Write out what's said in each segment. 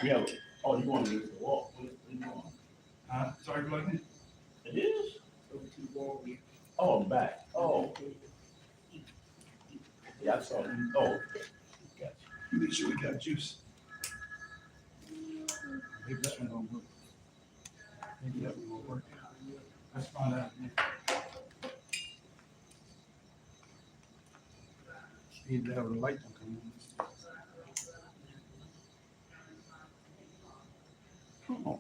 We have, oh, you want to do the walk? What you doing? Sorry, go ahead. It is? Oh, back. Oh. Yeah, I saw it. Oh. Gotcha. Make sure we got juice. Maybe this one won't work. Maybe that one won't work. Let's find out. See if the light will come on. Oh.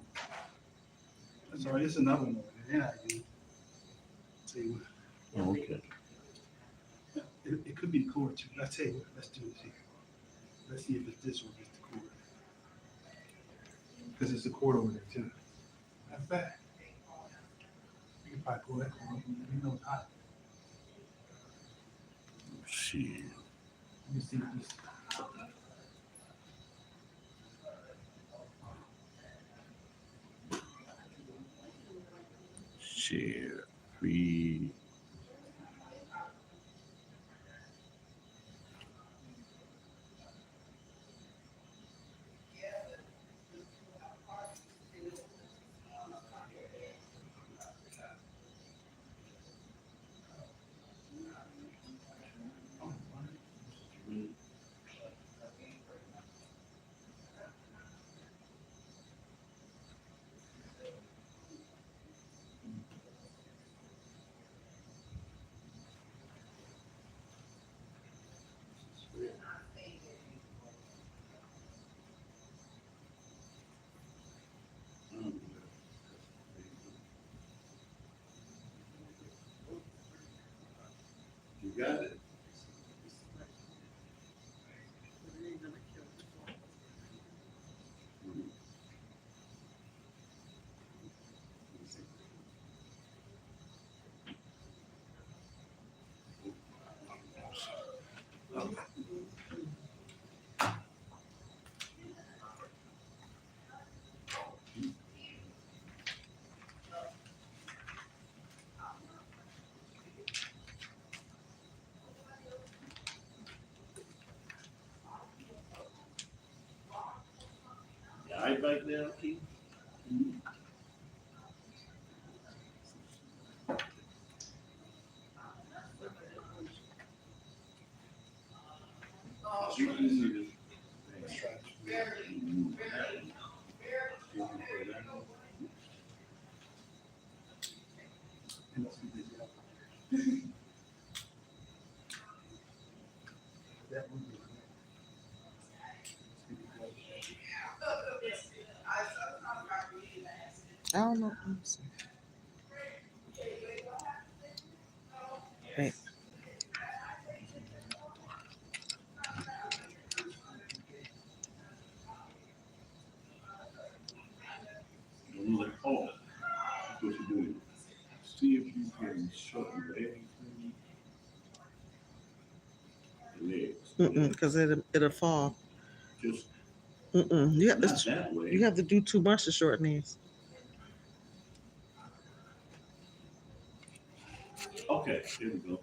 Sorry, it's another one. Then I do. See what. Oh, okay. It could be the cord too. Let's tell you what. Let's do this here. Let's see if it's this one. It's the cord. Because it's the cord over there too. Matter of fact, you can probably pull that cord. You know it's hot. Shit. Let me see what this. Share. Free. You got it. Yeah, I back there, Keith. That would be. I don't know. Let me see. Wait. Oh, that's what you do. See if you can shorten the legs. Because it'll fall. Just You have not to that way. you have to do too much to shorten these. Okay, here we go.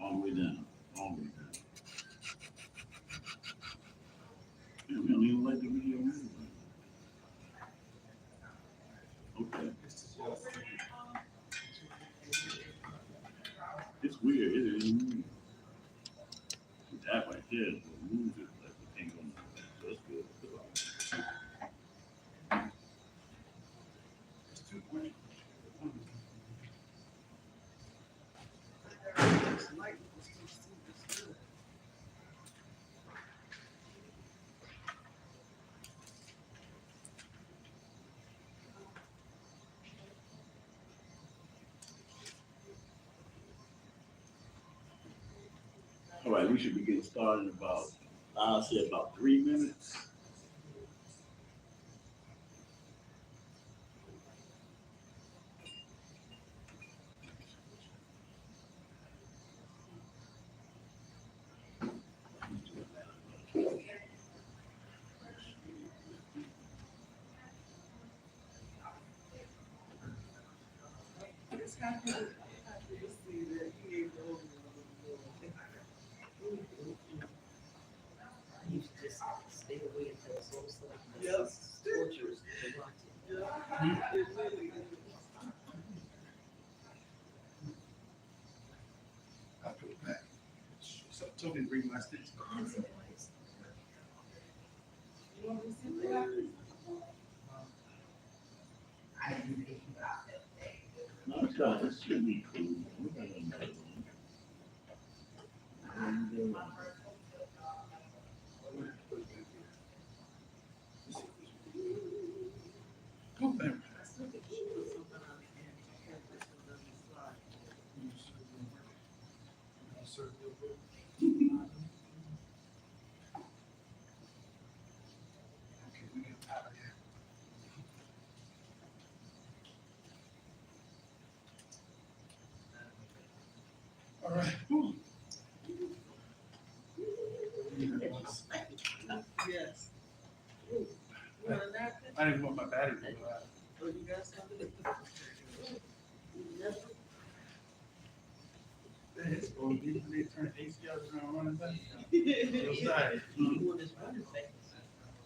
All the way down. All the way down. Yeah, we don't even like the video move. Okay. It's weird. It isn't moving. That right there is what moves it. Like the thing on the so that's good. All right, we should be getting started in about, I'll say about 3 minutes. Stay away until it's all stuff. Yep. Tortures to watch it. I feel bad. So told me to bring my sticks. I'm trying to should be cool. We got another one. And, Cool thing. Okay, we get out of here. All right. Whew. Yes. I didn't want my battery to go out. Oh, you got something? It's going to be, they turn ACLs around running back. Outside.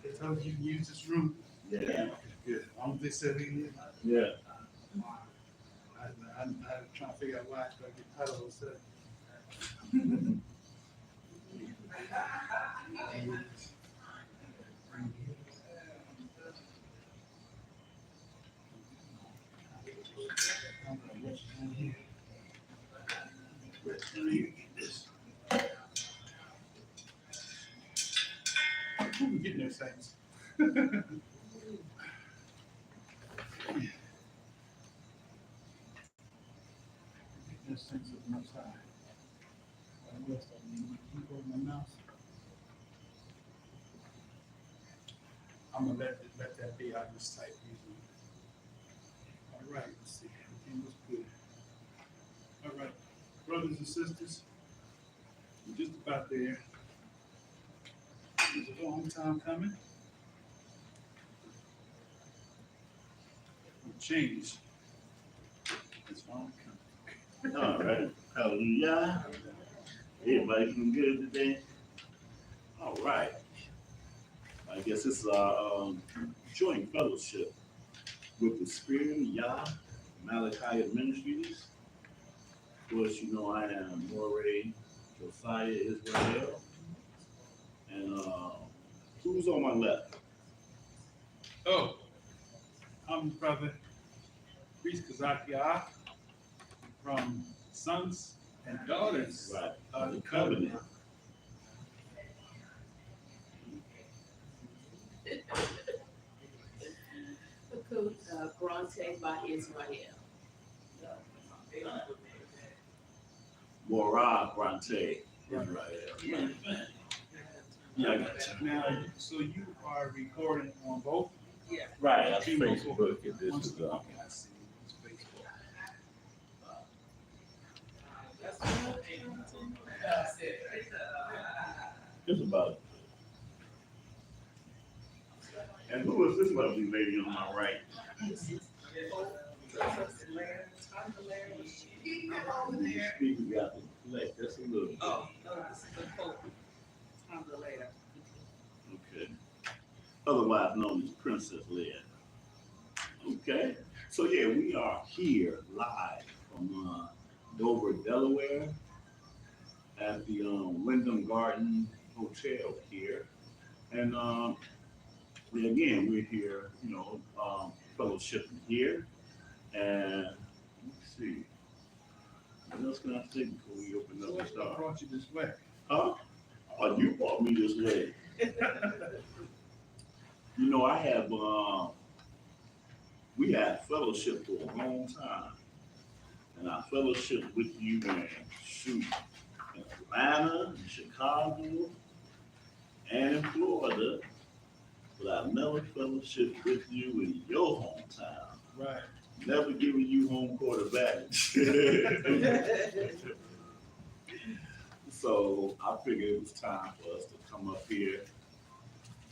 They told you to use this room. yeah, Good. As long as they said we need. yeah. I'm trying to figure out why I gotta get tired of those stuff. We're getting those things. Those things with my side. What else I need? My keyboard, my mouse. I'm gonna let that be. I just type usually. All right, let's see. Everything looks good. All right, brothers and sisters, we're just about there. It's a long time coming. Change. It's long coming. All right. Hallelujah. Everybody feeling good today? All right. I guess it's our joint fellowship with the Spirit of YAH, KhazaqYah Ministries. Of course, you know I am Moreh, Josiah Israel. And who's on my left? Oh, I'm brother priest KhazaqYah from Sons and Daughters Right. of The the Covenant. Bronte by Israel. Moreh Bronte. Israel. Yeah. Yeah, I got you. Now, so you are recording on both? Right, that's Team Facebook, and this Once is okay, I see. It's Facebook. just about. And who is this lovely lady on my right? Speaker got the fleck, just a little bit. Oh, no, this is the Pope. Time to later. Okay. Otherwise known as Princess Leia. Okay. So yeah, we are here live from Dover, Delaware, at the Wyndham Garden Hotel here, and again we're here, fellowshipping here, and let's see, what else can I say before we open up So the what start? brought you this way? Huh? Oh, you brought me this way. You know, I have, we had fellowship for a long time. And I fellowship with you in, shoot, in Atlanta, in Chicago, and in Florida. But I never fellowship with you in your hometown. Right. Never giving you home court advantage. So I figured it was time for us to come up here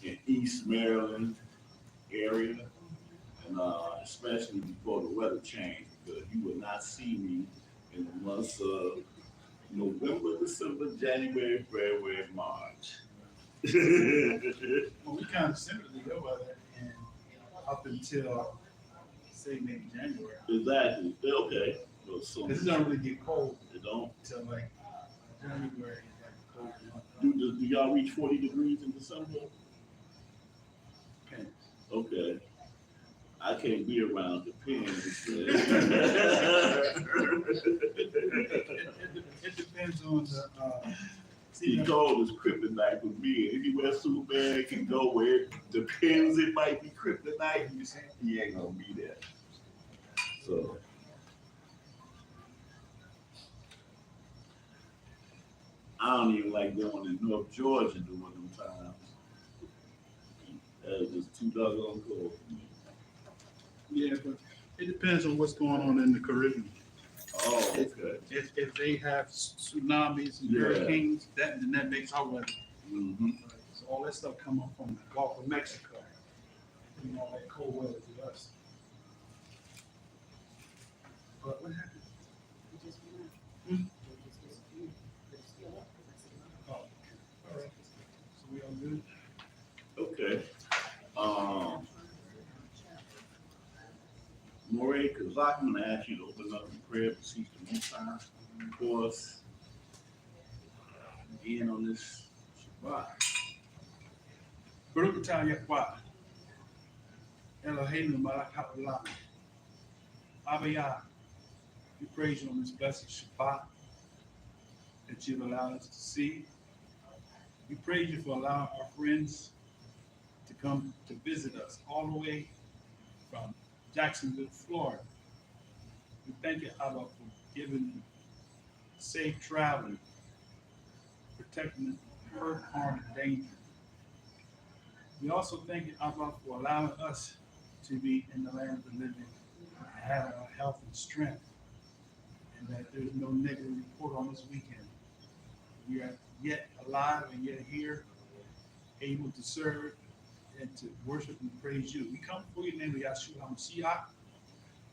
in East Maryland area, and especially before the weather changed, because you will not see me in the months of November, December, January, February, March. Well, we kind of similarly go by that, and up until say maybe January, Exactly. Okay. Well, so because it don't really get cold it don't. until like January, like cold month. Do y'all reach 40 degrees in December? Depends. Okay. I can't be around the pins. It depends on the. He told us kryptonite with me. Anywhere Superman can go where it depends, it might be kryptonite. He ain't gonna be there. So I don't even like going in North Georgia during them times. That was just too doggone cold for me. Yeah, but it depends on what's going on in the Caribbean. Oh, okay. If they have tsunamis and Yeah. hurricanes, then that makes our weather. Mm-hmm. So all that stuff come up from the Gulf of Mexico. You know, that cold weather to us. But what happened? It just went out. Hmm? It just disappeared. But it's still up, 'cause I see it. Oh, all right. So we all good? Okay. Moreh, KhazaqYah, I'm gonna ask you to open up in prayer, beseech the Most High for us again on this Shabbat. Baruch atah Yahweh, Eloheinu malach haolam. Abba Yah, we praise you on this blessed Shabbat that you've allowed us to see. We praise you for allowing our friends to come to visit us all the way from Jacksonville, Florida. We thank you, Abba, for giving safe travel, protecting us from hurt, harm, and danger. We also thank you, Abba, for allowing us to be in the land of the living, and having our health and strength, and that there's no negative report on this weekend. We are yet alive and yet here, able to serve and to worship and praise you. We come before your name of Yahshua HaMashiach,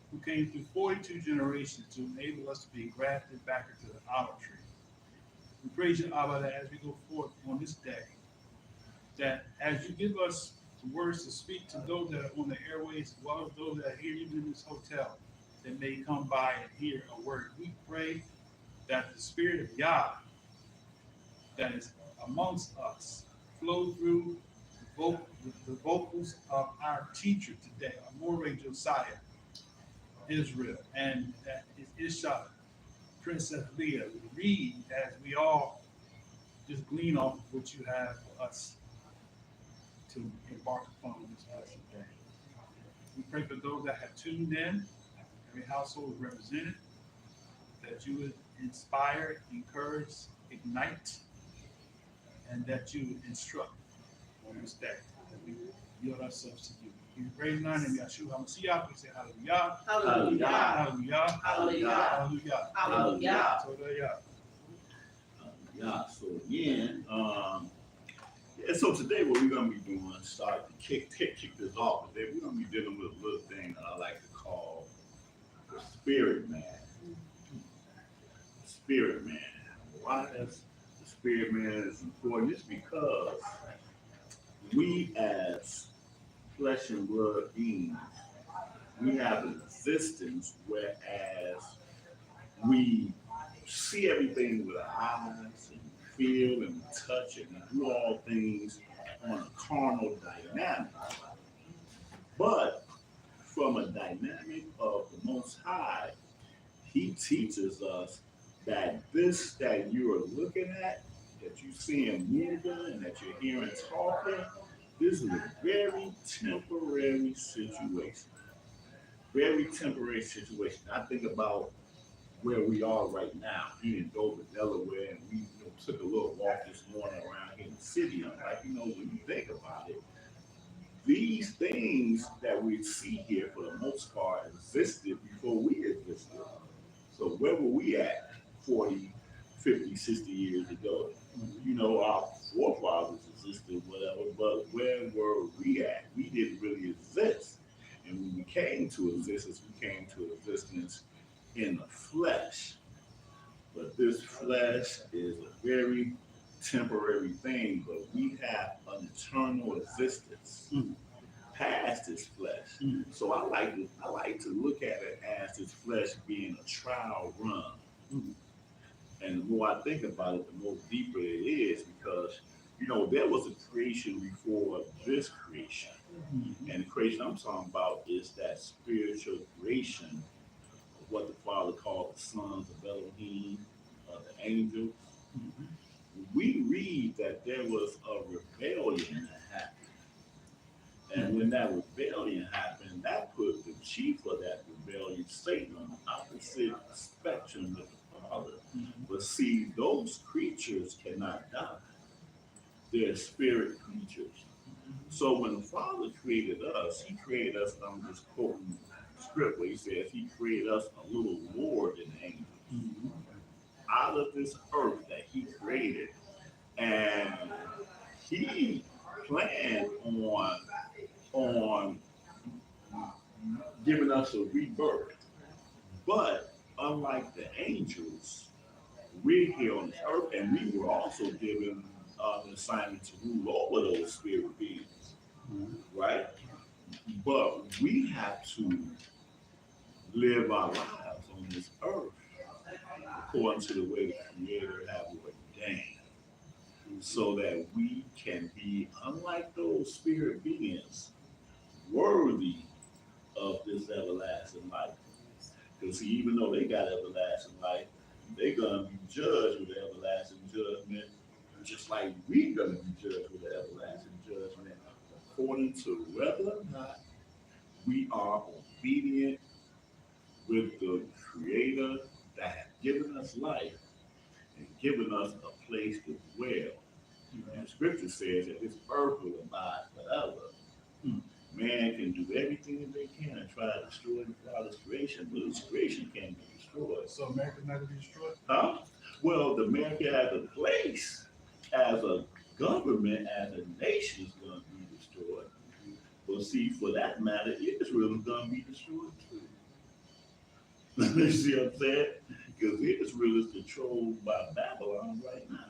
who came through 42 generations to enable us to be grafted back into the olive tree. We praise you, Abba, that as we go forth on this day, that as you give us the words to speak to those that are on the airways, as well as those that are here even in this hotel, that may come by and hear a word. We pray that the Spirit of Yah that is amongst us flow through the vocals of our teacher today, our Moreh Josiah, Israel, and that is Isha, Princess Leah. We read as we all just glean off of what you have for us to embark upon this blessed day. We pray for those that have tuned in, every household is represented, that you would inspire, encourage, ignite, and that you would instruct on this day, that we yield ourselves to you. We pray in the name of Yahshua HaMashiach, we say hallelujah, Hallelujah. hallelujah, Hallelujah. hallelujah, Hallelujah. hallelujah. Yeah, so again, yeah, so today what we're gonna be doing, start to kick this off today, we're gonna be dealing with a little thing that I like to call the spirit man. Spirit man. Why is the spirit man is important? It's because we as flesh and blood beings, we have an existence whereas we see everything with our eyes and feel and touch and do all things on a carnal dynamic. But from a dynamic of the Most High, He teaches us that this that you are looking at, that you seeing moving and that you're hearing talking, this is a very temporary situation. Very temporary situation. I think about where we are right now, here in Dover, Delaware, and we took a little walk this morning around here in the city. I'm like, when you think about it, these things that we see here for the most part existed before we existed. So where were we at 40, 50, 60 years ago? Our forefathers existed, whatever, but where were we at? We didn't really exist. And when we came to existence, we came to existence in the flesh. But this flesh is a very temporary thing, but we have an eternal existence Mm. past this flesh. Mm. So I like to look at it as this flesh being a trial run. Mm. And the more I think about it, the more deeper it is because there was a creation before this creation. Mhm. And the creation I'm talking about is that spiritual creation of what the Father called the sons of Elohim, the angels. Mhm. We read that there was a rebellion that happened. And when that rebellion happened, that put the chief of that rebellion, Satan, on the opposite spectrum of the Father. Mhm. But see, those creatures cannot die. They're spirit creatures. So when the Father created us, He created us, I'm just quoting script where He says He created us a little lower than angels Mhm. out of this earth that He created. And He planned on giving us a rebirth. But unlike the angels, we're here on this earth, and we were also given an assignment to rule over those spirit beings, Mhm. right? But we have to live our lives on this earth according to the way the Creator have ordained, so that we can be, unlike those spirit beings, worthy of this everlasting life. Because even though they got everlasting life, they're gonna be judged with everlasting judgment, just like we're gonna be judged with everlasting judgment, according to whether or not we are obedient with the Creator that has given us life and given us a place to dwell. And Scripture says that this earth will abide forever. Mm. Man can do everything that they can and try to destroy the Father's creation, but His creation can't be destroyed. So America's not gonna be destroyed? Huh? Well, the America as a place, as a government, as a nation is going to be destroyed. Well, see, for that matter, Israel is going to be destroyed too. You see what I'm saying? Because Israel is controlled by Babylon right now.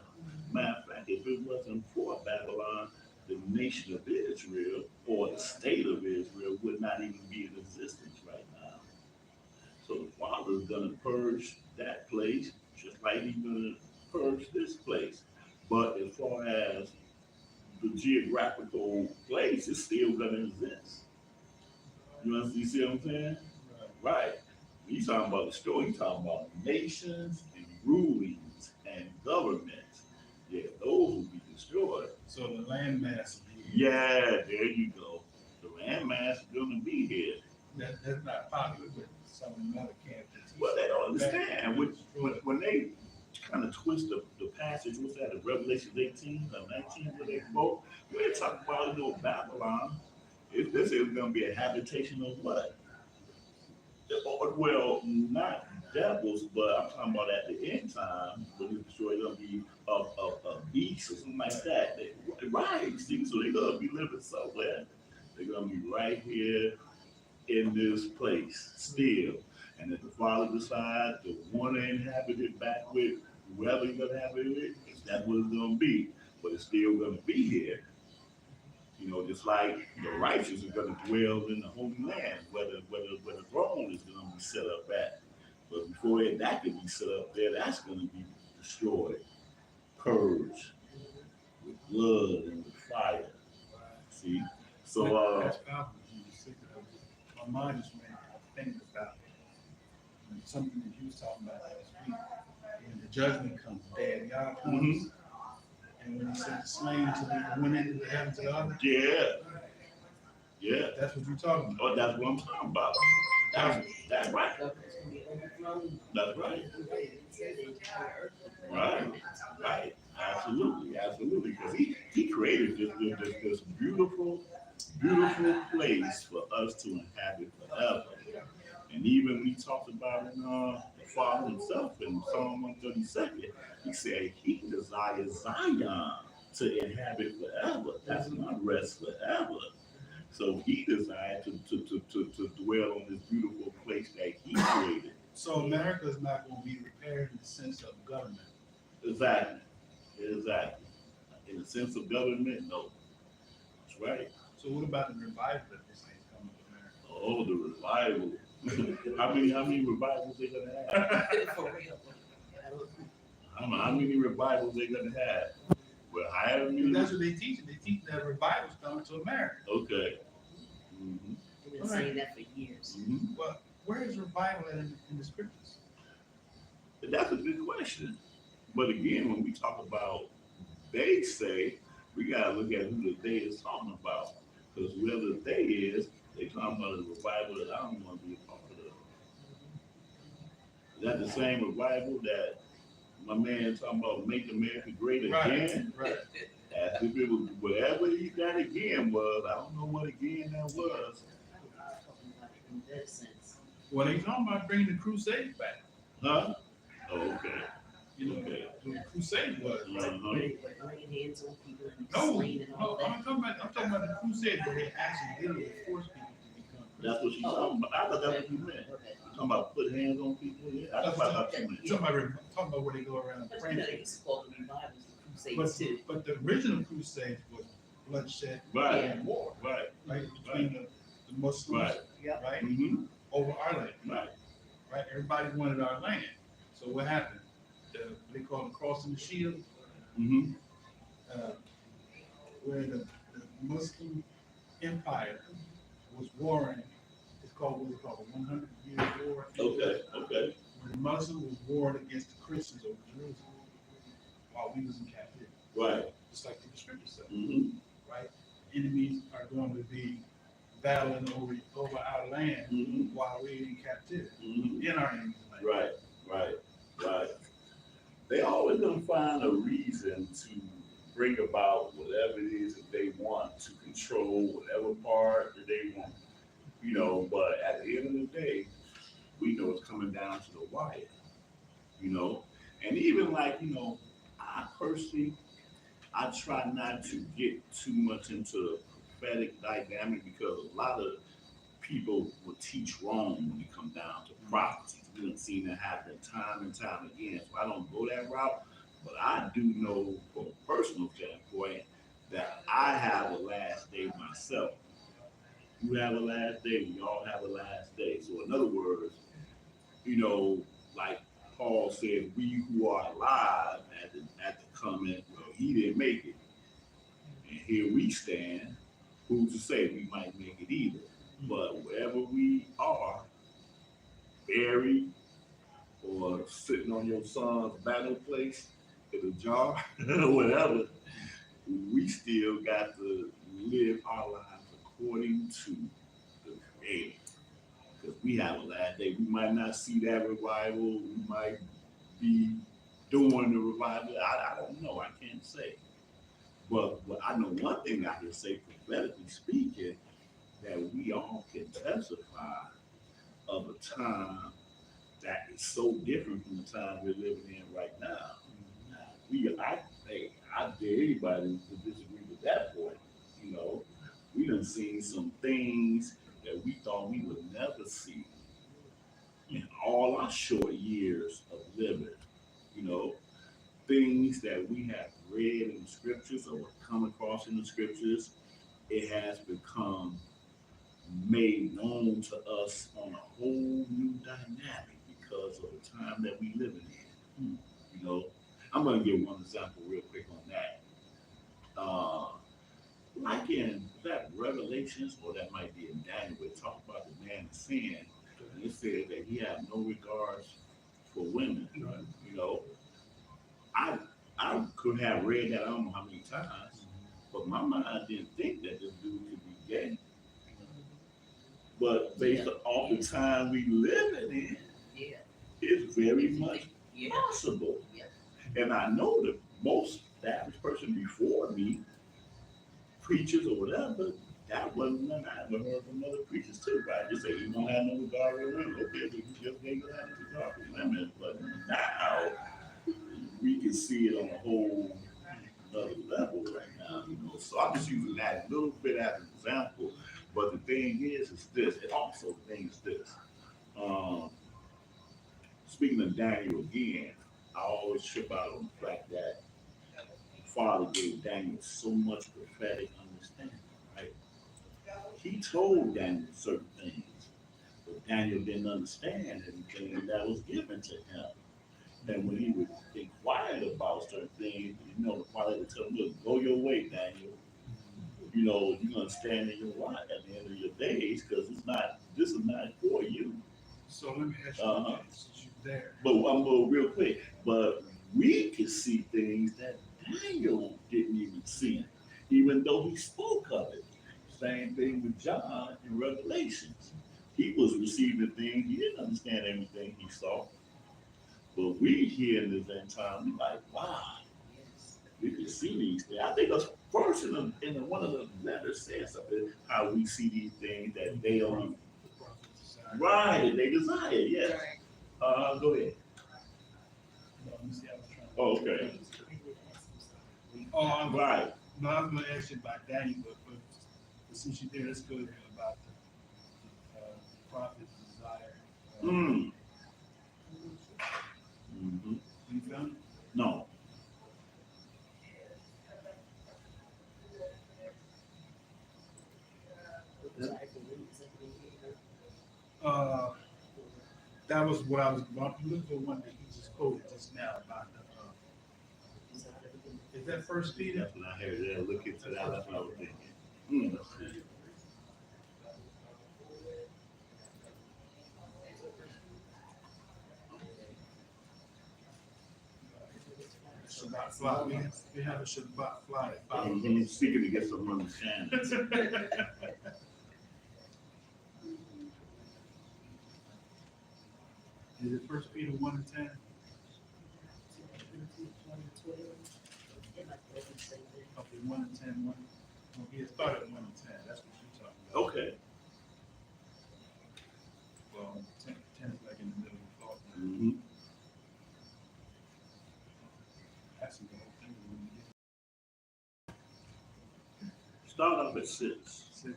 Matter of fact, if it wasn't for Babylon, the nation of Israel or the state of Israel would not even be in existence right now. So the Father's going to purge that place just like He's going to purge this place. But as far as the geographical place, it's still going to exist. You see what I'm saying? Right. He's talking about the story. He's talking about nations and rulings and governments. Yeah, those will be destroyed. So the land mass will be. Yeah, there you go. The landmass is going to be here. That's not popular with some of the other candidates. Well, they don't understand. When they kind of twist the passage, what's that, in Revelation 18 or 19, where they quote, we're talking about, Babylon. This is going to be a habitation of what? Well, not devils, but I'm talking about at the end time, when it's destroyed, going to be a beast or something like that. Right, see, so they're going to be living somewhere. They're going to be right here in this place still. And if the Father decides to want to inhabit it back with whoever He's going to have it with, that's what it's going to be. But it's still going to be here. Just like the righteous are going to dwell in the Holy Land, where the throne is going to be set up at. But before that can be set up there, that's going to be destroyed, purged with blood and with fire. See? So, That's powerful. My mind just made me think about something that you was talking about last week. When the judgment comes, YAH comes, and when He sent the slain to the one end of the heaven to the other. yeah. That's what you're talking about. Oh, that's what I'm talking about. That's right. That's right. Right. Absolutely. Because he created this beautiful place for us to inhabit forever. And even we talked about in the Father Himself in Psalm 132, He said He desires Zion to inhabit forever. That's my rest forever. So He desired to dwell on this beautiful place that He created. So America is not going to be repaired in the sense of government. Exactly. In the sense of government, no. That's right. So what about the revival that they're saying is coming to America? Oh, the revival. How many revivals they gonna have? For real. I don't know how many revivals they gonna have. Well, however many. That's what they teach. They teach that revival's coming to America. Okay. Mm-hmm. We've been saying that for years. Mm-hmm. But where is revival in the scriptures? That's a good question. But again, when we talk about they say, we gotta look at who the they is talking about. Because whoever the they is, they talking about a revival that I don't want to be a part of. Is that the same revival that my man talking about make America great again? Right. As if it was whatever that again was. I don't know what again that was. I'm talking about it in that sense. Well, they talking about bringing the Crusades back. Huh? Oh, okay. You know, Okay. the Crusade was. Uh-huh. Laying hands on people and No, slain and all no, that. I'm talking about the Crusade where they actually literally force people to become Christians. That's what she's talking about. I thought that's what you meant. Okay. You talking about put hands on people? Yeah, that's what I thought you meant. Talking about where they go around But praying. you know, they used to call the revivals the Crusades too. But the original Crusades was bloodshed Right. and war, Right. right? Between the Muslims, Right. Yep. right? Mm-hmm. Over our land, Right. right? Everybody wanted our land. So what happened? They call it crossing the shield, Mm-hmm. where the Muslim empire was warring. It's called, what's it called, the 100-year war? Okay. Okay. Where the Muslim was warring against the Christians over Jerusalem while we was in captivity. Right. Just like the scripture said, Mm-hmm. right? Enemies are going to be battling over our land Mm-hmm. while we're in captivity, Mm-hmm. in our enemy's land. Right. Right. Right. They always gonna find a reason to bring about whatever it is that they want to control whatever part that they want. You know, but at the end of the day, we know it's coming down to the wire. You know, and even like, you know, I personally, I try not to get too much into the prophetic dynamic because a lot of people will teach wrong when it comes down to prophecies. We done seen that happen time and time again. So I don't go that route, but I do know from a personal standpoint that I have a last day myself. You have a last day, we all have a last day. So in other words, you know, like Paul said, we who are alive at the comment, well, he didn't make it. And here we stand, who's to say we might make it either. But wherever we are, buried or sitting on your son's battle place in a jar, whatever, we still got to live our lives according to the Creator. Because we have a last day. We might not see that revival. We might be doing the revival. I don't know. I can't say. But I know one thing I can say, prophetically speaking, that we all can testify of a time that is so different from the time we're living in right now. I dare anybody to disagree with that point. You know, we done seen some things that we thought we would never see in all our short years of living. You know, things that we have read in the scriptures or come across in the scriptures, it has become made known to us on a whole new dynamic because of the time that we living in. You know, I'm gonna give one example real quick on that. Like in that Revelations, or that might be in Daniel, where it talks about the man of sin, and it said that he had no regards for women. You know, I could have read that I don't know how many times, but my mind didn't think that this dude could be gay. But based on the time we living in, Yeah. it's very much Yeah. possible. Yeah. And I know that most average person before me, preachers or whatever, that wasn't none I ever heard from other preachers too. Right? Just say you don't have no regard for women. Okay, so you just ain't gonna have no regard for women. But now we can see it on a whole another level right now, you know. So I'm just using that a little bit as an example. But the thing is this. And also the thing is this. Speaking of Daniel again, I always trip out on the fact that Father gave Daniel so much prophetic understanding, right? He told Daniel certain things, but Daniel didn't understand everything that was given to him. And when he was inquired about certain things, the Father would tell him, look, go your way, Daniel. You're gonna stand in your lot at the end of your days because this is not for you. So let me ask you, Uh-huh. since you're there, But I'm going real quick. But we can see things that Daniel didn't even see, even though he spoke of it. Same thing with John in Revelations. He was receiving things, he didn't understand everything he saw. But we here in this end time, we like, wow, Yes. we can see these things. I think us first one of the letters said something, how we see these things that they don't, the prophet's desire. right, that they desire, yes. Right. Go ahead. No, let me see, I was trying to. Oh, okay. Oh, I'm, Right. no, I was gonna ask you about Daniel, but since you're there, let's go there about the prophet's desire. Mm. Mm-hmm. You found it? No. Uh, that was what I was about to look for, one that he just quoted just now about the, is that First Peter? That's when I heard that. Look into that. That's what I was thinking. Mm. Shabbat fly. We have a Shabbat fly at 5 Mm-hmm. Seeking to get some understanding. Is it First Peter 1 and 10? Okay, 1 and 10, 1. Oh, yeah, it started at 1 and 10. That's what you're talking about. Okay. Well, 10 is like in the middle of the thought. Mm-hmm. Actually, the whole thing is when you Start off at 6. get 6.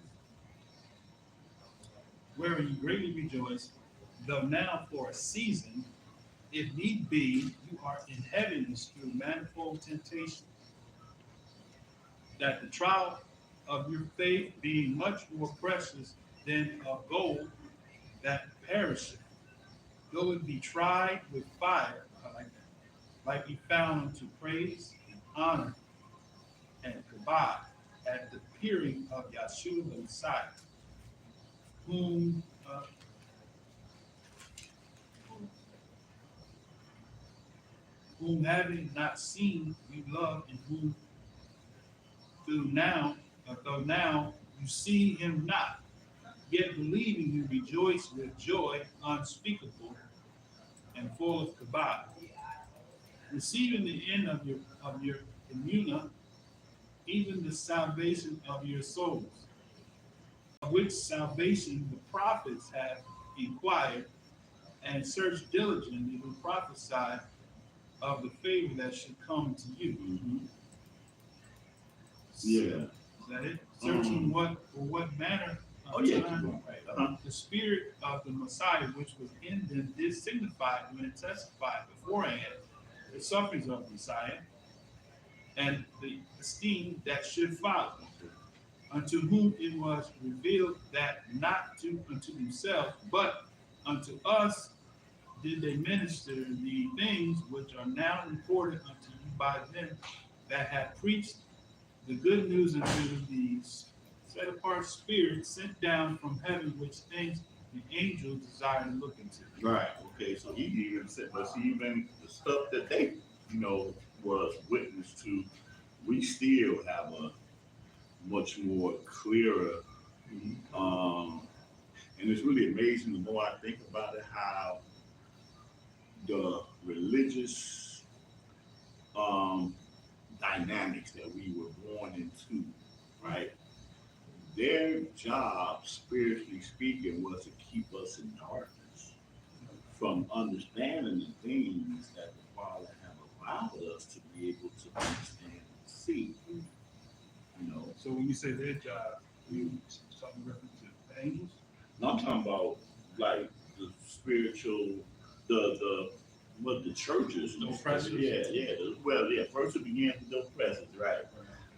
Wherein you greatly rejoice, though now for a season, if need be, you are in heaviness through manifold temptation, that the trial of your faith being much more precious than of gold that perisheth, though it be tried with fire, I like that, might be found unto praise and honor and kabod at the appearing of Yahshua the Messiah, whom having not seen you love, and whom though now you see him not, yet believing you rejoice with joy unspeakable and full of kabod, receiving the end of your immuna, even the salvation of your souls, of which salvation the prophets have inquired and searched diligently who prophesied of the favor that should come to you. Mm-hmm. Yeah. Is that it? Searching for what manner of Oh, yeah. time Right. Uh-huh. the spirit of the Messiah, which was in them, did signify when it testified beforehand the sufferings of the Messiah and the esteem that should follow, unto whom it was revealed that not unto themselves, but unto us did they minister the things which are now reported unto you by them that have preached the good news unto the set apart spirit sent down from heaven, which things the angels desire to look into. Right. Okay. So he even said, but see, even the stuff that they, was witness to, we still have a much more clearer. And it's really amazing the more I think about it, how the religious dynamics that we were born into, right? Their job, spiritually speaking, was to keep us in darkness from understanding the things that the Father have allowed us to be able to understand and see. So when you say their job, you talking reference to the angels? Now I'm talking about like the spiritual, the What the churches, The oppressors. Well, first it begins with the oppressors, right?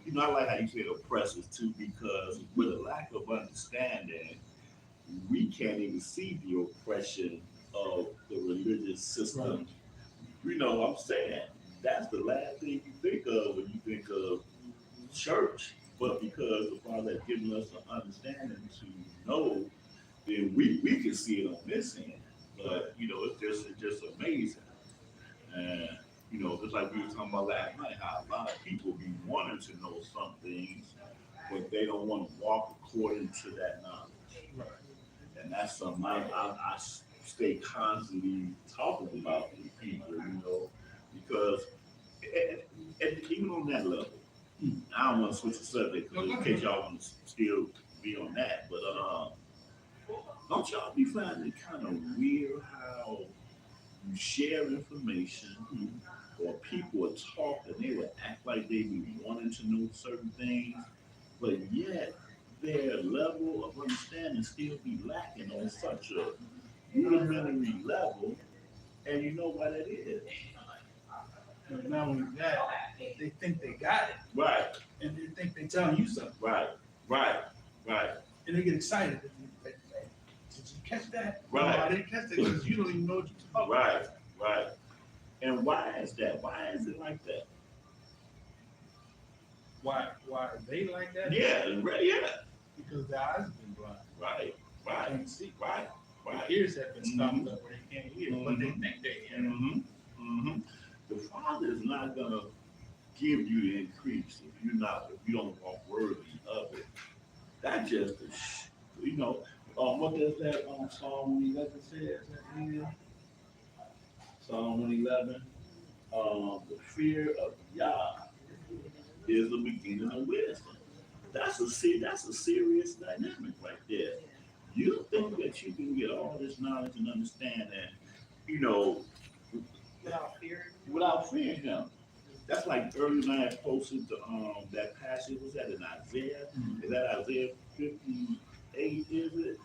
You know, I like how you say oppressors too, because with a lack of understanding, we can't even see the oppression of the religious system. Right. You know what I'm saying? That's the last thing you think of when you think of church. But because the Father has given us an understanding to know, then we can see it on this end. But you know, it's just amazing. And you know, just like we were talking about last night, how a lot of people be wanting to know some things, but they don't want to walk according to that knowledge. Right. And that's something I stay constantly talking about with people, you know, because even on that level, I don't want to switch the subject because in case y'all want to still be on that, but don't y'all be finding it kind of weird how you share information or people are talking, they would act like they be wanting to know certain things, but yet their level of understanding still be lacking on such a rudimentary level, and you know why that is. And not only that, they think they got it, Right, and they think they're telling you something, right, right, right, and they get excited. Did you catch that? Right. No, I didn't catch that because you don't even know what you're talking about. right, right. And why is that? Why is it like that? Why are they like that? Yeah, yeah, Because their eyes have been blind. right, They right, can't see. right, Their right. ears have been stopped up where they can't hear, but they think they hear. Mm-hmm. Mm-hmm. The Father is not gonna give you the increase if you don't walk worthy of it. That just you know, what does that Psalm 111 says at the end? Psalm 111, the fear of Yah is the beginning of wisdom. That's a serious dynamic right there. You think that you can get all this knowledge and understanding, you know, Without fear. without fearing him. That's like earlier when I posted that passage, was that in Isaiah? Is that Isaiah 58, is it?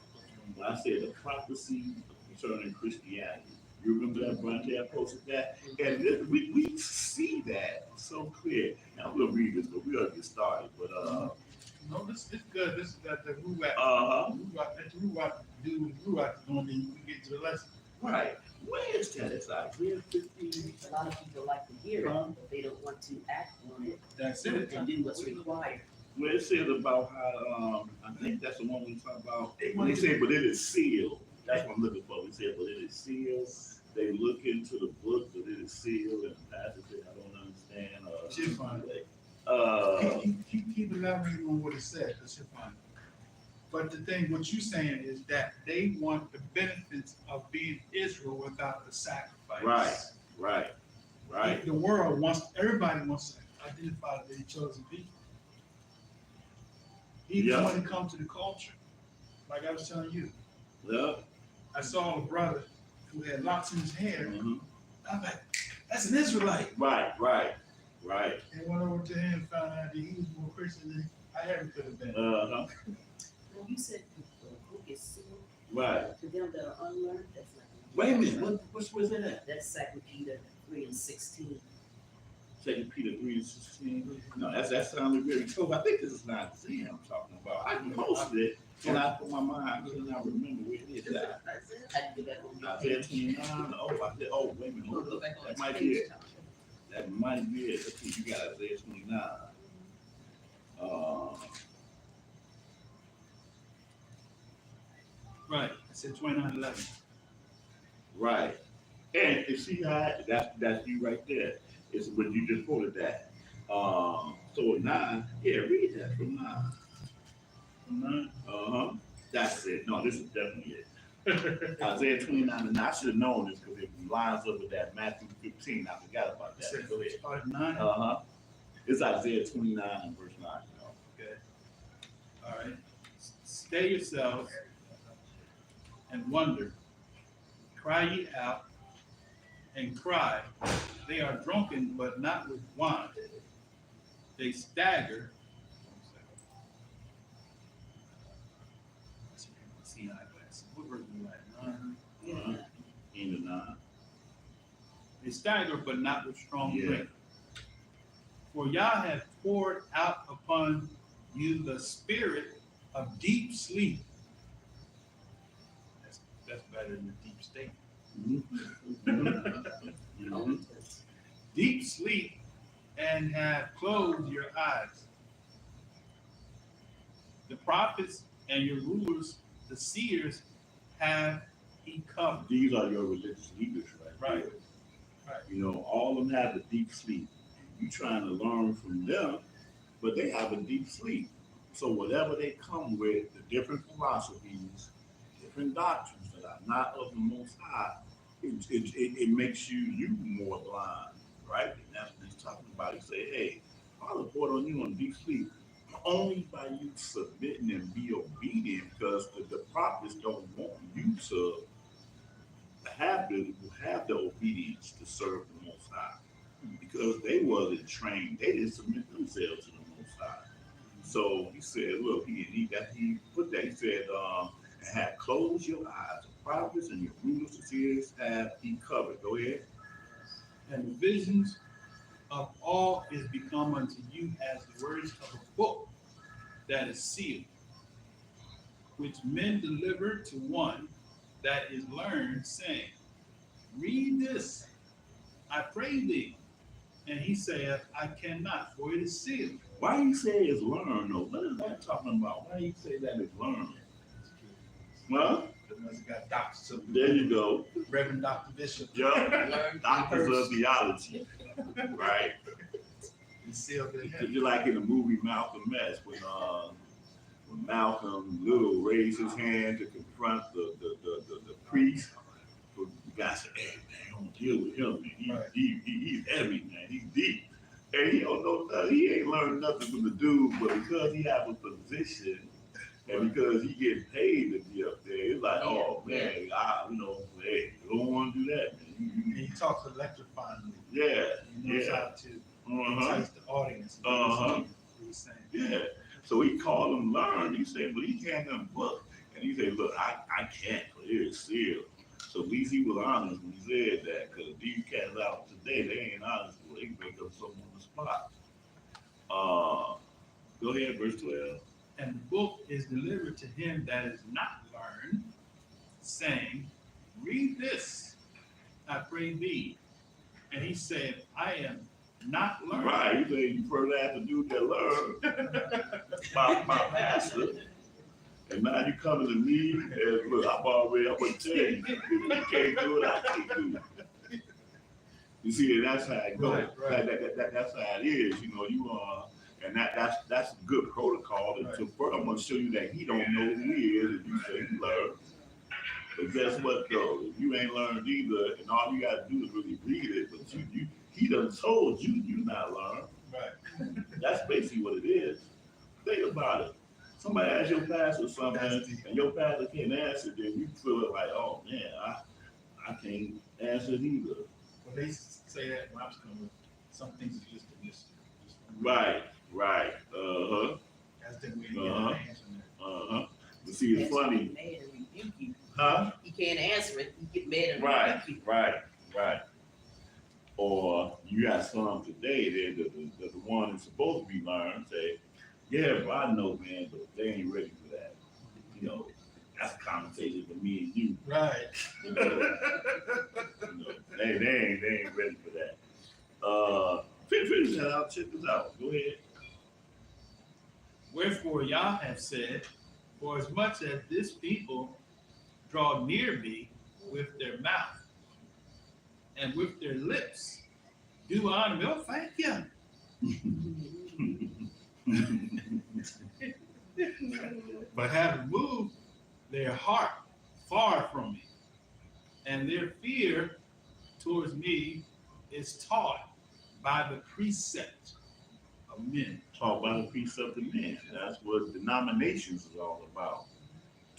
When I said the prophecy concerning Christianity. You remember that, Bronte? I posted that. And we see that so clear. Now I'm gonna read this, but we're gonna get started. But No, this is good. This is that the Ruach. uh-huh. Let the Ruach do Ruach doing, then you can get to the lesson. Right. Where is that? It's Isaiah 50. A lot of people like to hear it, but they don't want to act on it That's and it. do what's required. Where it says about how I think that's the one we talk about. When they say, but it is sealed. That's what I'm looking for. We said, but it is sealed. They look into the book, but it is sealed, and the passage that I don't understand. She'll find Keep elaborating on what it said. That's your fine. But the thing, what you're saying is that they want the benefits of being Israel without the sacrifice. Right. The world everybody wants to identify that they're chosen people. Even when it comes to the culture, like I was telling you, Yeah. I saw a brother who had locks in his hair. Mm-hmm. I'm like, that's an Israelite. Right. And went over to him and found out that he was more Christian than I ever could have been. Well, you said the book is sealed. Right. To them that are unlearned, that's not. Wait a minute. What's that? That's 2 Peter 3:16. 2 Peter 3:16. No, that sounded very cool. I think this is not Isaiah I'm talking about. I posted it and I put my mind and I remember where it is at. I had to go back on your Isaiah page. 29. Wait a minute. Hold Go up. back on That this might page, be it. Tasha. That might be it. Let's see, you got Isaiah 29. Right. I said 29:11. Right. And you see how that's you right there. It's when you just quoted that. So 9, read that from 9. From 9. Uh-huh. That's it. No, this is definitely it. Isaiah 29, and I should have known this because it lines up with that Matthew 15. I forgot about that. Go ahead. Start 9. Uh-huh. It's Isaiah 29 and verse 9. Okay. All right. Stay yourselves and wonder. Cry ye out and cry. They are drunken, but not with wine. They stagger. See eyeglasses. What verse are you at? 9. In the 9. a stagger, but not with strong Yeah. drink. For Yah hath poured out upon you the spirit of deep sleep. That's better than the deep state. Mhm. Deep sleep, and have closed your eyes. The prophets and your rulers, the seers, have he covered. These are your religious leaders, right? Right. Here. Right. You know, all of them have a deep sleep. You trying to learn from them, but they have a deep sleep. So whatever they come with, the different philosophies, different doctrines that are not of the Most High, it makes you more blind, right? And that's what he's talking about. He say, hey, I'll report on you on deep sleep only by you submitting and be obedient, because the prophets don't want you to have the obedience to serve the Most High, because they wasn't trained. They didn't submit themselves to the Most High. So he said, look, he put that. He said, have closed your eyes. The prophets and your rulers and seers have he covered. Go ahead. And the visions of all is become unto you as the words of a book that is sealed, which men deliver to one that is learned, saying, read this, I pray thee. And he saith, I cannot, for it is sealed. Why you say it's learned though? What is that talking about? Why you say that it's learned? Well, Because it got doctors of there you go. Reverend Dr. Bishop. Yeah, Learn doctors of first. theology, right? He sealed it. Just like in the movie Malcolm X, when Malcolm Little raised his hand to confront the priest. The guy said, hey man, don't deal with him, man. He's heavy, man. He's deep. And he don't know nothing. He ain't learned nothing from the dude, but because he have a position and because he getting paid to be up there, it's like, oh man, hey, you don't want to do that, man. And he talks electrifyingly. Yeah, He knows yeah. how to entice the audience. He was saying. Yeah. So he called him learn. He said, but he handed him a book. And he said, look, I can't, but it is sealed. So at least he was honest when he said that, because these cats out today, they ain't honest. Well, they make up something on the spot. Go ahead, verse 12. And the book is delivered to him that is not learned, saying, read this, I pray thee. And he said, I am not learned. Right, he said, you first have to do that learn. my pastor. And now you coming to me and look, I'm gonna tell you, you can't do it, I can't do it. You see, that's how it goes. Right. That's how it is, and that's good protocol. And to further, I'm gonna show you that he don't know who he is, and you say he learned. But guess what though? If you ain't learned either, and all you gotta do is really read it, but he done told you not learned. Right. That's basically what it is. Think about it. Somebody asks your pastor something, and your pastor can't answer, then you feel like, oh man, I can't answer it either. Well, they say that when I was coming, some things are just a mystery. Right. That's the way to get an answer. But see, it's funny. Mad and rebuke you. Huh? He can't answer it. He get mad and Right. rebuke Right. Or you got some today, the one that's supposed to be learned, say, yeah, bro, I know, man, but they ain't ready for that. That's a conversation for me and you. Right. They ain't ready for that. Finish that out. Check this out. Go ahead. Wherefore Yah hath said, for as much as this people draw near me with their mouth and with their lips do honor me, oh, thank you. But have moved their heart far from me, and their fear towards me is taught by the precept of men. Taught by the precept of men. That's what denominations is all about.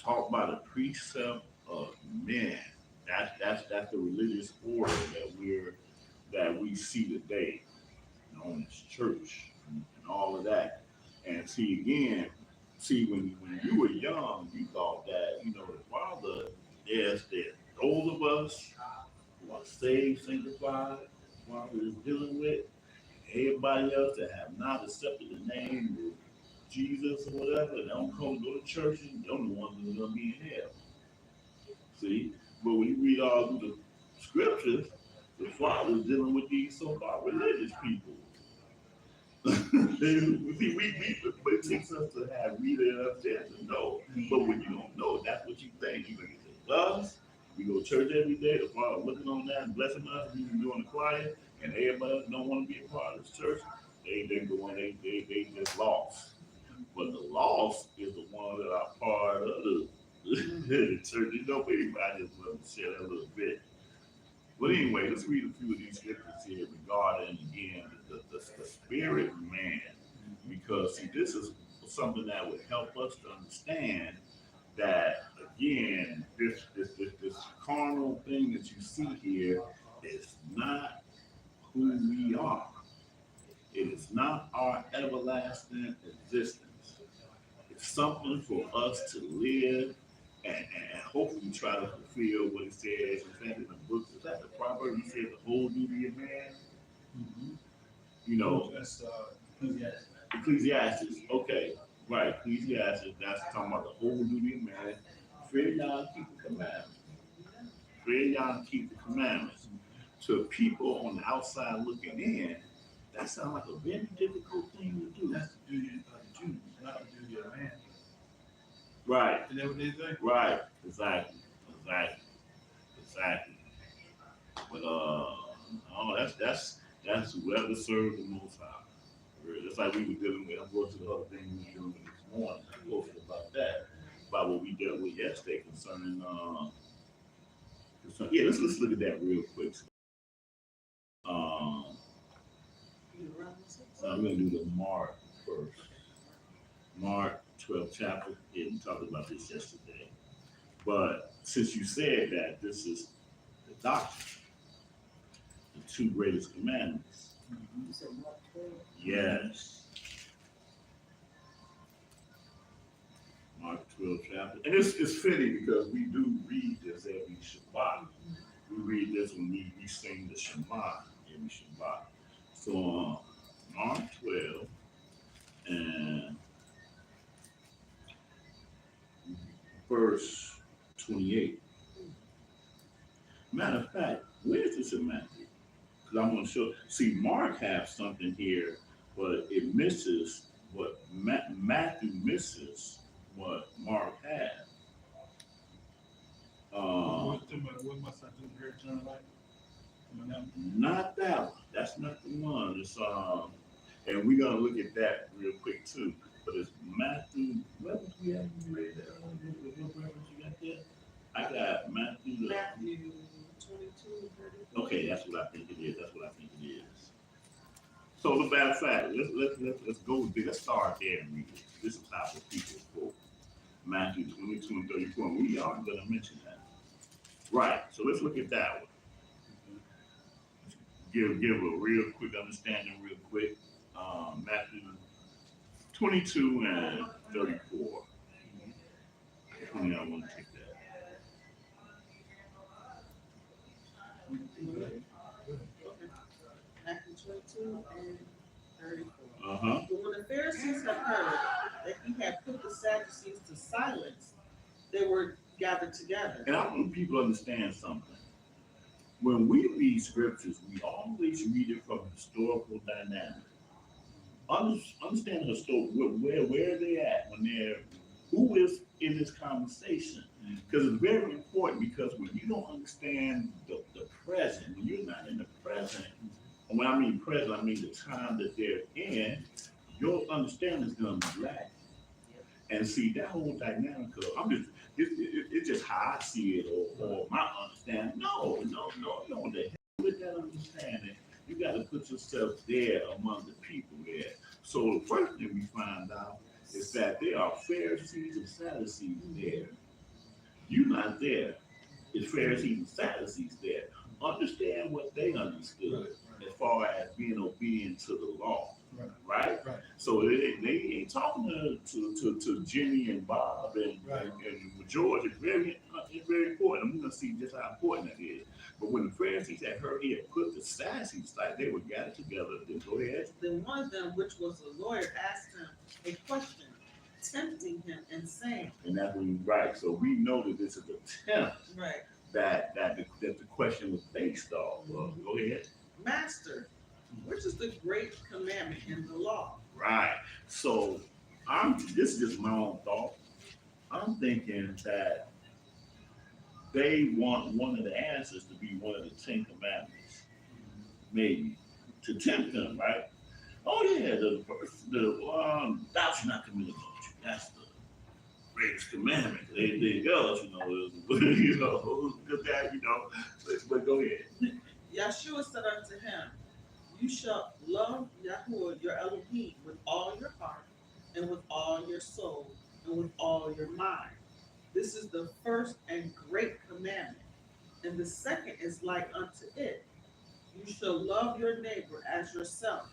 Taught by the precept of men. That's the religious order that we see today, known as church and all of that. And when you were young, you thought that, the Father is that those of us who are saved, sanctified, Father is dealing with. Everybody else that have not accepted the name of Jesus or whatever, they don't come go to church, and they're the ones that are gonna be in hell. See? But when you read all through the scriptures, the Father is dealing with these so-called religious people. But it takes us to have reading and understanding to know. But when you don't know, that's what you think. You think it's us. We go to church every day. The Father looking on that and blessing us. We be doing the choir, and everybody else don't want to be a part of this church. They go on. They just lost. But the lost is the one that are part of the church. You know, anybody just want to share that a little bit. But anyway, let's read a few of these scriptures here regarding, again, the spirit man. Because, see, this is something that would help us to understand that, again, this carnal thing that you see here is not who we are. It is not our everlasting existence. It's something for us to live and hopefully try to fulfill what it says. In fact, in the book, is that the proverb? He said the whole duty of man. Mm-hmm. You know, That's Ecclesiastes. Okay, right. Ecclesiastes. That's talking about the whole duty of man. Fear y'all keep the commandments. Fear y'all keep the commandments. To people on the outside looking in, that sounds like a very difficult thing to do. That's the duty of the Jews, not the duty of man. Right. Is that what they say? Right. Exactly. But oh, that's whoever served the Most High. Just like we were dealing with. I'm going to the other thing we were dealing with this morning. I posted about that, about what we dealt with yesterday concerning. Yeah, let's look at that real quick. I'm going to do the Mark first. Mark 12th chapter. Yeah, we talked about this yesterday. But since you said that, this is the doctrine, the two greatest commandments. You said Mark 12? Yes. Mark 12 chapter. And it's fitting because we do read this every Shabbat. We read this when we sing the Shema every Shabbat. So Mark 12 and verse 28. Matter of fact, where is this in Matthew? Because I'm going to show. See, Mark has something here, but it misses what Matthew misses what Mark had. What must I do to inherit eternal life? Not that one. That's not the one. It's and we're gonna look at that real quick too. But it's Matthew. What was we having read that? What reference you got there? I got Matthew. Matthew 22, 30. Okay, that's what I think it is. So, as a matter of fact, let's go there. Let's start there and read it. This is how the people quote Matthew 22 and 34. And we are going to mention that. Right. So let's look at that one. Give a real quick understanding, real quick. Matthew 22 and 34. Which one y'all want to take that? Matthew 22 and 34. Uh-huh. But when the Pharisees had heard that he had put the Sadducees to silence, they were gathered together. And I want people to understand something. When we read scriptures, we always read it from a historical dynamic. Understand the story, where they at when they're, who is in this conversation. Because it's very important, because when you don't understand the present, when you're not in the present, and when I mean present, I mean the time that they're in, your understanding is going to be lacking. And see, that whole dynamic, it's just how I see it, or my understanding. No, the hell with that understanding. You got to put yourself there among the people there. So the first thing we find out is that there are Pharisees and Sadducees there. You're not there. It's Pharisees and Sadducees there. Understand what they understood as far as being obedient to the law. Right? So they ain't talking to Jimmy and Bob and George. It's very important. I'm going to see just how important that is. But when the Pharisees had heard he had put the Sadducees, like they were gathered together, then go ahead. Then one of them, which was a lawyer, asked him a question, tempting him and saying, And that's when you right. So we know that this is a tempt right, that the question was based off of. Go ahead. Master, which is the great commandment in the law? Right. So this is just my own thought. I'm thinking that they want one of the answers to be one of the 10 commandments, maybe, to tempt them, right? Oh yeah, the first, thou shalt not commit adultery. That's the greatest commandment. They else, you know, good that, but go ahead. Yahshua said unto him, you shall love Yahuwah your Elohim with all your heart, and with all your soul, and with all your mind. This is the first and great commandment. And the second is like unto it. You shall love your neighbor as yourself.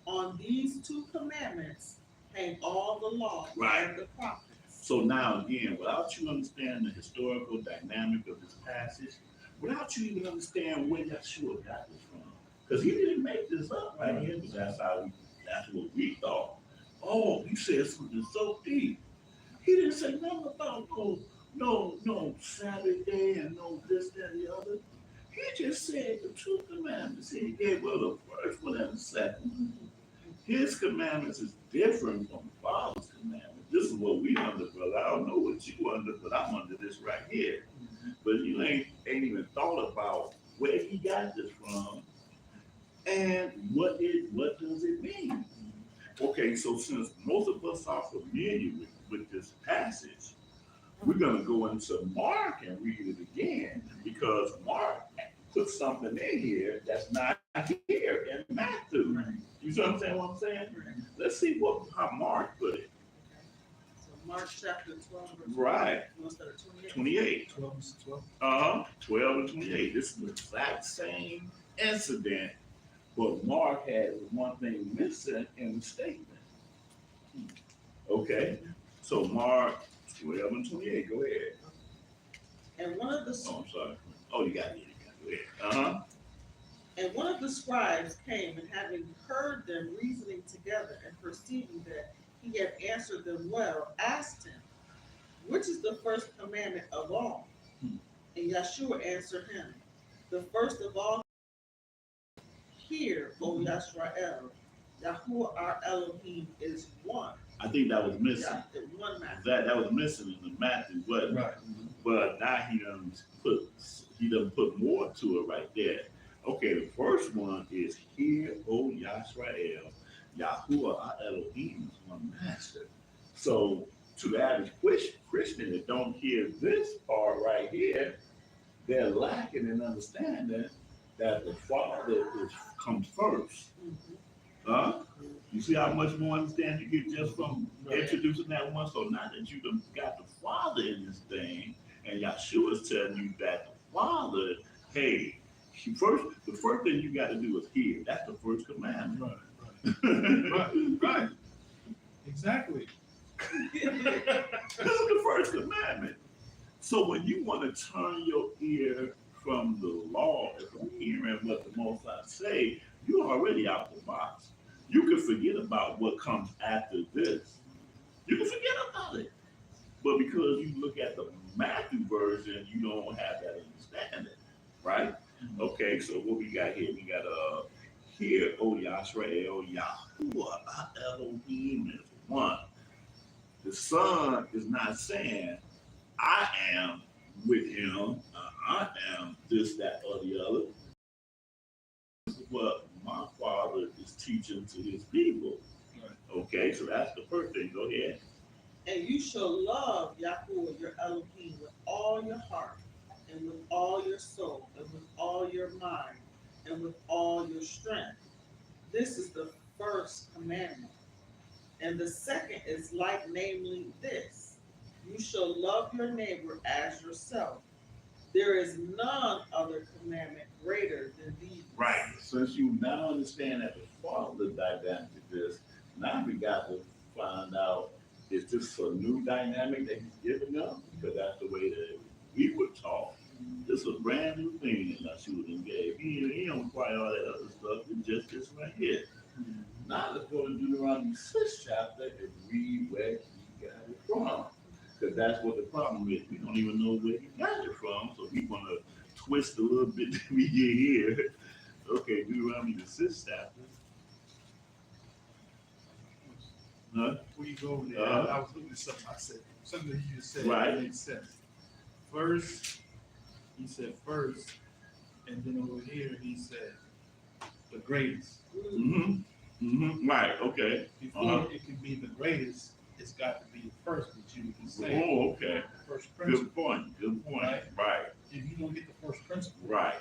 On these two commandments hang all the law Right. and the prophets. So now again, without you understanding the historical dynamic of this passage, without you even understand where Yeshua got this from, because he didn't make this up right here, but that's what we thought. Oh, you said something so deep. He didn't say nothing about no Sabbath day and no this, that, and the other. He just said the two commandments. He gave well the first one and the second one. His commandments is different from the Father's commandments. This is what we under, brother. I don't know what you under, but I'm under this right here. But you ain't even thought about where he got this from and what does it mean? Okay, so since most of us are familiar with this passage, we're gonna go into Mark and read it again because Mark put something in here that's not here in Matthew. Right. You see what I'm saying? Let's see how Mark put it. So Mark chapter 12, verse Right. 28. 28. 12. 12 and 28. This is the exact same incident, but Mark had one thing missing in the statement. Okay, so Mark 12 and 28. Go ahead. And one of the Oh, I'm sorry. Oh, you got it. Go ahead. And one of the scribes came, and having heard them reasoning together, and perceiving that he had answered them well, asked him, which is the first commandment of all? And Yeshua answered him, the first of all, hear, O Yisrael, Yahuwah our Elohim is one. I think that was missing. Yeah, one master. That was missing in the Matthew, but Right. but now he done put more to it right there. Okay, the first one is hear, O Yisrael, Yahuwah our Elohim is one master. So to the average Christian that don't hear this part right here, they're lacking in understanding that the Father comes first. Huh? You see how much more understanding you get just from introducing that one? So now that you done got the Father in this thing, and Yahshua is telling you that the Father, hey, the first thing you got to do is hear. That's the first commandment. Right. Exactly. This is the first commandment. So when you want to turn your ear from the law and from hearing what the Most High say, you're already out the box. You can forget about what comes after this. You can forget about it. But because you look at the Matthew version, you don't have that understanding, right? Okay, so what we got here? We got here, O Yisrael, Yahuwah Elohim is one. The Son is not saying, I am with him, I am this, that, or the other. This is what my Father is teaching to his people. Okay, so that's the first thing. Go ahead. And you shall love Yahuwah your Elohim with all your heart, and with all your soul, and with all your mind, and with all your strength. This is the first commandment. And the second is like, namely this: you shall love your neighbor as yourself. There is none other commandment greater than these. Right. Since you now understand that the Father didactic this, now we got to find out, is this a new dynamic that he's giving us? Because that's the way that we were taught. This is a brand new thing that Yahshua done gave. He don't require all that other stuff. It's just this right here. Now let's go to Deuteronomy 6 chapter and read where he got it from. Because that's what the problem is. We don't even know where he got it from. So we want to twist a little bit that we get here. Okay, Deuteronomy the 6th chapter. Huh? Before you go over there, I was looking at something. I said something that you just said. Right. Makes sense. First, he said first, and then over here he said the greatest. Mm-hmm. Mm-hmm. Right. Okay. Before it can be the greatest, it's got to be the first that you can say. Oh, okay. The first principle. Good point. Good point. Right. Right. If you don't get the first principle Right.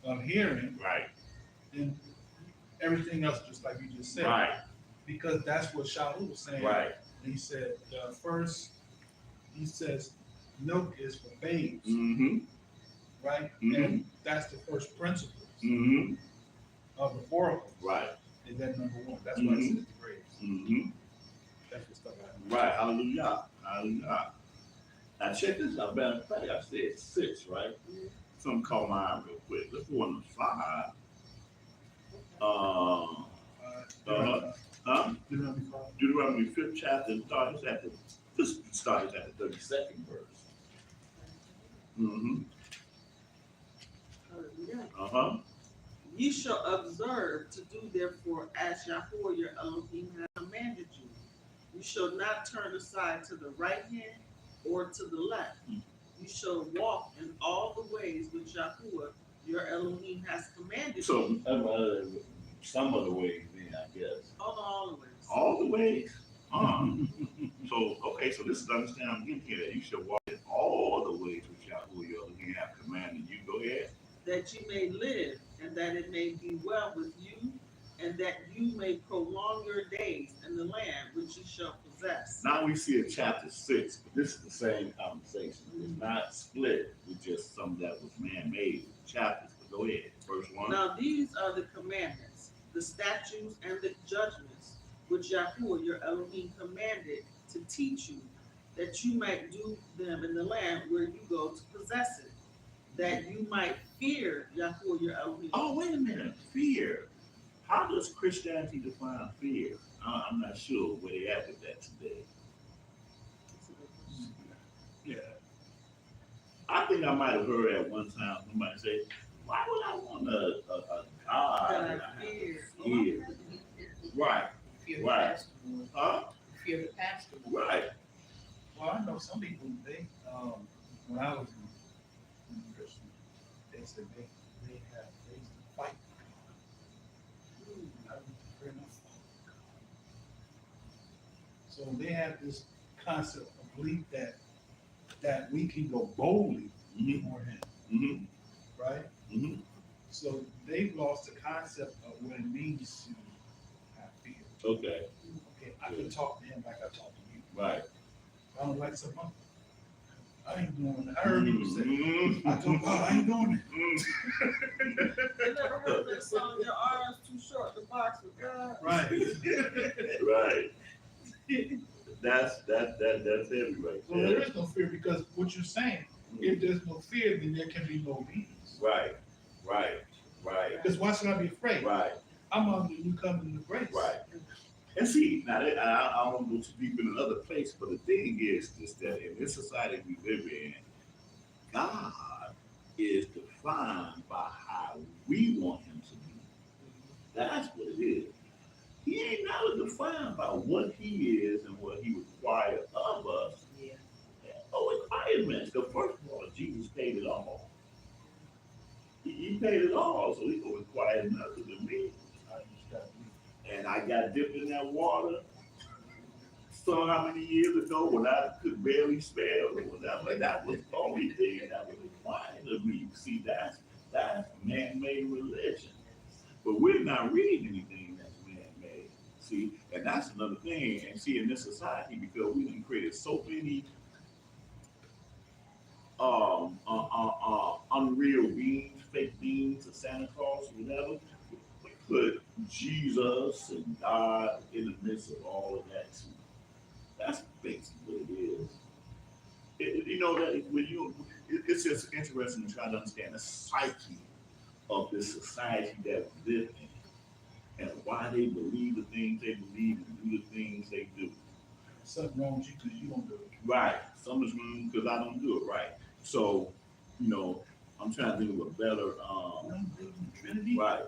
of hearing, Right. then everything else, just like you just said, Right. because that's what Shaul was saying. Right. He said first, he says milk is for babes, Mm-hmm. right? Mhm. And that's the first principle Mm-hmm. of the oracle. Right. Is that number one? That's why I said the greatest. Mm-hmm. That's what stuff happened. Right. Hallelujah. Hallelujah. Now check this out. Matter of fact, I said 6, right? Something caught my eye real quick. Let's go on to 5. Deuteronomy 5. Deuteronomy 5th chapter, and start this at the 32nd verse. Mm-hmm. Uh-huh. Ye shall observe to do therefore as Yahuwah your Elohim has commanded you. You shall not turn aside to the right hand or to the left. You shall walk in all the ways which Yahuwah your Elohim has commanded you. So, some of the ways then, I guess. All the ways. All the ways? So, okay, so this is understand I'm getting here that you should walk in all the ways which Yahuwah your Elohim have commanded you. Go ahead. That you may live, and that it may be well with you, and that you may prolong your days in the land which you shall possess. Now we see in chapter 6, but this is the same conversation. It's not split with just some that was man-made chapters. But go ahead, verse 1. Now these are the commandments, the statutes, and the judgments which Yahuwah your Elohim commanded to teach you, that you might do them in the land where you go to possess it, that you might fear Yahuwah your Elohim. Oh, wait a minute. Fear. How does Christianity define fear? I'm not sure where they at with that today. Yeah. I think I might have heard at one time somebody say, why would I want a God That that I I fear. fear? Right. Fear the Right. pastor more. Huh? Fear the pastor more. Right. Well, I know some people, when I was in university, they said they used to fight. I was afraid of fight. So they have this concept of belief that we can go boldly Mm-hmm. before him, Mm-hmm. right? Mm-hmm. So they've lost the concept of what it means to have fear. Okay. Okay, I can talk to him like I talk to you. Right. I don't like someone. I ain't doing that. I heard people say, Mm-hmm. I told God I ain't doing You never heard that song, your arms too short to box with God? it. Right. Right. That's heavy right So there there. is no fear because what you're saying, if there's no fear, then there can be no obedience. Right. Right. Right. Because why should I be afraid? Right. I'm under the new covenant of grace. Right. And see, now I don't want to go too deep in another place, but the thing is that in this society we live in, God is defined by how we want him to be. That's what it is. He ain't never defined by what he is and what he requires of us. Yeah. No requirements. The first of all, Jesus paid it all. He paid it all, so he don't require nothing of me. I just gotta be- And I got dipped in that water. So how many years ago when I could barely spell or whatever, that was the only thing that was required of me. See, that's man-made religion. But we're not reading anything that's man-made. See, and that's another thing. And see, in this society, because we done created so many unreal beings, fake beings, or Santa Claus, or whatever, we put Jesus and God in the midst of all of that too. That's basically what it is. You know that when it's just interesting to try to understand the psyche of this society that we live in and why they believe the things they believe and do the things they do. Something wrong with you because you don't do it. Right. Something's wrong because I don't do it right. So, you know, I'm trying to think of a better You don't believe in the Trinity? right,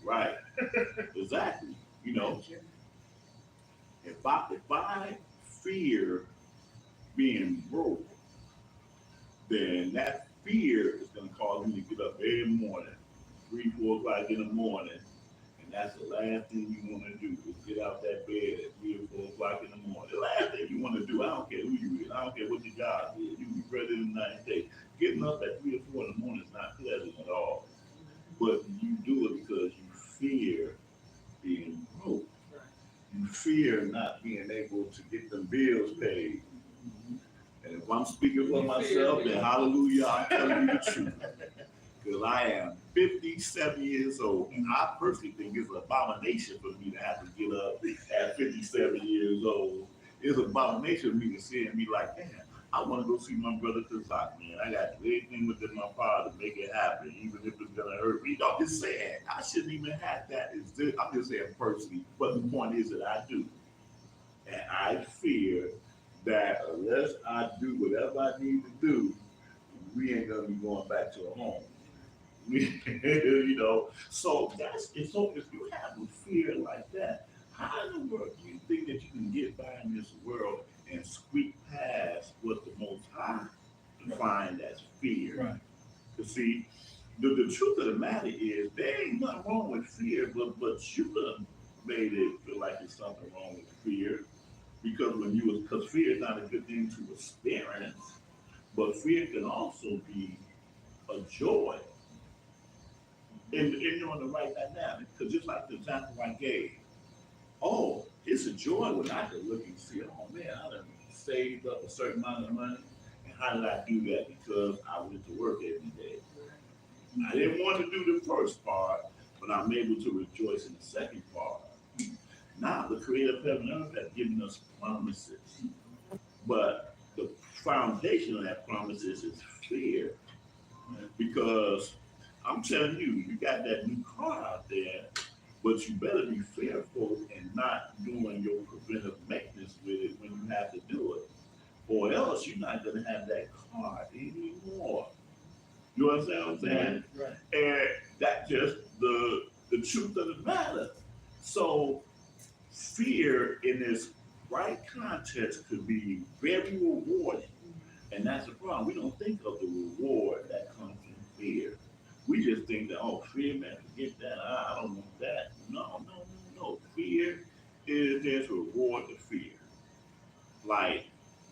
right. Exactly. You know, if I fear being broke, then that fear is gonna cause me to get up every morning, 3, 4 o'clock in the morning, and that's the last thing you wanna do is get out that bed at 3 or 4 o'clock in the morning. The last thing you wanna do, I don't care who you is, I don't care what your job is, you can be president of the United States. Getting up at 3 or 4 in the morning is not pleasant at all. But you do it because you fear being broke. You fear not being able to get them bills paid. And if I'm speaking for myself, then hallelujah, I'm telling you the truth. Because I am 57 years old, and I personally think it's an abomination for me to have to get up at 57 years old. It's an abomination for me to sit and be like, damn, I want to go see my brother KhazaqYah, man. I got everything within my power to make it happen, even if it's gonna hurt me. Don't just say it. I shouldn't even have that. I'm just saying personally, but the point is that I do. And I fear that unless I do whatever I need to do, we ain't gonna be going back to a home. You know, so that's it. So if you have a fear like that, how in the world do you think that you can get by in this world and squeak past what the Most High defined as fear? Right. You see, the truth of the matter is there ain't nothing wrong with fear, but you done made it feel like there's something wrong with fear because because fear is not a good thing to experience, but fear can also be a joy in knowing the right dynamic. Because just like the example I gave, oh, it's a joy when I can look and see, oh man, I done saved up a certain amount of money. And how did I do that? Because I went to work every day. I didn't want to do the first part, but I'm able to rejoice in the second part. Now, the creator of heaven and earth has given us promises. But the foundation of that promises is fear. Because I'm telling you, you got that new car out there, but you better be fearful and not doing your preventive maintenance with it when you have to do it. Or else you're not going to have that car anymore. You understand what I'm saying? Right. And that's just the truth of the matter. So fear in this right context could be very rewarding. And that's the problem. We don't think of the reward that comes from fear. We just think that, oh, fear, man, forget that. I don't want that. No. Fear is there's a reward to fear. Like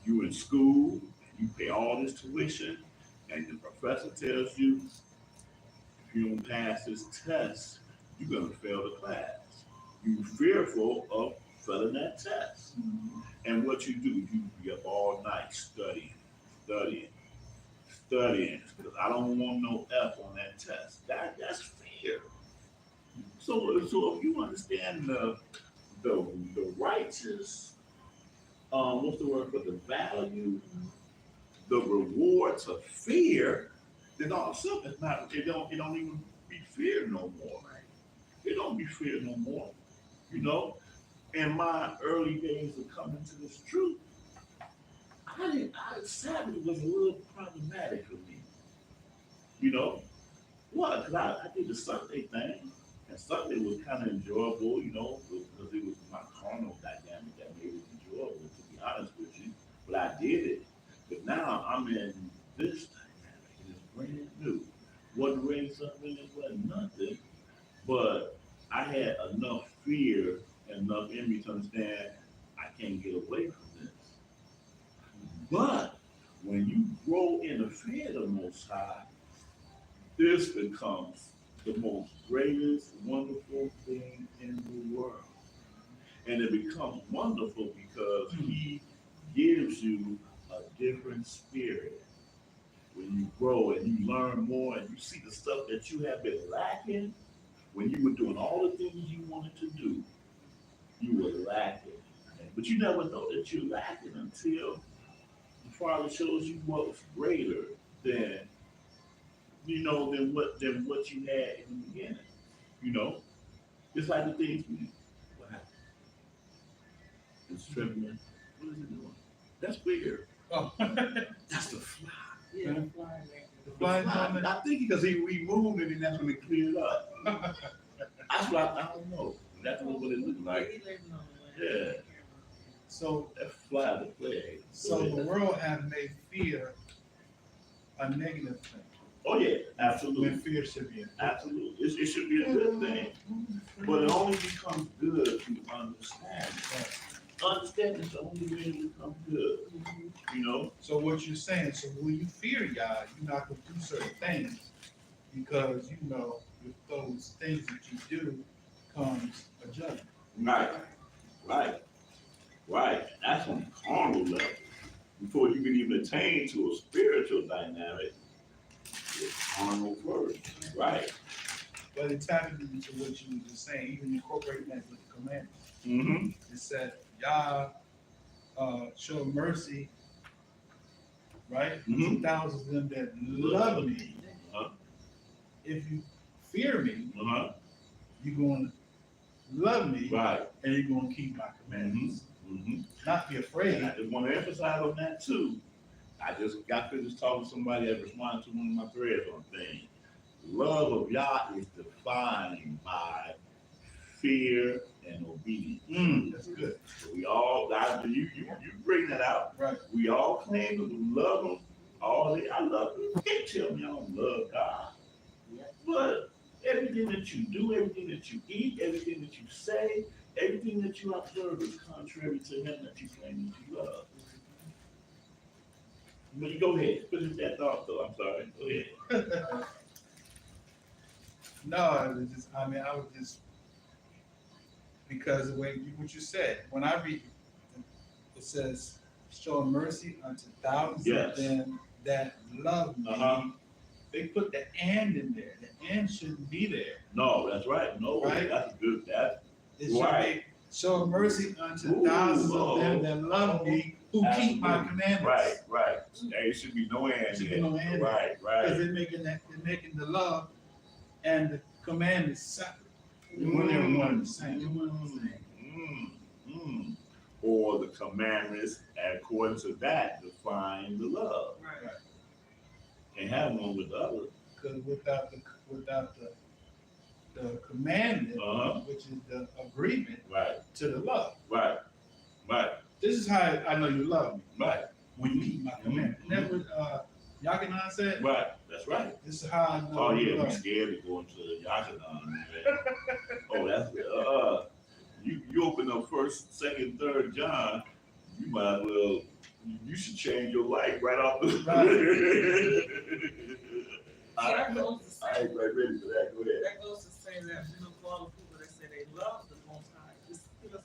you in school, and you pay all this tuition, and the professor tells you if you don't pass this test, you're gonna fail the class. You fearful of failing that test. And what you do, you be up all night studying, because I don't want no F on that test. That's fear. So if you understand the righteous, what's the word for the value, the rewards of fear, then all of a sudden it don't even be fear no more. It don't be fear no more. You know, in my early days of coming to this truth, Sabbath was a little problematic for me. You know, what? Because I did the Sunday thing, and Sunday was kind of enjoyable, you know, because it was my carnal dynamic that made it enjoyable, to be honest with you. But I did it. But now I'm in this dynamic, and it's brand new. Wasn't really something, it wasn't nothing, but I had enough fear and enough in me to understand I can't get away from this. But when you grow in the fear of the Most High, this becomes the most greatest, wonderful thing in the world. And it becomes wonderful because He gives you a different spirit. When you grow and you learn more and you see the stuff that you have been lacking, when you were doing all the things you wanted to do, you were lacking. But you never know that you're lacking until you Father shows you what's greater than than what you had in the beginning. You know, it's like the things we. What happened? It's trembling. What is it doing? That's weird. Oh. That's the fly. Yeah, the fly man. The The fly fly. on it. I think because we moved it and that's when it cleared up. That's what I don't know. That's what it looked Yeah, like. he living on the land. Yeah. So, That fly the plague. so the world has made fear a negative thing. Oh yeah, absolutely. When fear should be a good thing. Absolutely. It should be a good thing. But it only becomes good through understanding. Understanding is the only way to become good. You know? So what you're saying, so when you fear Yah, you're not gonna do certain things because you know with those things that you do comes a judgment. Right. Right. Right. That's on the carnal level. Before you can even attain to a spiritual dynamic, it's carnal first. Right. But it's tapping into what you were just saying, even incorporating that with the commandments. Mm-hmm. It said, Yah show mercy, right? Mhm. To thousands of them that love me. Uh-huh. If you fear me, Uh-huh. you're going to love me, Right. and you're going to keep my commandments. Mm-hmm. Not be afraid. And I just want to emphasize on that too. I just got finished talking to somebody that responded to one of my threads on things. Love of Yah is defined by fear and obedience. That's good. So we all, you bring that out. Right. We all claim to love Him. I love Him. You can't tell me I don't love God. But everything that you do, everything that you eat, everything that you say, everything that you observe is contrary to Him that you claim that you love. But you go ahead, finish that thought though. I'm sorry. Go ahead. No, it was just, I was just, because the way what you said, when I read, it says, show mercy unto thousands Yes. of them that love me. Uh-huh. They put the and in there. The and shouldn't be there. No, that's right. No, Right. that's good. It should Right. be, show mercy unto Ooh, thousands of them that love me, who keep my Absolutely. commandments. Right. There should be no end. Should be no end. Right. Because they're making the love and the commandments separate. When they're one and the same. Or the commandments, according to that, define the love. Right. Can't have one with the other. Because without the commandment, Uh-huh. which is the agreement Right. to the love. Right. This is how I know you love me, Right. when you keep my commandment. Mhm. Isn't that what Yakinan said? Right. That's right. This is how I know Oh you yeah, we love me. scared to go into the Yakanan, man. Oh, that's you open up 1st, 2nd, 3rd John, you might as well. You should change your life right off the. That goes to I say, ain't quite ready for that. Go ahead. that goes to say that, for all the people that say they love the Most High,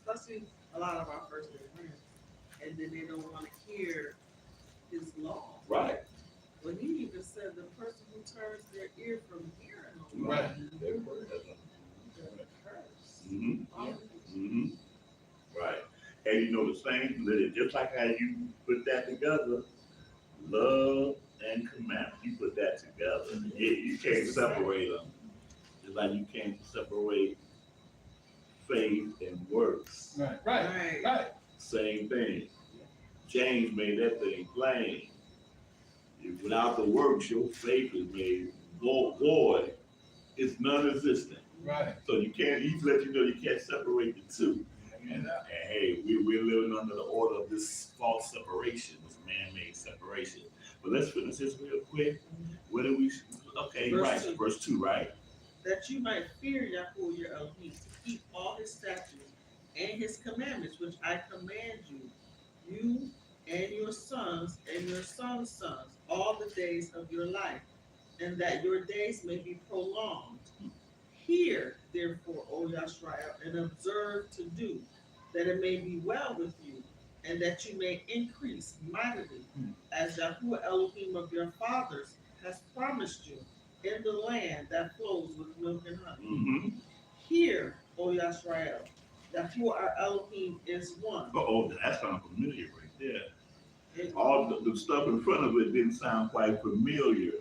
especially a lot of our first day friends, and then they don't want to hear His law. Right. Well, He even said the person who turns their ear from hearing the law, Right. they're going to curse. Mm-hmm. Yeah. Mm-hmm. Right. And you know the same, just like how you put that together, love and commandment. You put that together. You can't separate them. Just like you can't separate faith and works. Right. Same thing. James made that thing plain. Without the works, your faith is made void. It's non-existent. Right. So you can't, he's let you know you can't separate the two. And hey, we're living under the order of this false separation, this man-made separation. But let's finish this real quick. Where do we, okay, Verse right, 2. verse 2, right? That you might fear Yahuwah your Elohim, to keep all His statutes and His commandments, which I command you and your sons and your sons' sons, all the days of your life, and that your days may be prolonged. Hear, therefore, O Yashrael, and observe to do, that it may be well with you, and that you may increase mightily, as Yahuwah Elohim of your fathers has promised you, in the land that flows with milk and honey. Mm-hmm. Hear, O Yashrael, Yahuwah our Elohim is one. Oh, that's kind of familiar right there. All the stuff in front of it didn't sound quite familiar.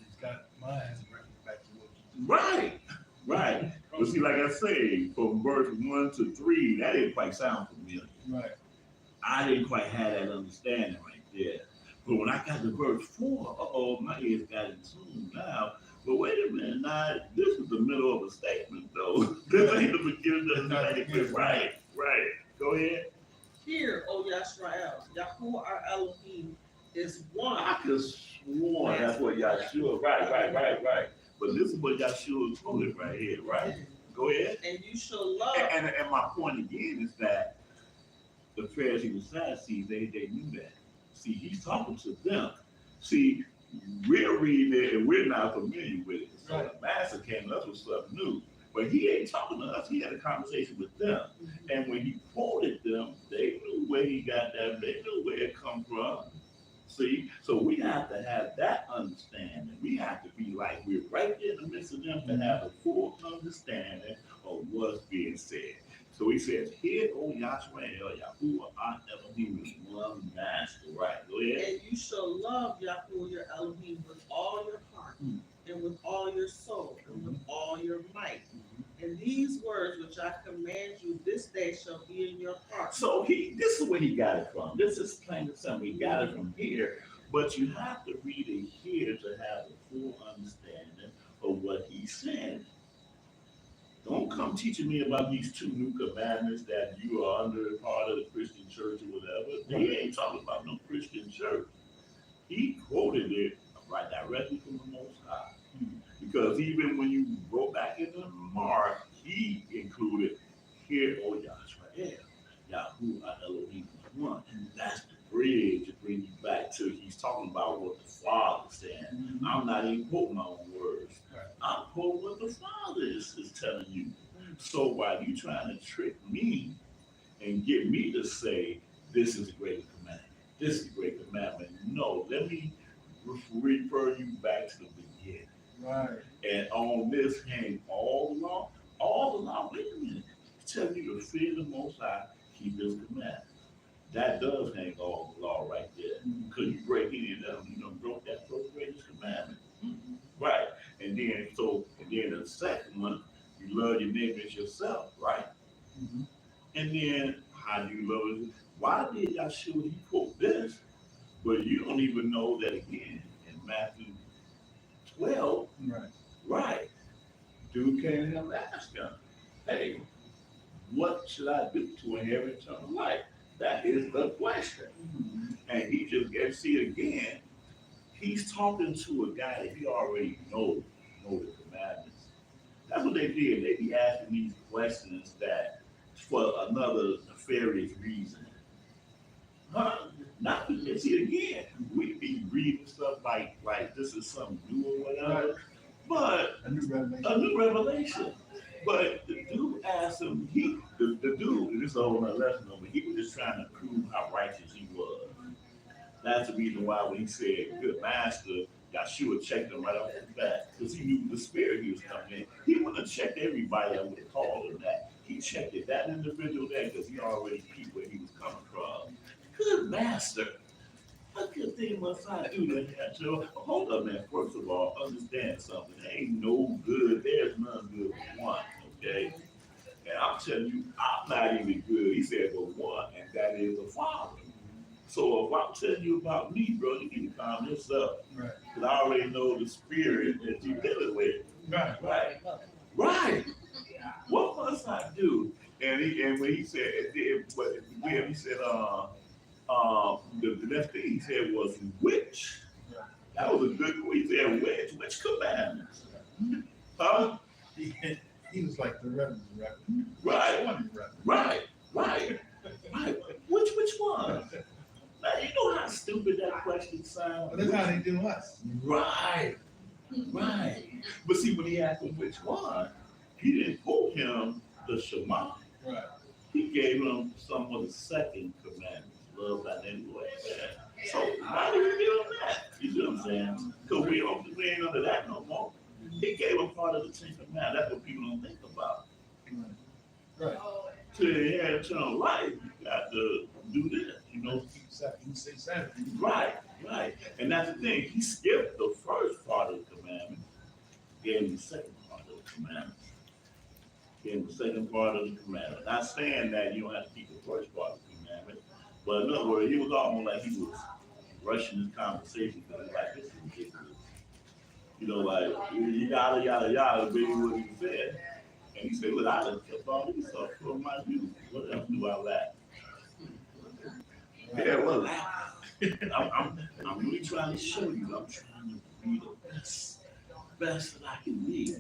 It's got minds back to what. Right, right. But see, like I say, from verse 1 to 3, that didn't quite sound familiar. Right. I didn't quite have that understanding right there. But when I got to verse 4, my ears got in tune now. But wait a minute, now this is the middle of a statement, though. This ain't the beginning of the statement. Right, right. Go ahead. Hear, O Yashrael, Yahuwah our Elohim is one. I could sworn that's what Yahshua. Right. But this is what Yahshua quoted right here, right? Go ahead. And you shall love. And my point again is that the Pharisees and Sadducees, they knew that. See, he's talking to them. See, we're reading it and we're not familiar with it. So the master came to us with something new. But he ain't talking to us. He had a conversation with them. And when he quoted them, they knew where he got that. They knew where it come from. See, so we have to have that understanding. We have to be like we're right there in the midst of them to have a full understanding of what's being said. So he says, "Hear, O Yashrael, Yahuwah our Elohim is one master." Right, go ahead. And you shall love Yahuwah your Elohim with all your heart, and with all your soul, and with all your might. And these words which I command you this day shall be in your heart. So this is where he got it from. This is plain and simple. He got it from here. But you have to read it here to have a full understanding of what he's saying. Don't come teaching me about these 2 new commandments that you are under part of the Christian church or whatever. He ain't talking about no Christian church. He quoted it right directly from the Most High. Because even when you go back into Mark, he included, "Hear, O Yashrael, Yahuwah Elohim is one." And that's the bridge to bring you back to, he's talking about what the Father said. I'm not even quoting my own words. I'm quoting what the Father is telling you. So while you trying to trick me and get me to say, this is a great commandment, this is a great commandment, no, let me refer you back to the beginning. Right. And on this hang all along, wait a minute, it's telling you to fear the Most High, keep his commandments. That does hang all the law right there. Because you break any of them, you done broke that first greatest commandment. Right. And then the second one, you love your neighbor as yourself, right? And then how do you love it? Why did Yahshua he quote this? But you don't even know that again in Matthew 12. Right. Dude came to him and asked him, "Hey, what should I do to inherit eternal life?" That is the question. And he just gets see again. He's talking to a guy that he already know the commandments. That's what they did. They be asking these questions that for another nefarious reason. Huh? Not to see again. We be reading stuff like this is something new or whatever. But a new revelation. But the dude asked him, the dude, and this is a whole other lesson, but he was just trying to prove how righteous he was. That's the reason why when he said, "Good master," Yahshua checked him right off the bat because he knew the spirit he was coming in. He wouldn't have checked everybody that would have called him that. He checked it, that individual there, because he already peeped where he was coming from. Good master. What good thing must I do to that, Joe? Hold up, man. First of all, understand something. There ain't no good. There's none good but one, okay? And I'm telling you, I'm not even good. He said, but one, and that is the Father. So if I'm telling you about me, bro, you need to calm this up. Right. Because I already know the spirit that you're dealing with. Right. What must I do? And when he said, he said, the next thing he said was, which? That was a good one. He said, which commandments? Huh? He was like the Reverend. Right. Which one? Now, you know how stupid that question sounds? But that's how they do us. Right. But see, when he asked him which one, he didn't quote him the Shema. Right. He gave him some of the second commandments. Love thy neighbor. So why did he give him that? You see what I'm saying? Because we ain't under that no more. He gave him part of the 10 commandments. That's what people don't think about. Right. To inherit eternal life, you got to do this. you know. You say Saturday. Right, right. And that's the thing. He skipped the first part of the commandment, gave him the second part of the commandment. Gave him the second part of the commandment. Not saying that you don't have to keep the first part of the commandment, but in other words, he was almost like he was rushing his conversation because he's like, this is ridiculous. You know, like, yada, yada, yada, baby, what he said. And he said, look, I done kept all these stuff from my youth. What else do I lack? Yeah, well, I'm really trying to show you. I'm trying to be the best that I can be.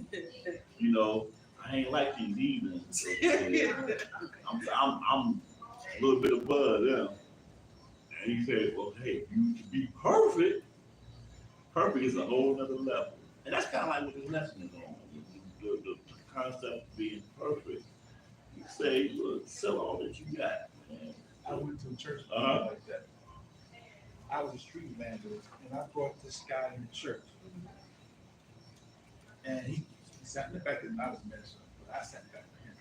You know, I ain't like these evenings. I'm a little bit above them. And he said, well, hey, you to be perfect, perfect is a whole nother level. And that's kind of like what this lesson is on. The concept of being perfect. You say, look, sell all that you got. Man. I went to a church like that. I was a street evangelist, and I brought this guy in the church. And he sat in the back, and I was messing up, but I sat back with him.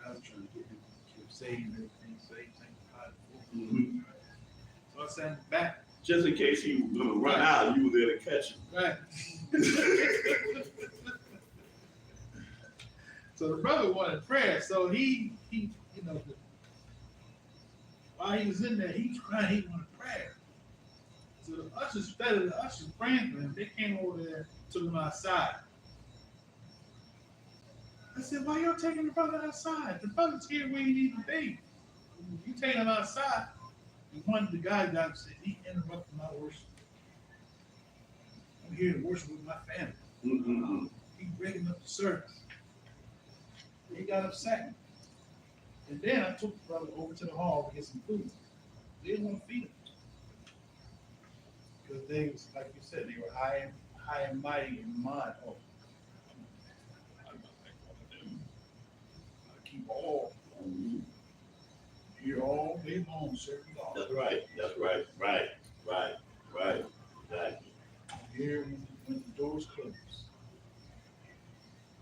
I was trying to get him to get saved and everything, sanctified. Mm-hmm. So I sat in the back. Just in case he was going to run out, you were there to catch him. Right. So the brother wanted prayer, so he you know, while he was in there, he cried, he wanted prayer. So the ushers, instead of the ushers praying for him, they came over there, took him outside. I said, why y'all taking the brother outside? The brother's here where he needs to be. You take him outside. And one of the guys got up and said, he interrupted my worship. I'm here to worship with my family. Mm-hmm. He breaking up the service. He got upset. And then I took the brother over to the hall to get some food. They didn't want to feed him. Because they was, like you said, they were high and mighty in mind. Oh, I'm not like one of them. I keep all here all day long, serving God. That's right. That's right. Right. Right. Right. Exactly. Here when the doors close.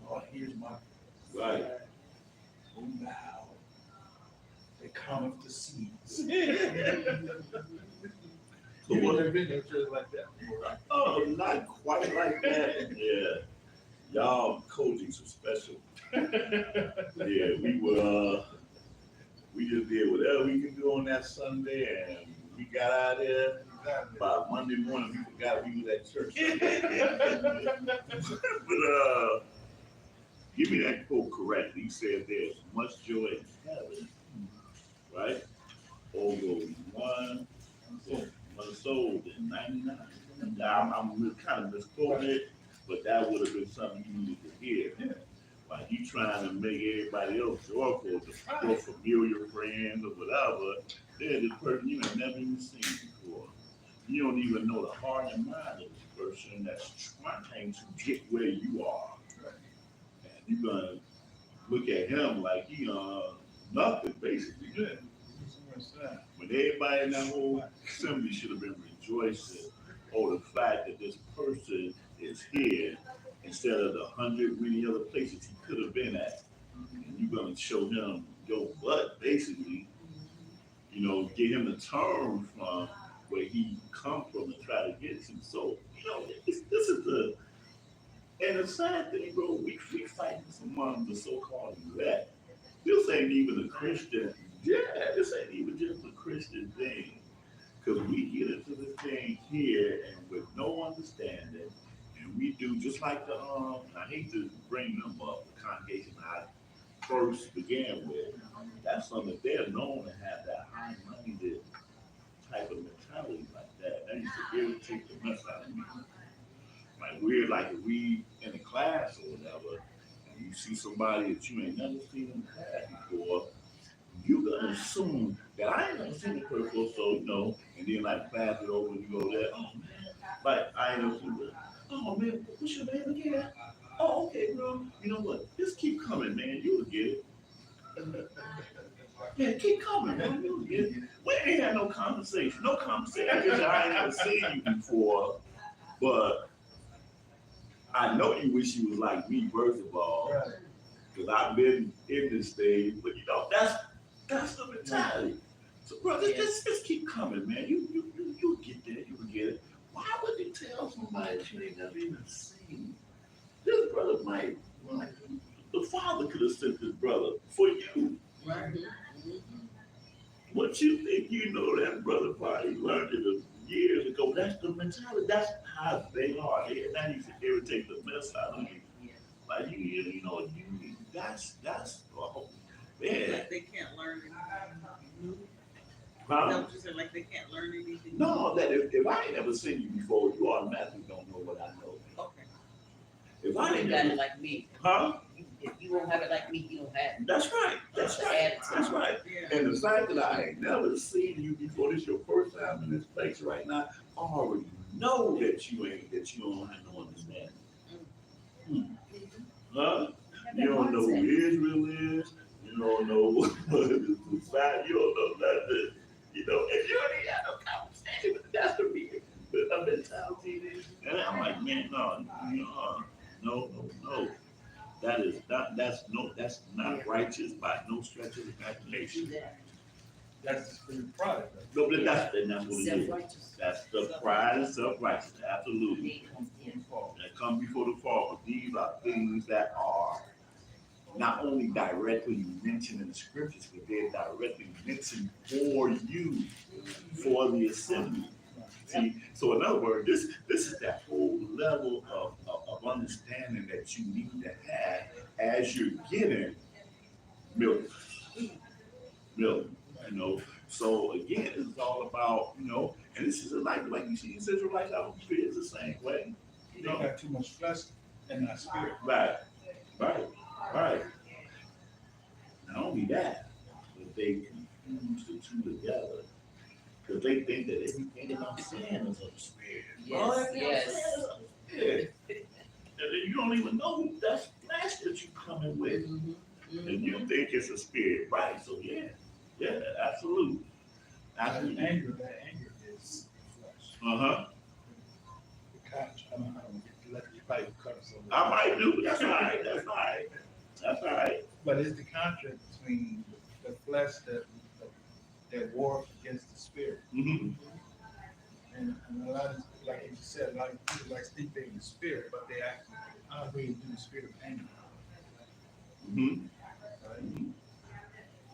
Oh, here's my Right. oh now. They cometh to see. So You what? never been to a church like that. Oh, not quite like that. Yeah. Y'all coaching some special. Yeah, we just did whatever we could do on that Sunday, and we got out there. By Monday morning, we forgot we was at church. But give me that quote correctly. He said there's much joy in heaven, right? Over one soul than 99. I'm kind of misquoting it, but that would have been something you needed to hear. Yeah. Like you trying to make everybody else joyful, to your familiar friends or whatever. There's this person you have never even seen before. You don't even know the heart and mind of this person that's trying to get where you are. And you're gonna look at him like he nothing basically. Yeah. When everybody in that whole assembly should have been rejoicing over the fact that this person is here instead of the 100 many other places he could have been at. And you're gonna show him your butt basically, you know, get him to turn from where he come from and try to get to. So, you know, this is the, and the sad thing, bro, we fighting among the so-called elect. This ain't even a Christian, this ain't even just a Christian thing. Because we get into this thing here and with no understanding, and we do just like the, I hate to bring them up, the congregation I first began with. That's something that they're known to have that high-minded type of mentality like that. That used to irritate the mess out of me. Like we're like if we in a class or whatever, and you see somebody that you ain't never seen in class before, you gonna assume that I ain't never seen the person before, so you know, and then like class it over and you go there, oh man, like I ain't never seen it. Oh man, what's your name again? Oh, okay, bro. You know what? Just keep coming, man. You'll get it. Yeah, keep coming, man. You'll get it. We ain't had no conversation. No conversation. Because I ain't never seen you before, but I know you wish you was like me, first of all, because I've been in this stage. But you know, that's the mentality. So, brother, Yes. just keep coming, man. You get there. You will get it. Why would you tell somebody that you ain't never even seen? This brother might the father could have sent this brother for you. Right. What you think you know that brother probably learned it years ago. That's the mentality. That's how they are. They not even irritate the mess out of you. Yeah. Like you know, that's oh man. Like they can't learn anything new. Is Huh? that what you said? Like they can't learn anything new? No, that if I ain't never seen you before, you automatically don't know what I know. Okay. If You I ain't ain't got never, it like me. huh? If you don't have it like me, you don't have it. That's right. That's right. That's right. Yeah. And the fact that I ain't never seen you before, this your first time in this place right now, I already know that you don't have no understanding. Huh? Have You that don't know who mindset. Israel is. You don't know what the fact. You don't know nothing. You know, and you don't even have no conversation with the that's the reason. But a mentality is, and I'm like, man, no. That's not righteous by no stretch of the Do imagination. that. That's the spirit of pride. No, but that's what it is. Self-righteous. That's the pride and self-righteousness. Absolutely. They come in. That come before the fall. But these are things that are not only directly mentioned in the scriptures, but they're directly mentioned for you, for the assembly. See, so in other words, this is that whole level of understanding that you need to have as you're getting milk. Milk, you know. So again, this is all about, and this is like you see these Israelites out in the street, it's the same way. You don't have too much flesh and not spirit. Right. Not only that, but they confuse the two together. Because they think that everything that I'm saying is of the spirit. Yes, yes. And then you don't even know that's flesh that you coming with. And you think it's a spirit, right? So yeah, absolutely. That Absolutely. anger is flesh. Uh-huh. The conscience, I don't get to let you probably cut us over. I might do, that's all right. That's all right. But it's the contrast between the flesh that wars against the spirit. Mm-hmm. And a lot of, like you said, a lot of people like think they're in the spirit, but they actually operating through the spirit of anger. Mm-hmm. Right?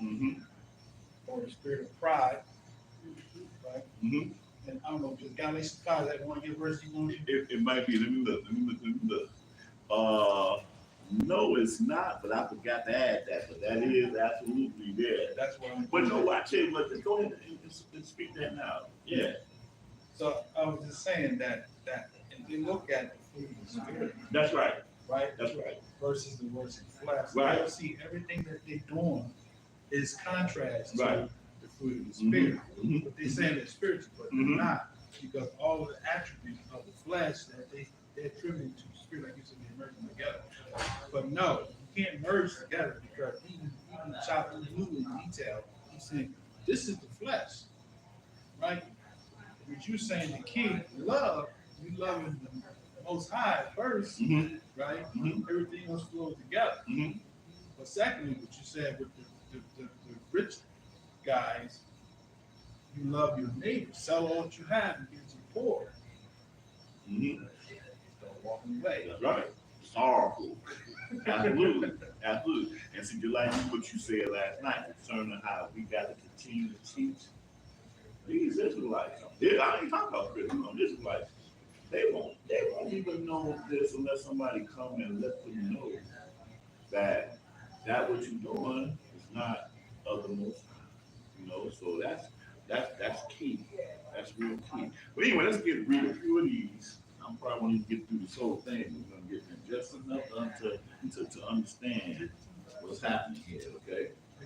Mm-hmm. Or the spirit of pride. Right? Mm-hmm. And I don't know, just Galatians 5, that one get verse you want to? It might be, let me look. No, it's not, but I forgot to add that, but that is absolutely there. That's what I'm. But no, I tell you what, just go ahead and speak that now. Yeah. So I was just saying that if you look at the fruit of the spirit, That's right. right? That's right. Versus the works of the flesh. Right. You'll see everything that they're doing is contrast to Right. the fruit of the spirit. Mhm. But they're saying they're spiritual, but they're Mhm. not, because all of the attributes of the flesh that they're attributing to the spirit, like you said, they merge them together. But no, you can't merge together, because even chopped blue in detail, he's saying this is the flesh, right? But you're saying the key, love, you loving the Most High first, Mhm. right? Mhm. Everything else flows together. Mhm. But secondly, what you said with the rich guys, you love your neighbor, sell all that you have and give it to the poor. Mhm. Don't walk away. That's right. Sorrowful. Absolutely. And see, just like what you said last night concerning how we got to continue to teach these Israelites. I ain't talking about Christians, Israelites. They won't even know this unless somebody come and let them know that what you're doing is not of the Most High. So that's key. That's real key. But anyway, let's read a few of these. I'm probably going to get through this whole thing. We're going to get them just enough to understand what's happening here, okay? We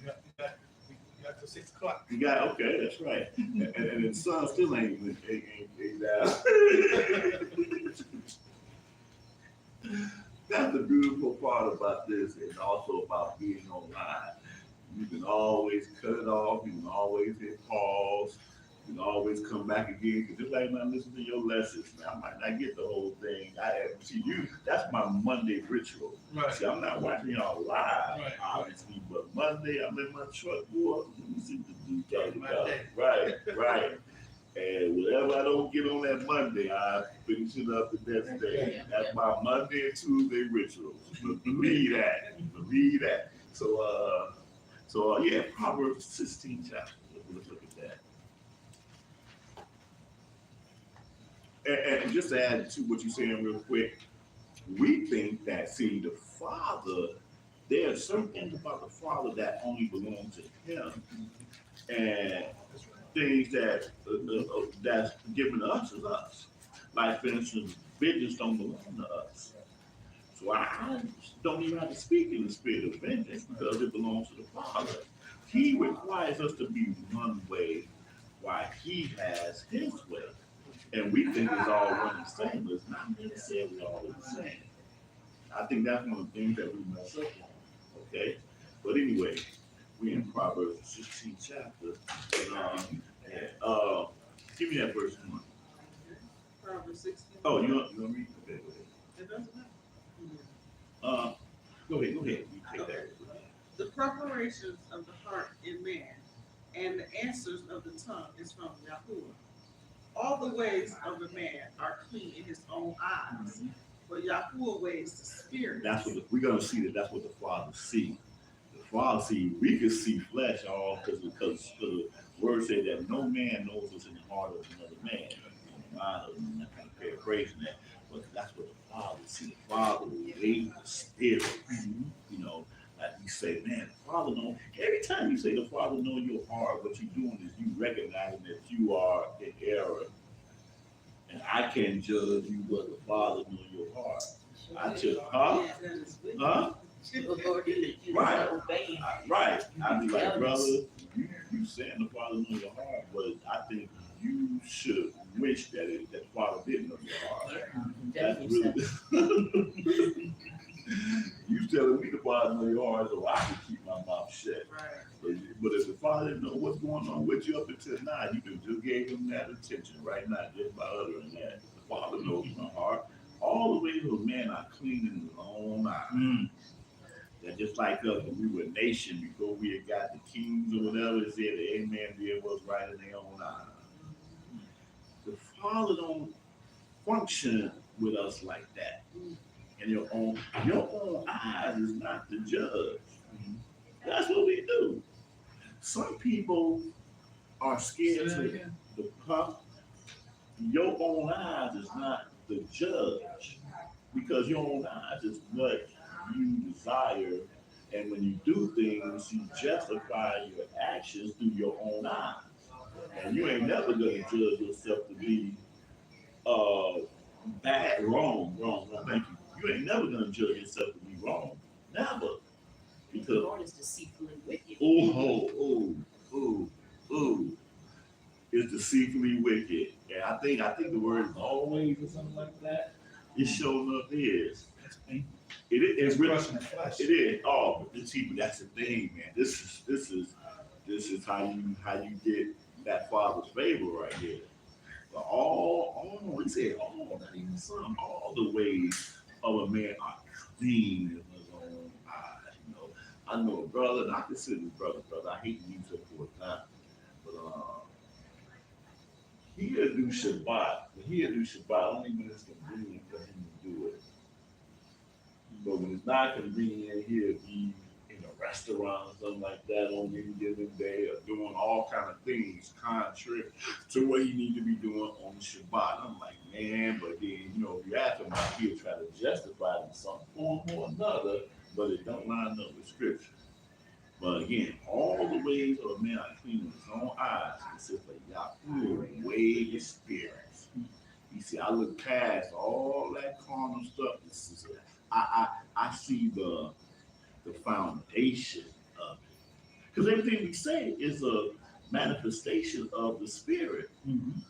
got till 6 o'clock. You got, okay, that's right. And the sun still ain't out. That's the beautiful part about this, and also about being online. You can always cut it off. You can always hit pause. You can always come back again. Because just like when I listen to your lessons, man, I might not get the whole thing. See you. That's my Monday ritual. Right. See, I'm not watching y'all live, Right. obviously, but Monday I'm in my truck, boy. Let me see the You talking My about day. right, right. And whatever I don't get on that Monday, I finish it up the next day. That's my Monday and Tuesday rituals. Believe that. Believe that. So yeah, Proverbs 16 chapter. Let's look at that. And just to add to what you're saying real quick, we think that, see, the Father, there are certain things about the Father that only belong to Him. And things that that's given to us is us. Like, for instance, vengeance don't belong to us. So I don't even have to speak in the spirit of vengeance because it belongs to the Father. He requires us to be one way while He has His way. And we think it's all one and the same, but it's not necessarily all the same. I think that's one of the things that we mess up on. Okay? But anyway, we in Proverbs 16 chapter. And, give me that verse 1. Proverbs 16. Oh, you want me? Okay, go ahead. It doesn't matter. Go ahead. You take Okay. that. The preparations of the heart in man, and the answers of the tongue is from Yahuwah. All the ways of a man are clean in his own eyes, but Yahuwah weighs the spirit. That's what we're gonna see. That's what the Father see. The Father see. We can see flesh all because the word said that no man knows what's in the heart of another man. I'm not kind of paraphrasing that, but that's what the Father see. The Father weighs the spirit. You know, like you say, man, the Father knows. Every time you say the Father knows your heart, what you're doing is you recognizing that you are in error. And I can't judge you, but the Father knows your heart. I just, huh? Yeah, that is wicked. Huh? Right. Obeying. Right. I be like, brother, you saying the Father knows your heart, but I think you should wish that the Father didn't know your heart. That's really. You telling me the Father knows your heart, so I can keep my mouth shut. Right. But if the Father didn't know what's going on with you up until now, you could just gave him that attention right now, just by uttering that. The Father knows my heart. All the ways of man are clean in his own eyes. That just like us, when we were a nation, before we had got the kings or whatever, it said the amen did what's right in their own eyes. The Father don't function with us like that. And your own eyes is not the judge. That's what we do. Some people are scared to the puff. Your own eyes is not the judge because your own eyes is what you desire, and when you do things, you justify your actions through your own eyes. And you ain't never gonna judge yourself to be bad, wrong. Thank you. You ain't never gonna judge yourself to be wrong. Never. The Because Lord is deceitfully wicked. It's deceitfully wicked. And I think the word is always or something like that. It showing up is. It is. It's really. It is. Oh, but see, but that's the thing, man. This is how you get that Father's favor right here. But he said all, not even some, all the ways of a man are clean in his own eyes. You know, I know a brother, and I consider his brother. I hate to use it for a time, but he'll do Shabbat only when it's convenient for him to do it. But when it's not convenient, he'll be in a restaurant or something like that on any given day, or doing all kind of things contrary to what he need to be doing on the Shabbat. I'm like, man, but then, if you ask him, he'll try to justify it in some form or another, but it don't line up with Scripture. But again, all the ways of a man are clean in his own eyes. It says, like, Yahuwah weigh his spirits. He said, I look past all that carnal stuff. This is I see the foundation of it. Because everything we say is a manifestation of the Spirit.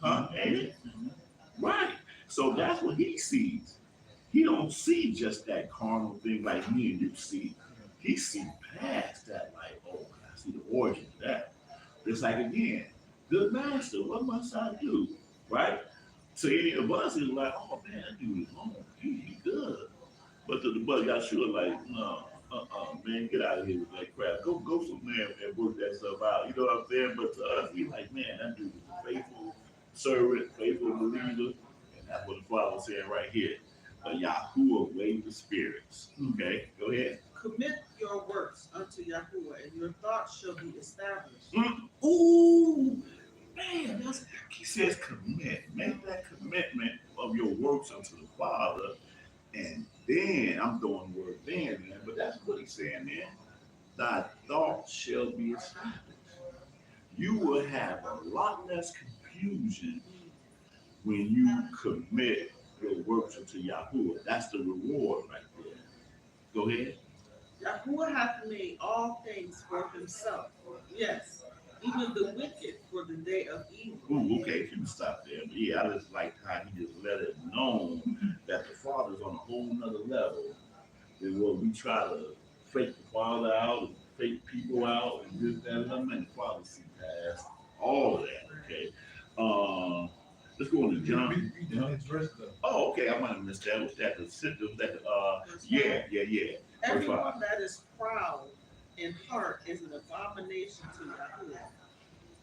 Huh? Ain't it? Right. So that's what he sees. He don't see just that carnal thing like me and you see. He sees past that, like, oh, I see the origin of that. It's like, again, good master, what must I do? Right? So any of us is like, oh man, that dude is wrong. He good. But Yahshua like, no, Man, get out of here with that crap. Go somewhere and work that stuff out. You know what I'm saying? But to us, we like, man, that dude is a faithful servant, faithful believer, and that's what the Father's saying right here. Yahuwah weighed the spirits. Okay, go ahead. Commit your works unto Yahuwah, and your thoughts shall be established. Ooh, man, he says commit. Make that commitment of your works unto the Father, and then I'm throwing the word then, man, but that's what he's saying there. Thy thoughts shall be established. You will have a lot less confusion when you commit your works unto Yahuwah. That's the reward right there. Go ahead. Yahuwah hath made all things for himself. Yes, even the wicked for the day of evil. Ooh, okay, you can stop there. But yeah, I just like how he just let it known that the Father's on a whole nother level than what we try to fake the Father out and fake people out and this, that, and other. And the Father see past all of that. Okay. Let's go on to John. Oh, okay. I might have missed that. What's that? Yeah. Everyone that is proud in heart is an abomination to Yahuwah.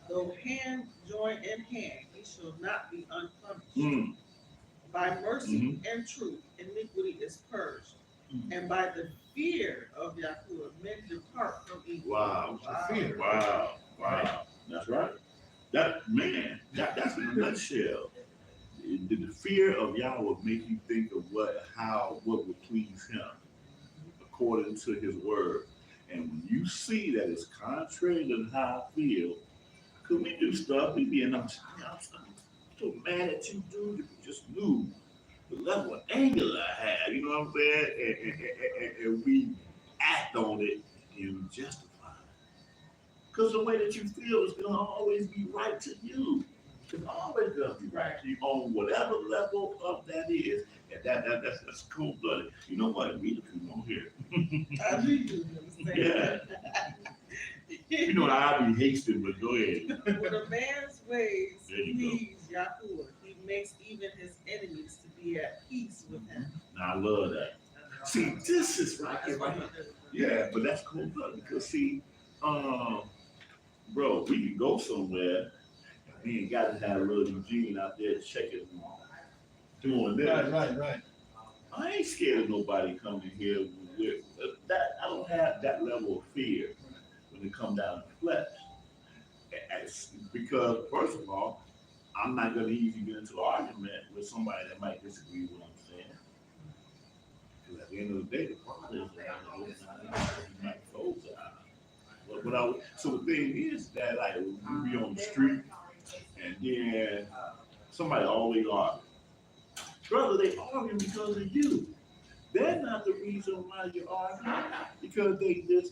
Though hand join in hand, he shall not be unpunished. By mercy and truth, iniquity is purged. And by the fear of Yahuwah, men depart from evil. Wow. That's right. That's in a nutshell. The fear of Yahweh will make you think of what would please him according to his word. And when you see that it's contrary to how I feel, because we do stuff, we be in I'm so mad at you, dude, if you just knew the level of anger I had, you know what I'm saying? And we act on it and justify it. Because the way that you feel is going to always be right to you. It's always going to be right to you on whatever level of that is. And that's cold blooded. You know what? Read a few more here. I knew you were going to say Yeah. You know, I'll be hasting, but go ahead. When a man's ways There you please Yahuwah, he makes even his enemies to be at peace with him. Now, I love that. See, this is right That's here. what he does. Yeah, but that's cool blooded because see, bro, we can go somewhere. We ain't got to have little Eugene out there checking, doing this. Right. I ain't scared of nobody coming here with that. I don't have that level of fear when it comes down to flesh. Because first of all, I'm not going to easily get into an argument with somebody that might disagree with what I'm saying. Because at the end of the day, the Father is not close so the thing is that like we be on the street and then somebody always argues. Brother, they arguing because of you. They're not the reason why you're arguing. Because they this.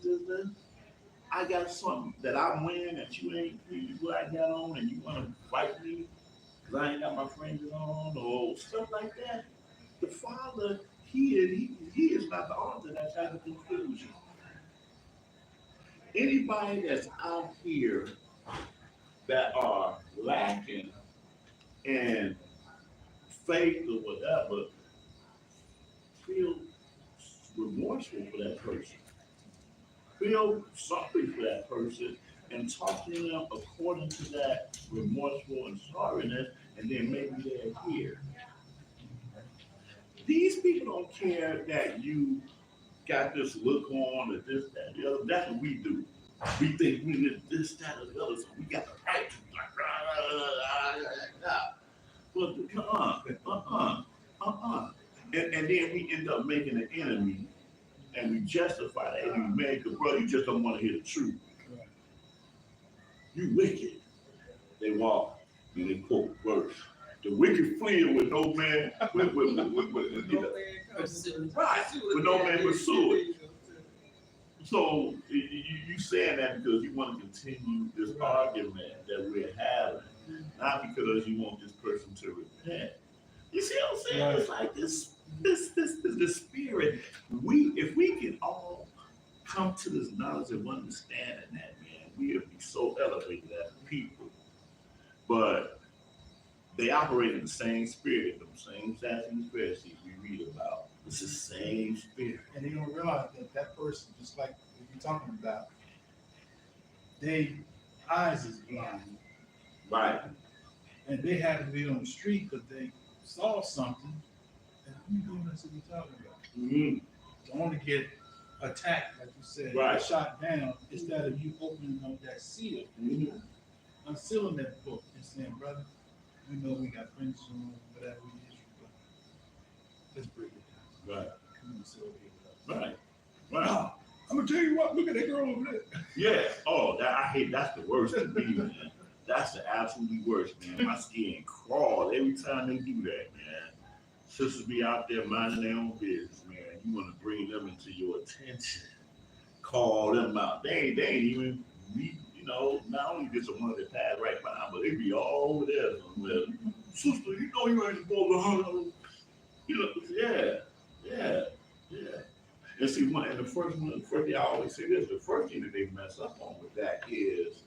I got something that I'm wearing that you ain't what I got on and you want to fight me because I ain't got my fringes on or stuff like that. The Father, he is not the author of that type of confusion. Anybody that's out here that are lacking in faith or whatever, feel remorseful for that person. Feel sorry for that person and talk to them according to that remorseful and sorriness, and then maybe they're here. These people don't care that you got this look on or this, that, the other. That's what we do. We think we did this, that, or the other, so we got the right to be like, but and then we end up making an enemy and we justify that enemy, man, because bro, you just don't want to hear the truth. You wicked. They walk and they quote verse. The wicked flee with no man, with no man pursue it. So you saying that because you want to continue this argument that we're having, not because you want this person to repent. You see what I'm saying? Right. It's like this spirit. If we can all come to this knowledge of understanding that, man, we would be so elevated as people. But they operate in the same spirit, the same Sadducees, Pharisees we read about. It's the same spirit. And they don't realize that that person, just like what you're talking about, they eyes is blind. Right. And they had to be on the street because they saw something. And who you doing this that you're talking about? Mm-hmm. To only get attacked, like you said, Right. shot down, instead of you opening up that seal, Mm-hmm. unsealing that book and saying, brother, we know we got friends on whatever it is, but let's break it down. Right. Come on, celebrate with us. Right. Right. Wow, I'm gonna tell you what, look at that girl over there. Yeah. Oh, I hate. That's the worst to me, man. That's the absolutely worst, man. My skin crawls every time they do that, man. Sisters be out there minding their own business, man. You want to bring them into your attention, call them out. They ain't even, not only just the ones that pass right by, but they be all over there somewhere. Sister, you know you ain't supposed to, yeah. And see, the first thing I always say this, the first thing that they mess up on with that is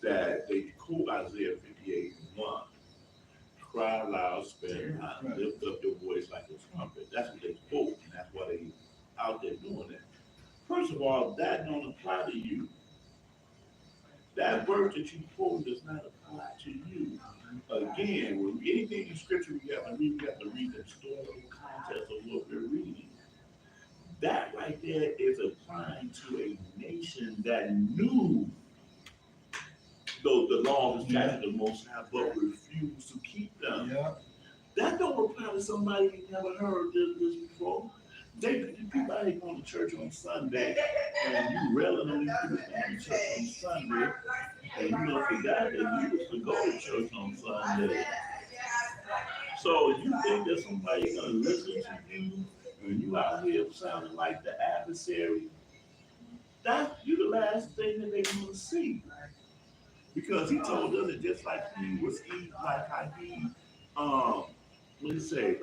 that they quote Isaiah 58:1. Cry loud, spare not, lift up your voice like a trumpet. That's what they quote, and that's why they out there doing it. First of all, that don't apply to you. That word that you quote does not apply to you. Again, when anything in scripture we have to read the historical context of what we're reading. That right there is applying to a nation that knew the laws and statutes of the Most High, but refused to keep them. Yeah. That don't apply to somebody who never heard this before. People out here going to church on Sunday, and you railing on these people going to church on Sunday, and you don't forget that you used to go to church on Sunday. So you think that somebody's gonna listen to you, and you out here sounding like the adversary? You the last thing that they want to see. Because he told us that just like he was like how he, what did he say?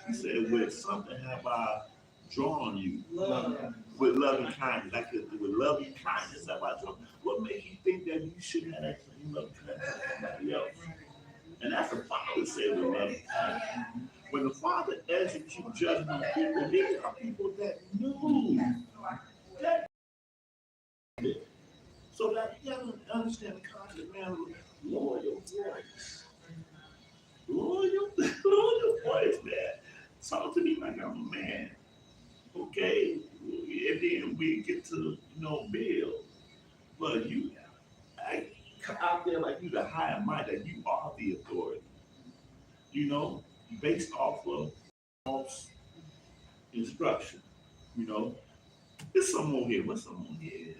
He said, with something have I drawn you. With loving kindness. Like with loving kindness have I drawn. What makes you think that you shouldn't have that same loving kindness for somebody else? And that's the Father said with loving kindness. When the Father executes judgment on people, these are people that knew that. So that you gotta understand the concept, man. Lower your voice. Lower your voice, man. Talk to me like I'm a man. Okay? And then we get to, Bill. But you come out there like you the high and mighty, that you are the authority. Based off of false instruction. There's some more here. What's some more here?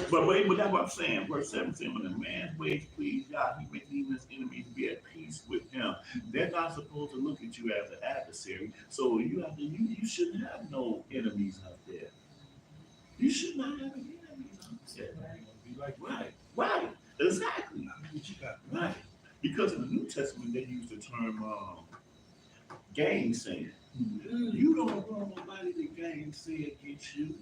But that's what I'm saying. Verse 17, when a man's ways please God, he makes even his enemies be at peace with him. They're not supposed to look at you as an adversary. So you shouldn't have no enemies out there. You should not have any enemies out there. Right. Exactly. Right. Because in the New Testament they use the term gainsaying. You don't want nobody to gainsay against you.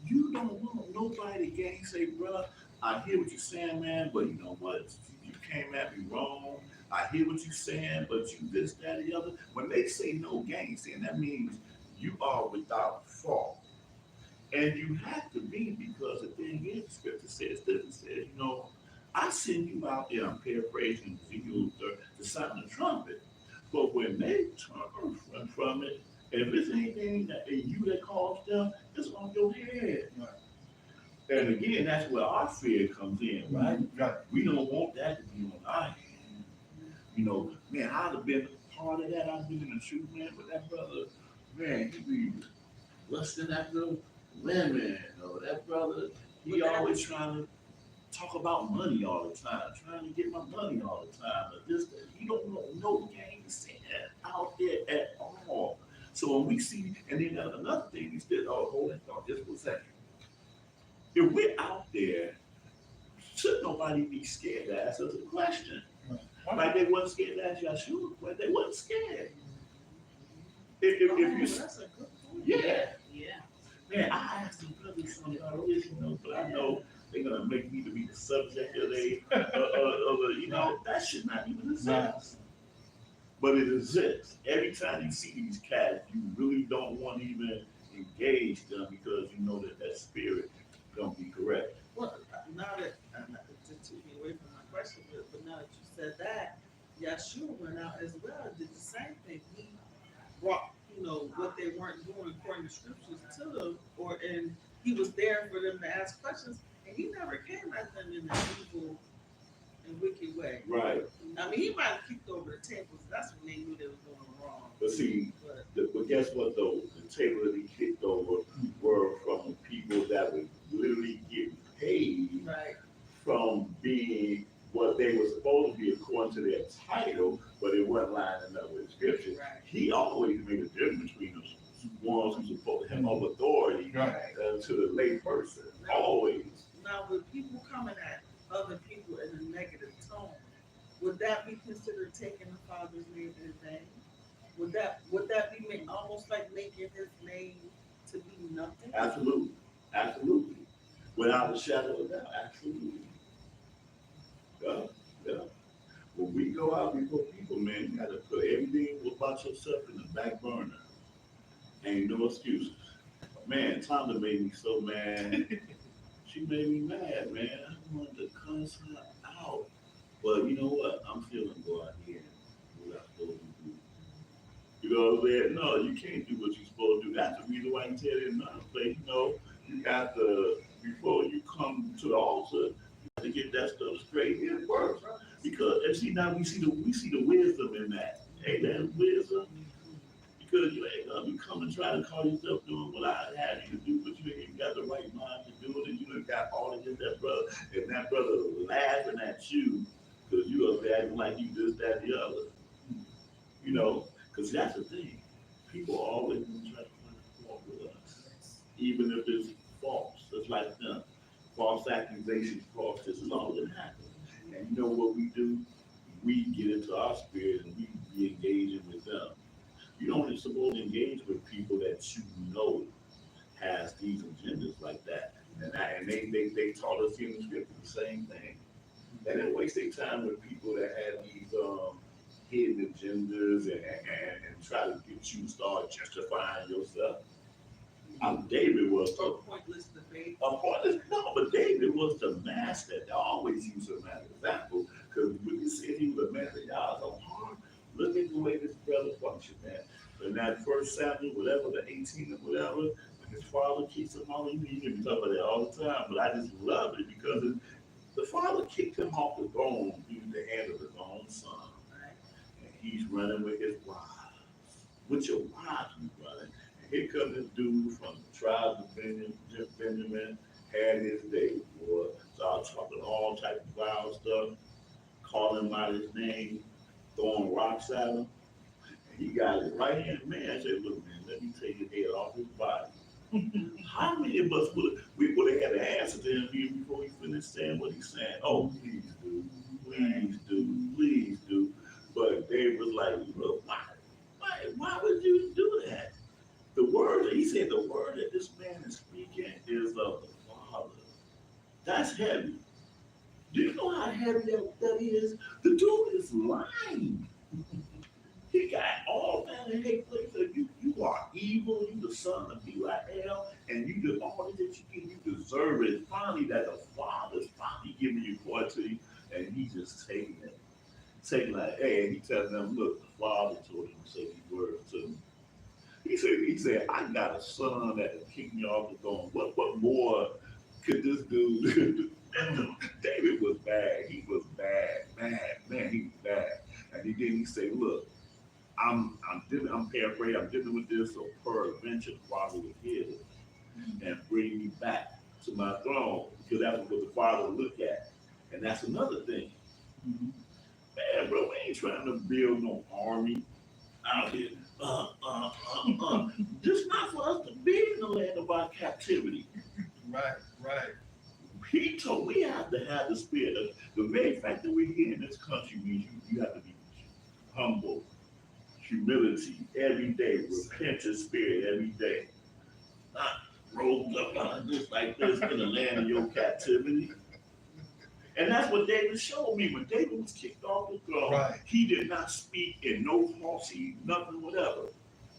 You don't want nobody to gainsay, brother. I hear what you're saying, man, but you know what? You came at me wrong. I hear what you're saying, but you this, that, and the other. When they say no gainsaying, that means you are without fault. And you have to be, because the thing is, the scripture says this, it says, I send you out there, I'm paraphrasing Ezekiel, to sound the trumpet. But when they turn from it, if it's anything that you that caused them, it's on your head. Right. And again, that's where our fear comes in, right? Right. We don't want that to be on our hand. Man, I'd have been part of that. I've been in the shoot, man, but that brother, man, he be lusting after women. That brother, he always trying to talk about money all the time, trying to get my money all the time. But you don't want no games out there at all. So when we see, and then another thing is that, hold that thought just for a second. If we're out there, should nobody be scared to ask us a question? Right. Like they wasn't scared to ask Yahshua, but they wasn't scared. If you, That's a good point. yeah. Yeah. Man, I asked them brothers something about this, but I know they're gonna make me to be the subject of that should not even exist. but it exists. Every time you see these cats, you really don't want to even engage them because you know that that spirit don't be correct. Well, now that, to took me away from my question, but now that you said that, Yeshua went out as well and did the same thing. He brought, what they weren't doing according to scriptures to them, and he was there for them to ask questions, and he never came at them in an evil and wicked way. Right. I mean, he might have kicked over the tables. That's when they knew they was doing wrong. But see, But but guess what though? The table that he kicked over were from people that were literally getting paid right, from being what they were supposed to be according to their title, but it wasn't lining up with scripture. right, He always made a difference between the ones who supposed to have more authority Right. to the lay person. Always. now with people coming at other people in a negative tone, would that be considered taking the Father's name in vain? Would that be almost like making his name to be nothing? Absolutely. Absolutely. Without a shadow of doubt. Absolutely. Yeah. Yeah. When we go out before people, man, you gotta put everything about yourself in the back burner. Ain't no excuses. Man, Tonda made me so mad. She made me mad, man. I wanted to cuss her out. But you know what? I'm feeling go out here and do what I'm supposed to do. You know what I'm saying? No, you can't do what you're supposed to do. That's the reason why you tell them another place, you got to, before you come to the altar, you have to get that stuff straight here first. Because and see now we see the wisdom in that. Ain't that wisdom? Because you ain't gonna be coming trying to call yourself doing what I had you to do, but you ain't even got the right mind to do it, and you done got all against that brother, and that brother laughing at you because you are acting like you this, that, the other. Because that's the thing. People always gonna try to find a fault with us, even if it's false. It's like them. False accusations, false. This is all that happens. And you know what we do? We get into our spirit and we be engaging with them. You don't supposed to engage with people that you know has these agendas like that. And they taught us in the scripture the same thing. They didn't waste their time with people that had these hidden agendas and try to get you to start justifying yourself. David was Or pointless debate. a pointless, no, but David was the master. They always use him as an example because when you said he was a man of God's own heart, look at the way this brother functioned, man. In that first Samuel, whatever, the 18 or whatever, when his father kicks him off, you hear me talk about that all the time, but I just love it because the father kicked him off the throne due to the hand of his own son. Right. And he's running with his wives. With your wives, he's running. And here comes this dude from the tribe of Benjamin, had his day, boy. Started talking all type of wild stuff, calling him out his name, throwing rocks at him. And he got his right hand man. I said, look, man, let me take his head off his body. How many of us would have had to answer to him even before he finished saying what he's saying? Oh, please do, please do, please do. But David was like, look, why would you do that? The word that he said, the word that this man is speaking is of the Father. That's heavy. Do you know how heavy that is? The dude is lying. He got all that in hate place. You are evil. You the son of Belial, and you do all that you can. You deserve it. Finally, that the Father's finally giving you according to you, and he's just taking it. Taking like, hey, and he telling them, look, the Father told him to say these words to me. He said, I got a son that will kick me off the throne. What more could this dude do? David was bad. He was bad. Man, he was bad. And he said, look, I'm paraphrasing, I'm dealing with this so peradventure the Father would hear it and bring me back to my throne because that's what the Father would look at. And that's another thing. Man, bro, we ain't trying to build no army out here. Just not for us to be in the land of our captivity. Right. He told we have to have the spirit of the very fact that we're here in this country means you have to be humble, humility every day, repentant spirit every day. Not rolled up just like this in the land of your captivity. And that's what David showed me. When David was kicked off the throne, Right. he did not speak in no falsity, nothing, whatever.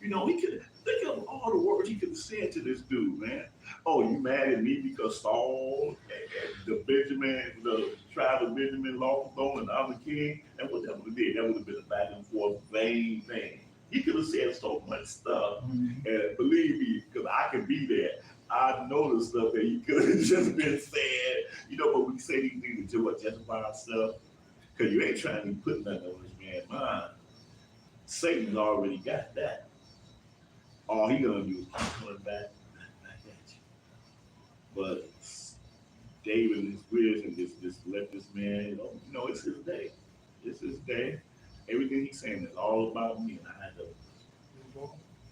You know, he could think of all the words he could have said to this dude, man. Oh, you mad at me because Saul and the tribe of Benjamin lost the throne and I'm the king? And what that would have did, that would have been a back and forth vain thing. He could have said so much stuff. Mhm. And believe me, because I could be there, I know the stuff that he could have just been said. You know, but we say these things to what, justify ourselves, because you ain't trying to put nothing on this man's mind. Satan's already got that. All he gonna do is keep coming back at you. But David and his wisdom just let this man, you know, it's his day. It's his day. Everything he's saying is all about me, and I had to.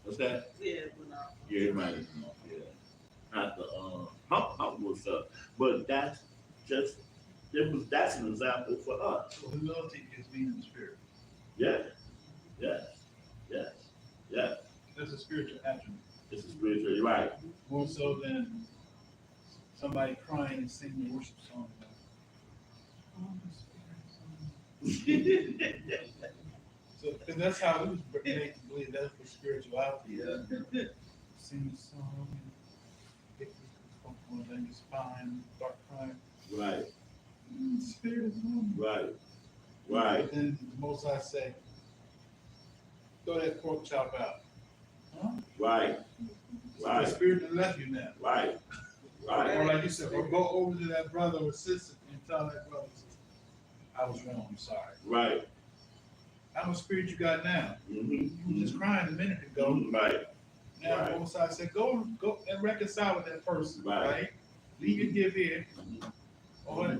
What's that? Yeah, when I, Yeah, it might be off. Yeah, not the hump was up, but that's just that's an example for us. So humility is being in the spirit. Yes, yes, yes, yes. That's a spiritual attribute. This is spiritual, you're right. More so than somebody crying and singing a worship song. So, because that's how it was made to believe that's what spirituality is. Sing a song, get this on down your spine, start crying. Right, The spirit is on. right, right. But then the Most High say, throw that pork chop out. Huh? Right, right. The spirit that left you now. right, right. Or like you said, or go over to that brother or sister and tell that brother, I was wrong, I'm sorry. Right. How much spirit you got now? Mm-hmm. You were just crying a minute ago. Right, Now Right. the Most High said, go and reconcile with that person, Right. right? Leave your give here. Mhm. Or like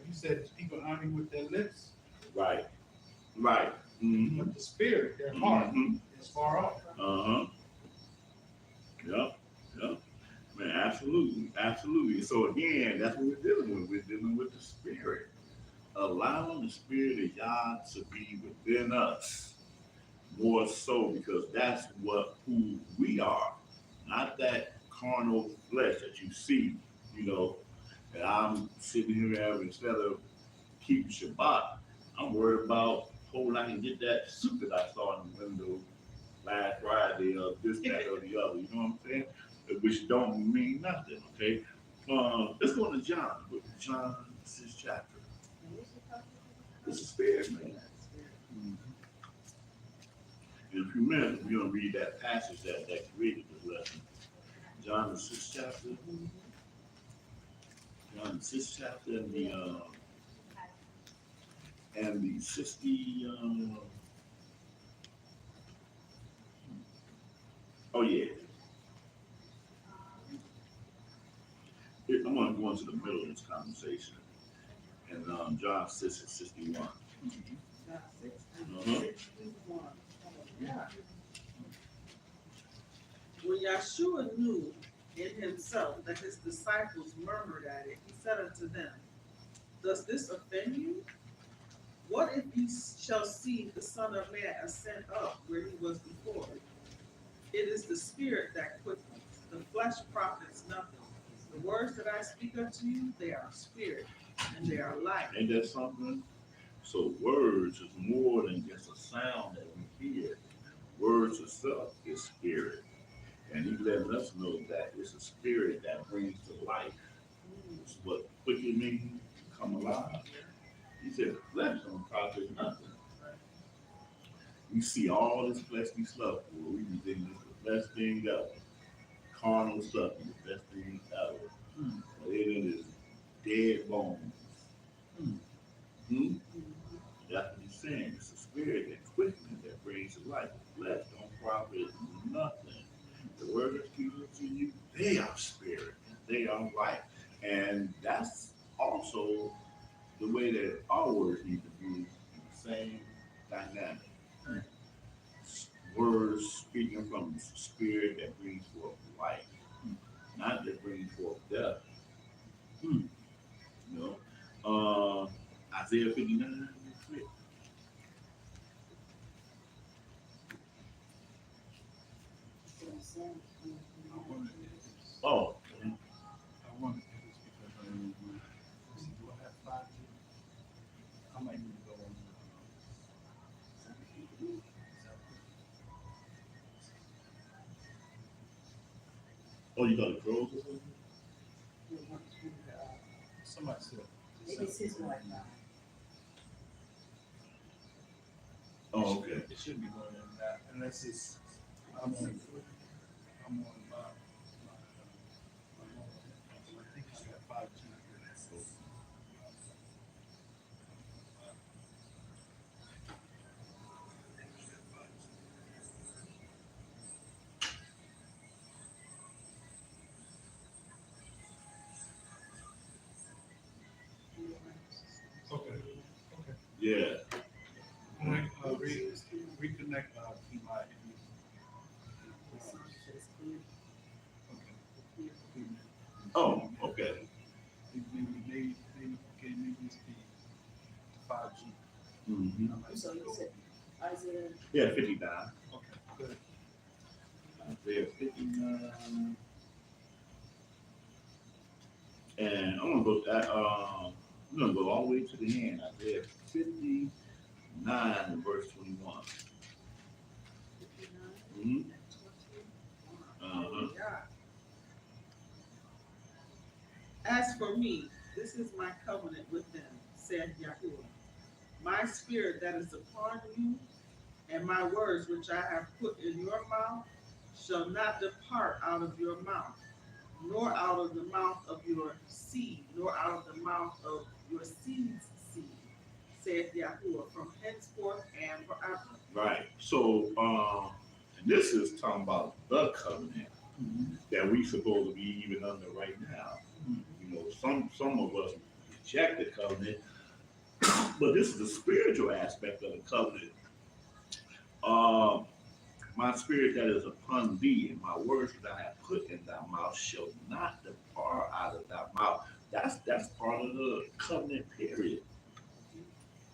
you said, people honor you with their lips, right, right. Mm-hmm. but the spirit, their heart, Mhm. is far off. Uh-huh. Yep, yep. Man, absolutely, absolutely. So again, that's what we're dealing with. We're dealing with the spirit. Allowing the spirit of God to be within us more so, because that's who we are. Not that carnal flesh that you see, you know, and I'm sitting here instead of keeping Shabbat, I'm worried about hoping I can get that suit that I saw in the window last Friday or this, that, or the other. You know what I'm saying? Which don't mean nothing, okay? Let's go to John, book of John, 6th chapter. It's a spirit, man. In a few minutes, we're going to read that passage that created this lesson. John, the 6th chapter. John, the 6th chapter, and the 60. Oh, yeah. I'm going to go into the middle of this conversation. And John 6 and 61. John 6 and Uh-huh. 61. Yeah. When Yahshua knew in himself that his disciples murmured at it, he said unto them, does this offend you? What if ye shall see the Son of Man ascend up where he was before? It is the spirit that quickens, the flesh profits nothing. The words that I speak unto you, they are spirit, and they are life. Ain't that something? So words is more than just a sound that we hear. Words itself is spirit. And he's letting us know that it's a spirit that brings to life. It's what quickly means come alive. He said flesh don't profit nothing. We see all this fleshly stuff where we be thinking it's the best thing ever. Carnal stuff is the best thing ever. But it is dead bones. Hmm? That's what he's saying. It's a spirit that quickens, that brings to life. The flesh don't profit nothing. The word that speaks to you, they are spirit, and they are life. And that's also the way that our words need to be in the same dynamic. Words speaking from the spirit that brings forth life, not that brings forth death. You know, Isaiah 59. I wonder if it's, Oh, I wonder if it's because do I have 5 Oh, you got the crows or something? We want to, Somebody said. maybe it's his wife now. Oh, okay. It should be going in that, unless it's, I'm on, I think it's got 5G. Okay, okay. Yeah. Reconnect, he might. Okay. Oh, okay. Maybe, okay, maybe it's the 5G. Mm-hmm. So you said Isaiah, Yeah, 59. Okay, good. Isaiah 59. And I'm gonna go that I'm gonna go all the way to the end. Isaiah 59 and verse 21. 59 Mm-hmm. and 21. Uh-huh. Yeah. As for me, this is my covenant with them, said Yahuwah. My spirit that is upon you, and my words which I have put in your mouth, shall not depart out of your mouth, nor out of the mouth of your seed, nor out of the mouth of your seed's seed, saith Yahuwah, from henceforth and forever. Right. So and this is talking about the covenant that we supposed to be even under right now. You know, some of us reject the covenant, but this is the spiritual aspect of the covenant. Um, my spirit that is upon thee, and my words that I have put in thy mouth shall not depart out of thy mouth. That's part of the covenant period.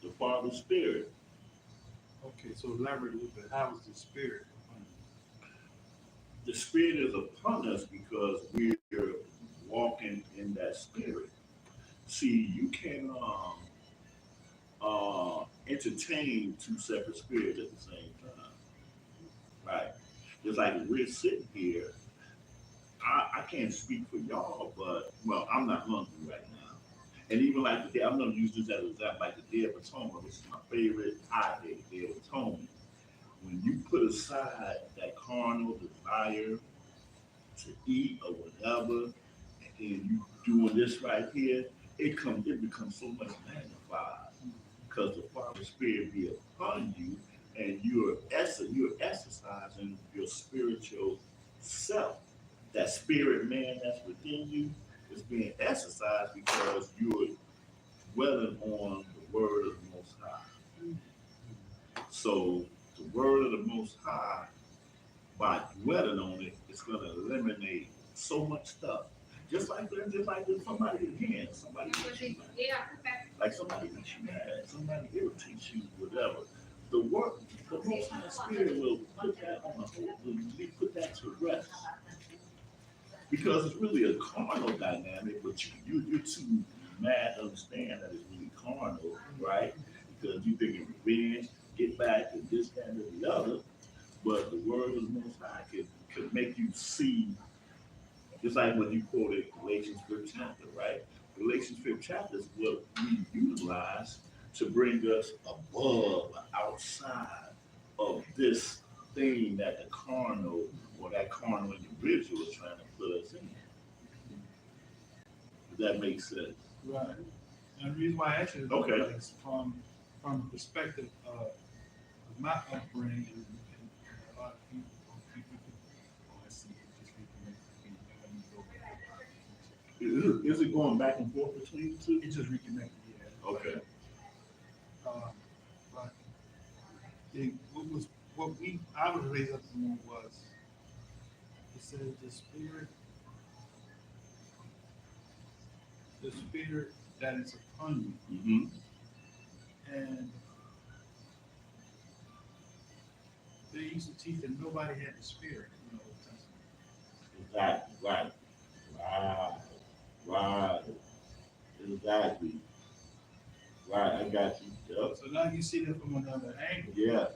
The Father's Spirit. Okay, so elaborate a little bit. How is the spirit? The Spirit is upon us because we're walking in that Spirit. See, you can entertain two separate spirits at the same time, right? Just like we're sitting here, I can't speak for y'all, but well, I'm not hungry right now. And even like the day, I'm gonna use this as an example, like the Day of Atonement, which is my favorite high day, the Day of Atonement. When you put aside that carnal desire to eat or whatever, and then you doing this right here, it becomes so much magnified because the Father's Spirit be upon you, and you're exercising your spiritual self. That spirit man that's within you is being exercised because you're dwelling on the word of the Most High. So the word of the Most High, by dwelling on it, it's going to eliminate so much stuff. Just like if somebody again, somebody gets you mad. Like somebody gets you mad, somebody irritates you, whatever. The work, the Most High Spirit will put that on the whole, will put that to rest. Because it's really a carnal dynamic, but you're too mad to understand that it's really carnal, right? Because you think of revenge, get back, and this, that, and the other. But the word of the Most High could make you see, just like when you quoted Galatians 5th chapter, right? Galatians 5th chapter is what we utilize to bring us above, outside of this thing that the carnal or that carnal individual is trying to put us in. Does that make sense? Right. And the reason why I asked you Okay. is from the perspective of my upbringing and a lot of people, I see it just reconnected. Is it going back and forth between the two? It just reconnected, yeah. Okay. But what I was raised up on was, it says the spirit that is upon you. Mm-hmm. And they used to teach that nobody had the spirit in the Old Testament. Exactly. Right. Right. Exactly. Right. I got you. Yep. So now you see that from another angle. Yeah.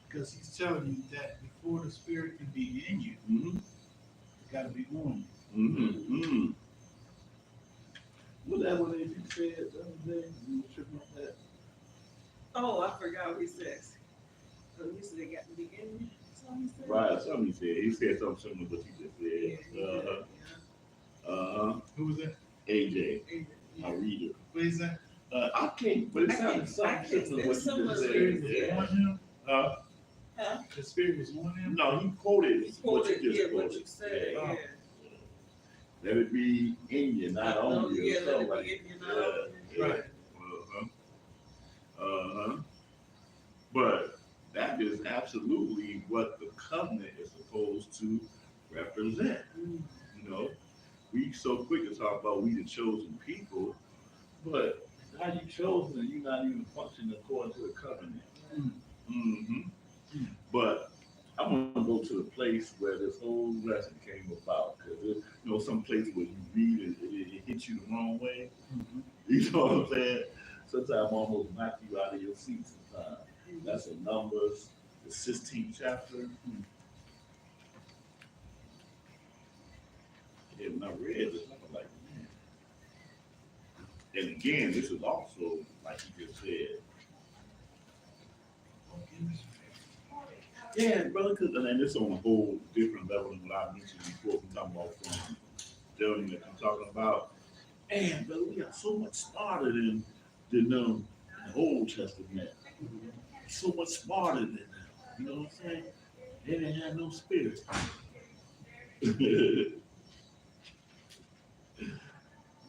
Because he's telling you that before the spirit can be in you, Mm-hmm. it got to be on Mm-hmm. Was that what they said the other day? You were tripping on that? Oh, I forgot what he says. So he said they got to be in. So he said. Right, something he said. He said something similar to what you just Yeah, said. he did, Who was that? AJ, yeah. a reader. What is that? I can't, but it sounded I something can't- similar to it's what you just similar. said. Was Yeah. on him? Uh, Huh? The spirit was on him? no, he quoted He what quoted, you just yeah, quoted. what you said, Yeah. yeah. Let it be in you, not on No, you. yeah, or let something it like be in you, not that. on you. Yeah. Right. Uh-huh. But that is absolutely what the covenant is supposed to represent. Mm. You know, we so quick to talk about we the chosen people, but how you chosen and you not even functioning according to the covenant. Mm-hmm. But I'm gonna go to the place where this whole lesson came about because some place where you read and it hits you the wrong way. You know what I'm saying? Sometimes almost knock you out of your seat. Sometimes that's in Numbers, the 16th chapter. And when I read this, I was like, man. And again, this is also like you just said. Yeah, brother, and this on a whole different level than what I mentioned before. We talking about from Dylan that I'm talking about. And brother, we are so much smarter than the Old Testament. So much smarter than them. You know what I'm saying? They didn't have no spirit.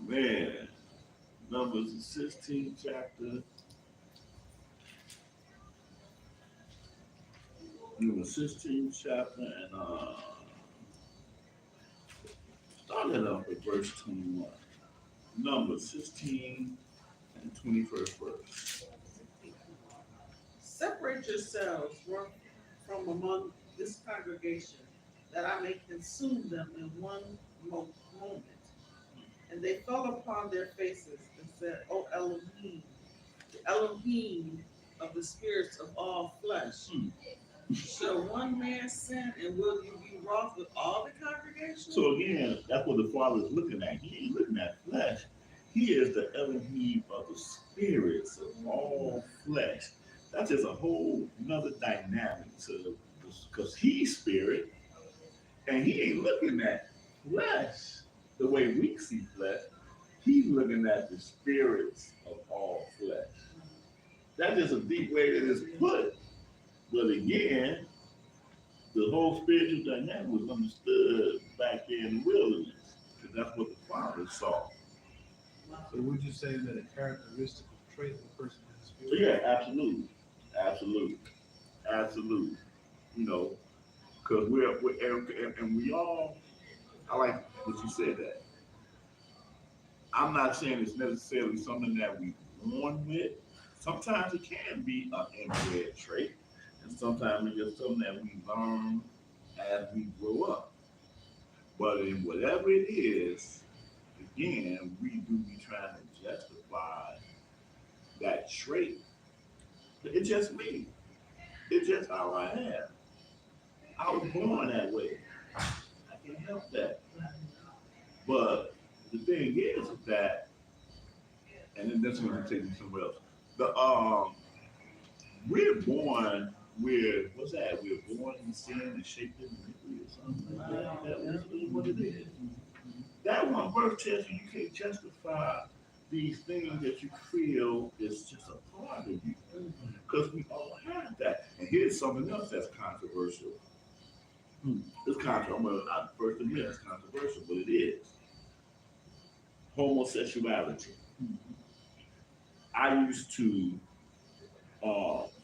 Man, Numbers the 16th chapter. Numbers 16th chapter and started off at verse 21. Numbers 16 and 21st verse. Separate yourselves from among this congregation, that I may consume them in one moment. And they fell upon their faces and said, O Elohim, the Elohim of the spirits of all flesh, shall one man sin, and will you be wroth with all the congregation? So again, that's what the Father is looking at. He ain't looking at flesh. He is the Elohim of the spirits of all flesh. That's just a whole another dynamic to because he's spirit and he ain't looking at flesh the way we see flesh. He's looking at the spirits of all flesh. That's just a deep way that it's put. But again, the whole spiritual dynamic was understood back there in the wilderness because that's what the Father saw. So would you say that a characteristic or trait of a person has So spirit? yeah, absolutely, absolutely, absolutely. You know, because and we all. I like what you said that. I'm not saying it's necessarily something that we born with. Sometimes it can be an inbred trait, and sometimes it's just something that we learn as we grow up. But in whatever it is, again, we do be trying to justify that trait. It's just me. It's just how I am. I was born that way. I can't help that. But the thing is that, and then that's going to take me somewhere else. The we're born with what's that? We're born in sin and shaped in iniquity or something like that. That's what it is. That one verse tells you you can't justify these things that you feel is just a part of you. Because we all have that. And here's something else that's controversial. It's controversial. I first admit it's controversial, but it is. Homosexuality. I used to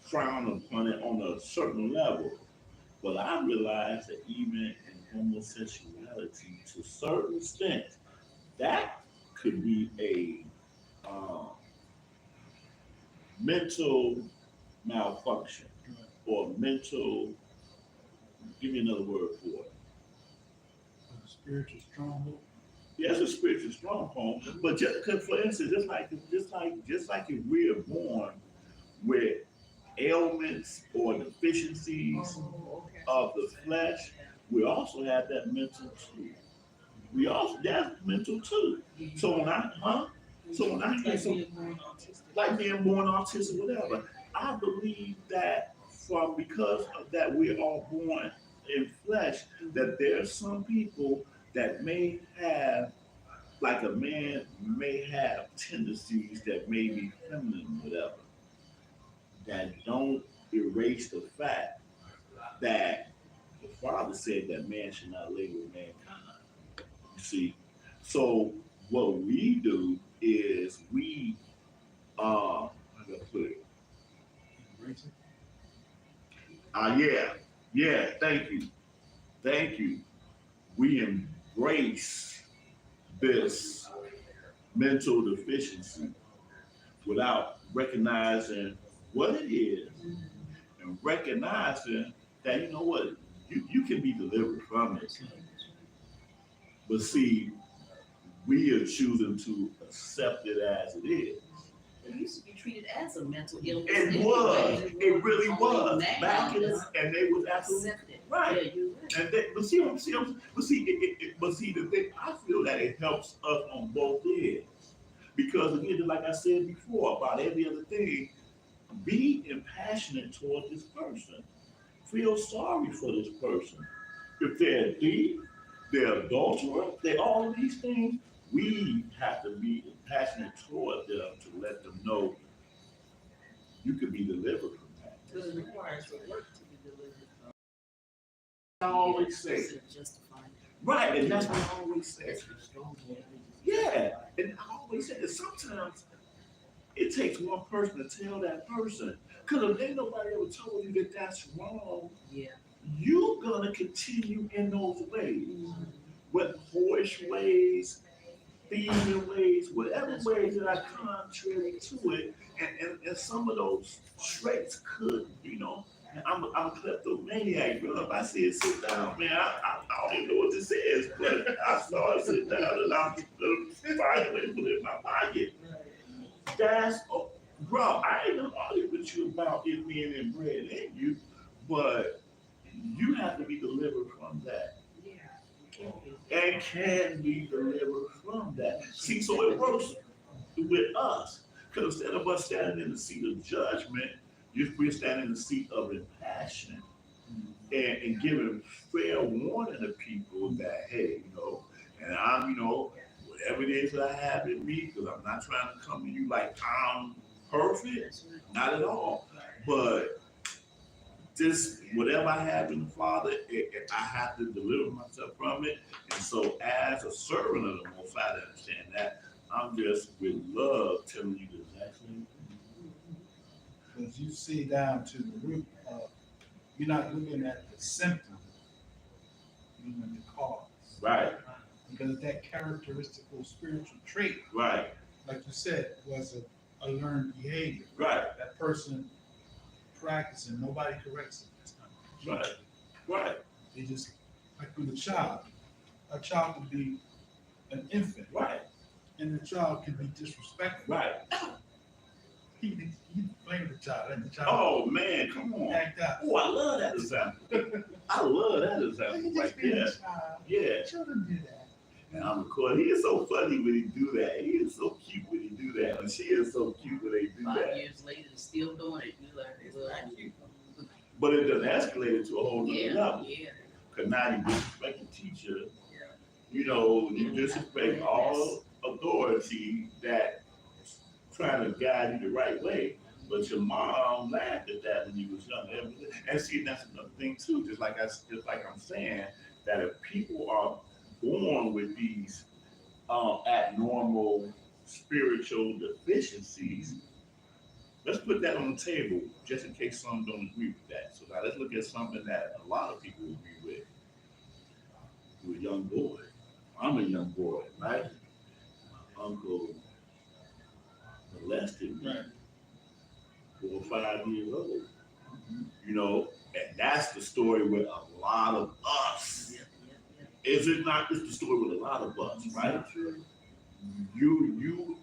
frown upon it on a certain level, but I realized that even in homosexuality, to a certain extent, that could be a mental malfunction or mental. Give me another word for it. A spiritual stronghold? Yes, a spiritual stronghold, but just 'cause, for instance, just like if we're born with ailments or deficiencies of the flesh, we also have that mental too. We also, that's mental too. So when so when I hear Like some, being born autistic. like being born autistic, whatever, I believe that because of that we're all born in flesh, that there are some people that may have, like a man may have tendencies that may be feminine, whatever, that don't erase the fact that the Father said that man should not labor mankind. You see, so what we do is how do I put it? Embrace it. Yeah, yeah, thank you. We embrace this mental deficiency without recognizing what it is and recognizing that, you know what, you can be delivered from it. But see, we are choosing to accept it as it is. It used to be treated as a mental illness. It was. anyway. It really Only was. now Back in it's and they was absolutely accepted. right. Yeah, you're right. And they, but see, the thing I feel that it helps us on both ends because again, like I said before about every other thing, be impassionate toward this person. Feel sorry for this person. If they're a thief, they're adulterer, they're all of these things. We have to be passionate toward them to let them know you could be delivered from that. Because it requires the work to be delivered from. I always say, It's justifying. right, and that's what I always say. Yeah, and I always say that sometimes it takes one person to tell that person. Because if ain't nobody ever told you that that's wrong, Yeah. you're gonna continue in those ways. With whorish ways, thieving ways, whatever ways that are contrary to it, and some of those traits could, I'm a kleptomaniac, bro. If I see it sit down, man, I don't even know what this is, but I saw it sit down and I'm find a way to put it in my pocket. That's, bro, I ain't gonna argue with you about it being inbred in you, but you have to be delivered from that. Yeah. You can't be. And can be delivered from that. See, so it works with us. Because instead of us standing in the seat of judgment, we're standing in the seat of impassion and giving fair warning to people that, hey, and I'm, whatever it is that I have in me, because I'm not trying to come to you like I'm perfect, not at all. But this, whatever I have in the Father, I have to deliver myself from it. And so, as a servant of the Most High, I understand that. I'm just with love telling you the exact same thing. Because you see down to the root of, you're not looking at the symptom, you're looking at the cause. Right, Because that characteristical spiritual trait, right, like you said, was a learned behavior. right, That person practicing, nobody corrects it. right, right, They just, like with a child could be an infant, right, and the child can be disrespectful. right. He blame the child, let the child Oh man, come on. act out. Oh, I love that example. I love that example right there. Yeah. Children do that. And I'm recording. He is so funny when he do that. He is so cute when he do that. And she is so cute when they do 5 that. years later, they're still doing it. You're like, It's well, not cute. But it doesn't escalate it to a whole yeah, nother level. yeah. Because now you disrespect the teacher. Yeah. You disrespect all authority that trying to guide you the right way. But your mom laughed at that when you was young. And see, that's another thing too. Just like I'm saying, that if people are born with these abnormal spiritual deficiencies, let's put that on the table just in case some don't agree with that. So now let's look at something that a lot of people agree with. You're a young boy. I'm a young boy, right? My uncle molested me. Right. 4 or 5 years old. And that's the story with a lot of us. Is it not? It's the story with a lot of us, right? You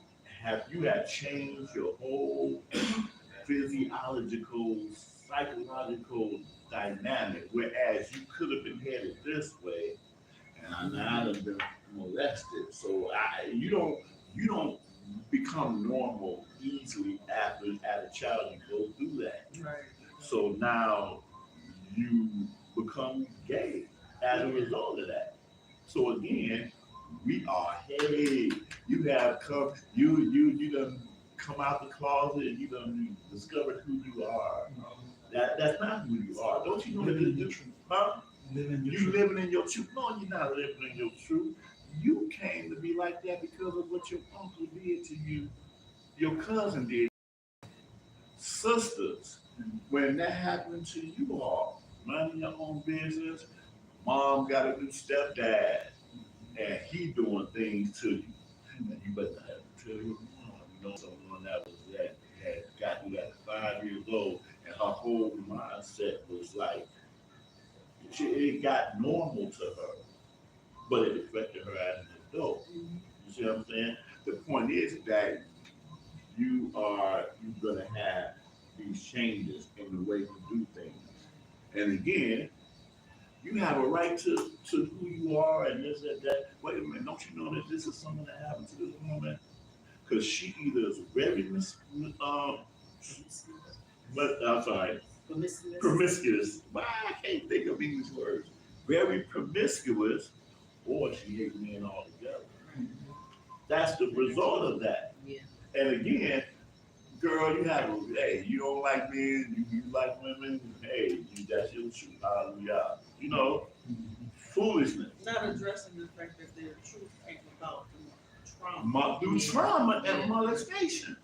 have changed your whole physiological, psychological dynamic, whereas you could have been headed this way, and and I have been molested. So you don't become normal easily after as a child you go through that. Right. So now you become gay as a result of that. So again, we are, hey, you have come, you done come out the closet and you done discovered who you are. That's not who you are. Don't you know that Living in you, your truth. huh? Living your You truth. living in your truth. No, you're not living in your truth. You came to be like that because of what your uncle did to you, your cousin did, sisters. When that happened to you all, minding your own business, mom got a new stepdad, and he doing things to you. And you better not have to tell your mom. You know someone that was that had got you at 5 years old, and her whole mindset was like, it got normal to her, but it affected her as an adult. You see what I'm saying? The point is that you're gonna have these changes in the way you do things. And again, you have a right to who you are and this and that. Wait a minute, don't you know that this is something that happened to this woman? Because she either is very but I'm sorry, Promiscuous. promiscuous. Why I can't think of English words. Very promiscuous, or she hates men altogether. That's the result of that. Yeah. And again, girl, you have a, hey, you don't like men, you like women, hey, that's your truth. Hallelujah. You know, foolishness. Not addressing the fact that their truth came about through trauma. Through trauma and molestation.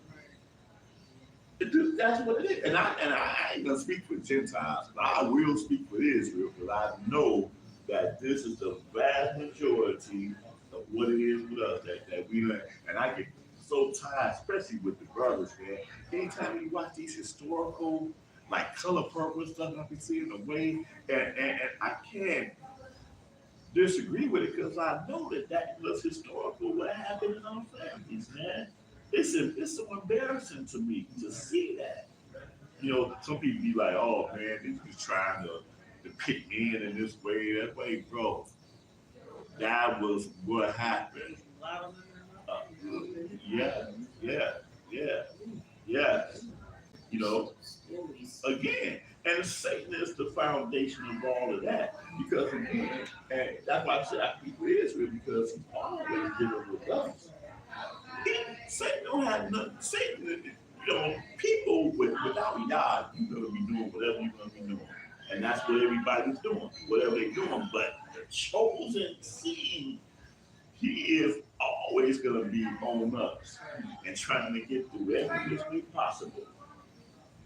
That's what it is. And I ain't gonna speak for Gentiles, but I will speak for Israel because I know that this is the vast majority of what it is with us that we learn. And I get so tired, especially with the brothers, man. Anytime you watch these historical, like Color Purple stuff, I can see in a way, and I can't disagree with it because I know that was historical what happened in our families, man. It's so embarrassing to me to see that. You know, some people be like, "Oh man, they just trying to pick men in this way, that way, bro." That was what happened. Uh, yeah, yeah, yeah, yeah. You know, again, and Satan is the foundation of all of that. Because again, and that's why I say I keep with Israel because he's always dealing with us. Satan don't have nothing. Satan, you know, people without YAH, you're gonna be doing whatever you're gonna be doing, and that's what everybody's doing, whatever they're doing. But the chosen seed, he is always gonna be on us and trying to get through every which way possible.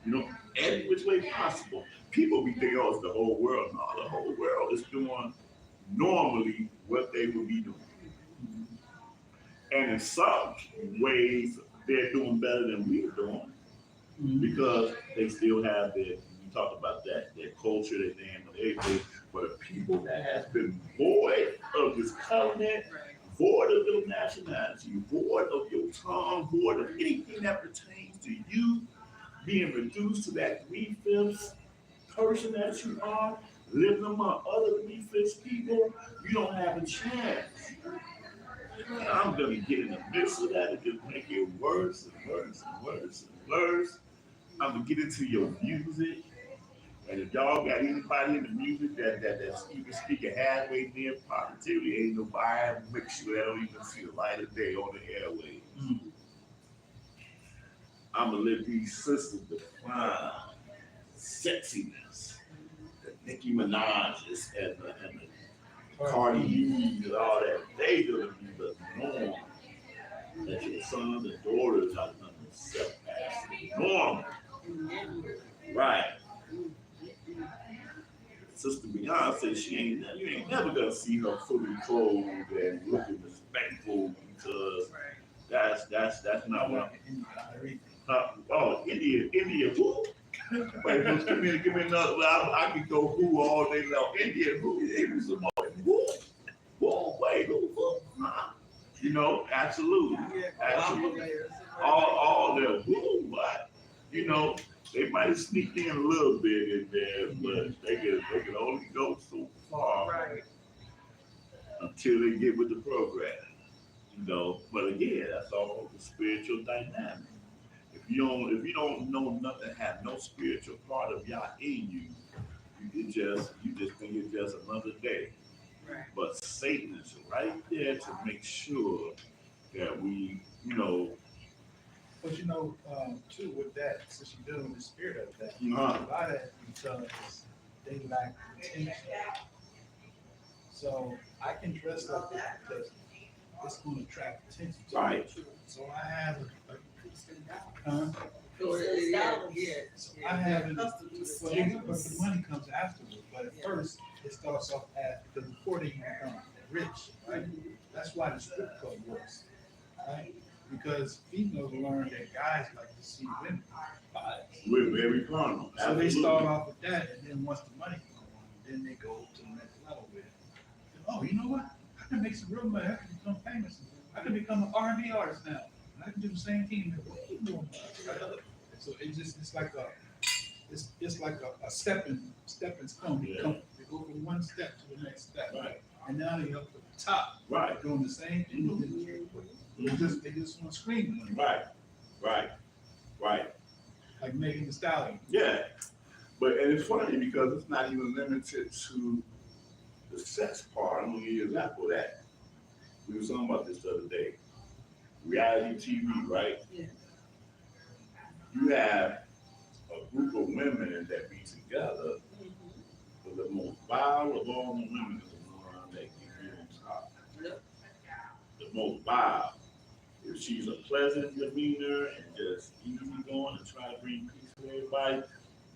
You know, every which way possible. People be thinking, oh, it's the whole world. No, the whole world is doing normally what they would be doing. And in some ways, they're doing better than we're doing because they still have their, we talked about that, their culture, their name, and everything. But the people that has been void of this covenant, void of your nationality, void of your tongue, void of anything that pertains to you, being reduced to that three-fifths person that you are, living among other three-fifths people, you don't have a chance. I'm gonna get in the midst of that and just make it worse and worse and worse and worse. I'm gonna get into your music. And if y'all got anybody in the music that's even speaking halfway near positivity, ain't nobody make sure they don't even see the light of day on the airways. I'm gonna let these sisters define sexiness, the Nicki Minaj's and the Cardi B's and all that. They gonna be the norm that your sons and daughters are gonna accept as normal. Right. Sister Beyonce, you ain't never gonna see her fully clothed and looking respectful because that's not what oh, India who? Wait, give me another. I could go who all day long. India who? Even some more. Who? Wait, who? Huh? You know, absolutely, absolutely. All the who? What? You know, they might have sneaked in a little bit in there, but they can only go so far. Right. until they get with the program. You know, but again, that's all the spiritual dynamic. If you don't know nothing, have no spiritual part of Yah in you, you just think it's just another day. Right. But Satan is right there to make sure that we, But too, with that, since you're dealing with the spirit of that, uh, a lot of it because they lack attention. So I can dress like that because it's going to attract attention. right, So I have so I have an, but the money comes afterwards. But at first, it starts off as because before they become rich, right? That's why the strip club works, right? Because females learn that guys like to see women bodies. we're very carnal. So they start off with that, and then once the money comes on, then they go to the next level with it. Oh, you know what? I can make some real money. I can become famous. I can become an R&B artist now. And I can do the same thing. What are you doing? So it's like a stepping stone. Yeah. They go from one step to the next step. Right, And now they're up to the top, right, doing the same thing. They just want to scream money. right. Like Megan Thee Stallion. Yeah, and it's funny because it's not even limited to the sex part. I'm gonna give you an example of that. We were talking about this the other day. Reality TV, right? Yeah. You have a group of women that be together, but the most vile of all the women is the one that keep you on top. Yep. The most vile. If she's a pleasant demeanor and just easy going and try to bring peace to everybody,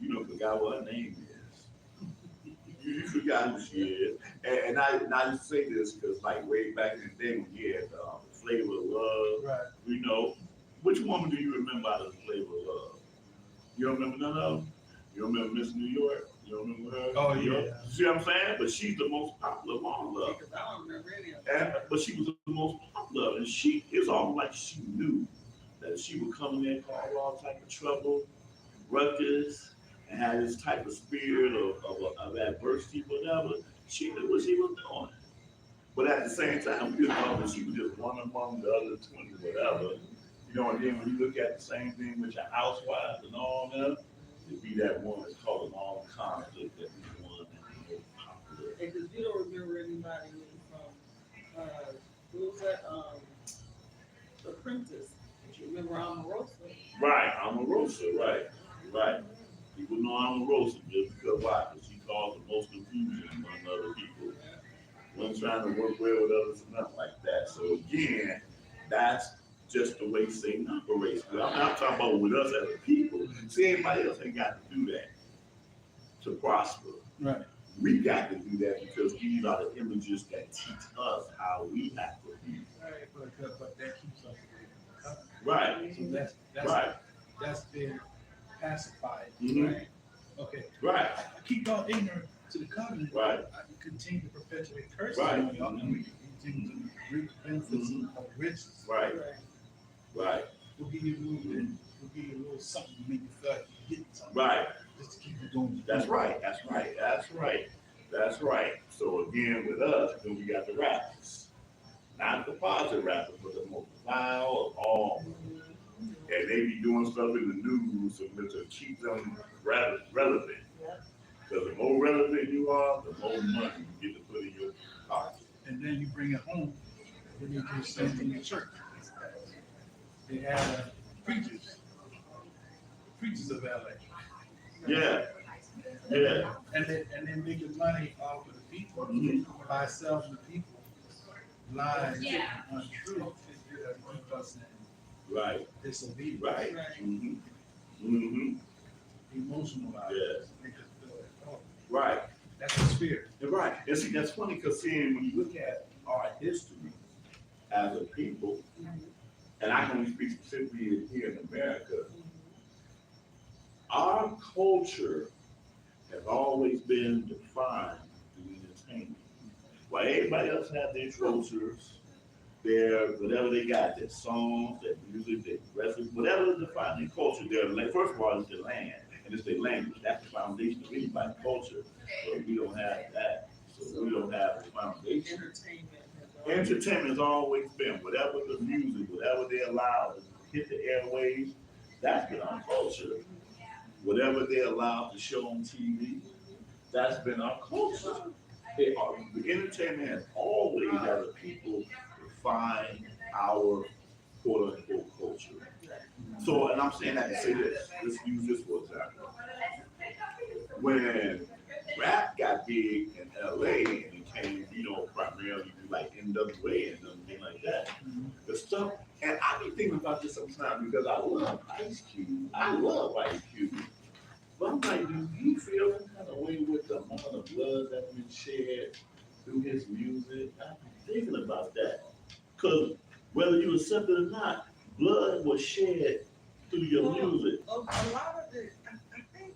you don't forgot what her name is. You forgot who she is. And I used to say this because like way back in the day when you had Flavor of Love, Right. which woman do you remember out of the Flavor of Love? You don't remember none of them? You don't remember Miss New York? You don't remember her? Oh, You know? yeah. See what I'm saying? But she's the most popular of all of them. Because I don't remember any of them. But she was the most popular, and it's almost like she knew that she would come in there and cause all type of trouble, ruckus, and had this type of spirit of adversity, whatever. She knew what she was doing. But at the same time, we just know that she was just one among the other 20, whatever. And then when you look at the same thing with your housewives and all them, it'd be that one that's causing all conflict that be the one that's the most popular. Because you don't remember anybody from, what was that, The Apprentice. But you remember Omarosa. Right, Omarosa, right. People know Omarosa just because why? Because she caused the most confusion among other people. One trying to work well with others and nothing like that. So again, that's just the way Satan operates. I'm not talking about with us as a people. See, everybody else ain't got to do that to prosper. Right. We got to do that because these are the images that teach us how we have to be. But that keeps us away from the covenant. Right. So Right. that's been pacified. Mhm. Right. Okay. Right. I keep y'all ignorant to the covenant. Right. I can continue to perpetuate curses Right. on y'all, and we can continue to reap the benefits of riches. Right. Right. We'll give you a little bit. We'll give you a little something to make you feel like you're getting something. Right. Just to keep you going. That's right. So again, with us, then we got the rappers. Not the positive rappers, but the most vile of all. And they be doing stuff in the news to keep them relevant. Because the more relevant you are, the more money you get to put in your pocket. And then you bring it home, then you do the same thing in church. They have preachers of LA. Yeah. And they making money off of the people by selling the people lies and untruth to keep us in Right. disobedience. Right. Emotionalized. Yes. Make us feel like, oh, Right. that's the spirit. Right. And see, that's funny because when you look at our history as a people, and I can only speak specifically here in America, our culture has always been defined through entertainment. While everybody else have their cultures, their whatever they got, their songs, their music, their dresses, whatever defines their culture, first of all, it's their land and it's their language. That's the foundation of anybody's culture. So we don't have that. So So we don't have a foundation. Entertainment. Entertainment has always been whatever the music, whatever they allow to hit the airwaves, that's been our culture. Whatever they allow to show on TV, that's been our culture. The entertainment has always had the people define our quote unquote culture. So, and I'm saying that to say this, let's use this for example. When rap got big in LA and it came, primarily to like NWA and everything like that, the stuff, and I be thinking about this sometimes because I love Ice Cube. I love Ice Cube. But I'm like, do he feel some kind of way with the amount of blood that's been shed through his music? I'm thinking about that. Because whether you accept it or not, blood was shed through your music. A lot of it, I think,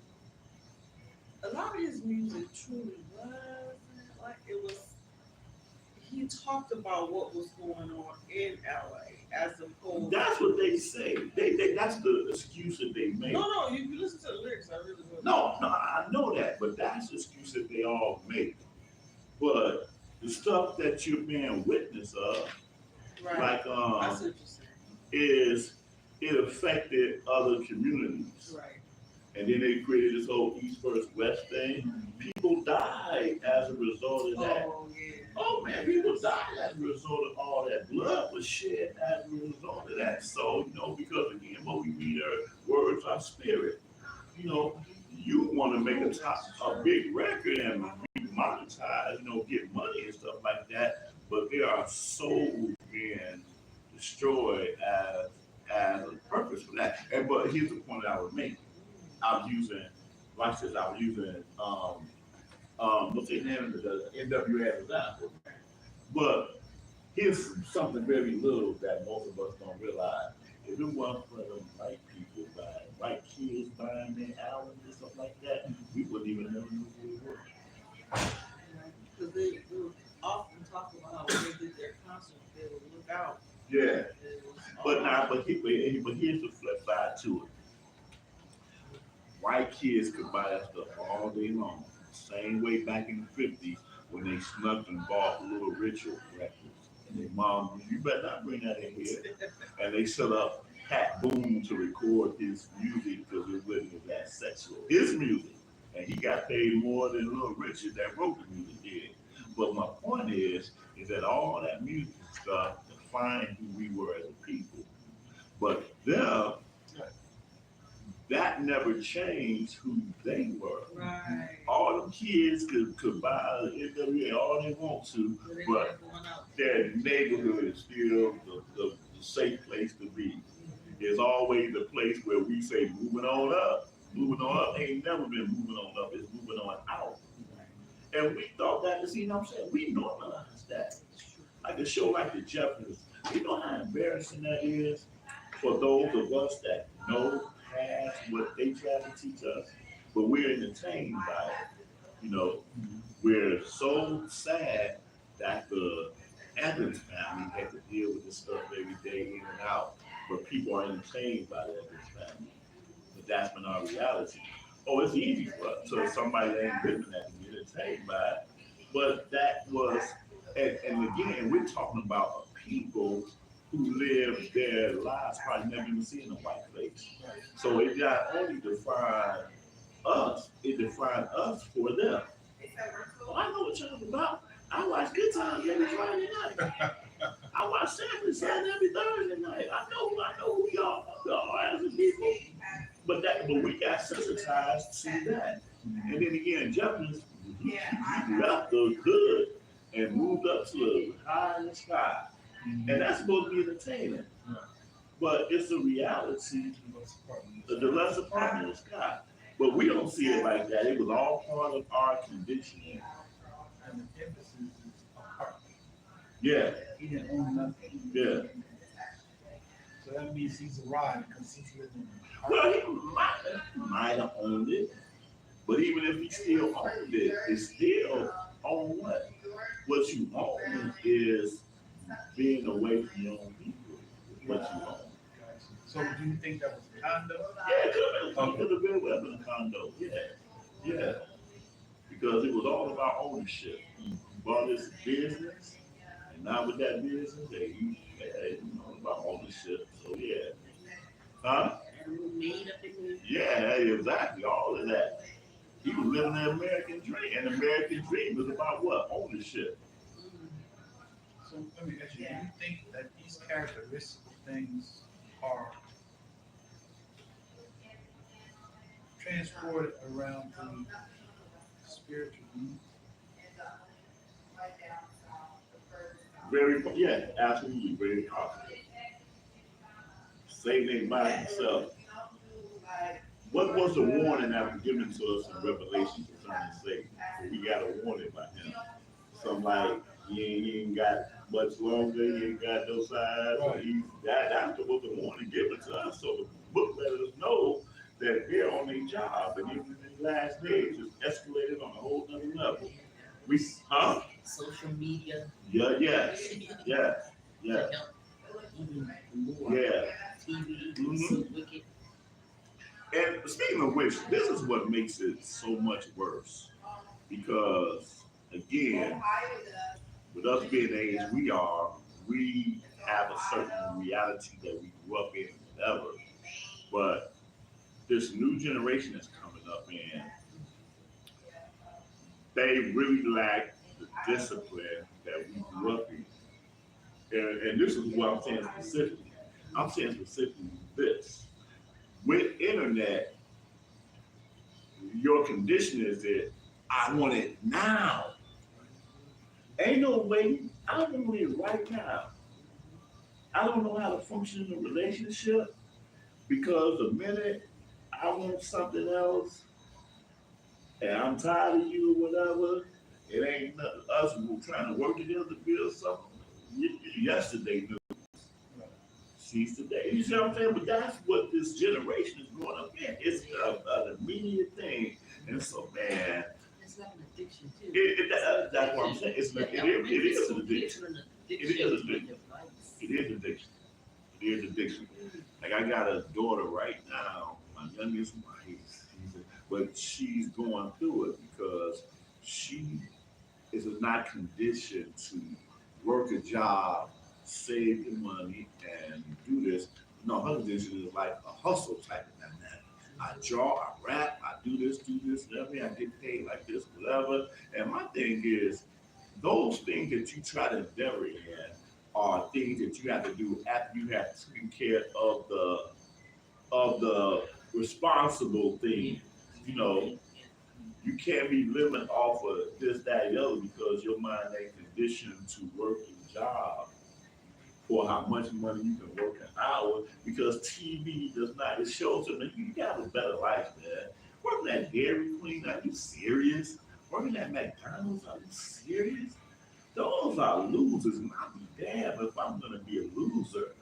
a lot of his music truly was like it was. He talked about what was going on in LA as opposed. That's what they say. They that's the excuse that they make. No, you listen to the lyrics. I really will. No, I know that, but that's the excuse that they all make. But the stuff that you're being witness of, Right. like I see what you're saying. is it affected other communities. Right. And then they created this whole East versus West thing. People died as a result of that. Oh yeah. Oh man, people died as a result of all that. Blood was shed as a result of that. So, because again, what we read are words are spirit. You want to make a big record and be monetized, get money and stuff like that, but there are souls being destroyed as a purpose for that. But here's the point that I would make. I was using, what's his name, the NWA as an example. But here's something very little that most of us don't realize. If it wasn't for them white people buying, white kids buying their albums and stuff like that, we wouldn't even know who we were. Because they would often talk about how when they did their concerts, they would look out. Yeah. But here's the flip side to it. White kids could buy that stuff all day long. Same way back in the 50s when they snuck and bought Little Richard records. And their mom, you better not bring that in here. And they set up Pat Boone to record his music because it wasn't that sexual. His music. And he got paid more than Little Richard that wrote the music did. But my point is that all that music stuff defined who we were as a people. But them, that never changed who they were. Right. All them kids could buy NWA all they want to, but their neighborhood is still the safe place to be. There's always a place where we say moving on up. Moving on up ain't never been moving on up, it's moving on out. And we thought that, I'm saying? We normalized that. Like a show like the Jeffersons, you know how embarrassing that is for those of us that know past what they try to teach us, but we're entertained by it. We're so sad that the Evans family had to deal with this stuff every day in and out, but people are entertained by the Evans family. But that's been our reality. Oh, it's easy for us. So somebody that ain't living that can get entertained by it. But that was, and again, we're talking about a people who lived their lives probably never even seeing a white face. So it not only defined us, it defined us for them. Oh, I know what y'all about. I watch Good Times every Friday night. I watch Family Son every Thursday night. I know who y'all are as a people. But we got sensitized to that. And then again, Jefferson, he left the hood and moved up to the high in the sky. And that's supposed to be entertaining. But it's a reality, the lesser part in the sky. But we don't see it like that. It was all part of our conditioning. And the emphasis is apart. Yeah. He didn't own nothing. Yeah. So that means he's a ride because he's living in Well, he might have owned it. But even if he still owned it, it's still on what? What you own is being away from your own people. What you own. So do you think that was a condo? Yeah, it could have been a condo. Yeah. Because it was all about ownership. He bought his business, and now with that business, he know about ownership. So yeah, huh? And we made up in the Yeah, exactly. All of that. He was living the American dream, and the American dream is about what? Ownership. So let me ask you, do you think that these characteristical things are transported around through spiritual beings? Very, yeah, absolutely, very positive. Satan ain't by himself. What was the warning that was given to us in Revelation concerning Satan? We got a warning by him. Something like he ain't got much longer, he ain't got no size. Right. That's what the warning given to us. So the book let us know that they're on their job, and even in the last days, it's escalated on a whole nother level. We, huh? social media. Yeah, yes, yes, To yes, help even more. yeah. TV, Mhm. so wicked. And speaking of which, this is what makes it so much worse. Because, again, with us being the age we have a certain reality that we grew up in, whatever. But this new generation that's coming up in, they really lack the discipline that we grew up in. And this is what I'm saying specifically. I'm saying specifically this. With internet, your condition is that I want it now. Ain't no way. I want it right now. I don't know how to function in a relationship because the minute I want something else and I'm tired of you or whatever, it ain't nothing, us trying to work together to build something. Yesterday knew. Seize today. You see what I'm saying? But that's what this generation is growing up in. It's an immediate thing. And so, man, It's like an addiction too. that's what I'm saying. It is an addiction. It is addiction. It is addiction. It is addiction. Like I got a daughter right now, my youngest wife, but she's going through it because she is not conditioned to work a job, save the money, and do this. No, her condition is like a hustle type of thing. I draw, I rap, I do this, whatever. I get paid like this, whatever. And my thing is, those things that you try to endeavor in are things that you have to do after you have taken care of the responsible things. You know, you can't be living off of this, that, and the other because your mind ain't conditioned to work a job for how much money you can work an hour because TV does not, it shows them that you got a better life, man. Working at Dairy Queen, are you serious? Working at McDonald's, are you serious? Those are losers, and I'll be damned if I'm gonna be a loser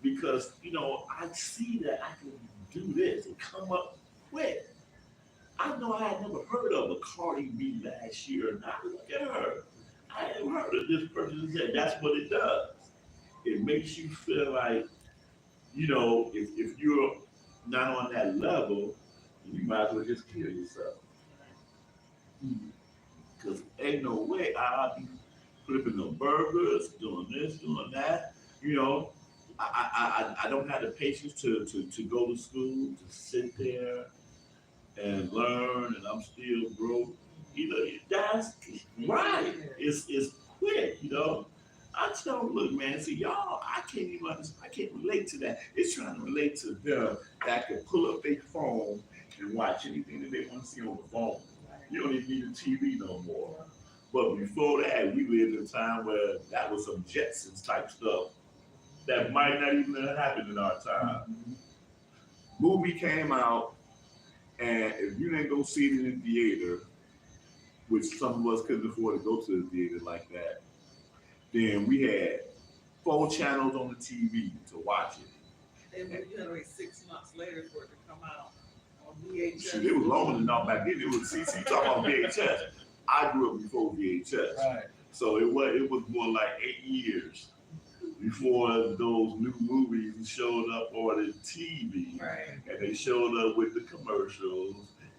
because, I see that I can do this and come up quick. I know I had never heard of a Cardi B last year. Now look at her. I hadn't heard of this person that said that's what it does. It makes you feel like, if you're not on that level, you might as well just kill yourself. Because ain't no way I'll be flipping no burgers, doing this, doing that. You know, I don't have the patience to go to school, to sit there and learn, and I'm still broke. That's right. It's quick. I tell them, look, man, see y'all, I can't even understand, I can't relate to that. It's trying to relate to them that can pull up their phone and watch anything that they want to see on the phone. You don't even need a TV no more. But before that, we lived in a time where that was some Jetsons type stuff that might not even have happened in our time. Movie came out, and if you didn't go see it in the theater, which some of us couldn't afford to go to the theater like that, then we had 4 channels on the TV to watch it. And you had to wait 6 months later for it to come out on VHS. Shit, it was longer than that back then. It was CC talking about VHS. I grew up before VHS. Right. So it was more like 8 years before those new movies showed up on the TV. Right. And they showed up with the commercials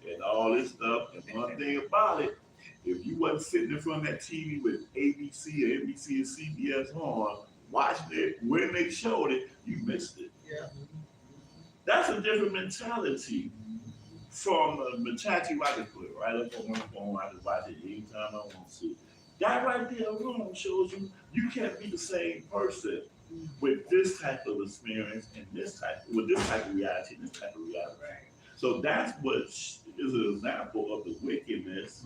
and all this stuff. And one thing about it, If you wasn't sitting in front of that TV with ABC or NBC or CBS on, watching it when they showed it, you missed it. Yeah. That's a different mentality from the mentality I can put it right up on my phone. I can watch it anytime I want to. That right there alone shows you can't be the same person with this type of experience and this type of reality and this type of reality. Right. So that's what is an example of the wickedness,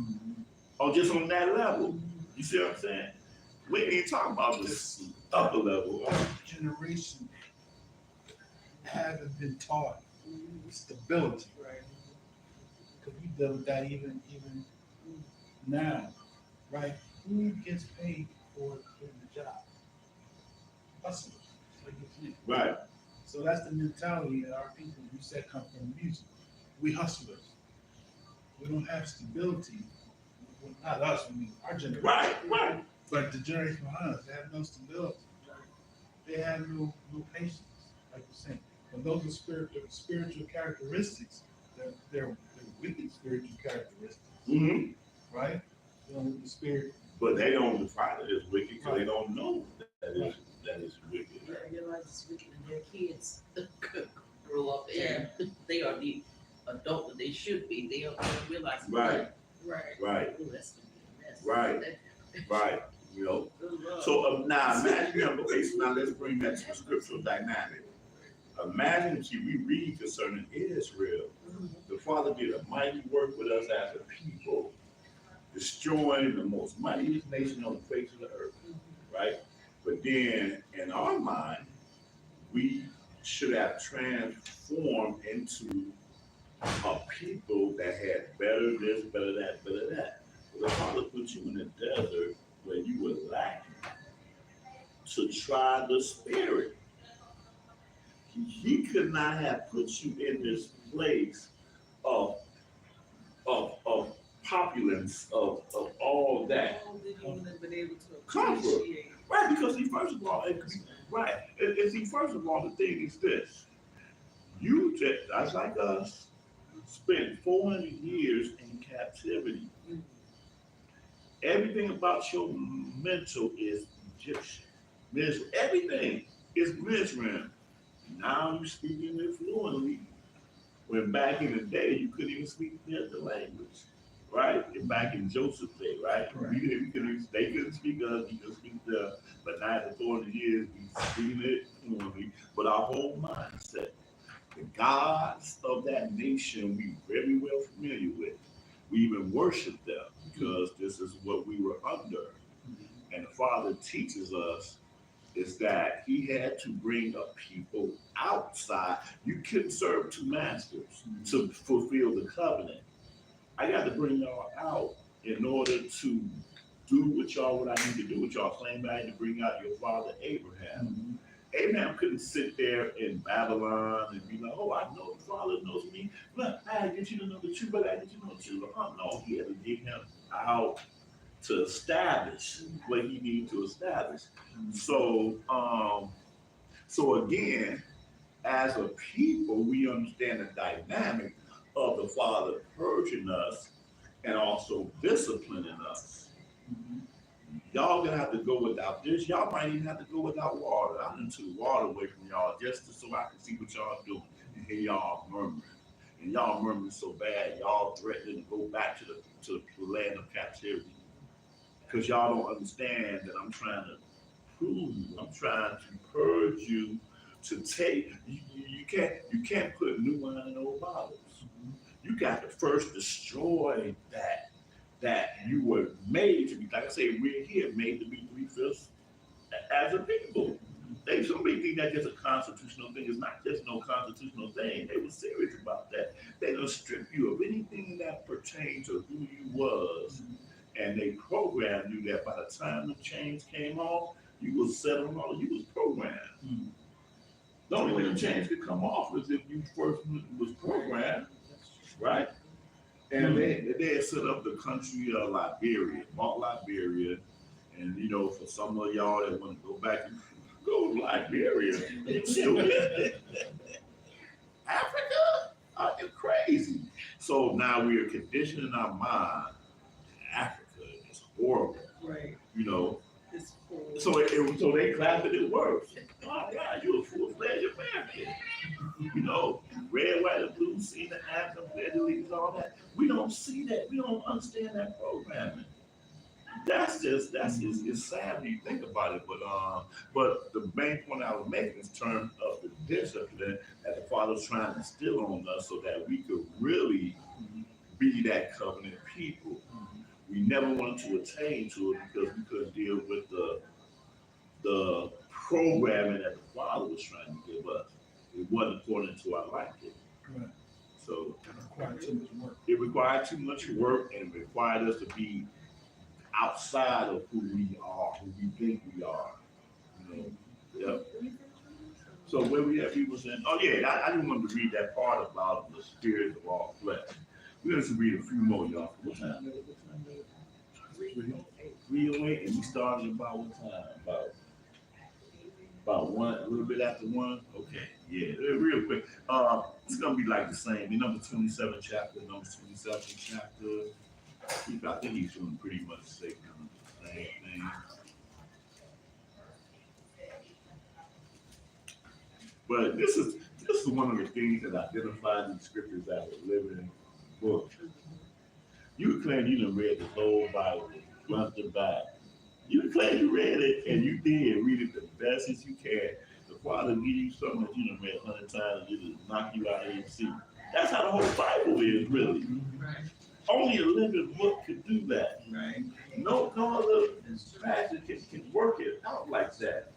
or just on that level. You see what I'm saying? We ain't talking about this upper level. Our generation haven't been taught stability. Right. Because we deal with that even now, right? Who gets paid for doing the job? Hustlers. Like you said. Right. So that's the mentality that our people, you said, come from music. We hustlers. We don't have stability. Well, not us, I mean our generation. Right. But the generation behind us, they have no stability. They have no patience, like you're saying. But those are spiritual characteristics. They're wicked spiritual characteristics, Mm-hmm. right? The spirit. But they don't define it as wicked because they don't know that is wicked. They realize it's wicked and their kids could grow up and they are the adult that they should be. They don't realize it. Right. Right. Ooh, that's gonna be a mess. Right. Right. You know. Good love. So now imagine, okay, so now let's bring that to the scriptural dynamic. Imagine, see, we read concerning Israel. The Father did a mighty work with us as a people, destroying the most mightiest nation on the face of the earth, right? But then, in our mind, we should have transformed into a people that had better this, better that, better that. But the Father put you in the desert where you were lacking to try the Spirit. He could not have put you in this place of populance, of all that. How did you even been able to Comfort. appreciate? Right, because see, first of all, first of all, the thing is this. You just like us, spent 400 years in captivity. Everything about your mental is Egyptian. Everything is Mizraim. Now you speaking it fluently. When back in the day you couldn't even speak the language, right? And back in Joseph's day, right? They couldn't speak us, we could speak the. But now after 400 years, we speaking it fluently. But our whole mindset, the gods of that nation, we very well familiar with. We even worship them because this is what we were under. And the Father teaches us is that he had to bring a people outside. You couldn't serve two masters to fulfill the covenant. I got to bring y'all out in order to do what I need to do with y'all. Claim I had to bring out your father Abraham. Abraham couldn't sit there in Babylon and be like, oh, I know the Father knows me. Look, I get you to know the truth, but I get you to know the truth. No, he had to dig him out to establish what he needed to establish. So again, as a people, we understand the dynamic of the Father purging us and also disciplining us. Y'all gonna have to go without this. Y'all might even have to go without water. I done took water away from y'all just so I can see what y'all doing and hear y'all murmuring. And y'all murmuring so bad, y'all threatening to go back to the land of captivity. Because y'all don't understand that I'm trying to prove you. I'm trying to purge you to take. You can't put new wine in old bottles. You got to first destroy that you were made to be. Like I say, we're here made to be 3/5 as a people. They so many think that's just a constitutional thing. It's not just no constitutional thing. They were serious about that. They gonna strip you of anything that pertains to who you was. And they programmed you that by the time the chains came off, you was settled on, you was programmed. The only way the chains could come off was if you first was programmed, right? And they had set up the country of Liberia, bought Liberia, and for some of y'all that want to go back and go to Liberia, Africa, are you crazy? So now we are conditioning our mind, Africa. you know. It's full. So they clapped it works. Oh God, you a full-fledged American. You know, red, white, and blue, see the anthem, pledge allegiance, all that. We don't see that. We don't understand that programming. It's sad when you think about it. But the main point I was making is terms of the discipline that the Father's trying to instill on us, so that we could really be that covenant people. We never wanted to attain to it because we couldn't deal with the programming that the Father was trying to give us. It wasn't according to our liking. Right. So It required too much work. it required too much work, and it required us to be outside of who we are, who we think we are. You know? Yep. So where we at, people saying, oh yeah, I didn't want to read that part about the spirit of all flesh. We're going to read a few more, y'all. What time is it? What time is it? 3:08, and we started about what time? About one, a little bit after one. Okay, yeah, real quick. It's gonna be like the same. The number 27 chapter, number 27 chapter. I think he's doing pretty much the same thing. But this is one of the things that identifies these scriptures as a living book. You can claim you done read the whole Bible, front to back. You can claim you read it, and you did read it the best as you can. The Father give you something that you done read 100 times, and it'll knock you out of your seat. That's how the whole Bible is, really. Right. Only a living book can do that. Right. No other passage can work it out like that.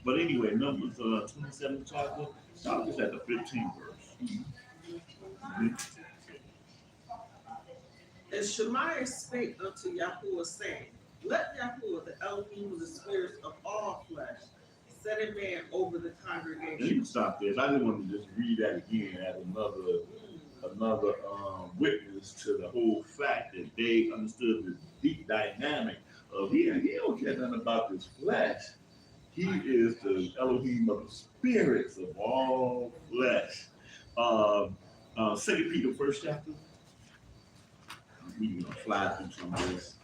But anyway, Numbers 27 chapter, start just at the 15th verse. Mm-hmm. And Shemaiah spake unto Yahuwah, saying, let Yahuwah, the Elohim of the spirits of all flesh, set a man over the And you congregation. can stop this. I just want to just read that again as another witness to the whole fact that they understood the deep dynamic of he don't care nothing about this flesh. He is the Elohim of the spirits of all flesh. 2 Peter first chapter. We're gonna fly through some of this.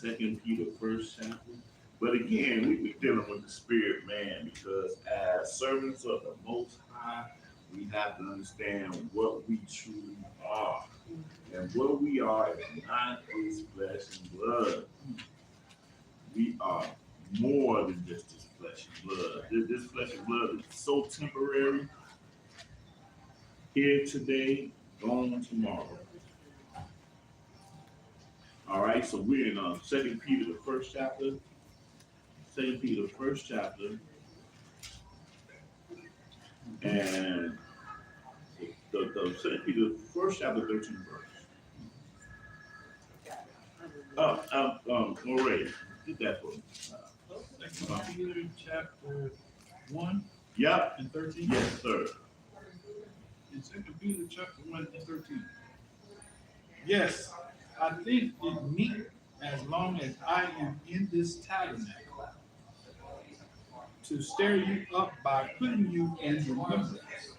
2 Peter first chapter. But again, we dealing with the spirit man, because as servants of the Most High, we have to understand what we truly are. And what we are is not this flesh and blood. We are more than just this flesh and blood. This flesh and blood is so temporary. Here today, gone tomorrow. All right, so we're in 2 Peter, the first chapter. 2 Peter, the first chapter. And the 2 Peter, the first chapter, 13th verse. Moreh, get that for me. 2 Peter chapter 1 Yep. and 13. Yes, sir. In 2 Peter chapter 1 and 13. Yes, I think it meet as long as I am in this tabernacle to stir you up by putting you in remembrance,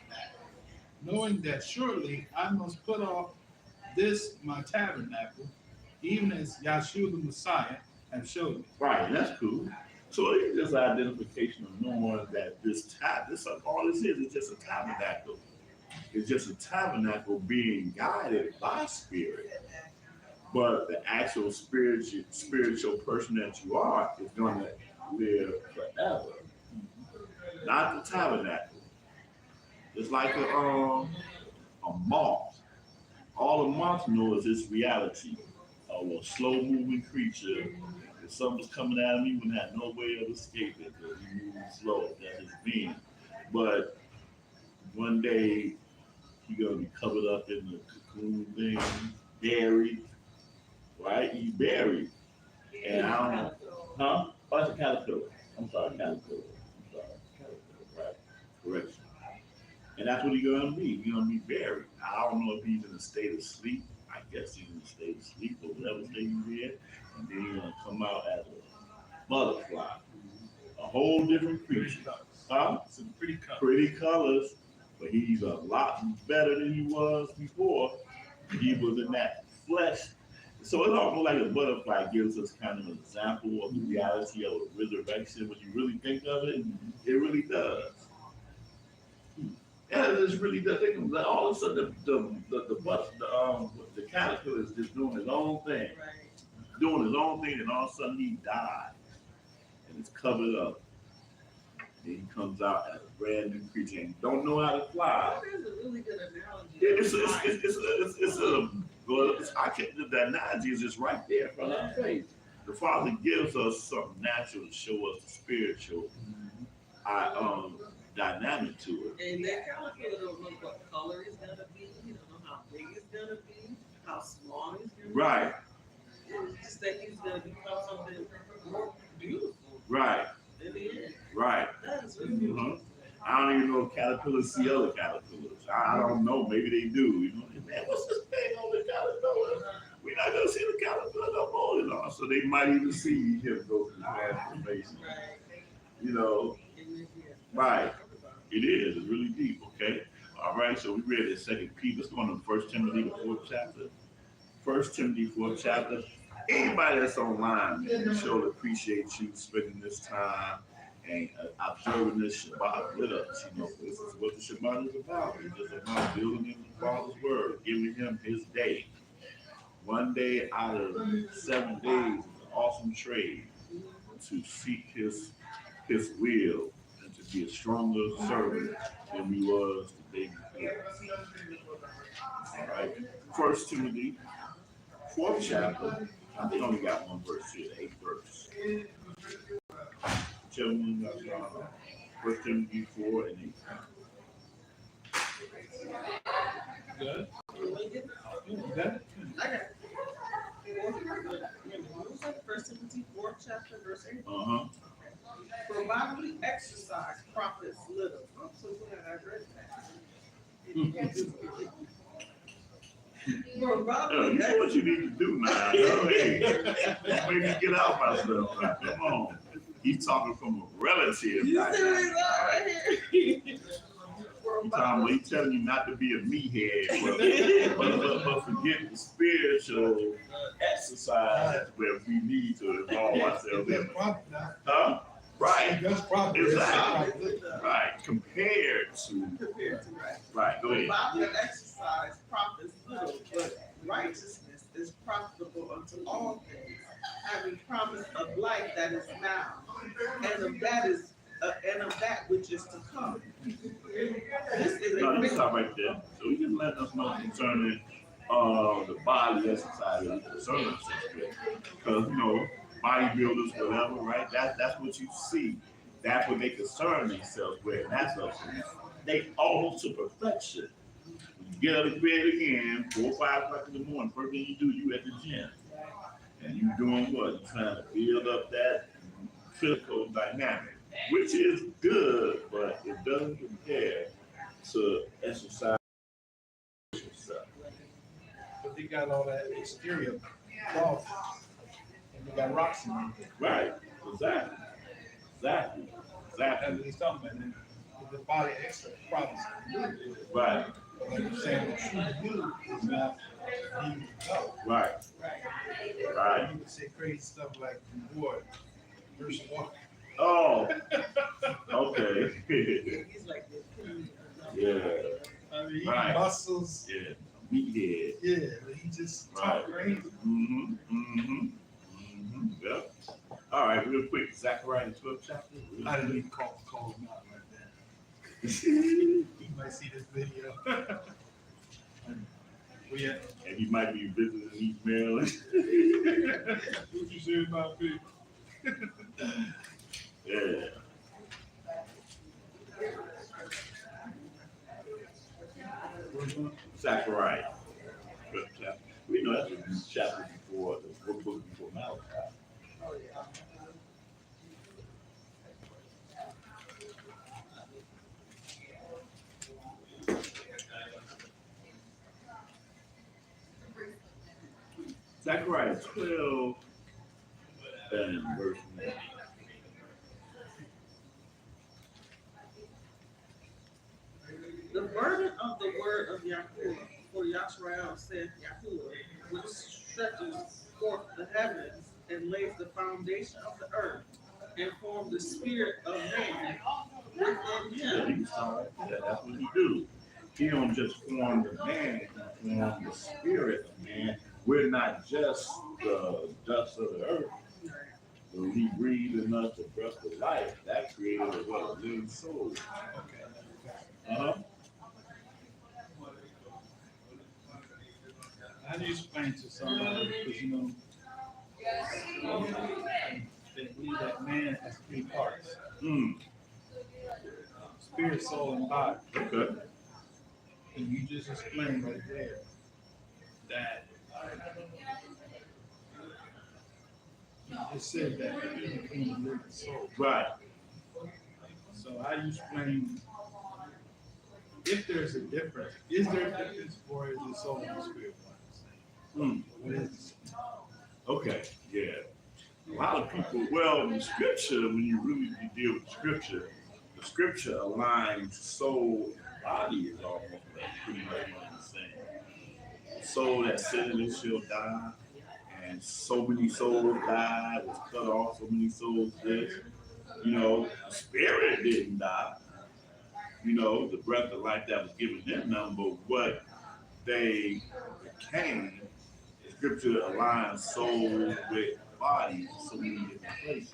knowing that surely I must put off this my tabernacle, even as Yahshua the Messiah have showed me. Right, that's cool. So it's just identification of knowing that all this is just a tabernacle. It's just a tabernacle being guided by spirit. But the actual spiritual person that you are is going to live forever. Not the tabernacle. It's like a moth. All a moth knows is its reality of a slow-moving creature. If something's coming at me, we have no way of escaping because he moves slow. That's his being. But one day he's gonna be covered up in the cocoon thing, buried. Right? He's buried. And I don't know. Oh, it's a caterpillar. I'm sorry, caterpillar. Right. Correction. And that's what he's gonna be. He's gonna be buried. I don't know if he's in a state of sleep. I guess he's in a state of sleep or whatever state he's in. And then he's gonna come out as a butterfly. A whole different creature. Huh? Some pretty colors. Pretty colors. But he's a lot better than he was before. He was in that flesh. So it's almost like a butterfly gives us kind of an example of the reality of a resurrection. When you really think of it, it really does. Yeah, it just really does. Think of it, all of a sudden the caterpillar is just doing his own thing, Right. doing his own thing, and all of a sudden he died and it's covered up. And he comes out as a brand new creature and don't know how to fly. That is a really good analogy. Well, I can't, the analogy is just right there in front of our face. The Father gives us something natural to show us the spiritual dynamic to it. And that caterpillar don't know what color it's gonna be. He don't know how big it's gonna be, how small it's gonna be. Right, It's just that he's gonna become something more beautiful right, in the end. right. That is really beautiful. Mhm. I don't even know if caterpillars see other caterpillars. I don't know. Maybe they do. You know, man, what's this thing on the caterpillar? We're not gonna see the caterpillar no more, you know. So they might even see him go through transformation. Right. You know, right. It is. It's really deep. Okay. All right. So we read the second Peter. Let's go on to First Timothy, the fourth chapter. First Timothy, fourth chapter. Anybody that's online, man, we sure appreciate you spending this time and observing this Shabbat with us. You know, this is what the Shabbat is about. It's just about building in the Father's word, giving him his day. One day out of 7 days is an awesome trade to seek his will and to be a stronger servant than we was the day before. All right. First Timothy, fourth chapter. I think I only got one verse here, the 8th verse. Gentlemen, First Timothy 4 and 8. Good. I got it. First Timothy 4th chapter, verse 8. For bodily exercise profits little. I'm so glad I read that. For bodily You know what you need to do now. Hey, maybe get out myself. Come on. He's talking from a relative. You see what dynamic, he's all right? right here? He's telling you not to be a meathead, but forget the spiritual exercise where we need to involve ourselves in. Huh? Right. Exactly. Right. Compared to. Right. Go ahead. Bodily exercise profits little, but righteousness is profitable unto all things, having promise of life that is now, and of that which is to come. This is No, a let's stop right there. So he just letting us know concerning the body exercise that we concern ourselves with. Because, you know, bodybuilders, whatever, right? That's what you see. That's what they concern themselves with. And that's us. They almost to perfection. When you get out of bed again, 4 or 5 o'clock in the morning, first thing you do, you at the gym. And you doing what? You're trying to build up that physical dynamic, which is good, but it doesn't compare to exercise yourself. But they got all that exterior cloth, and they got rocks in them. Right. Exactly. Exactly. That's Exactly. what he's talking about. The body extra problems. Right. Like you're saying, the true you is not being go. Right. Right. You would say crazy stuff like reward versus walk. Oh. Okay. He's like this. Yeah. I mean, he Right. muscles. Yeah. Meathead. Yeah, but he just Right. talk crazy. Mm-hmm. Mm-hmm. Mm-hmm. Yep. All right, real quick. Zechariah 12th chapter. I didn't even call him out like that. He might see this video. Well, yeah. And he might be visiting email. What you say about me? Yeah. Zechariah. 12th chapter. We know that's the chapter before the book before Malachi. Oh, yeah. Zechariah 12 and verse 1. The burden of the word of Yahuwah, for Yashrael saith Yahuwah, which stretches forth the heavens and lays the foundation of the earth and formed the spirit of man within Yeah, him. he's sorry. Yeah, that's what he do. He don't just form the man, he form the spirit of man. We're not just the dust of the earth. When he breathed in us the breath of life, that created a what? A living soul. Okay. Uh-huh. How do you explain to somebody, because they believe that man has three parts: Mm, spirit, soul, and body. okay. And you just explained right there that you just said that he became a living soul. Right. So how do you explain if there's a difference? Is there a difference, or is the soul and the spirit one Mm, the same? What is it? okay. Yeah. A lot of people, well, in scripture, when you really deal with scripture, the scripture aligns soul and body is almost like pretty much one and the same. Soul that sinned it shall die, and so many souls died, was cut off, so many souls this. The spirit didn't die. The breath of life that was given them, but what they became, the scripture aligns souls with bodies in so many different places.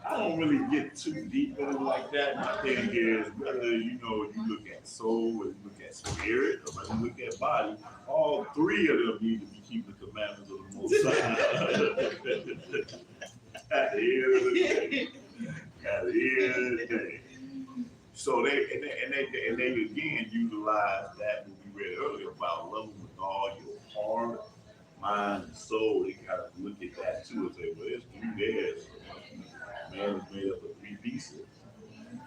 I don't really get too deep in it like that. My thing is whether you look at soul, or you look at spirit, or whether you look at body, all three of them need to be keeping the commandments of the Most High. At the end of the day. At the end of the day. So they again utilize that what we read earlier about loving with all your heart, mind, and soul. They kind of look at that too and say, well, there's three there. So man is made up of three pieces.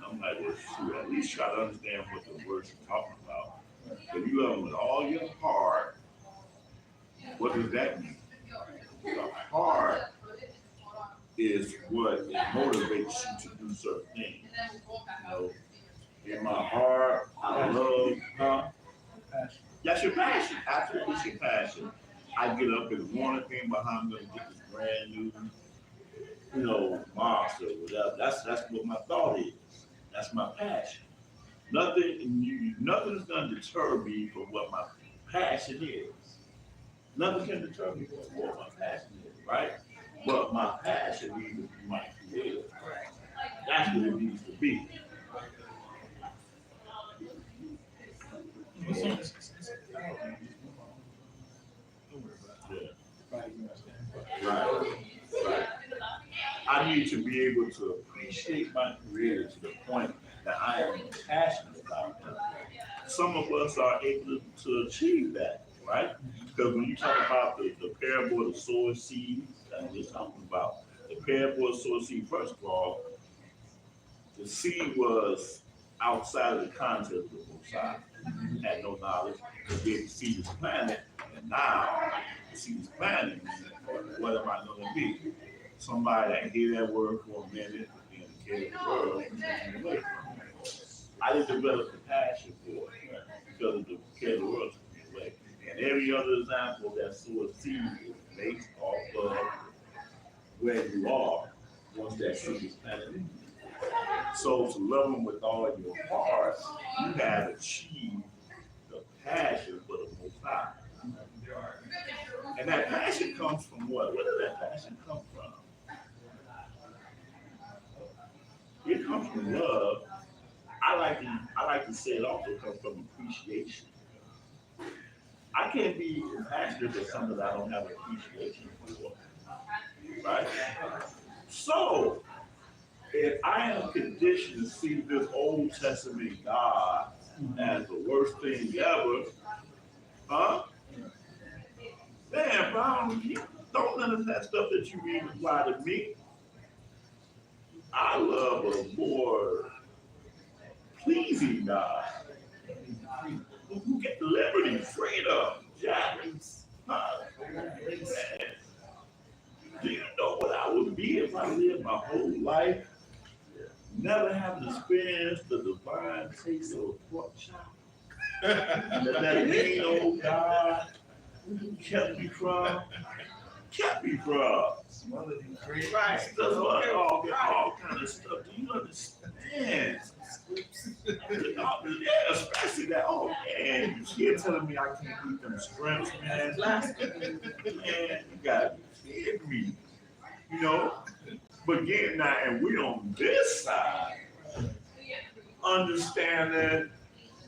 I'm like, well, shoot, at least try to understand what the words are talking about. If you love them with all your heart, what does that mean? The heart is what motivates you to do certain things. In my heart, I love, Passion. that's your passion. Absolutely, it's your passion. I get up in the morning, think about how I'm gonna get this brand new, monster, whatever. That's what my thought is. That's my passion. Nothing's gonna deter me from what my passion is. Nothing can deter me from what my passion is, right? But my passion needs to be my creator. That's what it needs to be. What's on this? Don't worry about Yeah. it. Probably you understand. Right. Right. I need to be able to appreciate my creator to the point that I am passionate about him. Some of us are able to achieve that, right? Because when you talk about the parable of the sower seeds, that's what we're talking about. The parable of the sower seed, first of all, the seed was outside of the context of the Most High. Had no knowledge. The seed is planted, and now the seed is planted. What am I going to be? Somebody that hear that word for a minute and carry the word and take it away from me. I didn't develop the passion for it because of the carry the world took me away. And every other example that sow a seed is based off of where you are once that seed is planted in you. So to love them with all your heart, you have achieved the passion for the Most High. And that passion comes from what? Where does that passion come from? It comes from love. I like to say it also comes from appreciation. I can't be passionate for something that I don't have appreciation for. Right? So if I am conditioned to see this Old Testament God as the worst thing ever, huh? Man, Brown, you don't none of that stuff that you read apply to me. I love a more pleasing God who get liberty, freedom, justice. Huh? Man, do you know what I would be if I lived my whole life never having experienced the divine taste of a pork chop? That mean old God kept me from. Smothered in grace. Right. Stuff like all kind of stuff. Do you understand? Yeah, especially that. Oh man, you here telling me I can't eat them shrimps, man. Blasphemy. Man, you gotta be kidding me. You know? But getting that, and we on this side understanding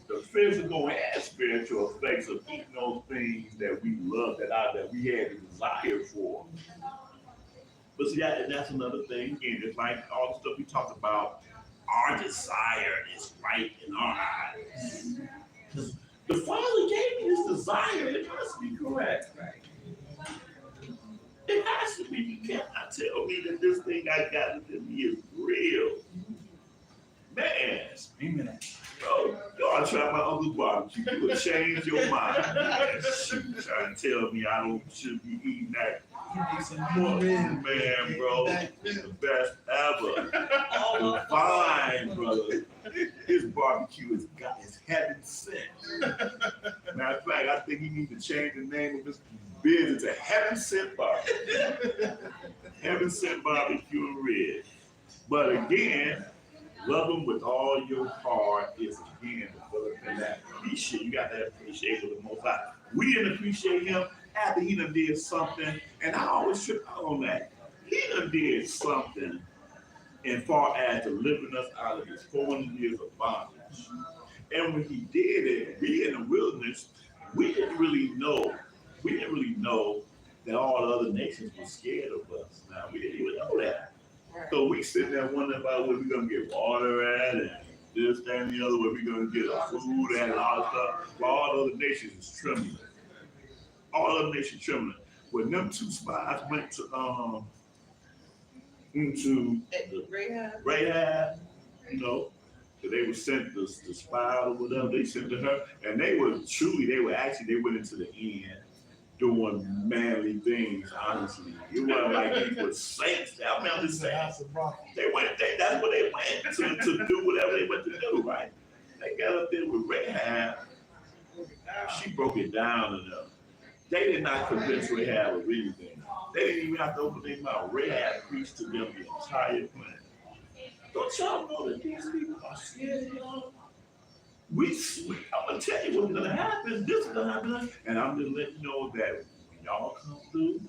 the physical and spiritual effects of eating those things that we love, that we had a desire for. But see, that's another thing. Again, it's like all the stuff we talked about. Our desire is right in our eyes. The Father gave me this desire. It must be correct. It has to be. You cannot tell me that this thing I got within me is real. Man, Amen. bro, y'all try my uncle's barbecue. You will change your mind. Shoot, trying to tell me I should be eating that. Man, bro, the best ever. Fine, brother. His barbecue is heaven sent. Matter of fact, I think he needs to change the name of his business to Heaven Sent Barbecue. Heaven Sent Barbecue and Ribs. But again, love him with all your heart is again developing that appreciate. You got to appreciate with the Most High. We didn't appreciate him after he done did something, and I always trip out on that. He done did something as far as delivering us out of his 400 years of bondage. And when he did it, we in the wilderness, we didn't really know. We didn't really know that all the other nations were scared of us. Now, we didn't even know that. So we sitting there wondering about where we're going to get water at and this, that, and the other, where we're going to get our food at and all that stuff. While all the other nations is trembling. All the other nations trembling. When them two spies went to into Rahab, you know, they were sent the spy or whatever, they sent to her, and they were went into the inn doing manly things, honestly. It wasn't like they were saints. I mean, I'm just saying. That's what they went to do whatever they went to do, right? They got up there with Rahab. She broke it down to them. They did not convince Rahab of anything. They didn't even have to open their mouth. Rahab preached to them the entire plan. Don't y'all know that these people are scared, y'all? I'm gonna tell you what's gonna happen. This is gonna happen, and I'm just letting you know that when y'all come through,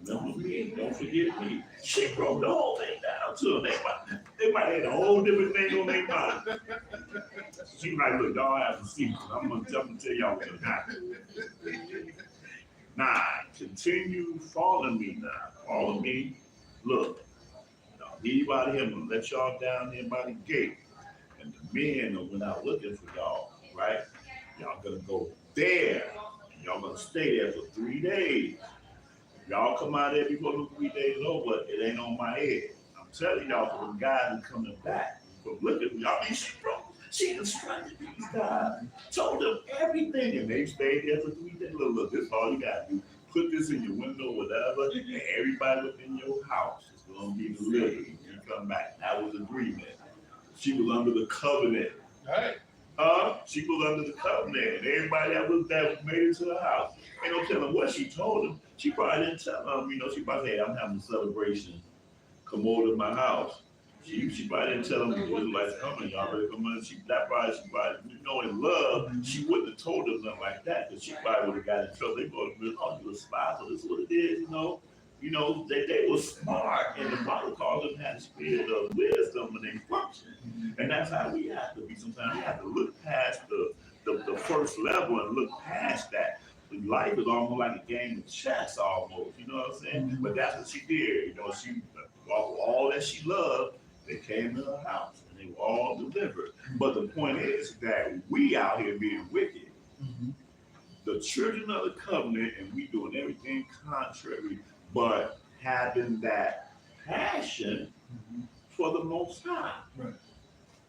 remember me. Don't forget me. She broke the whole thing down to them. They might have a whole different thing on their mind. She like, look, y'all have to see. I'm gonna tell y'all what's gonna happen. Now, continue following me now. Follow me. Look, I'll leave out of here. I'm gonna let y'all down there by the gate. And the men are went out looking for y'all, right? Y'all gonna go there. Y'all gonna stay there for 3 days. Y'all come out there before the 3 days is over, it ain't on my head. I'm telling y'all, for the guys who coming back. But look at y'all, she instructed these guys, told them everything, and they stayed there for 3 days. Look, this is all you gotta do. Put this in your window, whatever, and everybody within your house is gonna be delivered when you come back. That was agreement. She was under the covenant. Right. She was under the covenant, and everybody that made it to the house. Ain't no telling what she told them. She probably didn't tell them, she probably said, I'm having a celebration. Come over to my house. She probably didn't tell them the Israelites coming, y'all ready to come in. She probably, in love, she wouldn't have told them nothing like that, because she probably would have got in trouble. They would have been, you a spy, so this is what it is, they were smart, and the Bible calls them had the spirit of wisdom when they function. And that's how we have to be sometimes. We have to look past the first level and look past that. Life is almost like a game of chess almost, you know what I'm saying? But that's what she did. She all that she loved, they came to her house and they were all delivered. But the point is that we out here being wicked. The children of the covenant, and we doing everything contrary, but having that passion for the Most High. Right.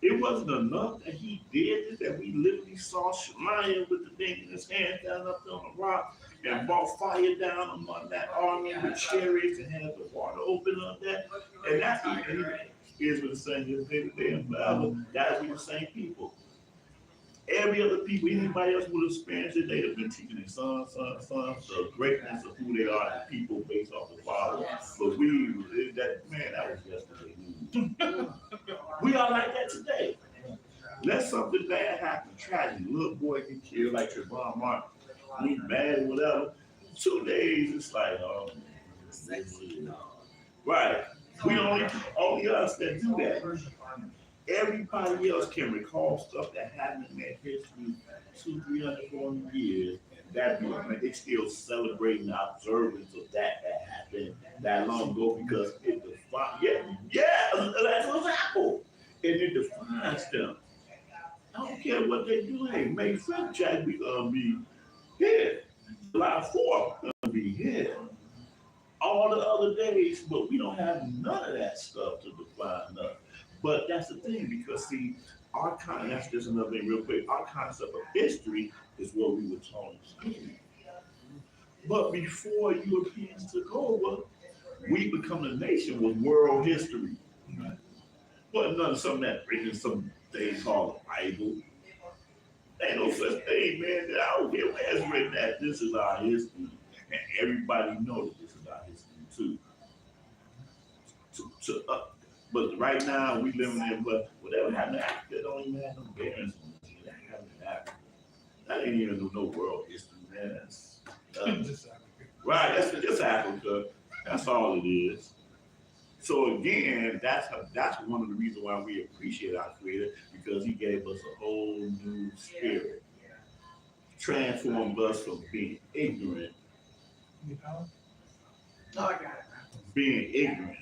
It wasn't enough that he did it, that we literally saw Shemaiah with the thing in his hand down up on the rock and brought fire down among that army with chariots and had the water open up that. And that's even is with the same yesterday, today, and forever. That's we the same people. Every other people, anybody else would experience it, they'd have been teaching their sons, the greatness of who they are, the people based off the father. Yes. But that was yesterday news. We are like that today. Let something bad happen, tragedy, little boy get killed like Trayvon Martin, we mad or whatever. 2 days, it's like, oh, right. We only us that do that. Everybody else can recall stuff that happened in their history 200, 300, 400 years, and that moment they still celebrating the observance of that happened that long ago because it defines. That's an example, and it defines them. I don't care what they do. Hey, May 5th, Jack, we gonna be here. July 4th, gonna be here. All the other days, but we don't have none of that stuff to define us. But that's the thing, because see, that's just another thing real quick. Our concept of history is what we were taught in school. But before Europeans took over, we become a nation with world history. But none of something that written in some thing called the Bible. Ain't no such thing, man. I don't care where it's written that this is our history. And everybody knows that this is our history too. But right now we living in whatever happened to Africa don't even have no bearings on this. That happened in Africa. That ain't even no world history, man. That's right. That's just Africa. That's all it is. So again, that's one of the reasons why we appreciate our Creator, because He gave us a whole new spirit, transformed us from being ignorant, being ignorant,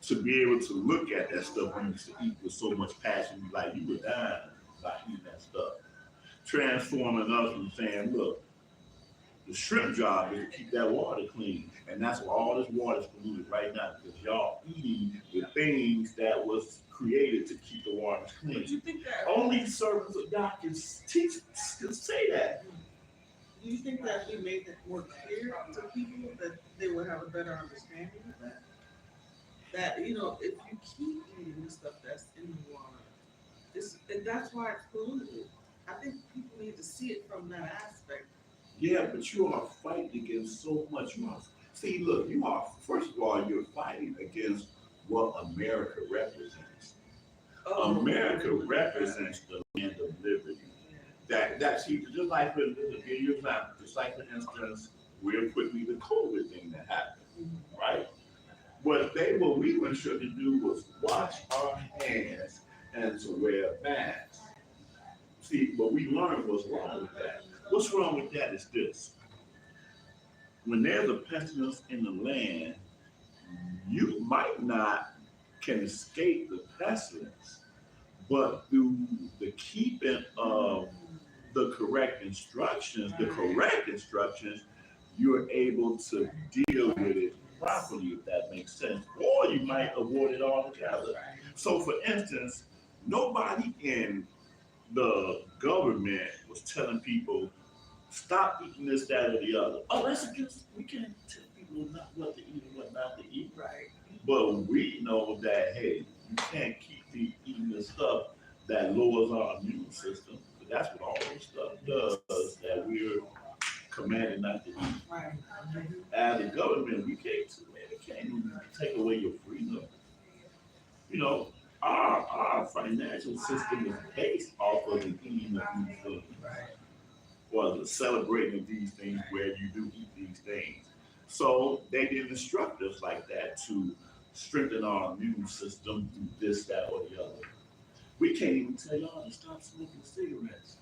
to be able to look at that stuff we used to eat with so much passion, like you were dying by eating that stuff, transforming us and saying, look, the shrimp job is to keep that water clean. And that's why all this water is polluted right now, because y'all eating the things that was created to keep the water clean. But you think that Only servants of God can say that. do you think that we made that more clear to people that they would have a better understanding of that? That, if you keep eating the stuff that's in the water, and that's why it's polluted. I think people need to see it from that aspect. Yeah, but you are fighting against so much. First of all, you're fighting against what America represents. Oh, America represents the land of liberty. That's just like for instance, real quickly, the COVID thing that happened, right? What we were sure to do was wash our hands and to wear masks. See, what we learned was wrong with that. What's wrong with that is this. When there's a pestilence in the land, you might not can escape the pestilence, but through the keeping of the correct instructions, you're able to deal with it properly, if that makes sense. Or you might avoid it altogether. So for instance, nobody in the government was telling people, stop eating this, that, or the other. Unless we can't tell people what to eat and what not to eat. right. But we know that, hey, you can't keep eating the stuff that lowers our immune system. But that's what all this stuff does that we're commanded not to eat. Right. As a government, we can't even take away your freedom. Our financial system is based off of the eating of these things. Or the celebrating of these things where you do eat these things. So they didn't instruct us like that to strengthen our immune system through this, that, or the other. We can't even tell y'all to stop smoking cigarettes.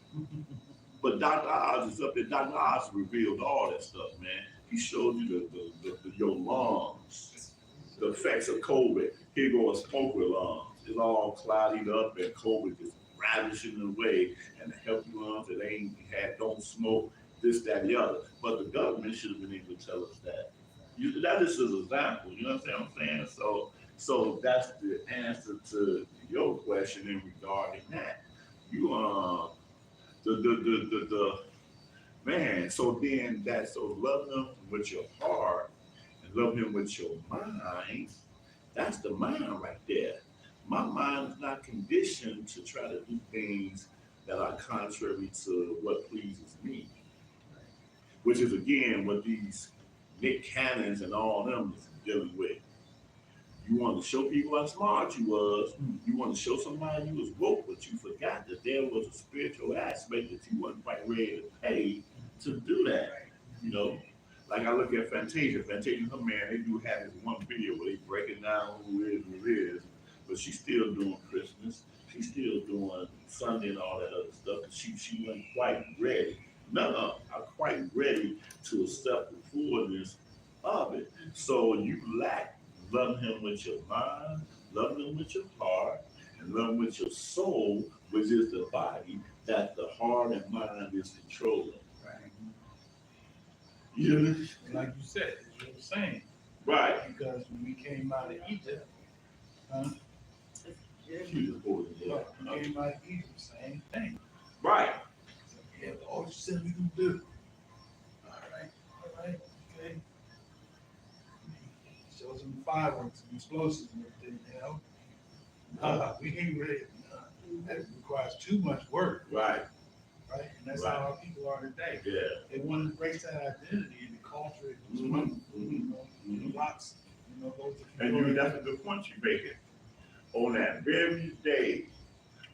But Dr. Oz is up there. Dr. Oz revealed all that stuff, man. He showed you your lungs, the effects of COVID. Here goes a smoker lungs. It's all clouded up and COVID is ravishing away, and the healthy lungs that don't smoke, this, that, and the other. But the government should have been able to tell us that. That is an example, you know what I'm saying? So that's the answer to your question in regarding that. So love him with your heart and love him with your mind. That's the mind right there. My mind is not conditioned to try to do things that are contrary to what pleases me, which is again what these Nick Cannons and all them is dealing with. You wanted to show people how smart you was. You want to show somebody you was woke, but you forgot that there was a spiritual aspect that you wasn't quite ready to pay to do that. You know, like I look at Fantasia. Fantasia, her man, they do have this one video where they breaking down who is, but she's still doing Christmas. She's still doing Sunday and all that other stuff. She wasn't quite ready. None of them are quite ready to accept the fullness of it. So you lack loving him with your mind, loving him with your heart, and loving with your soul, which is the body that the heart and mind is controlling. Right. You know? Like you said, as you were saying, Right. because when we came out of Egypt, She was holding it look, up. we came out of Egypt, same thing. Right. So, yeah, all you said we can do. All right, okay. Show some fireworks and explosives and everything, you know. We ain't ready. That requires too much work, Right. right? And that's Right. how our people are today. Yeah. They want to embrace that identity and the culture. Mhm, You know, mhm. lots, you know, those. And that's a good point you making. On that very day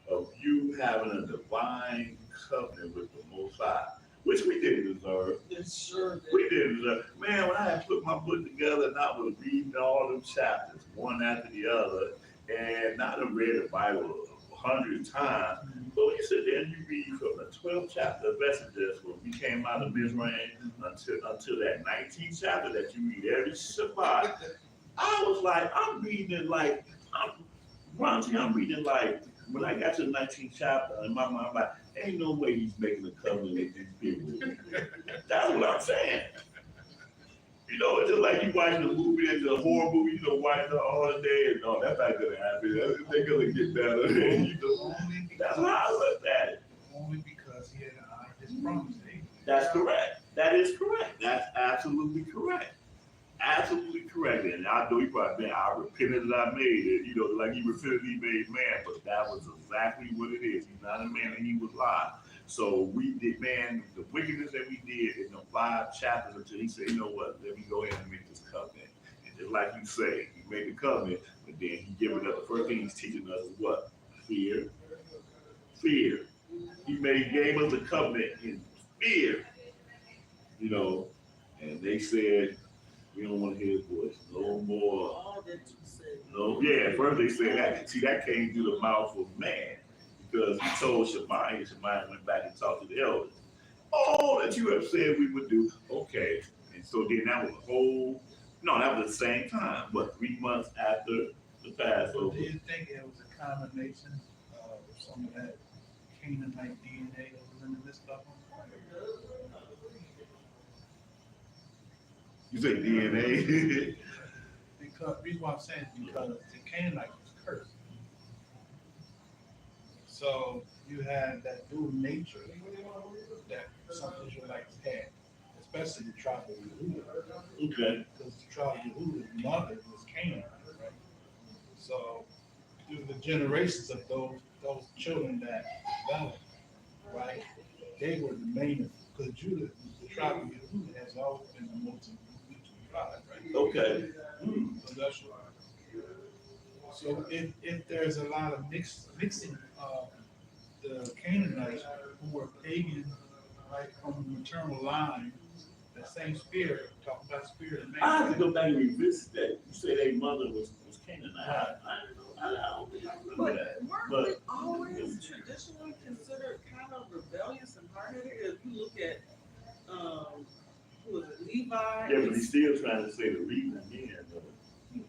of you having a divine covenant with the Most High, which we didn't deserve. It sure did. We didn't deserve. Man, when I had put my book together and I was reading all them chapters, one after the other, and I done read the Bible 100 times. But when you sit there and you read from the 12th chapter of Exodus, when we came out of Mizraim, until that 19th chapter that you read every Shabbat, I was like, I'm reading it like, I'm reading like, when I got to the 19th chapter, in my mind, I'm like, ain't no way he's making a covenant with these people. That's what I'm saying. You know, it's just like you watching a movie, it's a horror movie, you know, watching it all day, and no, that's not gonna happen. They're gonna get better. You know, that's how I looked at it. Only because he had honored his promise. That's correct. That is correct. That's absolutely correct. Absolutely correct. And I know you probably, man, I repented that I made it, you know, like he repented he made man, but that was exactly what it is. He's not a man and he was live. So we did, man, the wickedness that we did in the 5 chapters until he said, you know what, let me go ahead and make this covenant. And just like you say, he made the covenant, but then he gave it up. The first thing he's teaching us is what? Fear. Fear. He gave us a covenant in fear. You know, and they said, we don't want to hear his voice no more. All that you said. No, yeah, at first they said that. See, that came through the mouth of man because he told Shemaiah, and Shemaiah went back and talked to the elders. All that you have said we would do, okay. And so then that was that was the same time, but 3 months after the Passover. Do you think it was a combination of some of that Canaanite DNA that was in the midst of them? You say DNA? Because the reason why I'm saying is because the Canaanite was cursed. So you had that dual nature that some Israelites had, especially the tribe of Yehuda. Okay. Because the tribe of Yehuda's mother was Canaanite, right? So through the generations of those children that developed, right, they were the main, because Judah, the tribe of Yehuda has always been the most tribe, right? Okay. So that's why. So if there's a lot of mixing of the Canaanites who were pagan, right, from the maternal line, that same spirit, talking about spirit of man. I have to go back and revisit that. You say their mother was Canaanite. I don't think I remember that. Weren't we always traditionally considered kind of rebellious and hard-headed? If you look at, who was it, Levi? Yeah, but he's still trying to say the reason again, though.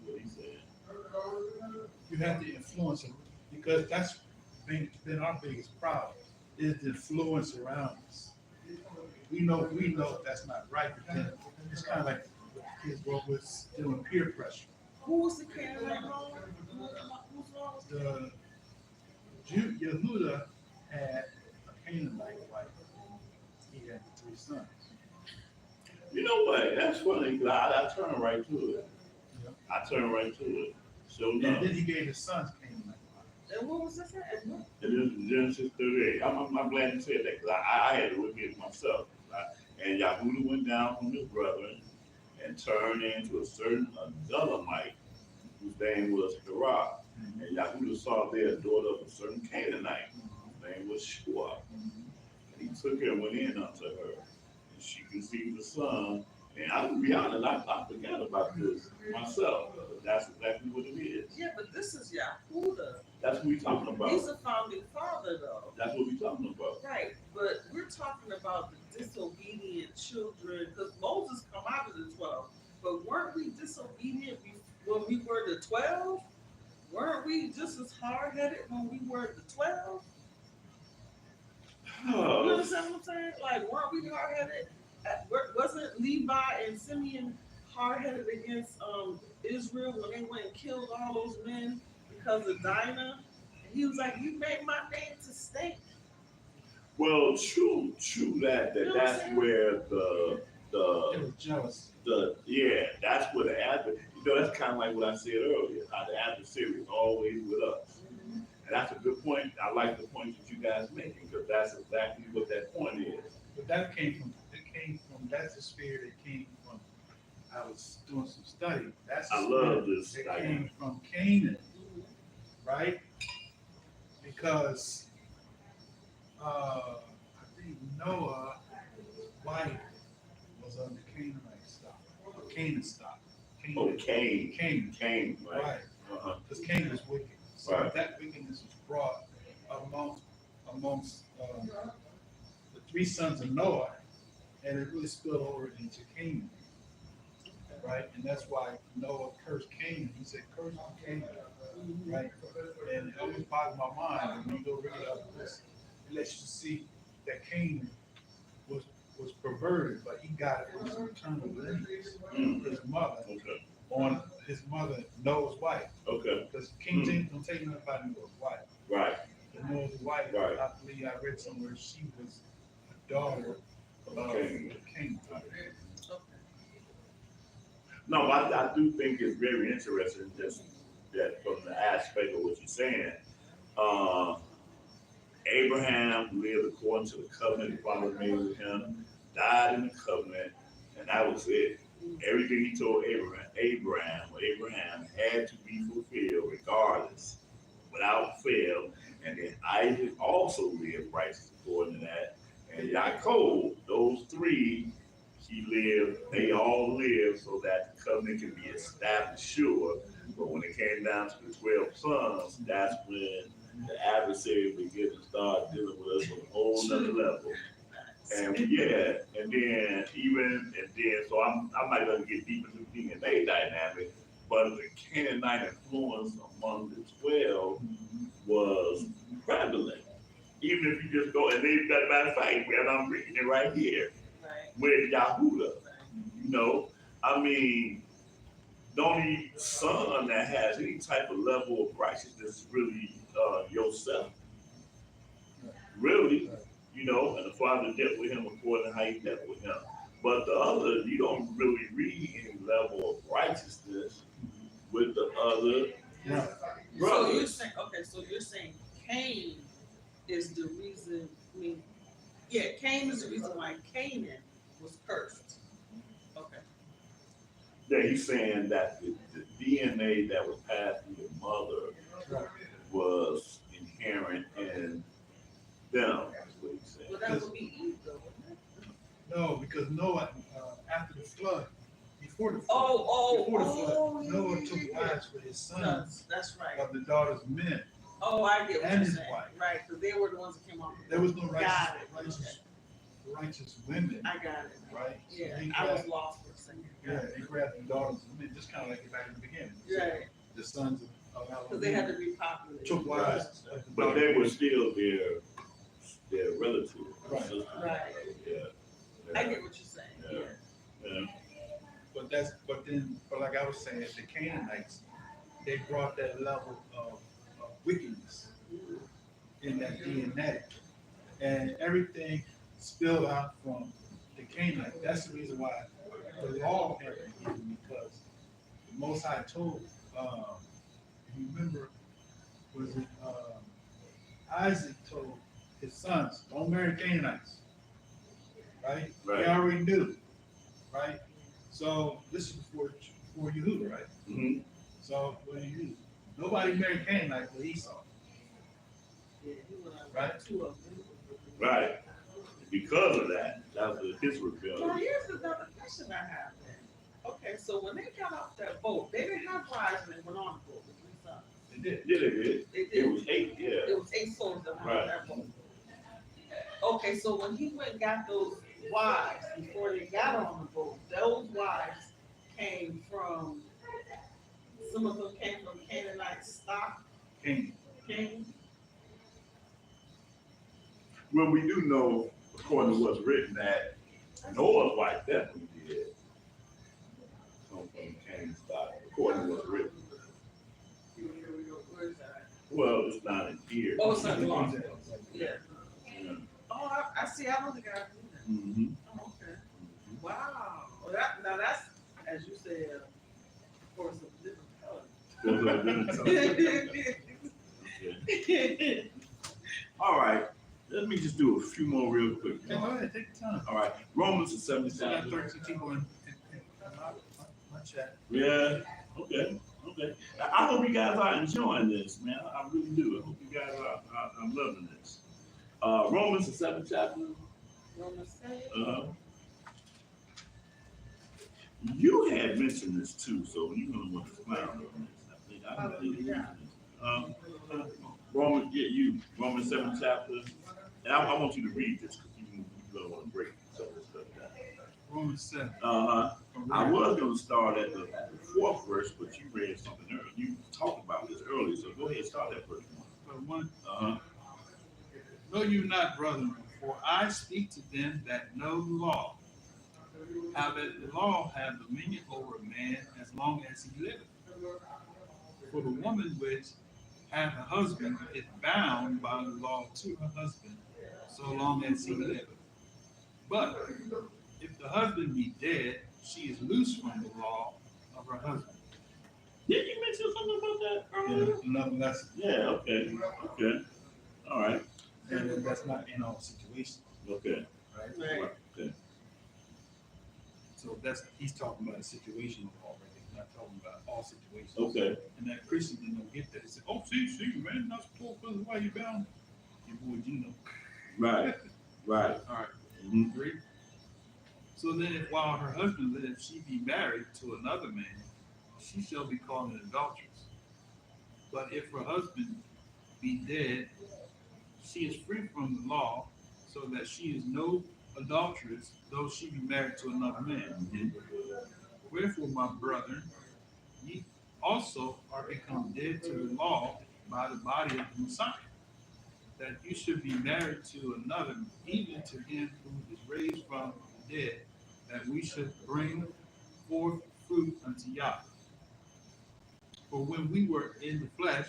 What he said. You have to influence them because that's been our biggest problem is the influence around us. We know that's not right, but then it's kind of like what the kids grow up with, doing peer pressure. Who was the Canaanite mom? Whose mom was The Yehuda had a Canaanite wife. He had 3 sons. You know what? That's funny. I turned right to it. Yeah. I turned right to it. So And no. then he gave his sons Canaanite wives. And what was this at? And this is Genesis 38. I'm glad you said that because I had to look at it myself. Right? And Yahudah went down from his brethren and turned into a certain Adullamite whose name was Terah. And Yahudah saw there a daughter of a certain Canaanite whose name was Shua. And he took her and went in unto her. And she conceived a son. And I'm gonna be honest, I forgot about this myself. But that's exactly what it is. Yeah, but this is Yahudah. That's what we're talking about. He's a founding father, though. That's what we're talking about. Right, but we're talking about the disobedient children, because Moses come out of the 12, but weren't we disobedient when we were the 12? Weren't we just as hard-headed when we were the 12? You understand what I'm saying? Like, weren't we hard-headed? Wasn't Levi and Simeon hard-headed against Israel when they went and killed all those men because of Dinah? And he was like, you made my name to stink. Well, true that You know that's what I'm where It was jealous. that's where the adversary, that's kind of like what I said earlier, how the adversary is always with us. Mm-hmm. And that's a good point. I like the point that you guys making because that's exactly what that point is. But that's the spirit that came from, I was doing some study. That's the I spirit love this that study. came from Canaan, right? Because I think Noah's wife was under Canaanite stock, or Canaan stock. Oh, Cain, Canaan, right? right? Uh-huh. Because Cain was wicked. So Right. that wickedness was brought amongst the three sons of Noah, and it really spilled over into Canaan, right? And that's why Noah cursed Canaan. He said, "Curse on Canaan," right? And it always boggles my mind when you go read up this. It lets you see that Canaan was perverted, but he got it from his maternal lineage, his mother, Okay. on his mother Noah's wife. Okay. Because King James don't take nothing about Noah's wife. Right. The Noah's wife, Right. I believe I read somewhere she was a daughter of Okay. the king. No, I do think it's very interesting just that from the aspect of what you're saying. Abraham lived according to the covenant the Father made with him, died in the covenant, and that was it. Everything he told Abraham had to be fulfilled regardless, without fail. And then Isaac also lived righteous according to that. And Yaakov, those three, they all lived so that the covenant can be established sure. But when it came down to the 12 sons, that's when the adversary began to start dealing with us on a whole nother level. And so I'm not gonna get deep into the DNA dynamic, but the Canaanite influence among the 12 was prevalent. Even if you just go, and they've got, matter of fact, and I'm reading it right here, with Yahudah. I mean, the only son that has any type of level of righteousness is really yourself. Really, and the Father dealt with him according to how he dealt with him. But the other, you don't really read any level of righteousness with the other brothers. So you're saying Cain is the reason, Cain is the reason why Canaan was cursed. Okay. Yeah, he's saying that the DNA that was passed through your mother was inherent in them, is what he's saying. Well, that would be Eve, though, wouldn't it? No, because Noah, after the flood, before the flood, Noah took wives for his sons That's right. of the daughters of men. Oh, I get what And you're his saying. wife. Right, because they were the ones that came off. There was no Got righteous women, I got it. right? So Yeah, they I was grabbed- lost for a second. Yeah, they grabbed the daughters of men, just kind of like it back in the beginning. Right, The sons of because they had to be popular. took wives. of the But they daughters were of still their relatives. Right. Sisters. Right. Yeah. I get what you're saying. Yeah. Yeah. Yeah. but like I was saying, the Canaanites, they brought that level of wickedness in that DNA. And everything spilled out from the Canaanite. That's the reason why the law had been given, because the Most High told, if you remember was it, Isaac told his sons, don't marry Canaanites, right? Right. They already knew, right? So this is before Yehuda, right? Mhm. So what do you do? Nobody married Canaanite but Esau. Yeah, he went out Right. with two of them. Right. Because of that, that was his Now, rebellion. here's another question I have then. Okay, so when they got off that boat, they didn't have wives when they went on the boat with three sons. They did. Yeah, they did. They It did. was 8, yeah. It was 8 souls that were on Right. that boat. Okay, so when he went and got those wives before they got on the boat, those wives came from, some of them came from Canaanite stock, Canaan. king. Well, we do know, according to what's written, that Noah's wife definitely did. Come from Cain stock, according to what's written. Where is that? Well, it's not in here. Oh, it's not in here. Yeah. Yeah. Oh, I see, I don't think I knew that. Mhm. Oh, okay. Wow. Well, now that's, as you said, of course, a different color. Okay. All right, let me just do a few more real quick. Yeah, go ahead, take your time. All right, Romans the Still 7th got chapter. 13 people in my chat. Yeah, okay. I hope you guys are enjoying this, man. I really do. I hope you guys are. I'm loving this. Romans the 7th chapter. Romans 7. You had mentioned this too, so you're gonna want to expound on this. I think I don't think you mentioned this. Romans 7th chapter, and I want you to read this because you're gonna want to break some of this stuff down. Romans 7. I was gonna start at the 4th verse, but you read something earlier. You talked about this earlier, so go ahead and start that first one. Know you not, brethren, for I speak to them that know the law, how that the law have dominion over a man as long as he liveth. For the woman which hath a husband is bound by the law to her husband, so long as he liveth. But if the husband be dead, she is loose from the law of her husband. Did you mention something about that earlier? Another lesson. Yeah, okay. All right. And that's not in all situations, Okay. right? Right. Okay. So he's talking about a situational law, right? He's not talking about all situations. Okay. And that Christian didn't get that. He said, "Oh, see, man, not supposed to. Why you bound?" Your boy, you know. Right. All right. Mhm. Agree. So then, if while her husband lives, she be married to another man, she shall be called an adulteress. But if her husband be dead, she is free from the law, so that she is no adulteress, though she be married to another man. Mhm. Wherefore, my brethren, ye also are become dead to the law by the body of the Messiah, that you should be married to another, even to him who is raised from the dead, that we should bring forth fruit unto YAH. For when we were in the flesh,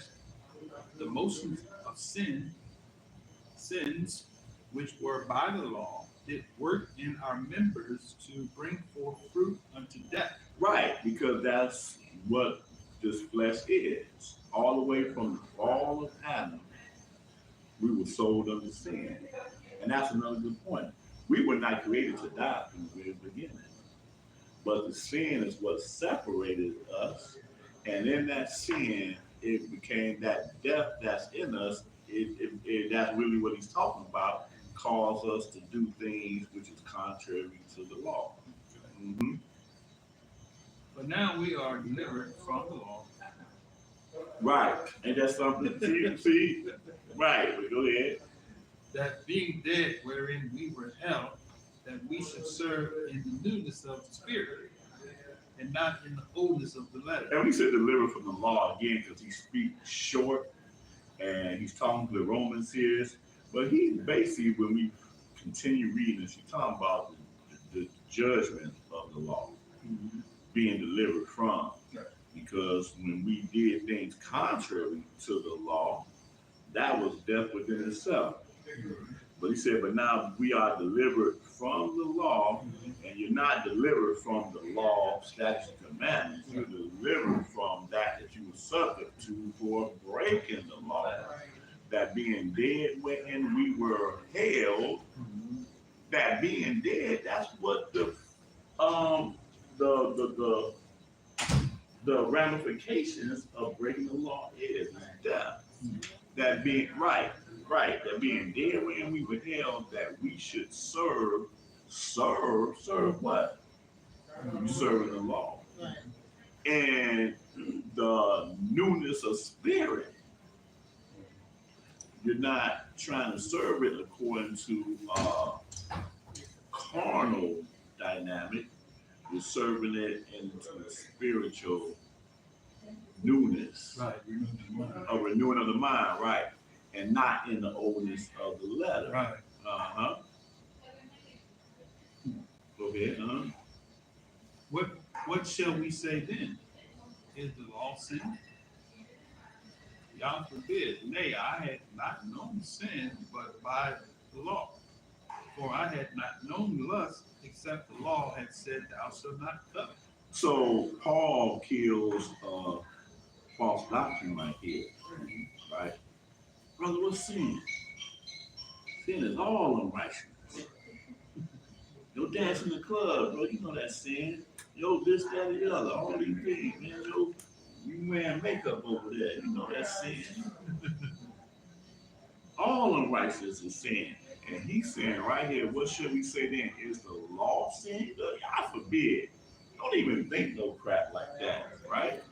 the motions of sins which were by the law, did work in our members to bring forth fruit unto death. Right, because that's what this flesh is. All the way from the fall of Adam, we were sold under sin. And that's another good point. We were not created to die from the very beginning. But the sin is what separated us. And in that sin, it became that death that's in us. That's really what he's talking about. Cause us to do things which is contrary to the law. Mm-hmm. But now we are delivered from the law. Right. And that's something to see. Right. But go ahead. That being dead wherein we were held, that we should serve in the newness of the spirit, and not in the oldness of the letter. And we said delivered from the law again because he speaks short and he's talking to the Romans here. But he's basically, when we continue reading this, he's talking about the judgment of the law being delivered from. Because when we did things contrary to the law, that was death within itself. But he said, but now we are delivered from the law, and you're not delivered from the law, statutes, and commandments. You're delivered from that you were subject to for breaking the law. the ramifications of breaking the law is death. That being right, that being dead when we were held, that we should serve what? Serving the law. Right. And the newness of spirit, you're not trying to serve it according to carnal dynamic. You're serving it into a spiritual newness, Right. a renewing of the mind, right, and not in the oldness of the letter. Right. Uh-huh. Go ahead. What shall we say then? Is the law sin? Yah forbid. Nay, I had not known sin but by the law. For I had not known lust except the law had said, thou shalt not covet. So Paul kills false doctrine right here, right? Brother, what's sin? Sin is all unrighteousness. Yo, dance in the club, bro, you know that's sin. Yo, this, that, and the other, all these things, man. Yo, you wearing makeup over there, you know that's sin. All unrighteousness is sin. And he's saying right here, what should we say then? Is the law sin? I forbid. Don't even think no crap like that, right?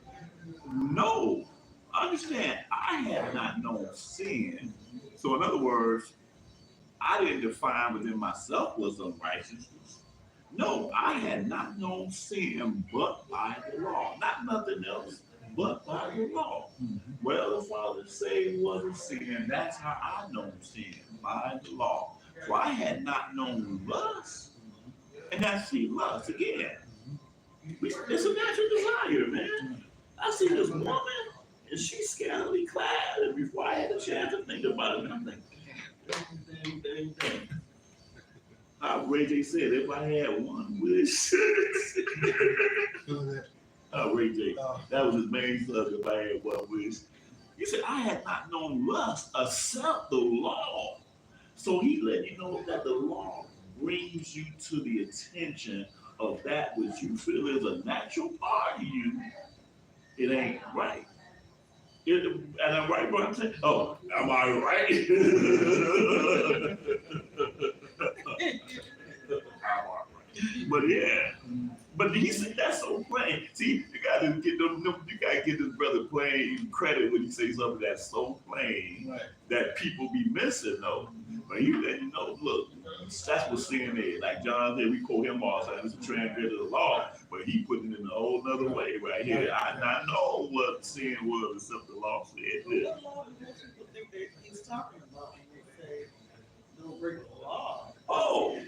No. Understand, I had not known sin. So in other words, I didn't define within myself was unrighteousness. No, I had not known sin but by the law. Not nothing else but by the law. Well, the Father say it wasn't sin. That's how I know sin, by the law. So I had not known lust. And I see lust again. It's a natural desire, man. I see this woman, and she's scantily clad, and before I had a chance to think about it, I'm thinking, dang. How Ray J said, if I had one wish. Ray J, that was his main subject, if I had one wish. He said, I had not known lust except the law. So he let you know that the law brings you to the attention of that which you feel is a natural part of you. It ain't right. And I'm right, bro. I'm saying, oh, am I right? But yeah. But he said that's so plain. See, you gotta get this brother plain credit when he says something that's so plain, right, that people be missing though. But he let you know, look, that's what sin is. Like John said, we quote him all the time, it's a transgression of the law, but he put it in a whole other way right here. I not know what sin was except the law said this. What law do most people think that he's talking about when they say don't break the law? Oh,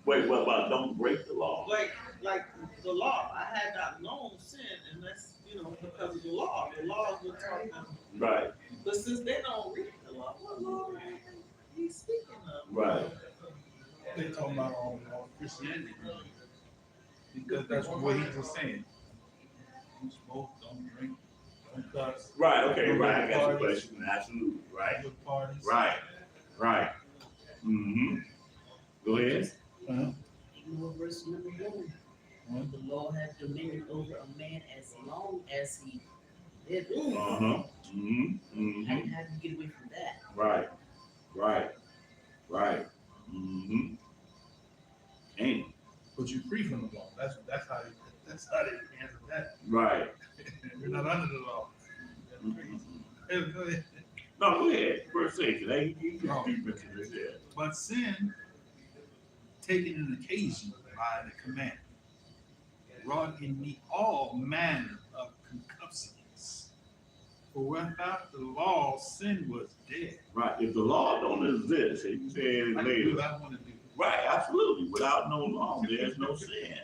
wait, what about don't break the law? Like the law, I had not known sin, and that's because of the law. The law is what talking about. Right. But since they don't read the law, what law are he's speaking of? Right. They talking about all Christianity, because that's what he's just saying. Don't smoke, don't drink, don't cuss. Right. Okay. Right. I got your question. Absolutely. Right. Parties. Right. Mm-hmm. Go ahead. Verse number 1. The law hath dominion over a man as long as he liveth. Uh-huh. Mm-hmm. How do you get away from that? Right. Mm-hmm. Ain't. But you're free from the law. That's how they answer that. Right. You're not under the law. Mm-hmm. No, go ahead. First say, because you can deep into this here. But sin, taking an occasion by the command, wrought in me all manner of concupiscence. For without the law, sin was dead. Right. If the law don't exist, and you said it later. Do I want to do. Right, absolutely. Without no law, there's no sin.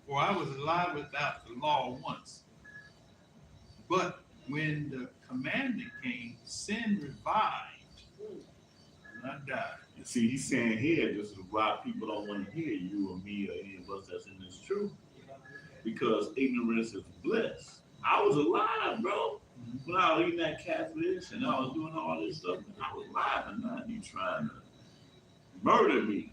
For I was alive without the law once. But when the commandment came, sin revived, and I died. And see, he's saying here, this is why people don't want to hear you or me or any of us that's in this truth. Because ignorance is bliss. I was alive, bro. When I was eating that catfish and I was doing all this stuff, I was alive, and now you trying to murder me.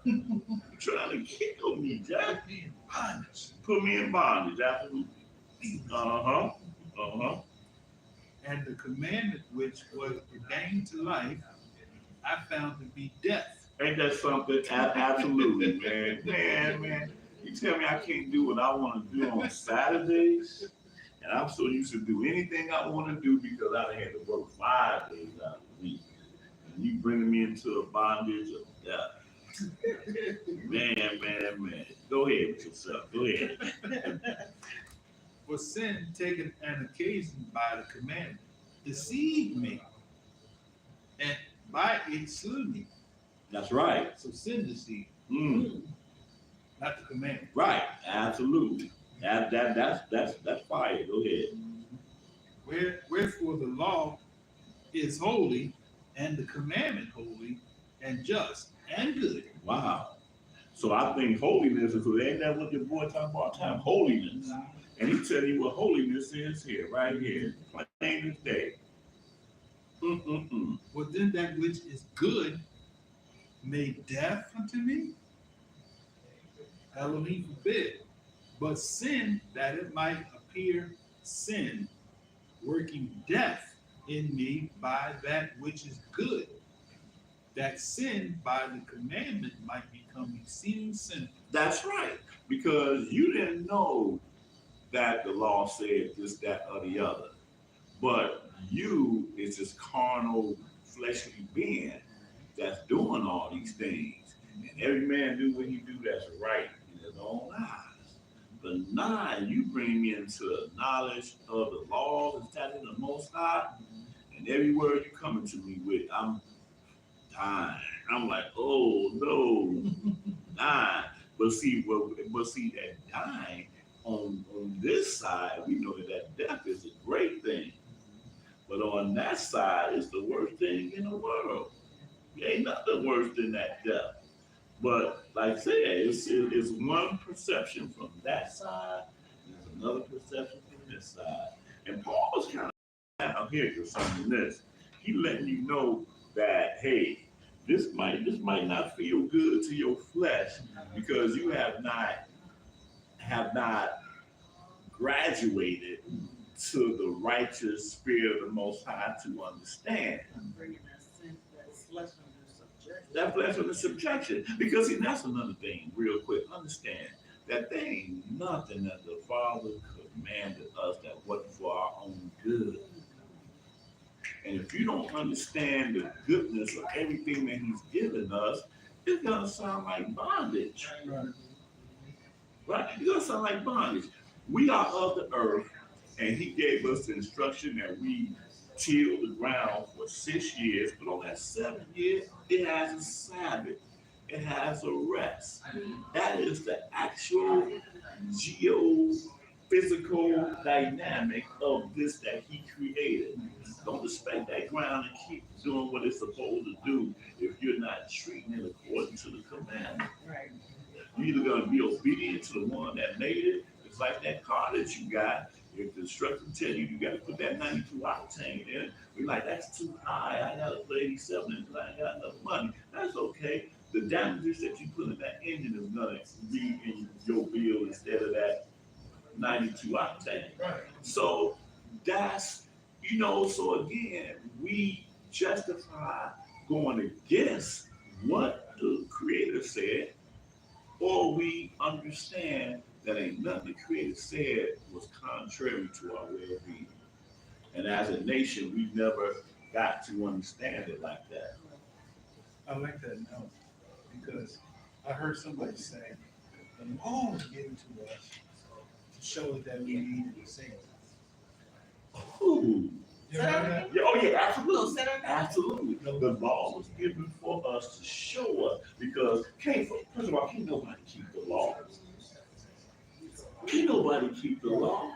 You trying to kill me, Jack. bondage. Put me in bondage, absolutely. Uh-huh. Uh-huh. And the commandment which was ordained to life, I found to be death. Ain't that something? Absolutely, man. Man. You tell me I can't do what I want to do on Saturdays, and I'm so used to do anything I want to do because I done had to work 5 days out of the week. And you bringing me into a bondage of death. Man. Go ahead with yourself. Go ahead. For sin, taken an occasion by the commandment, deceived me, and by it slew me. That's right. So sin deceived, not the commandment. Right. Absolutely. That's fire. Go ahead. Wherefore the law is holy, and the commandment holy, and just, and good. Wow. So I think holiness is, ain't that what your boy talking about all the time? Holiness. And he tell you what holiness is here, right here. Plain as day. Well, then that which is good made death unto me? Elohim forbid. But sin, that it might appear sin, working death in me by that which is good, that sin by the commandment might become exceeding sinful. That's right. Because you didn't know that the law said this, that, or the other. But you is this carnal, fleshly being that's doing all these things. And every man do what he do that's right in his own eyes. But now you bring me into knowledge of the laws and statutes of the Most High, and every word you coming to me with, I'm dying. I'm like, oh no, dying. But see, that dying on this side, we know that death is a great thing. But on that side, it's the worst thing in the world. There ain't nothing worse than that death. But like I said, it's one perception from that side, and there's another perception from this side. And Paul was kind of out here concerning this. He letting you know that, hey, this might not feel good to your flesh because you have not graduated to the righteous spirit of the Most High to understand. I'm bringing that flesh under subjection. That flesh under subjection. Because see, that's another thing, real quick. Understand that there ain't nothing that the Father commanded us that wasn't for our own good. And if you don't understand the goodness of everything that He's given us, it's gonna sound like bondage. Right? It's gonna sound like bondage. We are of the earth, and He gave us the instruction that we till the ground for 6 years, but on that 7th year, it has a Sabbath. It has a rest. That is the actual geophysical dynamic of this that He created. Don't expect that ground to keep doing what it's supposed to do if you're not treating it according to the commandment. Right. You're either going to be obedient to the one that made it. It's like that car that you got. If the instructor tell you got to put that 92 octane in, we're like, that's too high. I got to put 87 in because I ain't got enough money. That's okay. The damages that you put in that engine is going to be in your bill instead of that 92 octane. Right. So that's, so again, we justify going against what the Creator said, or we understand that ain't nothing the Creator said was contrary to our well-being. And as a nation, we never got to understand it like that. I like that note because I heard somebody say, the law was given to us to show us that we needed a Savior. Ooh. You know that? Yeah, oh yeah, absolutely. Say that again. Absolutely. The law was given for us to show us because first of all, can't nobody keep the law. Can't nobody keep the law.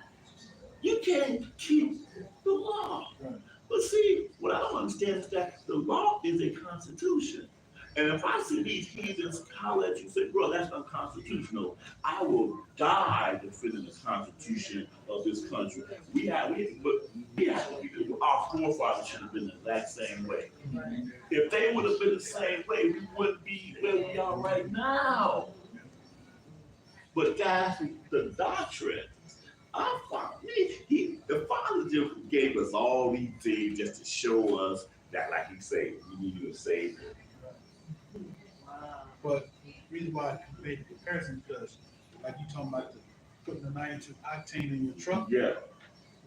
You can't keep the law. Right. But see, what I don't understand is that the law is a constitution. And if I see these heathens holler at you and say, bro, that's unconstitutional, I will die defending the constitution of this country. Our forefathers should have been the exact same way. Right. If they would have been the same way, we wouldn't be where we are right now. But guys, the doctrine, our Father, the Father just gave us all these things just to show us that, like He said, we need a Savior. Wow. But the reason why I made the comparison because, like you talking about putting the 92 octane in your truck, Yeah,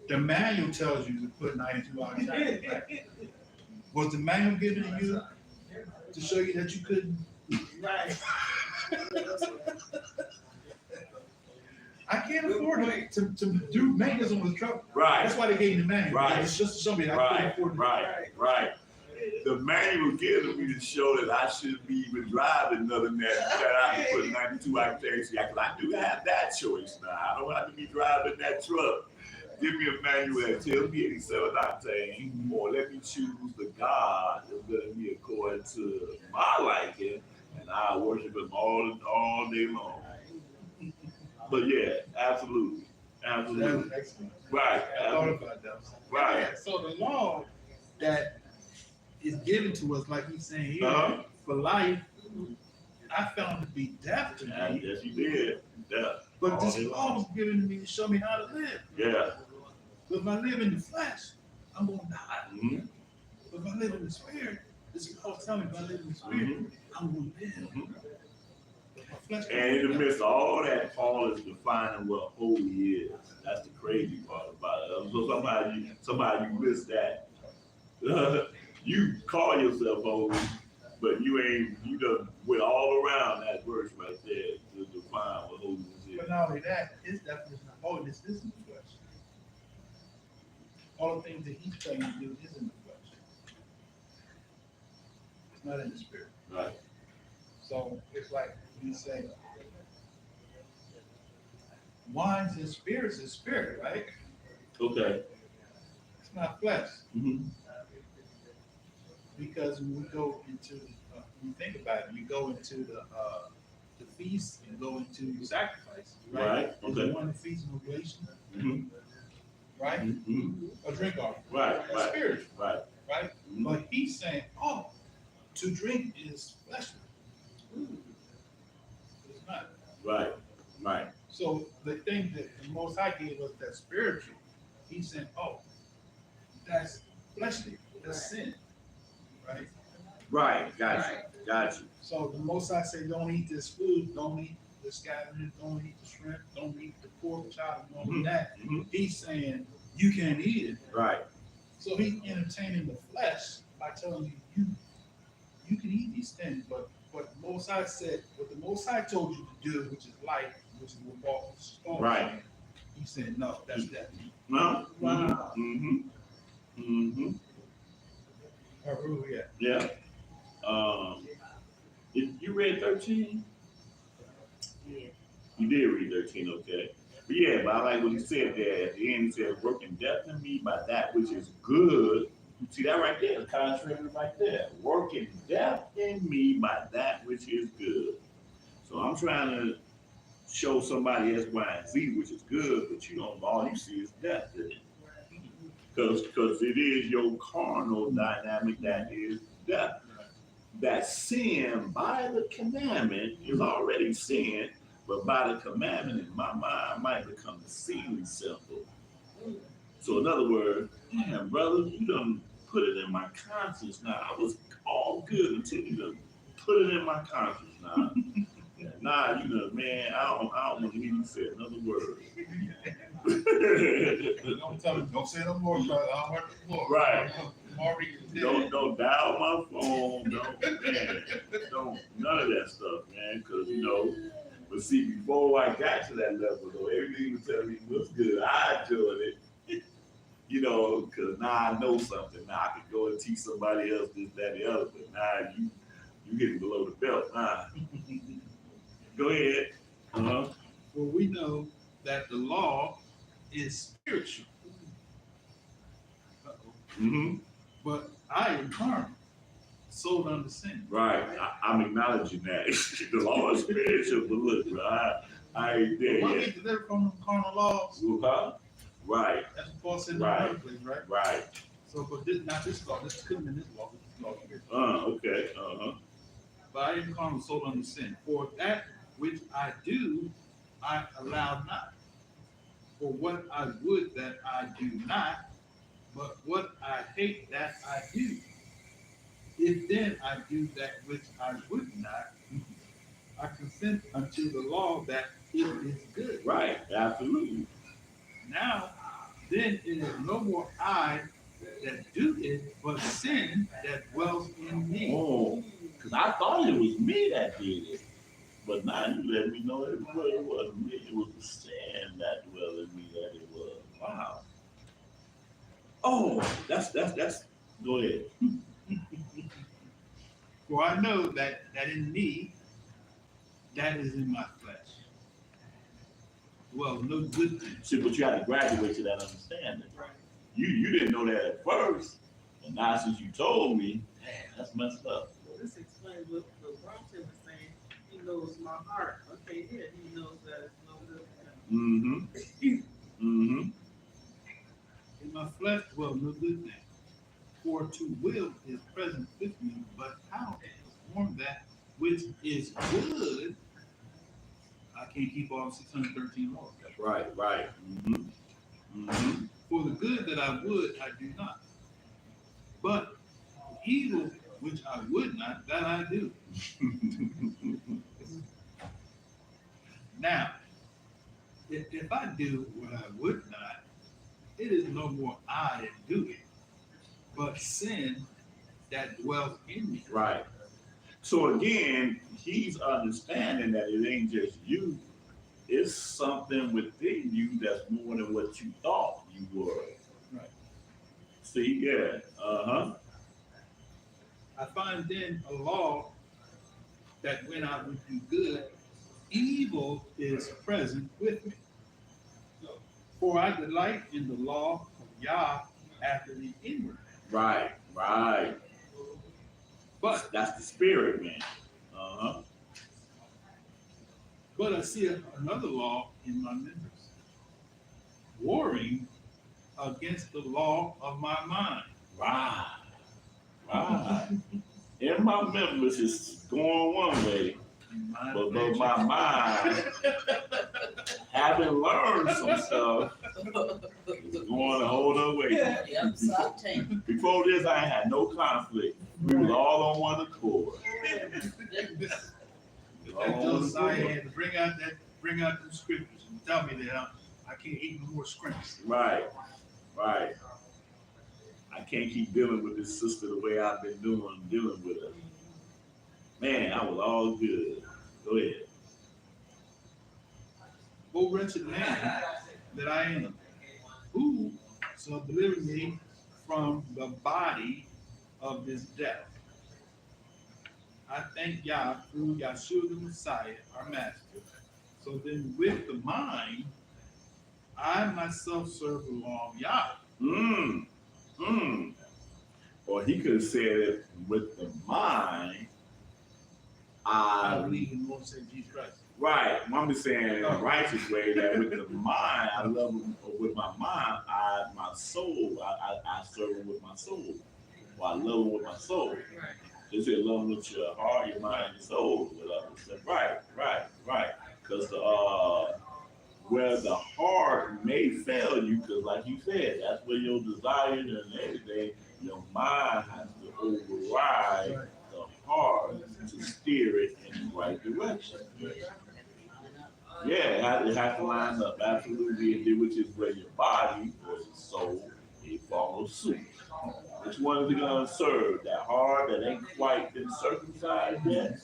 the manual tells you to put 92 octane. Right? Was the manual given to you to show you that you couldn't? Right. I can't afford it to do maintenance on the truck. right, That's why they gave me the manual. Right. It's just to show me that I couldn't right, afford it. right. The manual gives me to show that I shouldn't be even driving nothing that I can put 92 octane. Yeah, because I do have that choice now. I don't have to be driving that truck. Give me a manual that tells me 87 octane, or let me choose the God that's going to be according to my liking, and I worship Him all day long. But yeah, absolutely. That was excellent. Right. I thought about that. Right. Yeah, so the law that is given to us, like he's saying here, Uh-huh. for life, I found to be death to me. Yes, you did. Yeah. But All this day law long. was given to me to show me how to live. Yeah. But if I live in the flesh, I'm going to die. Mhm. But if I live in the spirit, this law is telling me if I live in the spirit, I'm going to live. Mhm. My flesh And in the midst of all that, Paul is defining what holy is. That's the crazy part about it. So somebody you miss that. You call yourself holy, but you done went all around that verse right there to define what holiness is. But not only that, his definition of holiness is in the flesh. All the things that he's trying to do is in the flesh. It's not in the spirit. Right. So it's like we say, wines and spirits is spirit, right? Okay. It's not flesh. Mm-hmm. Because when we go into, when you think about it, you go into the feast and go into the sacrifice, right? Right, There's okay. one feast and oblation, Mm-hmm. right? Mm-hmm. A drink offering. Right, That's right. spiritual, Right. right? Mhm. But he's saying, oh, to drink is fleshly. It's not. Right. Right. So the thing that the Most High gave us that's spiritual, he's saying, oh, that's fleshly, that's sin, right? Right. Got you. Right. Got you. So the Most High say, don't eat this food, don't eat the scavengers, don't eat the shrimp, don't eat the pork chop, don't eat that. Mhm. He's saying you can't eat it. Right. So he's entertaining the flesh by telling you can eat these things, but what the Most High said, what the Most High told you to do, which is life, which is what Paul was Right. He said, no, that's that. No. Wow. Mm-hmm. Mm-hmm. Where we at? Yeah. You read 13? Yeah. You did read 13, okay. But yeah, but I like what he said there at the end. He said, working death in me by that which is good. You see that right there, the contrary right there. Working death in me by that which is good. So I'm trying to show somebody X, Y, and Z, which is good, but you don't, all you see is death in it. Because it is your carnal dynamic that is death. That sin by the commandment is already sin, but by the commandment in my mind might become the sealing symbol. So in other words, damn brother, you done put it in my conscience now. I was all good until you done put it in my conscience now. Nah, you know, man, I don't want to hear you say another word. Don't tell me, don't say no more, brother. I don't want the floor. Right. Already did. Don't dial my phone. Don't none of that stuff, man. Because but see, before I got to that level, though, everything was telling me was good. I enjoyed it, because now I know something. Now I can go and teach somebody else this, that, the other. But now you getting below the belt. Nah. Go ahead. Uh-huh. Well, we know that the law is spiritual. Mm-hmm. But I am carnal, sold under sin. Right. I'm acknowledging that. The law is spiritual, but look, bro, I ain't there Why yet. we delivered from the carnal laws? Uh-huh. Right. That's what Paul said in Right. the first place, right? Right. So, but this, not this law. This couldn't have been this law. This law here. Okay. Uh-huh. But I am carnal, sold under sin. For that which I do, I allow not. For what I would that I do not, but what I hate that I do. If then I do that which I would not, I consent unto the law that it is good. Right, absolutely. Now, then it is no more I that do it, but sin that dwells in me. Oh, because I thought it was me that did it. But now you let me know it wasn't me. It was the sin that dwelled in me that it was. Wow. Oh, that's. Go ahead. For I know that in me, that is in my flesh. Well, no good thing. See, but you had to graduate to that understanding. Right. You didn't know that at first, and now since you told me, damn, that's messed up. Well, this explains what Bronte was saying. He knows my heart. Okay, yeah, he knows that it's no good for him. Mm-hmm. Mm-hmm. In my flesh dwell no good thing. For to will is present with me, but how to perform that which is good, I can't keep all 613 laws. That's right, right. Mm-hmm. Mm-hmm. For the good that I would, I do not. But the evil which I would not, that I do. Now, if I do what I would not, it is no more I that do it, but sin that dwells in me. Right. So again, he's understanding that it ain't just you, it's something within you that's more than what you thought you were. Right. See, yeah. Uh-huh. I find then a law that when I would do good, evil is present with me. For I delight in the law of YAH after the inward. Right, right. But That's the spirit, man. Uh-huh. I see another law in my members, warring against the law of my mind. Right. Right. In my members is going one way, but my mind, having learned some stuff, is going a whole other way. Yep, something. Before this, I ain't had no conflict. We was all on one accord. And Josiah had to bring out the scriptures and tell me that I can't eat no more scriptures. Right, right. I can't keep dealing with this sister the way I've been dealing with her. Man, I was all good. Go ahead. O wretched man that I am, who shall deliver me from the body of this death? I thank Yah through Yahshua the Messiah, our Master. So then with the mind, I myself serve the law of Yah. Or he could have said it with the mind, I believe in the Lord Savior Jesus Christ. right. I'm just saying in a righteous way that with the mind, I love him. With my mind, my soul, I serve him with my soul. Or I love him with my soul. Right. They say love him with your heart, your mind, and your soul. Right. Because where the heart may fail you, because like you said, that's where your desires and everything, your mind has to override the heart to steer it in the right direction. Yeah, it has to line up absolutely, and then which is where your body or your soul it follows suit. Which one is it gonna serve? That heart that ain't quite been circumcised yet,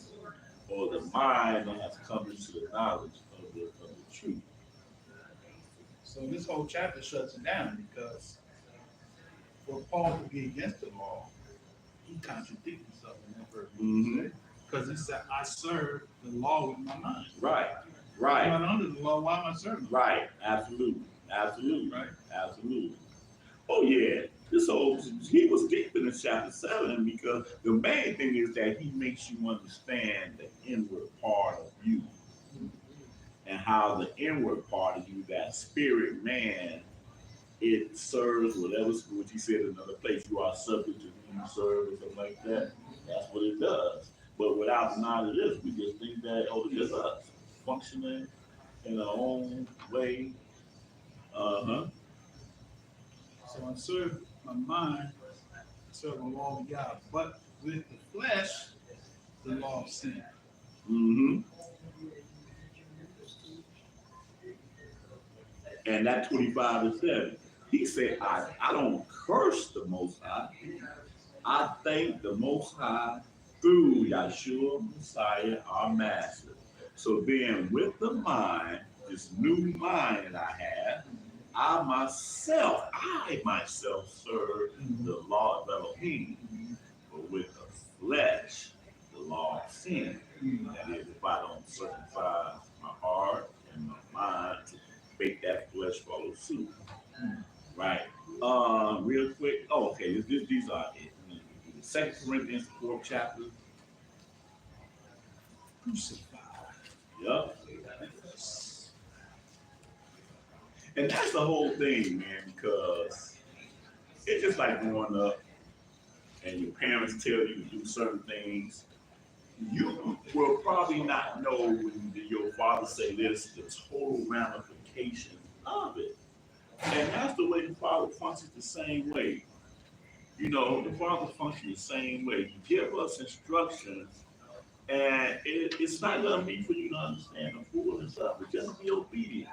or the mind that has come into the knowledge of the truth? So this whole chapter shuts it down because for Paul to be against the law, he contradicted himself in that verse. Because he said, I serve the law with my mind. Right. I'm not under the law, why am I serving? Right. Absolutely. Right. Absolutely. Oh yeah. He was deep in chapter 7 because the main thing is that he makes you understand the inward part of you. And how the inward part of you, that spirit man, it serves whatever, what you said in another place, you are subject to whom you serve or something like that. That's what it does. But without the knowledge of this, we just think that, oh, it's just us functioning in our own way. Uh-huh. So I serve my mind, I serve the law of God, but with the flesh, the law of sin. Mm-hmm. And that 25:7, he said, I don't curse the Most High. I thank the Most High through Yahshua Messiah, our Master. So then, with the mind, this new mind that I have, I myself serve the law of Elohim, but with the flesh, the law of sin. That is, if I don't circumcise my heart and my mind to make that flesh follow suit. Right. Real quick. Oh, okay. These are it. 2 Corinthians, the 4th chapter. Crucified. Yup. And that's the whole thing, man, because it's just like growing up and your parents tell you to do certain things. You will probably not know when your father say this, the total ramifications of it. And that's the way the Father functions the same way. You know, the Father functions the same way. You give us instructions, and it's not going to be for you to understand the fullness of it. Just be obedient.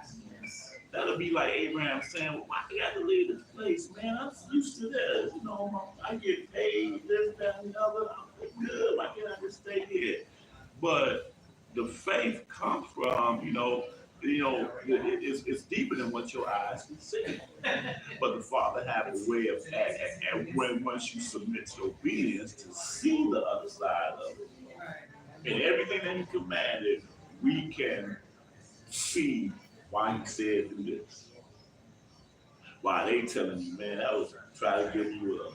That'll be like Abraham saying, well, why do you have to leave this place, man? I'm used to this. You know, I get paid, this, that, and the other. I'm good. Why can't I just stay here? But the faith comes from, it's deeper than what your eyes can see. But the Father has a way of, and once you submit to obedience, to see the other side of it. And everything that He commanded, we can see why He said do this. Why they telling you, man, I was trying to give you a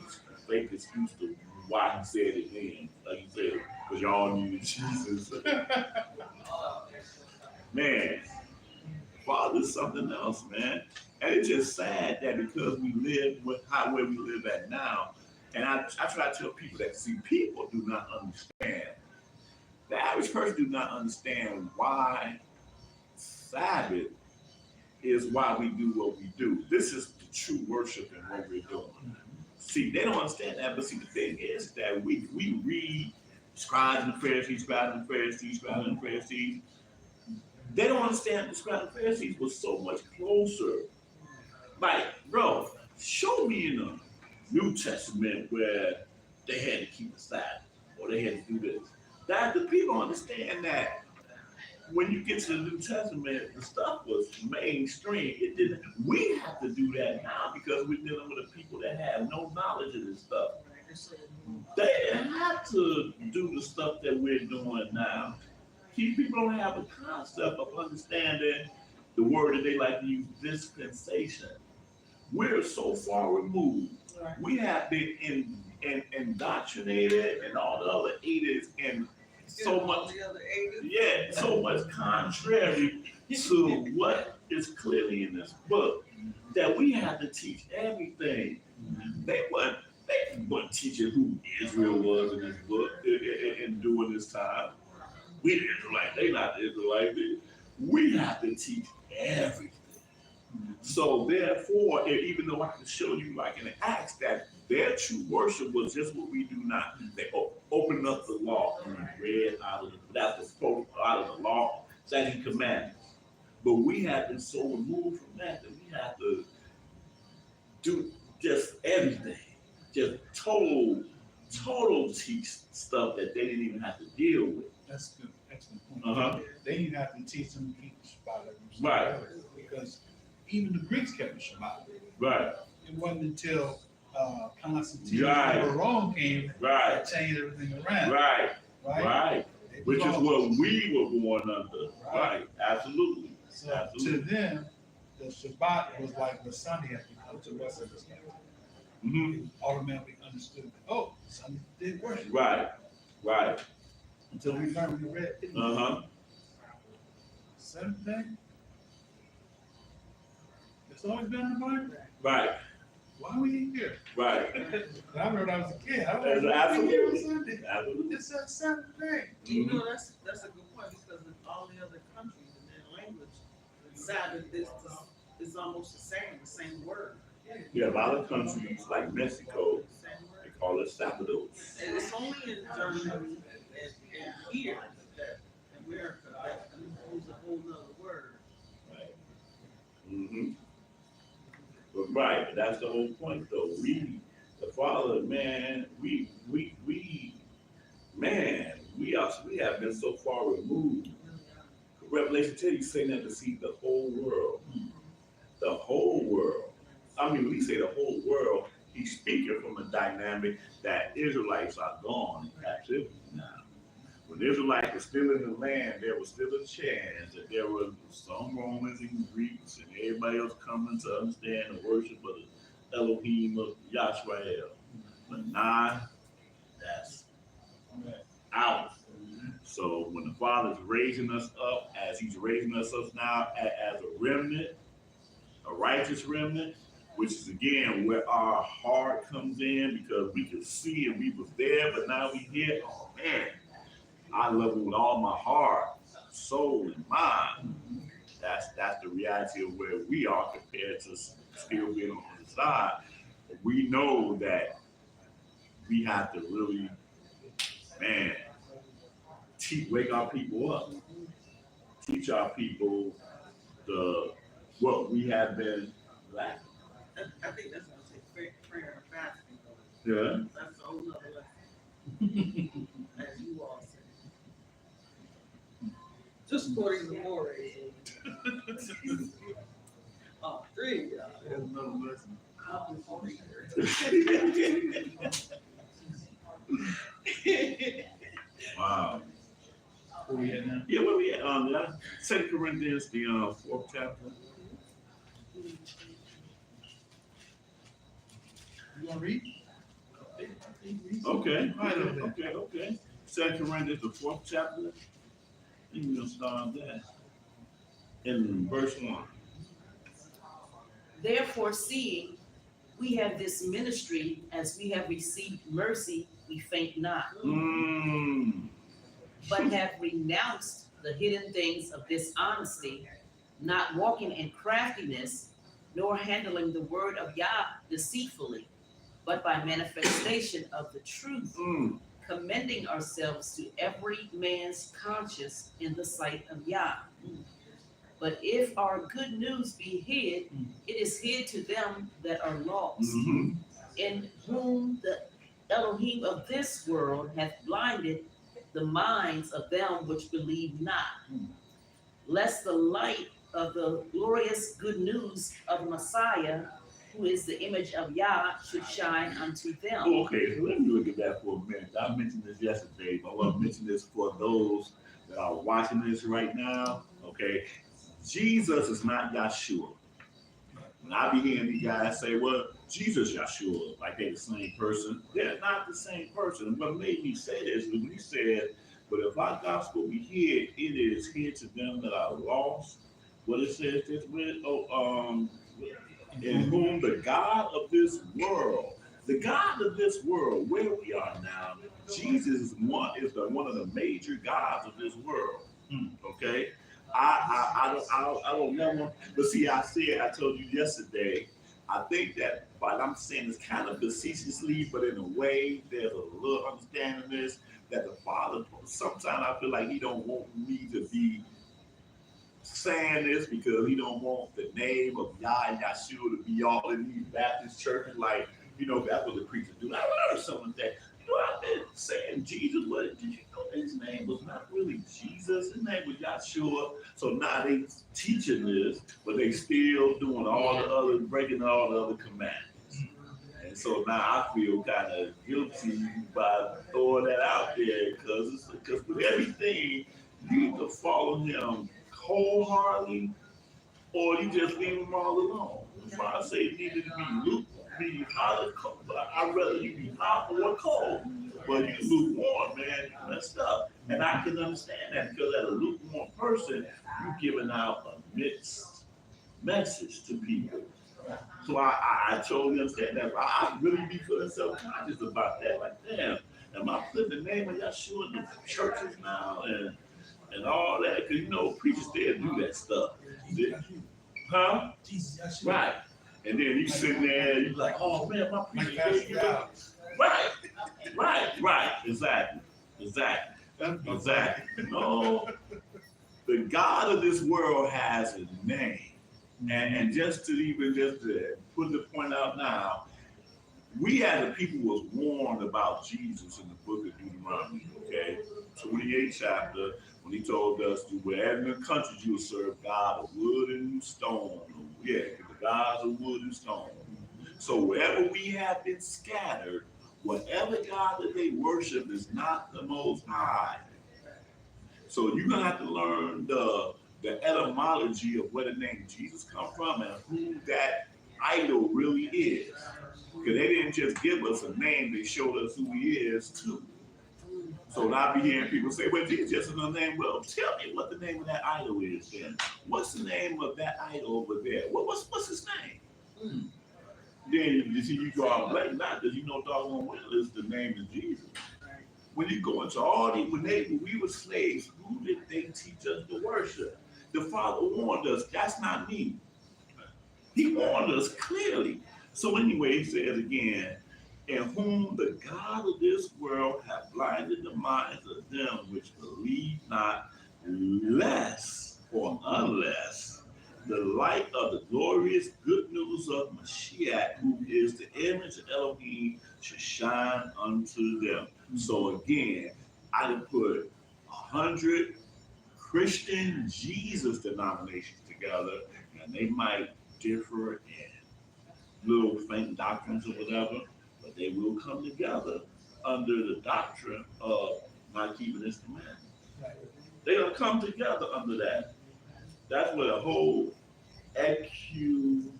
fake excuse to why He said it then. Like He said, because y'all needed Jesus. Man, Father's something else, man. And it's just sad that because we live where we live at now, and I try to tell people that, see, people do not understand. The average person do not understand why Sabbath is why we do what we do. This is the true worship in what we're doing. See, they don't understand that, but see, the thing is that we read scribes and Pharisees, scribes and Pharisees, scribes and Pharisees. They don't understand the scribes and Pharisees was so much closer. Like, bro, show me in the New Testament where they had to keep the Sabbath or they had to do this. That the people understand that when you get to the New Testament, the stuff was mainstream. It didn't. We have to do that now because we're dealing with the people that have no knowledge of this stuff. They didn't have to do the stuff that we're doing now. People don't have a concept of understanding the word that they like to use, dispensation. We're so far removed. We have been indoctrinated and all the other aided and so much, so much contrary to what is clearly in this book that we have to teach everything. They weren't teaching who Israel was in this book and during this time. We the Israelites, they not the Israelites. We have to teach everything. So therefore, even though I can show you like in the Acts that their true worship was just what we do not. They opened up the law and read out of the law, statutes and commandments. But we have been so removed from that we have to do just everything. Just total teach stuff that they didn't even have to deal with. That's good. Excellent point. They didn't have to teach them to keep the Shabbat. Right. Because even the Greeks kept the Shabbat. Right. It wasn't until Constantine Right. or Rome came Right. that changed everything around. Right. Right. Right. Which is what we were born under. Right. Absolutely. So Absolutely. to them, the Shabbat was like the Sunday had become to the rest of us. Mm-hmm. Automatically understood. Oh, Sunday did worship. Right. Right. Until we learned we read. Seventh day. It's always been in the Bible. Right. Why are we here? Right. I remember I was a kid. I was Absolutely. here on Sunday. Absolutely. It's a Sunday. You know, that's a good point because in all the other countries in their language, Sabbath is almost the same word. Yeah, a lot of countries like Mexico, Same they word. call it Sabbathos. And it's only in Germany and here that America that we use a whole nother word. Right. Mm-hmm. But right, but that's the whole point though. The Father, man, we have been so far removed. Revelation tell you saying that to see the whole world. The whole world. I mean, when he say the whole world, he's speaking from a dynamic that Israelites are gone in captivity now. When the Israelites were still in the land, there was still a chance that there were some Romans and Greeks and everybody else coming to understand the worship of the Elohim of Yahshua. But now that's out. So when the Father's raising us up, as He's raising us up now as a remnant, a righteous remnant, which is again where our heart comes in because we could see and we was there, but now we here. Oh man, I love Him with all my heart, soul, and mind. That's the reality of where we are compared to still being on the side. We know that we have to really, man, wake our people up, teach our people what we have been lacking. I think that's gonna take prayer and fasting. Yeah. That's a whole nother lesson, as you all said. Just according to Moreh. Oh, three, yeah. There's another lesson. I'll be for Wow. Where we at now? Yeah, where we at? That 2 Corinthians, the 4th chapter. You gonna read? Okay. Right over there. Okay. 2 Corinthians, the 4th chapter. I think we're gonna start there. In verse 1. Therefore, seeing we have this ministry, as we have received mercy, we faint not, but have renounced the hidden things of dishonesty, not walking in craftiness, nor handling the word of Yah deceitfully, but by manifestation of the truth, commending ourselves to every man's conscience in the sight of Yah. But if our good news be hid, it is hid to them that are lost, in whom the Elohim of this world hath blinded the minds of them which believe not, lest the light of the glorious good news of Messiah, who is the image of Yah, should shine unto them. Okay, so let me look at that for a minute. I mentioned this yesterday, but I want to mention this for those that are watching this right now. Okay, Jesus is not Yahshua. When I be hearing these guys say, well, Jesus Yahshua, like they're the same person, they're not the same person. And what made me say this is when he said, but if our gospel be hid, it is hid to them that are lost. What it says this with, in whom the God of this world, where we are now, Jesus is one of the major gods of this world. Okay, I don't know, but see, I told you yesterday. I think that what I'm saying is kind of facetiously, but in a way, there's a little understanding this that the Father. Sometimes I feel like He don't want me to be saying this because He don't want the name of Yah and Yahshua to be all in these Baptist churches. Like, that's what the preachers do. I heard someone say, I've been saying Jesus, but did you know his name was not really Jesus? His name was Yahshua. So now they teaching this, but they still doing breaking all the other commandments. And so now I feel kind of guilty by throwing that out there because with everything, you either follow Him wholeheartedly or you just leave Him all alone. That's why I say it needed to be lukewarm. I'd rather you be hot or cold. But you lukewarm, man, you messed up. And I can understand that because as a lukewarm person, you're giving out a mixed message to people. So I totally understand that. I really be feeling self-conscious about that. Like, damn, am I putting the name of Yahshua in the churches now and all that? Because, preachers still do that stuff. Huh? Jesus, Yahshua. Right. And then you sitting there, you like, oh man, my Like preacher Pastor gave you Al. right. Exactly. No, the God of this world has a name. And just to put the point out now, we as a people was warned about Jesus in the book of Deuteronomy, okay? 28th chapter, when he told us to wherever in the countries you will serve God of wood and stone. Yeah, the gods of wood and stone. So wherever we have been scattered, whatever God that they worship is not the most high. So you're gonna have to learn the etymology of where the name Jesus come from and who that idol really is. Because they didn't just give us a name, they showed us who he is too. So I'll be hearing people say, well, Jesus just another name. Well, tell me what the name of that idol is then. What's the name of that idol over there? What's his name? Then you see you draw a blank, not because you know doggone well is the name is Jesus. When you go into all these, when we were slaves, who did they teach us to worship? The Father warned us, that's not me. He warned us clearly. So anyway, he says again, in whom the God of this world hath blinded the minds of them which believe not, lest or unless the light of the glorious good news of Mashiach, who is the image of Elohim, should shine unto them. So again, I done put 100 Christian Jesus denominations together, and they might differ in little faint doctrines or whatever, but they will come together under the doctrine of not keeping this commandment. They're gonna come together under that. That's what a whole ecumenism,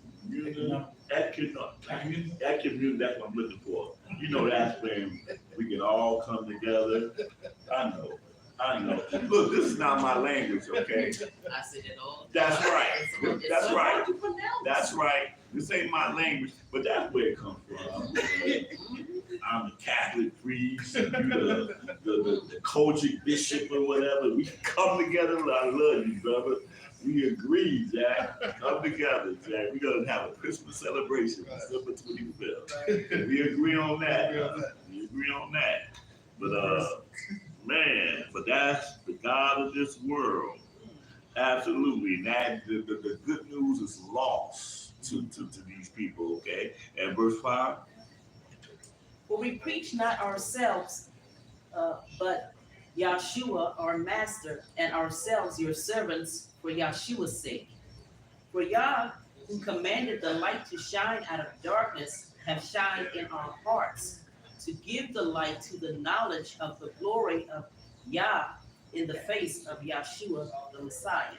that's what I'm looking for. You know, that's when we can all come together. I know. Look, this is not my language, okay? I said it all. That's right. It's That's so right. hard to pronounce. That's right. This ain't my language, but that's where it comes from. I'm a Catholic priest, and you the Kojic bishop or whatever. We come together. I love you, brother. We agree, Jack. Come together, Jack. We're gonna have a Christmas celebration, December 25th. We agree on that. We agree on that. But man, but that's the God of this world. Absolutely. And that the good news is lost to these people, okay? And verse 5. For we preach not ourselves, but Yahshua our master, and ourselves your servants for Yahshua's sake. For Yah, who commanded the light to shine out of darkness, have shined in our hearts, to give the light to the knowledge of the glory of Yah in the face of Yahshua the Messiah.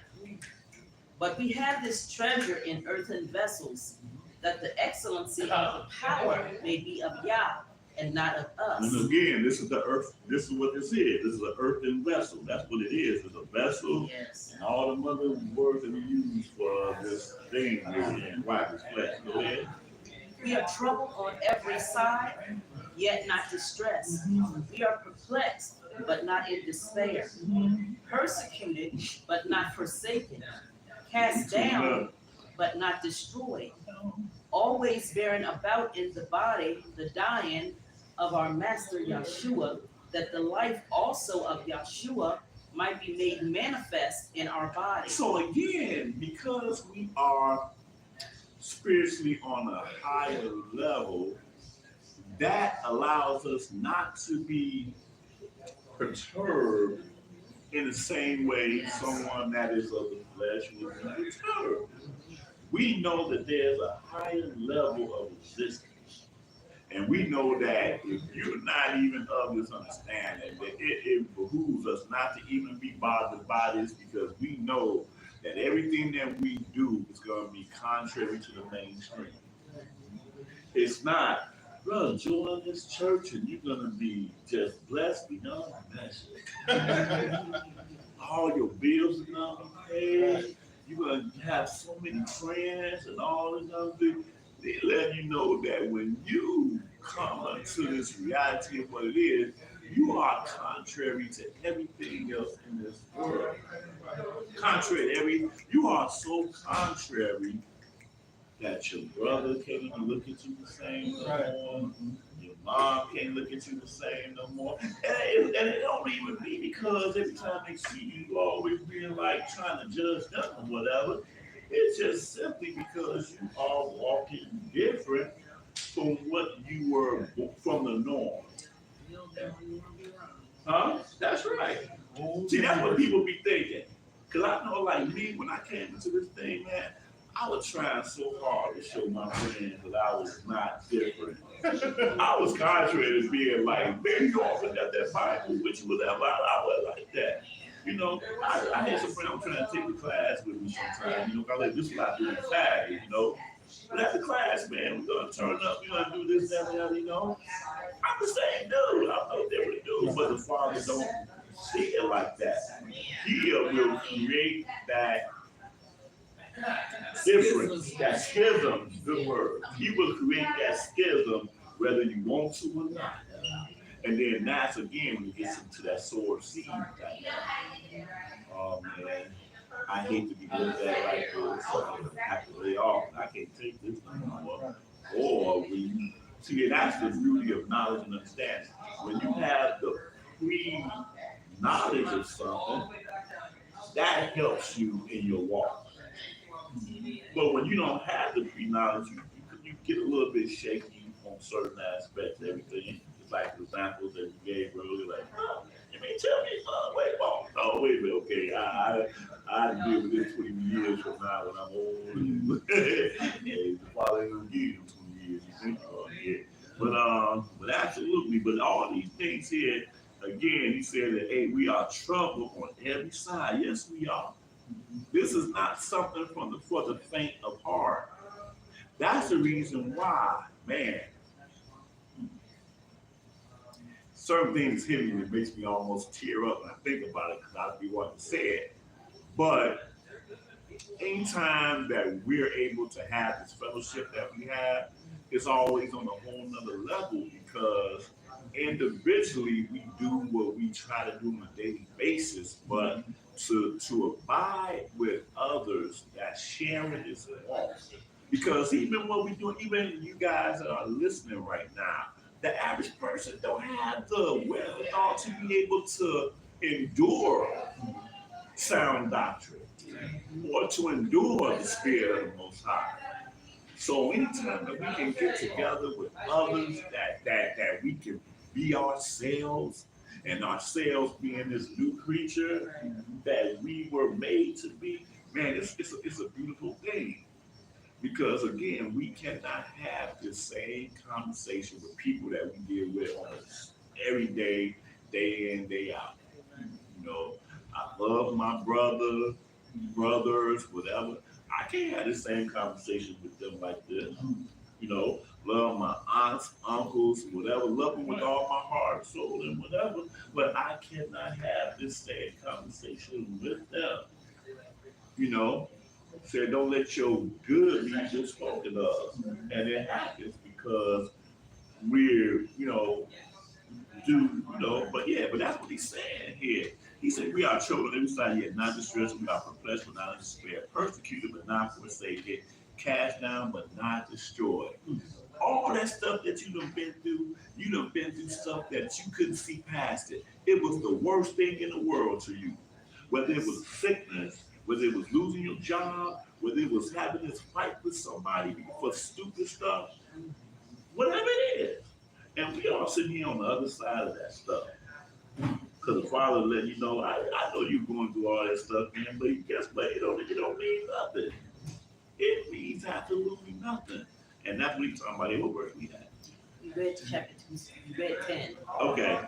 But we have this treasure in earthen vessels, that the excellency of the power may be of Yah and not of us. And again, this is the earth. This is what this is. This is an earthen vessel. That's what it is. It's a vessel. Yes. And all the other words that we use for this thing is right, this flesh. Go ahead. We are troubled on every side, yet not distressed. We are perplexed, but not in despair. Persecuted, but not forsaken. Cast down, but not destroyed. Always bearing about in the body the dying of our master Yahshua, that the life also of Yahshua might be made manifest in our body. So again, because we are spiritually on a higher level, that allows us not to be perturbed in the same way someone that is of the flesh would be perturbed. We know that there's a higher level of existence. And we know that if you're not even of this understanding, that it behooves us not to even be bothered by this, because we know that everything that we do is going to be contrary to the mainstream. It's not, brother, join this church and you're going to be just blessed beyond measure. All your bills are going to be paid. You're going to have so many friends and all this other thing. They let you know that when you come to this reality of what it is, You are contrary to everything else in this world. Contrary to you are so contrary that your brother can't even look at you the same no more. Your mom can't look at you the same no more. And it don't even be because every time they see you, you always being like trying to judge them or whatever. It's just simply because you are walking different from what you were from the norm. You don't think you want to be around. Huh? That's right. See, that's what people be thinking. Cause I know, like me, when I came into this thing, man, I was trying so hard to show my friends that I was not different. I was contrary to being like, man, you often got that Bible, which whatever. I was like that. You know, I had some friends I'm trying to take the class with me sometimes. You know, 'cause I like this is what I do in class. You know, but after class, man, we're gonna turn up. We're gonna do this, that, and the other. You know, I'm the same dude. I'm no different dude, but the Father don't see it like that. He will create that difference, that schism, good word. He will create that schism whether you want to or not. And then that's again when it gets into that sword seed dynamic. Oh man, I hate to be looked at like this. I have to lay off. I can't take this no more. Or when you see, and that's the beauty of knowledge and understanding. When you have the pre-knowledge of something, that helps you in your walk. But when you don't have the pre-knowledge, you get a little bit shaky on certain aspects of everything. It's like the examples that you gave earlier, like, oh, you mean tell me, wait, oh, wait a minute, okay, I deal with this 20 years from now when I'm old. And the Father ain't gonna give you 20 years, you think you're gonna get. But absolutely, but all these things here, again, he said that, hey, we are troubled on every side. Yes, we are. This is not something for the faint of heart. That's the reason why, man, certain things hit me that makes me almost tear up when I think about it because I'd be wanting to say it. But anytime that we're able to have this fellowship that we have, it's always on a whole nother level because individually we do what we try to do on a daily basis, but to abide with others that sharing this walk. Because even what we do, even you guys that are listening right now, the average person don't have the wherewithal to be able to endure sound doctrine or to endure the spirit of the Most High. So anytime that we can get together with others that we can be ourselves and ourselves being this new creature that we were made to be, man, it's a beautiful thing. Because again, we cannot have the same conversation with people that we deal with almost every day in, day out. You know, I love my brothers, whatever. I can't have the same conversation with them like this. You know, love my aunts, uncles, whatever, love them with all my heart, soul, and whatever. But I cannot have this same conversation with them. You know, said don't let your good be just spoken of. And it happens because we're, but yeah, but that's what he's saying here. He said, we are children every side, yet not distressed. We are perplexed, but not in despair. Persecuted, but not forsaken. Cast down, but not destroyed. All that stuff that you done been through stuff that you couldn't see past it. It was the worst thing in the world to you. Whether it was sickness, whether it was losing your job, whether it was having this fight with somebody for stupid stuff, whatever it is. And we all sitting here on the other side of that stuff. Because the Father let you know, I know you're going through all that stuff, man, but guess what? It don't mean nothing. It means absolutely nothing. And that's what he's talking about. Hey, what verse we had? You read chapter 2, you read 10. Okay.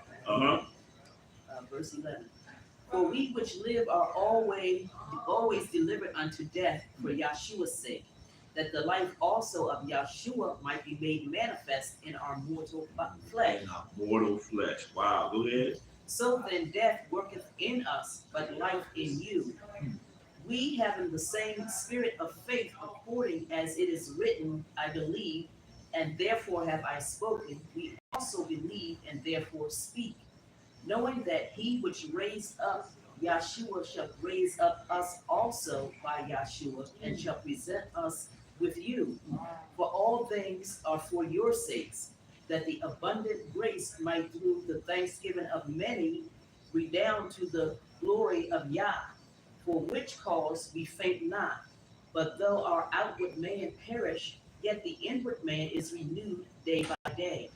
Verse 11. For we which live are always delivered unto death for Yahshua's sake, that the life also of Yahshua might be made manifest in our mortal flesh. In our mortal flesh. Wow, go ahead. So then death worketh in us, but life in you. We having the same spirit of faith, according as it is written, I believe, and therefore have I spoken. We also believe and therefore speak, knowing that he which raised up Yahshua shall raise up us also by Yahshua, and shall present us with you. For all things are for your sakes, that the abundant grace might through the thanksgiving of many redound to the glory of Yah, for which cause we faint not. But though our outward man perish, yet the inward man is renewed day by day.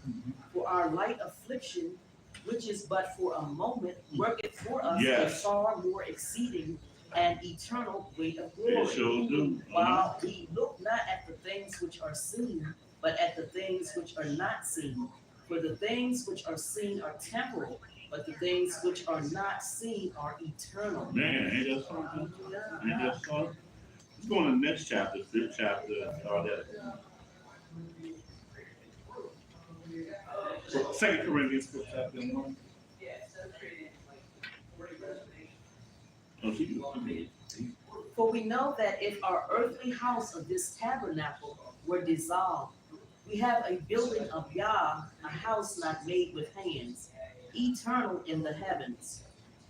For our light affliction, which is but for a moment, worketh for us a Yes. far more exceeding and eternal weight of It glory. sure do. While we look not at the things which are seen, but at the things which are not seen. For the things which are seen are temporal, but the things which are not seen are eternal. Man, ain't that something? Ain't that something? Let's go on to the next chapter, fifth chapter, start at 2 Corinthians, fifth chapter and 1. Oh, she For we know that if our earthly house of this tabernacle were dissolved, we have a building of Yah, a house not made with hands, eternal in the heavens.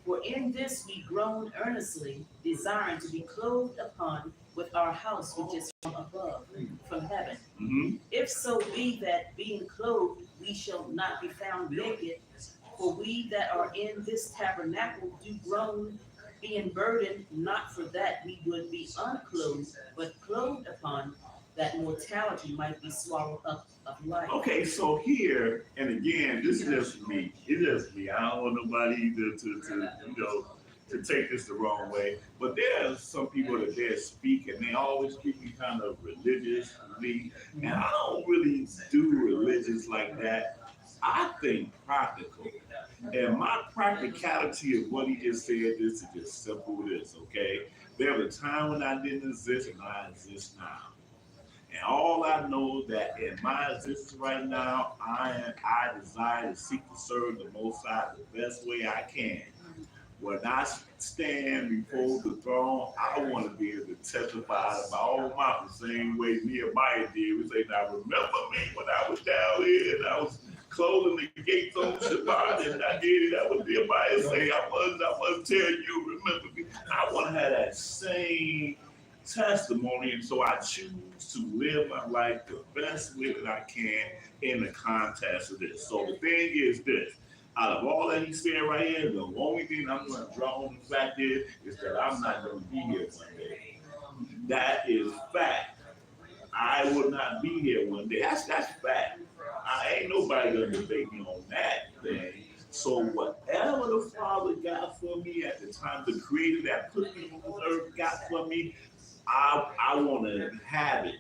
For in this we groan earnestly, desiring to be clothed upon with our house which is from above, from heaven. Mm-hmm. If so be that being clothed we shall not be found naked, for we that are in this tabernacle do groan, being burdened, not for that we would be unclothed, but clothed upon, that mortality might be swallowed up of life. Okay, so here, and again, this is just me. It's just me. I don't want nobody to take this the wrong way. But there are some people that they speak, and they always speaking kind of religiously, and I don't really do religious like that. I think practical. And my practicality of what he just said, this is just simple this, okay? There was a time when I didn't exist, and I exist now. And all I know that in my existence right now, I desire to seek to serve the Most High the best way I can. When I stand before the throne, I want to be able to testify to my own mouth the same way Nehemiah did. We say, now remember me when I was down here and I was closing the gates on Shabbat, and I did it. That was Nehemiah say, I must tell you, remember me. I want to have that same testimony, and so I choose to live my life the best way that I can in the context of this. So the thing is this. Out of all that he said right here, the only thing I'm going to draw on the fact is that I'm not going to be here one day. That is fact. I will not be here one day. That's fact. I ain't nobody going to debate me on that thing. So whatever the Father got for me at the time, the Creator that put me on this earth got for me, I want to have it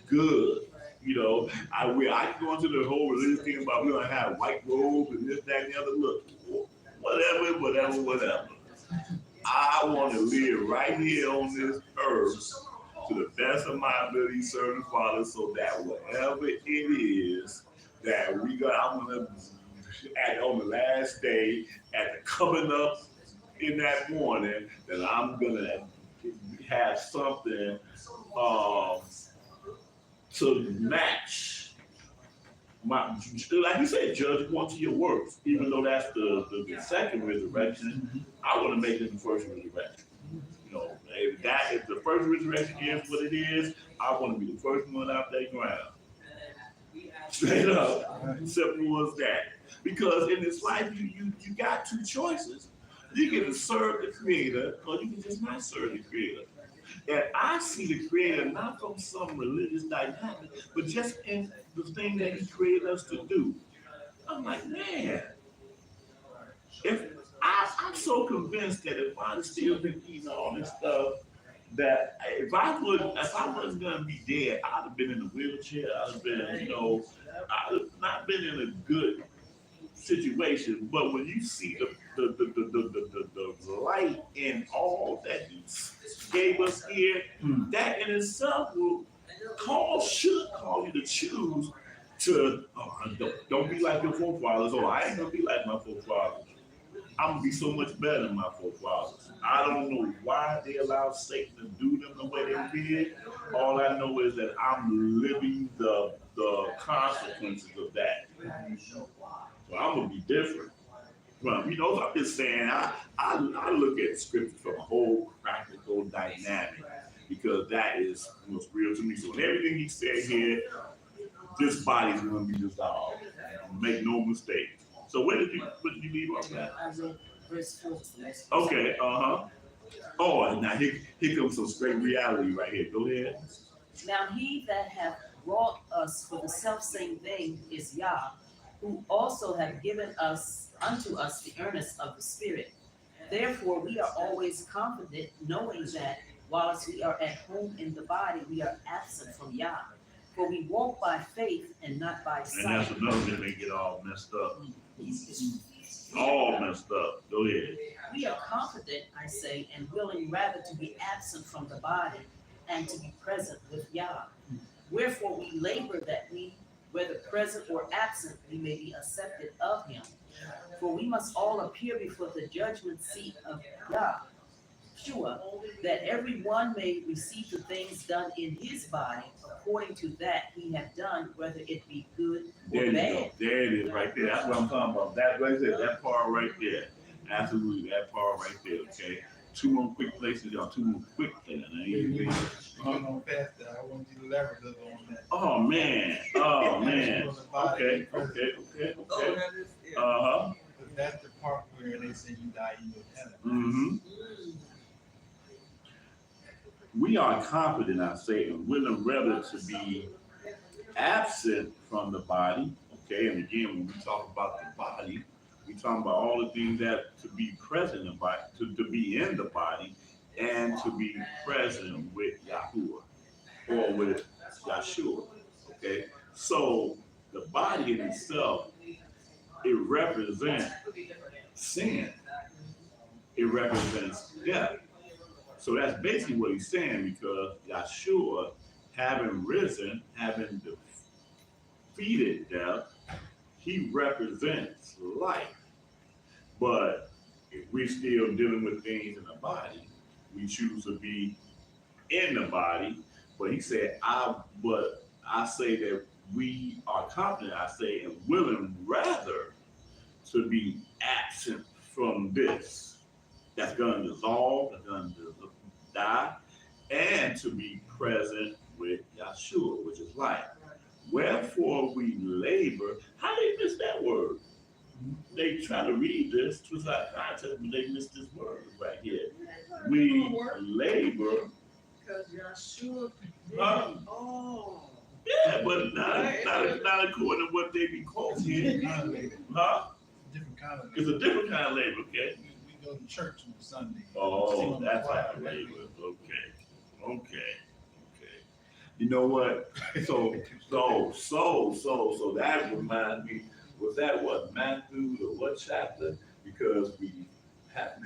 good. You know, I can go into the whole religious thing about we're going to have white robes and this, that, and the other. Look, whatever. I want to live right here on this earth to the best of my ability, serve the Father, so that whatever it is that I'm going to, on the last day, at the coming up in that morning, that I'm going to have something to match my, like you said, judge according to your works. Even though that's the second resurrection, I want to make it the first resurrection. You know, if the first resurrection is what it is, I want to be the first one out that ground. Straight up, simple as that. Because in this life, you got two choices. You can serve the Creator, or you can just not serve the Creator. And I see the Creator not from some religious dynamic, but just in the thing that He created us to do. I'm like, man, if I'm so convinced that if I'd still been eating all this stuff, that if I wasn't gonna be dead, I'd have been in a wheelchair. I'd have been, I'd have not been in a good situation. But when you see the light in all that He gave us here, that in itself should call you to choose to don't be like your forefathers. Oh, I ain't gonna be like my forefathers. I'm gonna be so much better than my forefathers. I don't know why they allowed Satan to do them the way they did. All I know is that I'm living the consequences of that. So I'm gonna be different. from. You know, I'm just saying, I look at scripture from a whole practical dynamic because that is what's real to me. So in everything he said here, this body's going to be dissolved. Make no mistake. So where did you leave off at? I read verse 4. Okay, Oh, and now here comes some straight reality right here. Go ahead. Now he that hath wrought us for the selfsame thing is Yah, who also hath given us unto us the earnest of the Spirit. Therefore we are always confident, knowing that whilst we are at home in the body, we are absent from Yah. For we walk by faith and not by And sight. that's another thing they get all messed up. All messed up. Go ahead. We are confident, I say, and willing rather to be absent from the body and to be present with Yah. Wherefore we labor that we, whether present or absent, we may be accepted of him. For we must all appear before the judgment seat of Yah, that every one may receive the things done in his body according to that he hath done, whether it be good There or you bad. go. There it is right there. That's what I'm talking about. That right there, that part right there. Absolutely, that part right there, okay? Two more quick places, y'all. Two more quick places. Going on faster, I want you to leverage us on that. Oh man. Oh man. Okay. Uh-huh. But that's the part where they say you die in your tenant. Mm-hmm. We are confident, I say, and willing rather to be absent from the body. Okay, and again, when we talk about the body, we talk about all the things that to be present in the body, to be in the body, and to be present with Yahuwah or with Yahshua. Okay, so the body in itself, it represents sin. It represents death. So that's basically what he's saying, because Yahshua, having risen, having defeated death, he represents life. But if we're still dealing with things in the body, we choose to be in the body. But he said, I say that we are confident, I say, and willing rather to be absent from this. That's going to dissolve, that's going to die, and to be present with Yahshua, which is life. Wherefore we labor. How they miss that word? They try to read this to our context, but they miss this word right here. We labor. Because Yahshua did Huh? all. Yeah, but not according to what they be quoting here. Kind of labor. Huh? Different kind of It's labor. a different kind of labor, okay? We go to church on Sunday. Oh, that's how it labor. Okay. You know what? So that reminds me, was that what, Matthew or what chapter? Because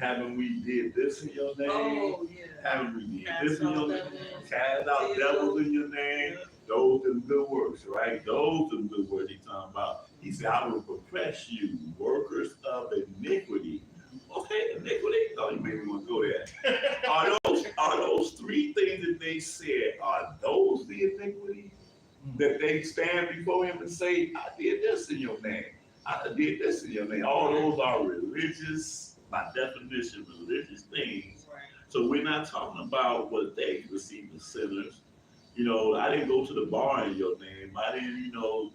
haven't we did this in your name? Oh, yeah. Haven't we did this in your name? Cast out devils in your name. Those are the good works, right? Those are the good works he's talking about. He said, I will profess you, workers of iniquity. Okay, iniquity. Oh, you made me want to go there. Are those three things that they said, are those the iniquity? That they stand before him and say, I did this in your name. I did this in your name. All those are religious, by definition, religious things. Right. So we're not talking about what they receive as sinners. You know, I didn't go to the bar in your name. I didn't,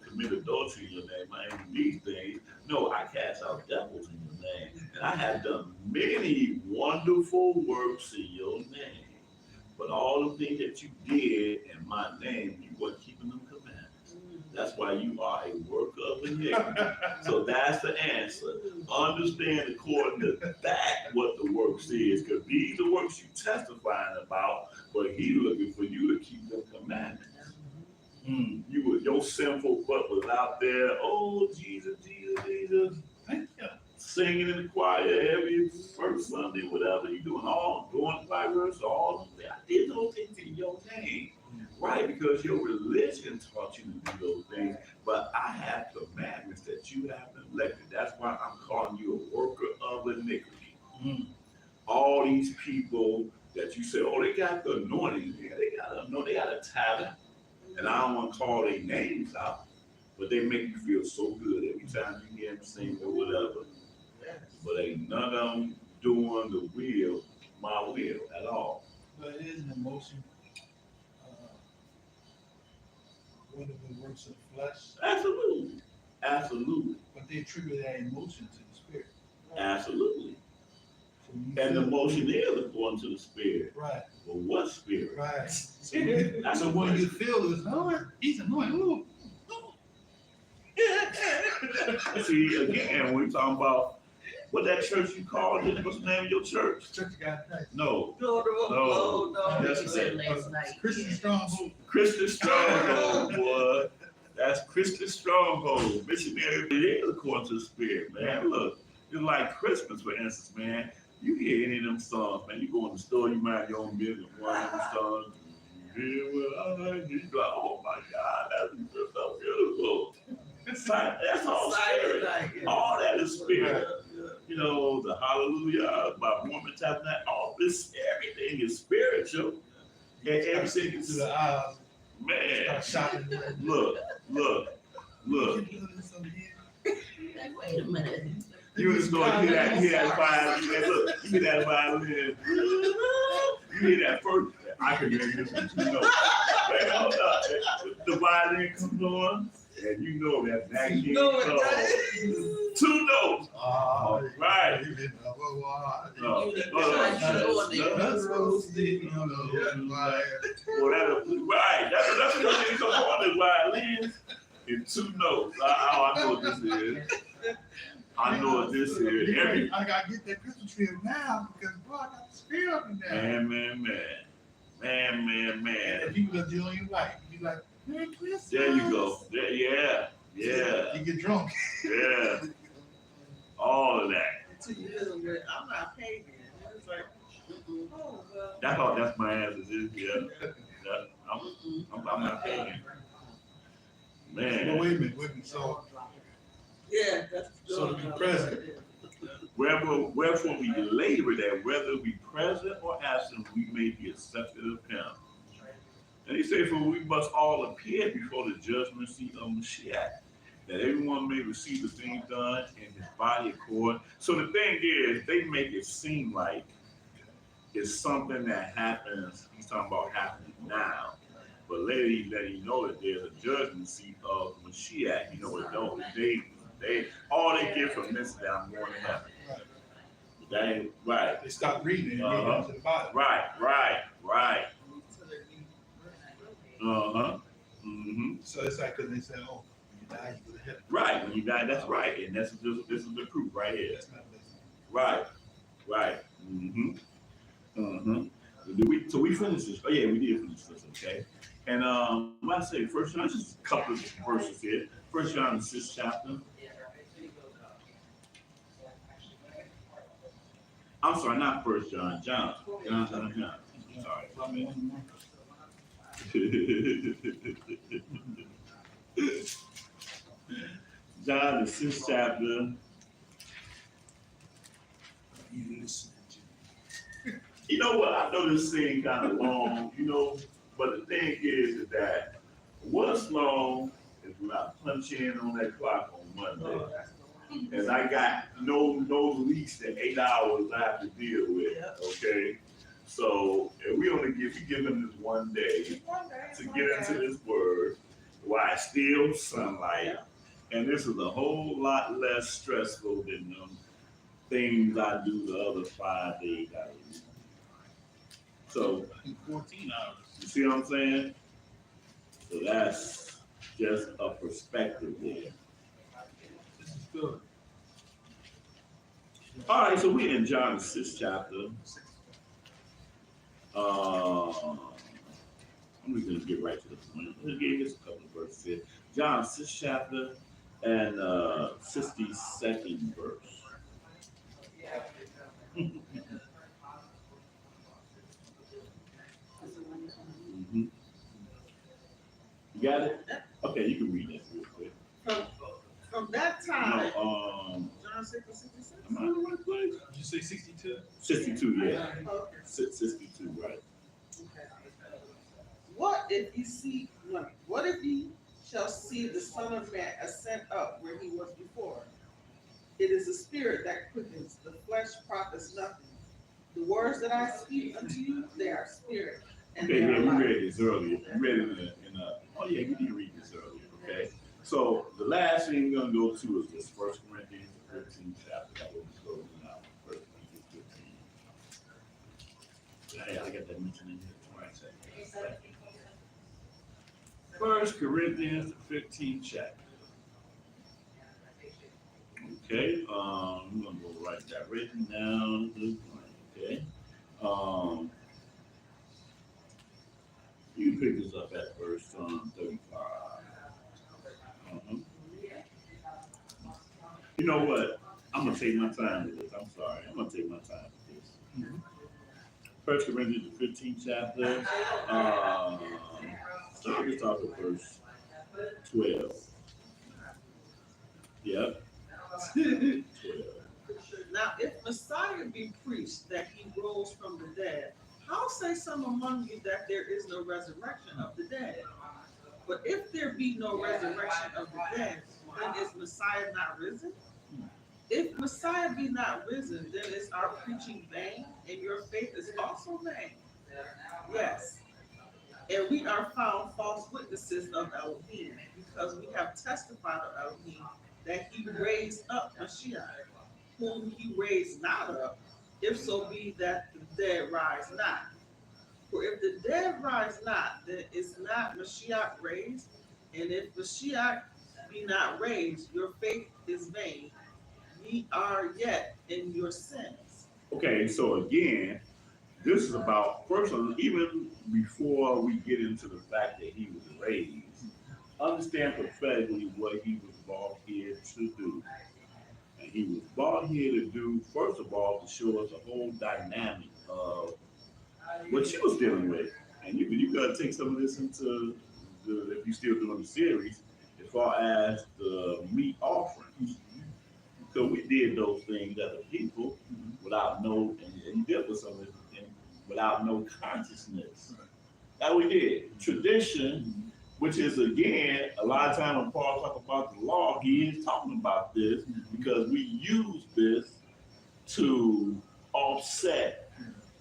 commit adultery in your name. I didn't do these things. No, I cast out devils in your name. And I have done many wonderful works in your name. But all the things that you did in my name, you weren't keeping them commandments. That's why you are a worker of iniquity. So that's the answer. Understand according to that what the works is, because these are works you testifying about, but he looking for you to keep them commandments. Your sinful butt was out there, oh Jesus, singing in the choir every first Sunday, whatever you doing, going by verse, all of that. I did those things in your name, right? Because your religion taught you to do those things, but I have commandments that you have neglected. That's why I'm calling you a worker of iniquity. All these people that you say, oh, they got the anointing, yeah, they got a talent, and I don't want to call their names out, but they make you feel so good every time you hear them sing or whatever. but ain't none of them doing the will, my will at all. But it is an emotion. One of the works of the flesh, Absolutely. Absolutely. but they attribute that emotion to the spirit. Absolutely. So when you And the feel- motion is according to the spirit. Right, But what spirit? right. So when, That's so the when you question. feel this, oh, he's annoying. Ooh, See, again, we're talking about what that church you called it. What's the name of your church? church of God Christ. No. No. That's You said last night. Christian stronghold. Christian Stronghold, boy. That's Christian Stronghold. Missionary, it is according to the spirit, man. Look, it's like Christmas, for instance, man. You hear any of them songs, man. You go in the store, you mind your own business, one of them songs. You hear what I hear, you go, oh my God, that's just so beautiful. That's all spirit. All that is spirit. You know, the hallelujah by woman tabernacle, all this, everything is spiritual. And everything To is, the aisles, man, start shopping. look. Like, wait a minute. You in the store, you hear that violin, look, you hear that violin. You hear that first, I can hear this one too, no. Man, hold up, the violin comes on, and you know that vacuum comes. 2 notes. Right. No, well, right, that's what they come on the violin in 2 notes. I know what this is. I know what this is. I gotta get that Christmas tree up now because boy, I got the spirit up in there. Man. And people that you don't even like, you be like, Merry Christmas. There you go. Yeah. You get drunk. Yeah. All of that. I'm not pagan. It's like, oh, well. That's my answer. Yeah. I'm not paying. But Man. wait a minute. So Yeah, that's. So to be present. Wherefore we labor that whether we present or absent, we may be accepted of him. And he said, for we must all appear before the judgment seat of Mashiach, that everyone may receive the things done in his body accord. So the thing is, they make it seem like it's something that happens, he's talking about happening now. But later he let you know that there's a judgment seat of Mashiach. You know, it don't. They all they get from this is that I'm going to heaven. That ain't right. They stop reading and get into the Bible. Right. Mm-hmm. So it's like because they say, oh, when you die, you go to heaven. Right, when you die, that's right. And this is the proof right here. That's not listening. Right. So we finished this. Oh yeah, we did finish this, okay. And what I say, First John, just a couple of verses here. First John, the 6th chapter. I'm sorry, not First John, John. Sorry, I mean. John, the 6th chapter. You know what? I know this thing kind of long, but the thing is that what's long is when I punch in on that clock on Monday. And I got no least than 8 hours I have to deal with, okay? So if we give him this one day to get into this word, while it's still sunlight, and this is a whole lot less stressful than them things I do the other 5 days out of the week. So 14 hours. you see what I'm saying? So that's just a perspective there. This is good. All right, so we're in John the 6th chapter. I'm just gonna get right to the point. Let's give us a couple of verses here. John 6th chapter and 62nd verse. Mhm. You got it? Okay, you can read that real quick. From that time, No, John 6 and 66. am I in the right place? Did you say 62? 62, yeah. Okay. 62, right. What if ye shall see the Son of Man ascend up where he was before? It is the spirit that quickens, the flesh profits nothing. The words that I speak unto you, they are spirit and Okay, they yeah, are we life. read this earlier. We read it oh yeah, we did read this earlier, okay? So the last thing we're gonna go to is this First Corinthians 15 chapter. That will be closing out. First Corinthians 15. Yeah, I got that mentioned in here twice. First Corinthians 15 chapter. Okay, I'm gonna go write that written down. Okay. Um, you can pick this up at verse 35. Uh-huh. You know what? I'm gonna take my time with this. I'm sorry. I'm gonna take my time with this. First Corinthians the 15th chapter. So let's start with verse 12. Yep. 12. Now, if Messiah be preached that he rose from the dead, how say some among you that there is no resurrection of the dead? But if there be no resurrection of the dead, then is Messiah not risen? If Messiah be not risen, then is our preaching vain, and your faith is also vain. Yes, and we are found false witnesses of Elohim, because we have testified of Elohim that he raised up Mashiach, whom he raised not up, if so be that the dead rise not. For if the dead rise not, then is not Mashiach raised? And if Mashiach be not raised, your faith is vain. Ye are yet in your sins. Okay, so again, this is about first of all, even before we get into the fact that he was raised, understand prophetically what he was brought here to do. And he was brought here to do, first of all, to show us the whole dynamic of what she was dealing with. And you gotta take some of this into if you're still doing the series, as far as the meat offerings. So we did those things as a people without no, and you dealt with some of this without no consciousness. That we did. Tradition, which is again, a lot of time when Paul talks about the law, he is talking about this because we use this to offset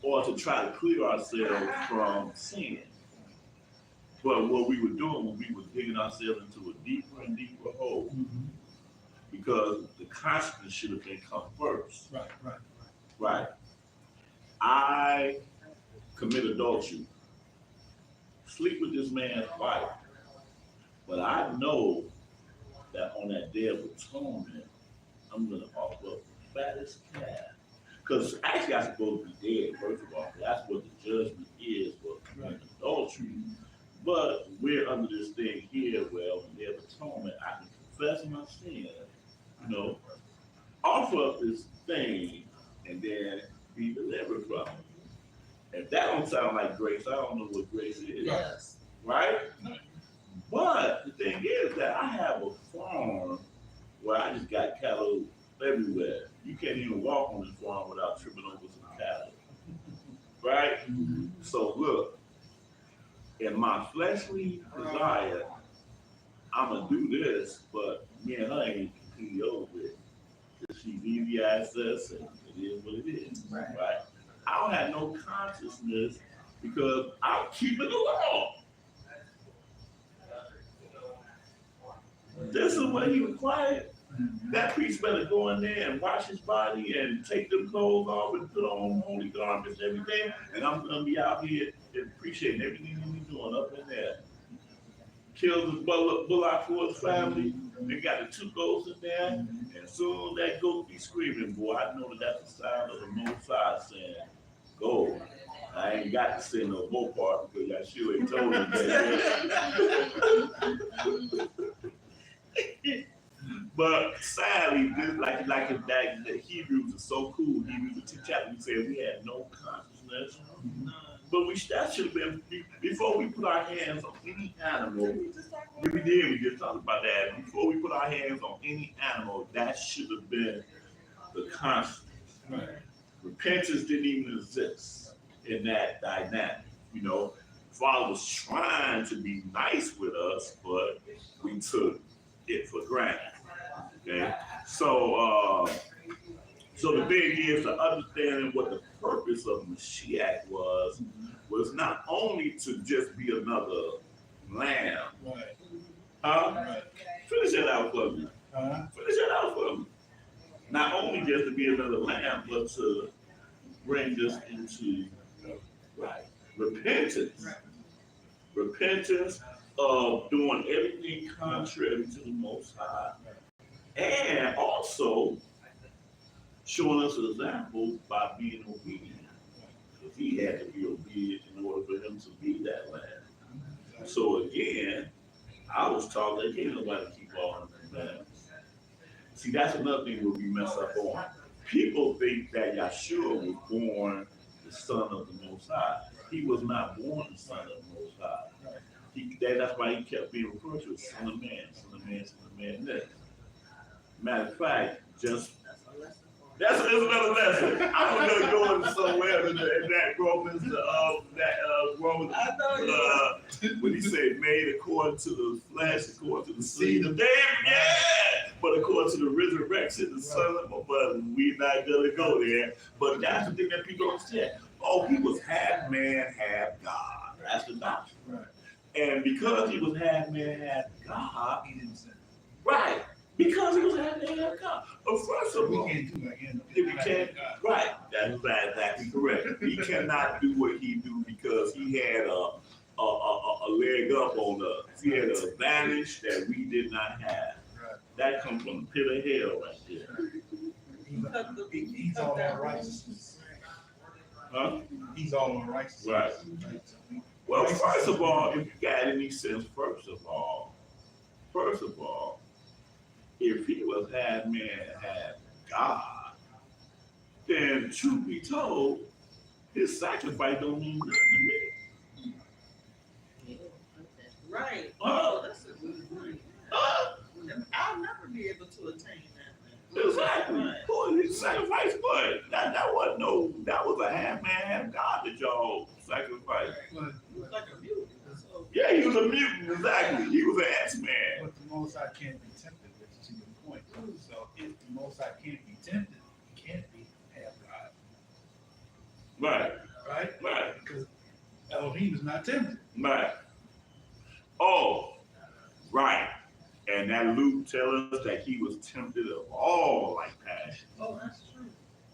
or to try to clear ourselves from sin. But what we were doing when we were digging ourselves into a deeper and deeper hole, because the consciousness should have been come first. Right. I commit adultery, sleep with this man's wife, but I know that on that day of atonement, I'm gonna offer up the fattest calf. Because actually I'm supposed to be dead, first of all. That's what the judgment is for committing adultery. But we're under this thing here where on the day of atonement, I can confess my sin, offer up this thing, and then be delivered from it. If that don't sound like grace, I don't know what grace is. Yes. Right? But the thing is that I have a farm where I just got cattle everywhere. You can't even walk on this farm without tripping over some cattle. Right? So look, in my fleshly desire, I'm gonna do this, but me and her ain't completely over it. She's easy access, and it is what it is. Right? I don't have no consciousness because I'm keeping the law. This is what he required. That priest better go in there and wash his body and take them clothes off and put on holy garments and everything. And I'm gonna be out here appreciating everything he's doing up in there. Kills his bullock for his family. They got the two goats in there. And as soon as that goat be screaming, boy, I know that that's the sign of the Most High saying, go. I ain't got to say no more part because I sure ain't told me that. But sadly, this, like that, the Hebrews are so cool. Hebrews, the 2nd chapter, we said we had no consciousness. But that should have been, before we put our hands on any animal, we just talked about that. Before we put our hands on any animal, that should have been the consciousness. Right. Repentance didn't even exist in that dynamic. Father was trying to be nice with us, but we took it for granted. Okay, so is to understanding what the purpose of Mashiach was not only to just be another lamb. Right, Huh? right. Finish that out for me. Huh? Finish that out for me. Not only just to be another lamb, but to bring us into right repentance. Repentance of doing everything contrary to the Most High. And also showing us an example by being obedient. Because he had to be obedient in order for him to be that lamb. So again, I was taught that ain't nobody keep all the commandments. See, that's another thing where we mess up on. People think that Yahshua was born the son of the Most High. He was not born the son of the Most High. That's why he kept being referred to as son of man, son of man, son of man. This. Matter of fact, just that's another lesson. I'm gonna go into somewhere in that Romans, Romans, when he said made according to the flesh, according to the seed of David, yeah. But according to the resurrection, the son of my mother, we're not gonna go there. But that's the thing that people don't understand. Oh, he was half man, half God. That's the doctrine. Right. And because he was half man, half God, He didn't sin. right? Because he was half man, half God. But first of all, We can't do like him. if we can't, right? That's exactly correct. He cannot do what he do because he had a leg up on us. He had an advantage that we did not have. Right. That comes from the pit of hell right there. He's all on righteousness. Huh? He's all on righteousness. Right. Well, first of all, if you got any sense, first of all, if he was half man, half God, then truth be told, his sacrifice don't mean nothing to me. Right. Huh? That's a good point. Huh? I'll never be able to attain that. Exactly. Right. Who did he sacrifice what? That was a half man, half God that y'all sacrificed. But, He was like a mutant. So. Yeah, he was a mutant, exactly. He was an X-Man. but the Most High can't be tempted, which is to your point. So if the Most High can't be tempted, he can't be half God. Right, Right? right, Because Elohim is not tempted. right. Oh, right. And that Luke tells us that he was tempted of all like passion. Oh, that's true.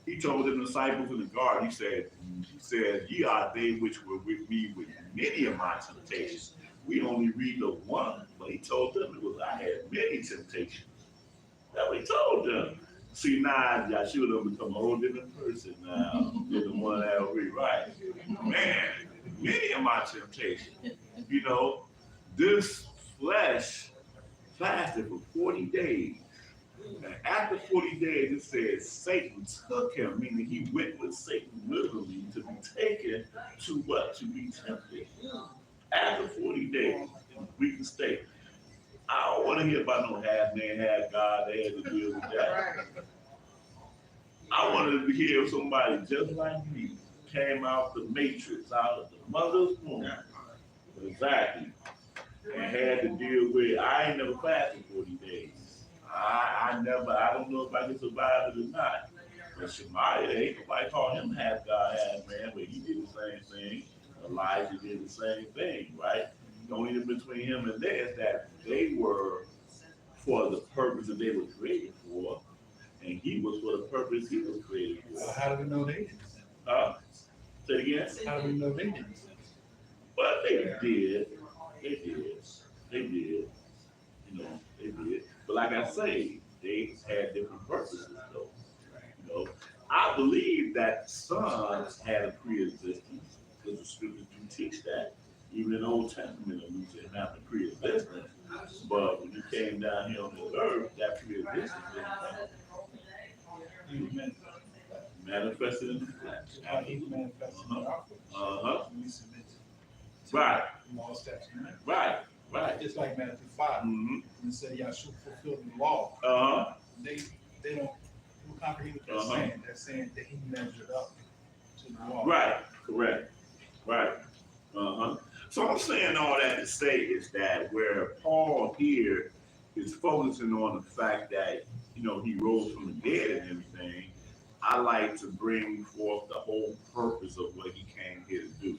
He told the disciples in the garden, he said, ye are they which were with me with many of my temptations. We only read the one, but he told them it was I had many temptations. That's what he told them. See, now Yahshua done become a whole different person now than the one that will be right. Man, many of my temptations. You know, this flesh fasted for 40 days. And after 40 days, it says Satan took him, meaning he went with Satan literally to be taken to what? To be tempted. After 40 days, in a weakened state. I don't want to hear about no half man, half God. They had to deal with that. Right. I wanted to hear somebody just like me came out the matrix, out of the mother's womb. Exactly. And had to deal with, I ain't never fasted 40 days. I don't know if I can survive it or not. But Shemaiah, ain't nobody call him half God, half man, but he did the same thing. Elijah did the same thing, right? The only difference between him and they is that they were for the purpose that they were created for, and he was for the purpose he was created for. How do we know they didn't sin? Say it again? How do we know they didn't sin? But they did. You know, they did. But like I say, they had different purposes though. You know, I believe that sons had a pre-existence because the scriptures do teach that. Even in the Old Testament, we said have a pre-existence. But when you came down here on the earth, that pre-existence didn't come. Manifested in the flesh. How he manifested in our flesh. Uh-huh. We submit to Right. the law, statutes, and commandments. Right. Just like Matthew 5, Mm-hmm. when it said Yahshua fulfilled the law. Uh-huh. They don't comprehend what they're saying. They're saying that he measured up to the law. Right. Correct. Right. Uh-huh. So I'm saying all that to say is that where Paul here is focusing on the fact that, you know, he rose from the dead and everything, I like to bring forth the whole purpose of what he came here to do.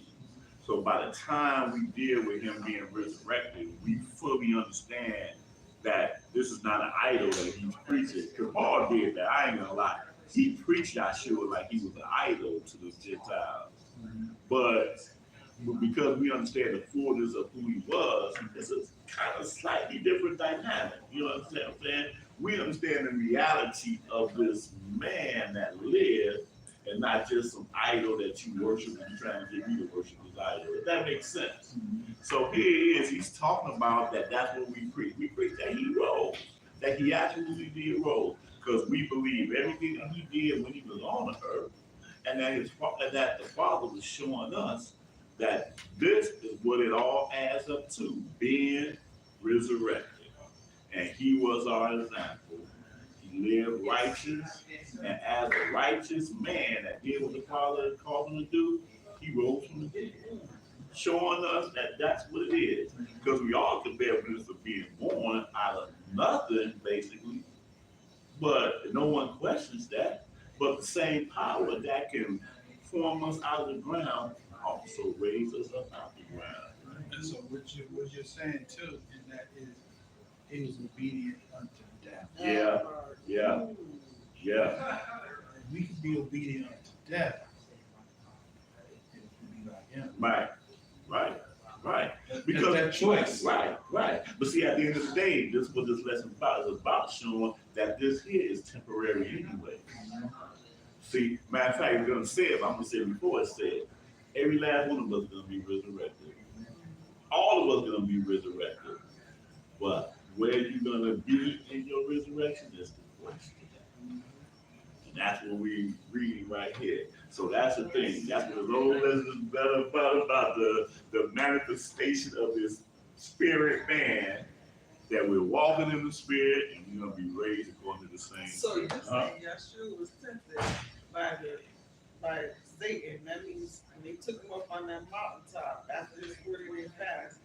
So by the time we deal with him being resurrected, we fully understand that this is not an idol that he's preaching. Because Paul did that, I ain't gonna lie. He preached Yahshua like he was an idol to the Gentiles. But because we understand the fullness of who he was, it's a kind of slightly different dynamic. You know what I'm saying? We understand the reality of this man that lived and not just some idol that you worship and you're trying to get you to worship his idol. If that makes sense. So here he is, he's talking about that that's what we preach. We preach that he rose, that he actually did rose. Because we believe everything that he did when he was on the earth, and that the Father was showing us that this is what it all adds up to, being resurrected. And he was our example. He lived righteous, and as a righteous man that did what the Father called him to do, he rose from the dead, showing us that that's what it is. Because we all can bear witness of being born out of nothing, basically, but no one questions that. But the same power that can form us out of the ground also raise us up out the ground. And so what you're saying too, is that is he was obedient unto death. Yeah, yeah, yeah. And we can be obedient unto death and be like him. Right, right, right. Because that choice. Right, right. But see, at the end of the day, this is what this lesson is about showing that this here is temporary anyway. See, matter of fact, it's gonna say it, I'm gonna say it before it said, every last one of us is gonna be resurrected. All of us are gonna be resurrected. But where you gonna be in your resurrection is the question. And that's what we're reading right here. So that's the thing. That's what the whole lesson is better about the manifestation of this spirit man, that we're walking in the spirit and we're gonna be raised according to the same. So you're saying Yahshua was tempted by Satan. That means when they took him up on that mountaintop after his 40-day fast,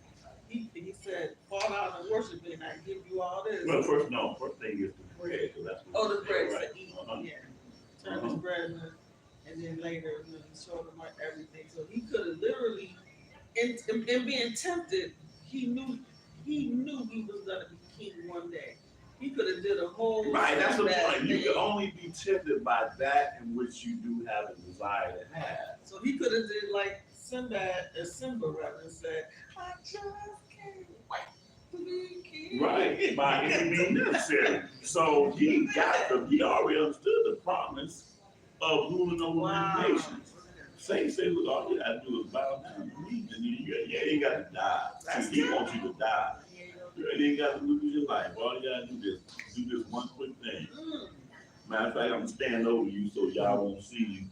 he said, fall down and worship me and I give you all this. Well, first thing is the bread. So that's what The bread to eat, Uh-huh. yeah. Turn his bread and then later he showed him everything. So he could have literally, in being tempted, he knew he was gonna be king one day. He could have did a whole Right, that's the bad point. You thing. can only be tempted by that in which you do have a desire to have. So he could have did like Simba rather, and said, I just can't wait to be king. Right, by any means necessary. So he already understood the promise of ruling over many nations. Satan said, look, all you gotta do is bow down to me, and you ain't gotta die. See, he wants you to die. You ain't gotta lose your life. All you gotta do this one quick thing. Matter of fact, I'm gonna stand over you so y'all won't see you.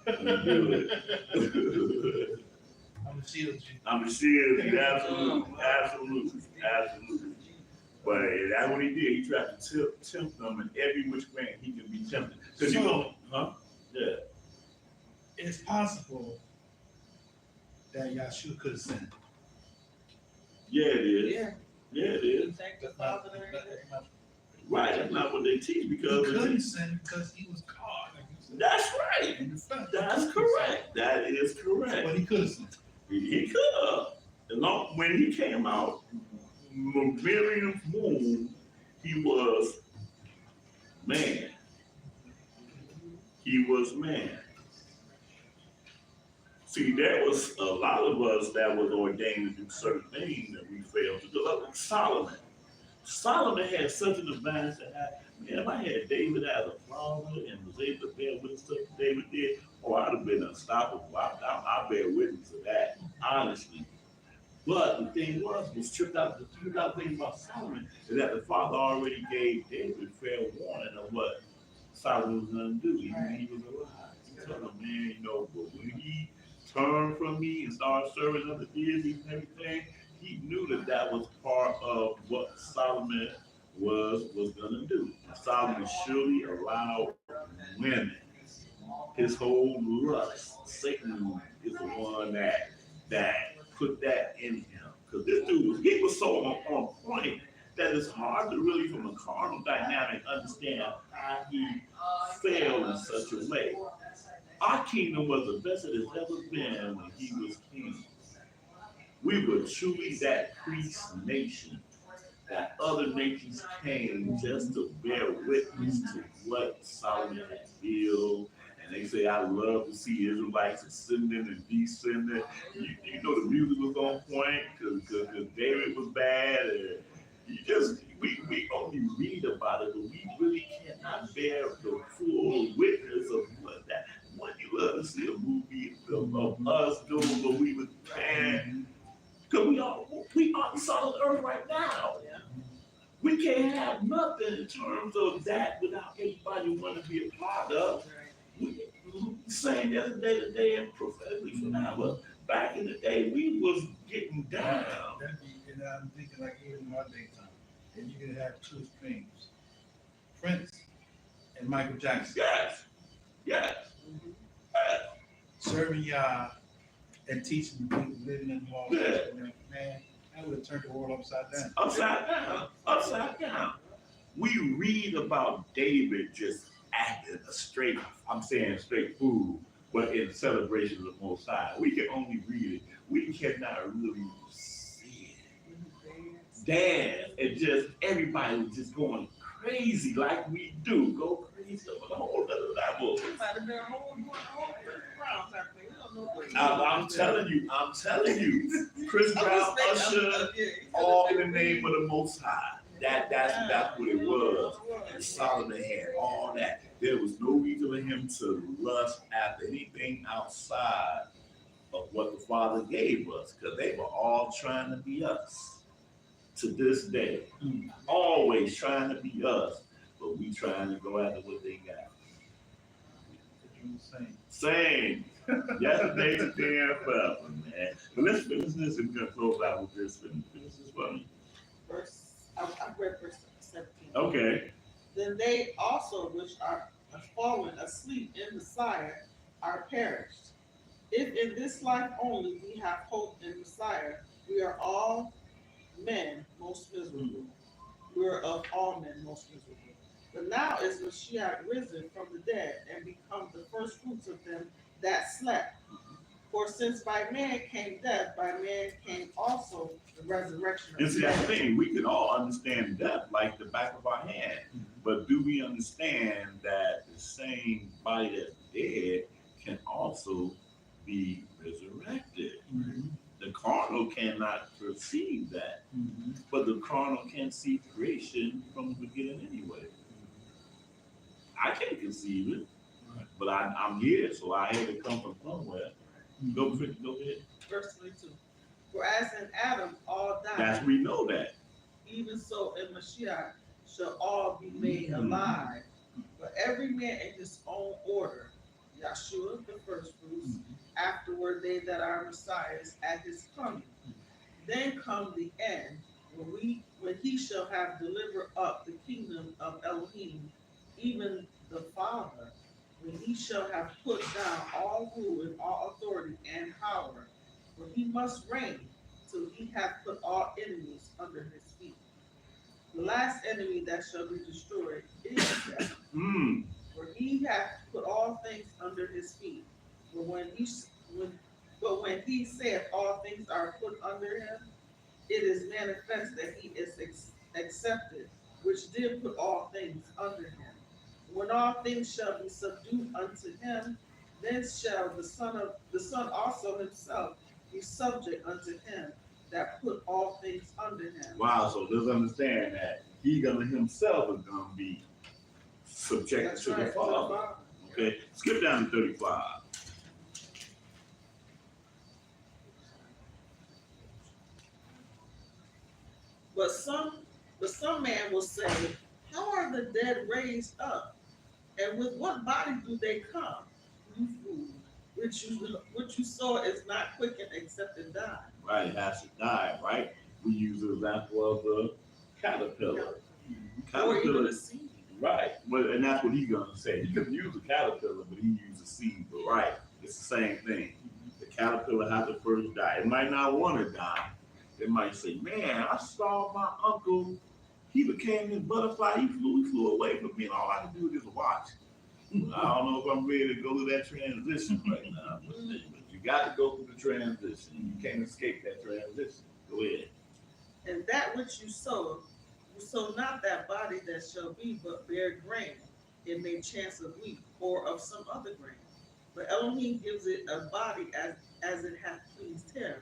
When you do it. I'm gonna shield you. I'm gonna shield you, absolutely. But that's what he did. He tried to tempt them in every which way he can be tempted. Because yeah. It's possible that Yahshua could have sinned. Yeah, it is. Yeah. Yeah, it is. Thank the Father and everything. Right, that's not what they teach He because couldn't sin because he was caught. Like you said, that's right. in the flesh. That's correct. That is correct. But he could have sinned. He could have. When he came out, Miriam's womb, he was man. He was man. See, there was a lot of us that was ordained to do certain things that we failed to do. Like Solomon. Solomon had such an advantage to have. Man, if I had David as a father and was able to bear witness to what David did, I'd have been unstoppable. I bear witness to that, honestly. But the thing was tripped out thing about Solomon is that the father already gave David fair warning of what Solomon was going to do. He was alive. He told him, man, but when he turned from me and started serving other deities and everything, he knew that was part of what Solomon was going to do. And Solomon surely allowed women. His whole lust. Satan is the one that put that in him. Because this dude he was so on point that it's hard to really, from a carnal dynamic, understand how he fell in such a way. Our kingdom was the best it has ever been when he was king. We were truly that priest nation that other nations came just to bear witness to what Solomon had built. And they say, I love to see Israelites ascending and descending. You know the music was on point because David was bad. And we only read about it, but we really cannot bear the full witness of what that. When you love to see a movie of us doing what we was playing, because we on solid earth right now. Yeah. We can't have nothing in terms of that without everybody wanting to be a part of. We saying the other day today and prophetically forever. Back in the day, we was getting down. And I'm thinking like even in my daytime, and you can have two extremes, Prince and Michael Jackson. Yes, yes, yes. Serving Yah and teaching the people living in the law. Yeah. Man, that would have turned the world upside down. Upside down, upside down. We read about David just acting a straight, I'm saying straight fool, but in celebration of the Most High. We can only read it. We cannot really see it. Dance, and just everybody was just going crazy like we do. Go crazy on a whole other level. I'm telling you, Chris Brown, Usher, all in the name of the Most High. That's what it was. And Solomon had all that. There was no reason for him to lust after anything outside of what the Father gave us, because they were all trying to be us. To this day, always trying to be us, but we trying to go after what they got. Same. Yesterday, today, and forever, man. But let's finish this and we're gonna close out with this. Finish this for me. I read verse 17. Okay. Then they also which are fallen asleep in Messiah are perished. If in this life only we have hope in Messiah, we are all men most miserable. We are of all men most miserable. But now is Mashiach risen from the dead and become the first fruits of them that slept. For since by man came death, by man came also the resurrection of And see, that's the dead. thing. We can all understand death like the back of our hand. But do we understand that the same body that's dead can also be resurrected? The carnal cannot perceive that. But the carnal can see creation from the beginning anyway. I can't conceive it. But I'm here, so I had to come from somewhere. Go ahead. Verse 22. For as in Adam all died, That's we know that. even so in Mashiach shall all be made alive, but every man in his own order. Yahshua the first fruits, afterward they that are Messiahs at his coming. Then come the end, when he shall have delivered up the kingdom of Elohim, even the Father, when he shall have put down all rule and all authority and power, for he must reign till he hath put all enemies under his feet. The last enemy that shall be destroyed is death. For he hath put all things under his feet. But when he saith all things are put under him, it is manifest that he is accepted, which did put all things under him. When all things shall be subdued unto him, then shall the Son also himself be subject unto him that put all things under him. Wow, so let's understand that he himself is gonna be subject to the Father. Okay, skip down to 35. But some man will say, how are the dead raised up? And with what body do they come? You fool, which you saw is not quickened except to die. Right, it has to die, right? We use the example of the caterpillar. Or even a seed. Right, well, and that's what he's gonna say. He could use a caterpillar, but he used a seed. But right, it's the same thing. The caterpillar has to first die. It might not want to die. It might say, "Man, I saw my uncle he became this butterfly. He flew away from me, and all I could do was just watch. I don't know if I'm ready to go through that transition right now, but you got to go through the transition. You can't escape that transition. Go ahead. And that which you sow not that body that shall be, but bear grain. It may chance of wheat or of some other grain. But Elohim gives it a body as it hath pleased him,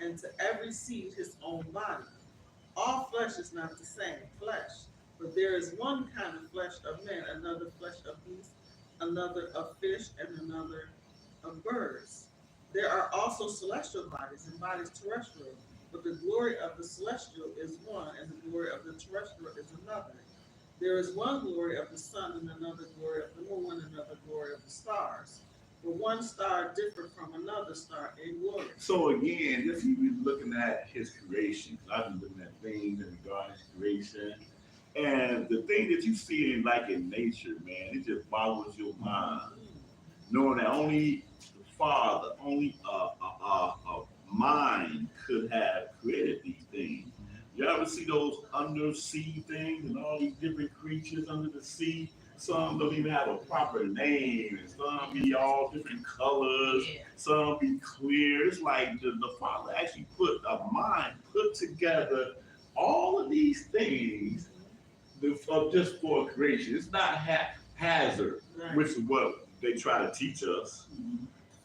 and to every seed his own body. All flesh is not the same flesh, but there is one kind of flesh of men, another flesh of beasts, another of fish, and another of birds. There are also celestial bodies and bodies terrestrial, but the glory of the celestial is one, and the glory of the terrestrial is another. There is one glory of the sun, and another glory of the moon, and another glory of the stars. For one star differeth from another star in glory. So again, just even looking at his creation, 'cause I've been looking at things in regard to his creation, and the thing that you see in like in nature, man, it just boggles your mind, knowing that only the Father, only a mind could have created these things. You ever see those undersea things and all these different creatures under the sea? Some don't even have a proper name, and some be all different colors, Yeah. some be clear. It's like the Father actually put together all of these things just for creation. It's not haphazard, Right. which is what they try to teach us.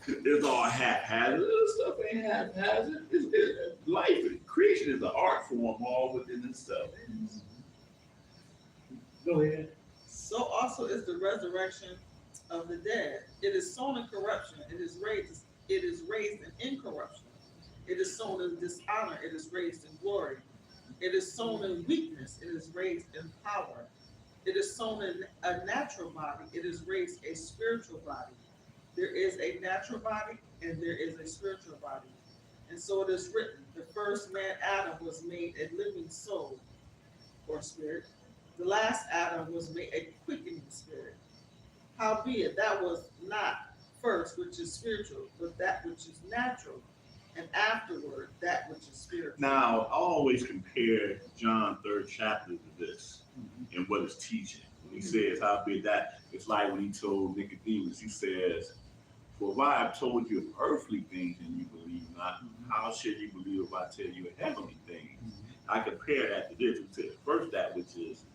It's all haphazard. This stuff ain't haphazard. Life, creation is an art form all within itself. Go ahead. So also is the resurrection of the dead. It is sown in corruption, it is raised in incorruption. It is sown in dishonor, it is raised in glory. It is sown in weakness, it is raised in power. It is sown in a natural body, it is raised a spiritual body. There is a natural body and there is a spiritual body. And so it is written, the first man Adam was made a living soul or spirit. The last Adam was made a quickening spirit. Howbeit, that was not first which is spiritual, but that which is natural, and afterward that which is spiritual. Now, I always compare John 3rd chapter to this and what it's teaching. When he says, how big that, it's like when he told Nicodemus, he says, for if I have told you of earthly things and you believe not, how shall you believe if I tell you of heavenly things? I compare that to this. He said, first that which is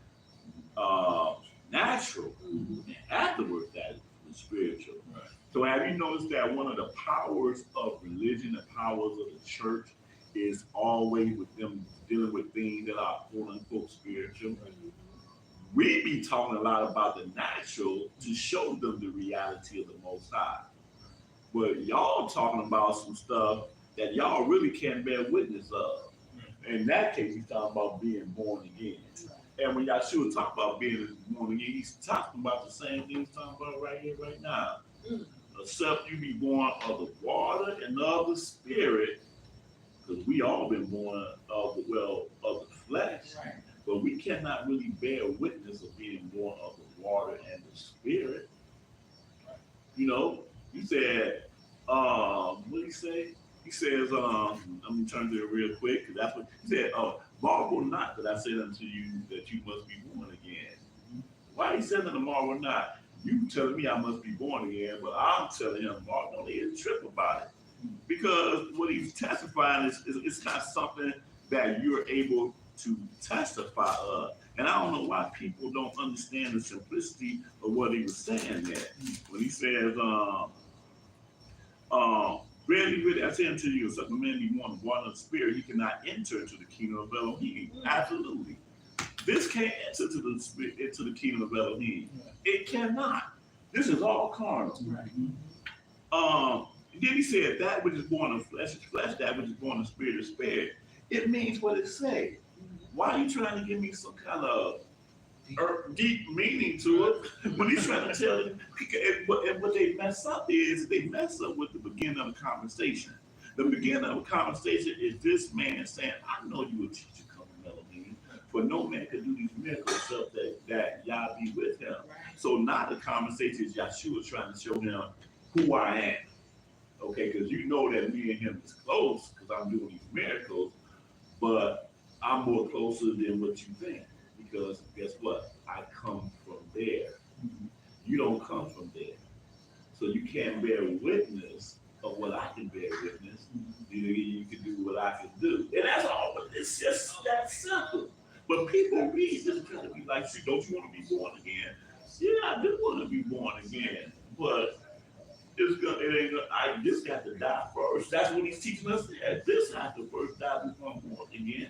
natural, and afterwards that is spiritual. Right. So have you noticed that one of the powers of religion, the powers of the church, is always with them dealing with things that are quote unquote spiritual? We be talking a lot about the natural to show them the reality of the Most High. But y'all talking about some stuff that y'all really can't bear witness of. In that case, he's talking about being born again. And when Yahshua talk about being born again, he's talking about the same thing he's talking about right here, right now. Except you be born of the water and of the spirit, because we all been born of the flesh. Right. But we cannot really bear witness of being born of the water and the spirit. You know, he said, what did he say? He says, let me turn to it real quick, because that's what he said, marvel not that I said unto you that you must be born again. Why he said unto marvel not? You telling me I must be born again, but I'm telling him, Mark, don't even trip about it. Because what he's testifying is it's not something that you're able to testify of. And I don't know why people don't understand the simplicity of what he was saying there. When he says, really, really, I say unto you, except a man be born of water and spirit, he cannot enter into the kingdom of Elohim. Absolutely. This can't enter into the kingdom of Elohim. It cannot. This is all carnal. Then he said, that which is born of flesh is flesh, that which is born of spirit is spirit. It means what it says. Why are you trying to give me some kind of deep meaning to it when he's trying to tell you? And what they mess up is they mess up with the beginning of the conversation. The beginning of the conversation is this man saying, I know you a teacher coming, Elohim, for no man could do these miracles except that Yah be with him. So now the conversation is Yahshua trying to show him who I am. Okay, because you know that me and him is close because I'm doing these miracles, but I'm more closer than what you think. because guess what? I come from there. You don't come from there. So you can't bear witness of what I can bear witness. Neither you can do what I can do. And that's all. It's just that simple. But people read this to be like, see, don't you want to be born again? Yeah, I do want to be born again. But it ain't gonna, I just got to die first. That's what he's teaching us there. This has to first die before I'm born again.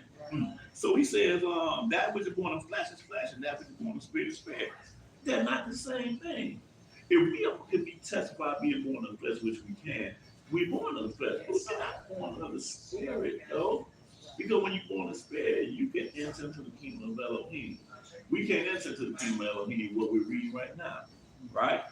So he says, that which is born of flesh is flesh, and that which is born of spirit is spirit. They're not the same thing. If we testify being born of the flesh, which we can, we're born of the flesh, but we're not born of the spirit, though. Because when you're born of the spirit, you can enter into the kingdom of Elohim. We can't enter into the kingdom of Elohim, what we're reading right now, right?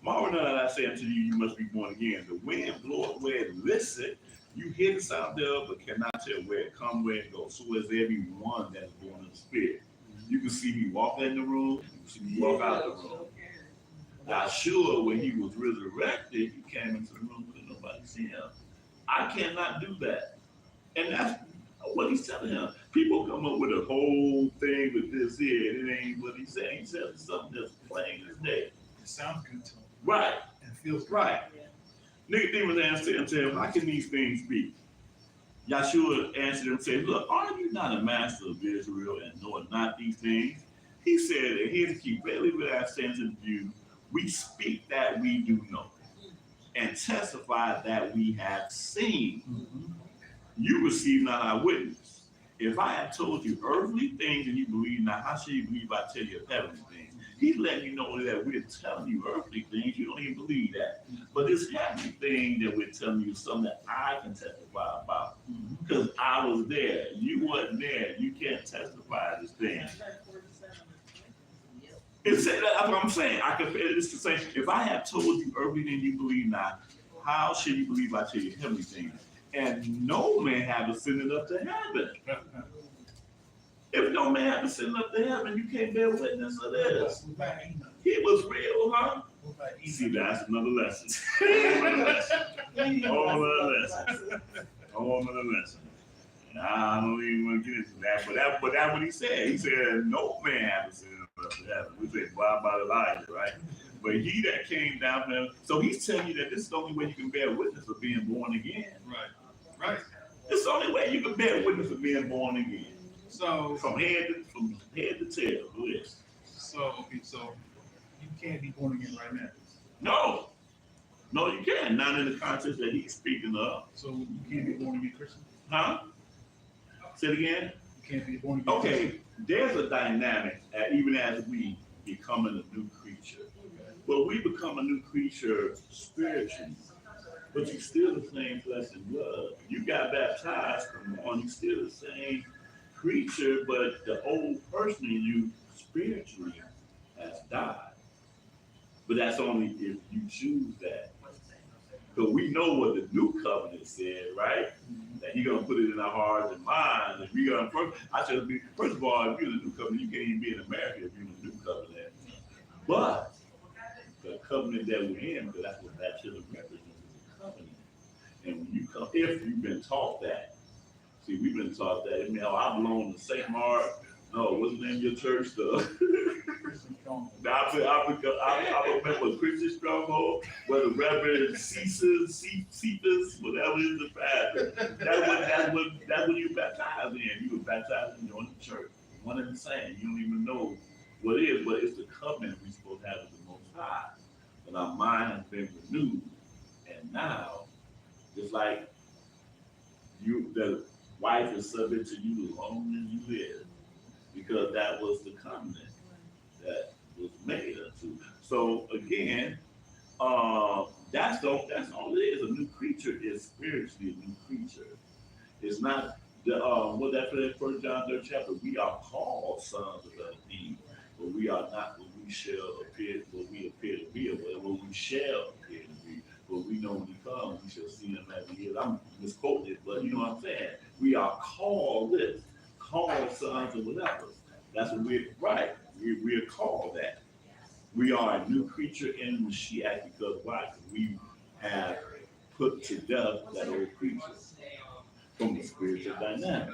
Marvel not I say unto you, you must be born again. The wind bloweth where it listeth. You hear the sound thereof, but cannot tell where it comes, where it goes. So is everyone that is born of the spirit. You can see me walk in the room, you can see me walk out of the room. Yahshua, when he was resurrected, he came into the room, couldn't nobody see him. I cannot do that. And that's what he's telling him. People come up with a whole thing with this here, and it ain't what he's saying. He said something that's plain as day. It sounds good to him. Right. And feels good. Right. Nicodemus answered and said, how can these things be? Yahshua answered and said, look, are you not a master of Israel and knoweth not these things? He said, and here's the key, verily I say unto you, we speak that we do know, and testify that we have seen. You receive not our witness. If I have told you earthly things and you believe not, how shall you believe I tell you heavenly things? He's letting you know that we're telling you earthly things, you don't even believe that. But this heavenly thing that we're telling you is something that I can testify about. Because I was there. You wasn't there. You can't testify this thing. That's what I'm saying. I compare this to say, if I have told you earthly things you believe not, how should you believe I tell you heavenly things? And no man have ascended up to heaven. If no man have ascended up to heaven, you can't bear witness of this. He was real, huh? See, that's another lesson. Whole another lesson. Whole another lesson. I don't even want to get into that, but that's what he said. He said, no man have ascended up to heaven. We say, why about Elijah, right? But he that came down from heaven. So he's telling you that this is the only way you can bear witness of being born again. Right. This is the only way you can bear witness of being born again. So from head to tail. Who is? So you can't be born again right now. No, you can't. Not in the context that he's speaking of. So you can't be born again Christian? Huh? Say it again. You can't be born again. Okay, there's a dynamic even as we becoming a new creature. But we become a new creature spiritually. But you're still the same flesh and blood. You got baptized, come on, you're still the same creature, but the old person in you spiritually has died. But that's only if you choose that. But we know what the new covenant said, right? That he's gonna put it in our hearts and minds. And we gonna first of all, if you're in the new covenant, you can't even be in America if you're in the new covenant. But the covenant that we're in, because that's what baptism represents, is a covenant. And when you come, if you've been taught that, see, we've been taught that. I mean, I belong to St. Mark. No, what's the name of your church? I remember a Christian stronghold where the Reverend Cephas, whatever is the pastor. That's what you baptized in. You were baptized in joining the church. One and the same. You don't even know what it is, but it's the covenant we're supposed to have with the Most High. And our mind has been renewed. And now, just like the wife is subject to you as long as you live, because that was the covenant that was made unto. So again, that's all it is. A new creature is spiritually a new creature. It's not the what that for 1 John 3rd chapter. We are called sons of Elohim, but we are not what we shall appear, what we appear to be, or what we shall appear to be. But we know when he comes, we shall see him as he is. I'm misquoting it, but you know what I'm saying. We are called this, called sons of whatever. That's what we're right. We're called that. We are a new creature in Mashiach because why? We have put to death that old creature from the spiritual dynamic.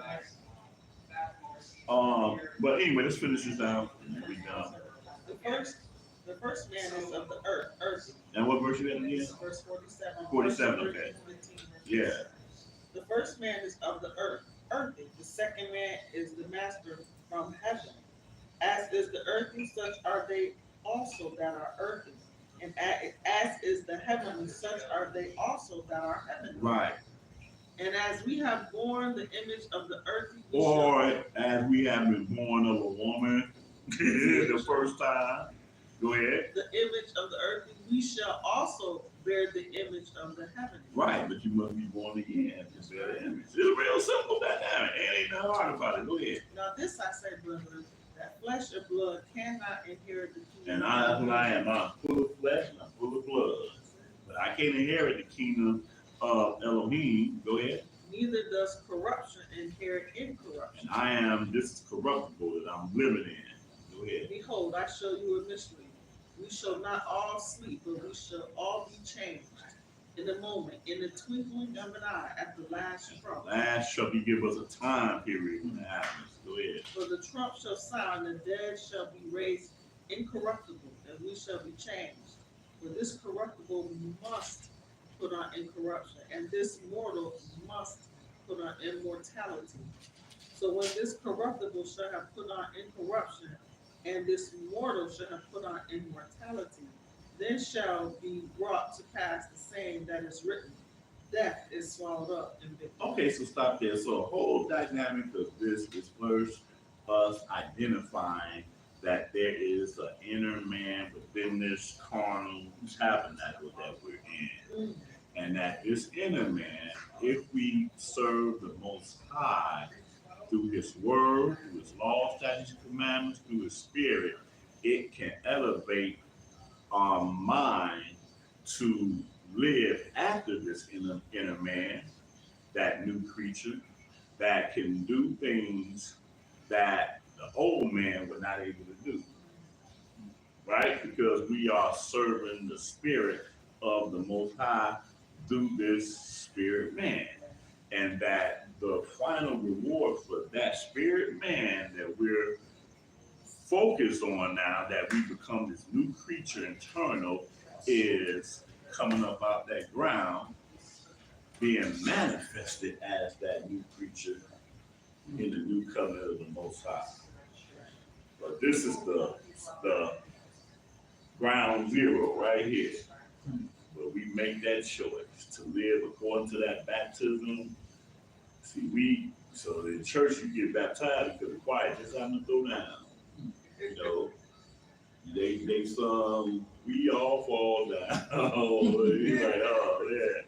But anyway, let's finish this down. And we done. The first man is of the earth. And what verse you at again? Verse 47. 47, okay. Yeah. The first man is of the earthy. The second man is the master from heaven. As is the earthy, such are they also that are earthy. And as is the heavenly, such are they also that are heavenly. Right. And as we have borne the image of the earthy, Or as we have been born of a woman the first time. Go ahead. The image of the earthly, we shall also bear the image of the heavenly. Right, but you must be born again to bear the image. It's real simple dynamic. It ain't nothing hard about it. Go ahead. Now this I say, brethren, that flesh and blood cannot inherit the kingdom. And that's what I am. I'm full of flesh and I'm full of blood. But I can't inherit the kingdom of Elohim. Go ahead. Neither does corruption inherit incorruption. And I am this corruptible that I'm living in. Go ahead. Behold, I show you a mystery. We shall not all sleep, but we shall all be changed in a moment, in the twinkling of an eye, at the last trump. Last shall he give us a time period when it happens. Go ahead. For the trump shall sound, and the dead shall be raised incorruptible, and we shall be changed. For this corruptible must put on incorruption, and this mortal must put on immortality. So when this corruptible shall have put on incorruption, and this mortal shall have put on immortality, then shall be brought to pass the saying that is written, death is swallowed up in victory. Okay, so stop there. So the whole dynamic of this is first us identifying that there is an inner man within this carnal tabernacle that we're in. And that this inner man, if we serve the Most High through his word, through his law, statutes, commandments, through his spirit, it can elevate our mind to live after this inner man, that new creature, that can do things that the old man was not able to do. Right? Because we are serving the spirit of the Most High through this spirit man. And that the final reward for that spirit man that we're focused on now, that we become this new creature internal, is coming up out that ground, being manifested as that new creature in the new covenant of the Most High. But this is the ground zero right here. But we make that choice to live according to that baptism. See, so in church you get baptized because the choir just having to throw down. You know, they sung, we all fall down. You're like, oh yeah.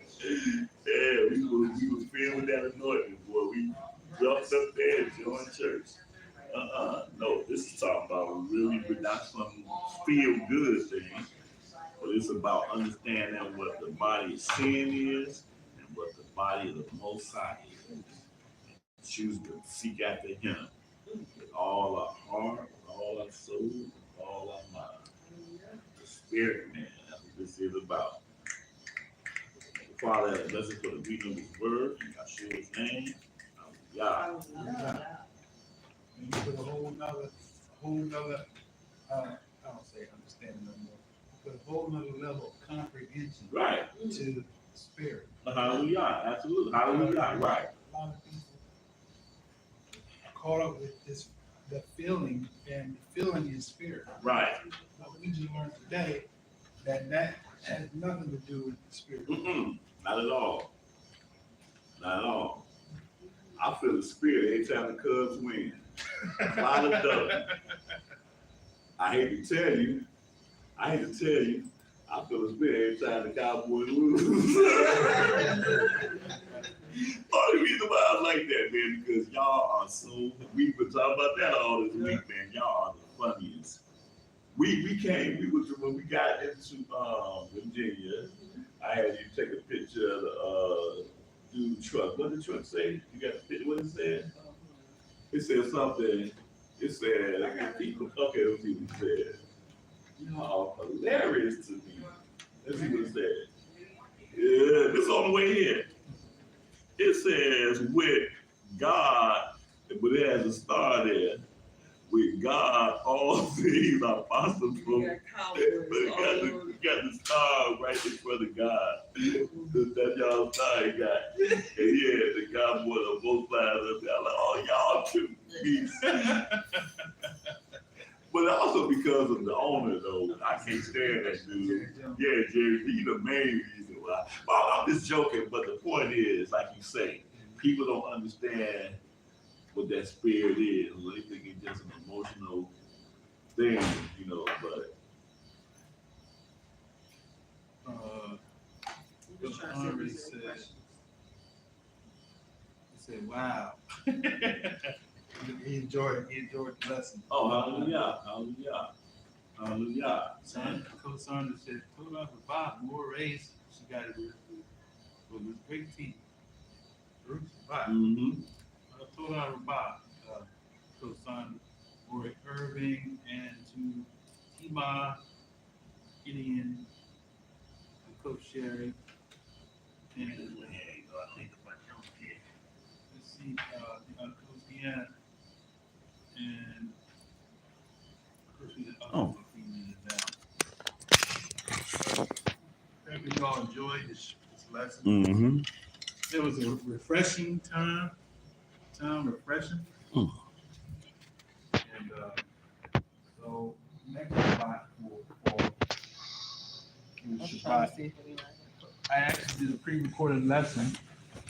Yeah, we was filled with that anointing, boy. We jumped up there and joined church. No, this is talking about really, but not some feel good thing. But it's about understanding what the body of sin is and what the body of the Most High is. Choose to seek after him with all our heart, all our soul, all our mind. The spirit man, that's what this is about. Father, bless us for the reading of his word, in Yeshua's name. YAH. And you put a whole nother, I don't say understanding no more, but a whole nother level of comprehension Right. to the spirit. Hallelujah. Absolutely. Hallelujah. Right. A lot of people are caught up with this, the feeling, and feeling is spirit. Right. But we just learned today that has nothing to do with the spirit. Not at all. Not at all. I feel the spirit every time the Cubs win. Fly the duck. I hate to tell you, I feel the spirit every time the Cowboys lose. Only reason why I like that, man, because y'all are so, we've been talking about that all this week, man. Y'all are the funniest. When we got into Virginia, I had you take a picture of the dude truck. What did the truck say? You got a picture, what it said? It said something, it said, okay, let's see what it said. Y'all are hilarious to me. Let's see what it said. Yeah, this is on the way here. It says, with God, but it has a star there. With God, all things are possible. You got cowboys But all over. you got the star right in front of God. That y'all star you got. And yeah, the cowboys on both sides of it. I'm like, oh, y'all too. But also because of the owner, though. I can't stand that dude. Yeah, Jerry, he's the main reason why. Well, I'm just joking, but the point is, like you say, people don't understand what that spirit is. They think it's just an emotional thing, you know, but I'm just trying to see if there's any questions. He said, wow. he enjoyed the lesson. oh, hallelujah, hallelujah, hallelujah. Son, co-son said, told her about Moreh. She got it with great teeth. Bruce, bye. Mm-hmm. I told her about co-son Moreh Irving and to Tima, Gideon, and Coach Sherry. And let's see, Coach Deanna. And of course we did Oh. Hope you all enjoyed this lesson. Mm-hmm. It was a refreshing time refreshing. Mm. And so next spot for Shabbat, I actually did a pre-recorded lesson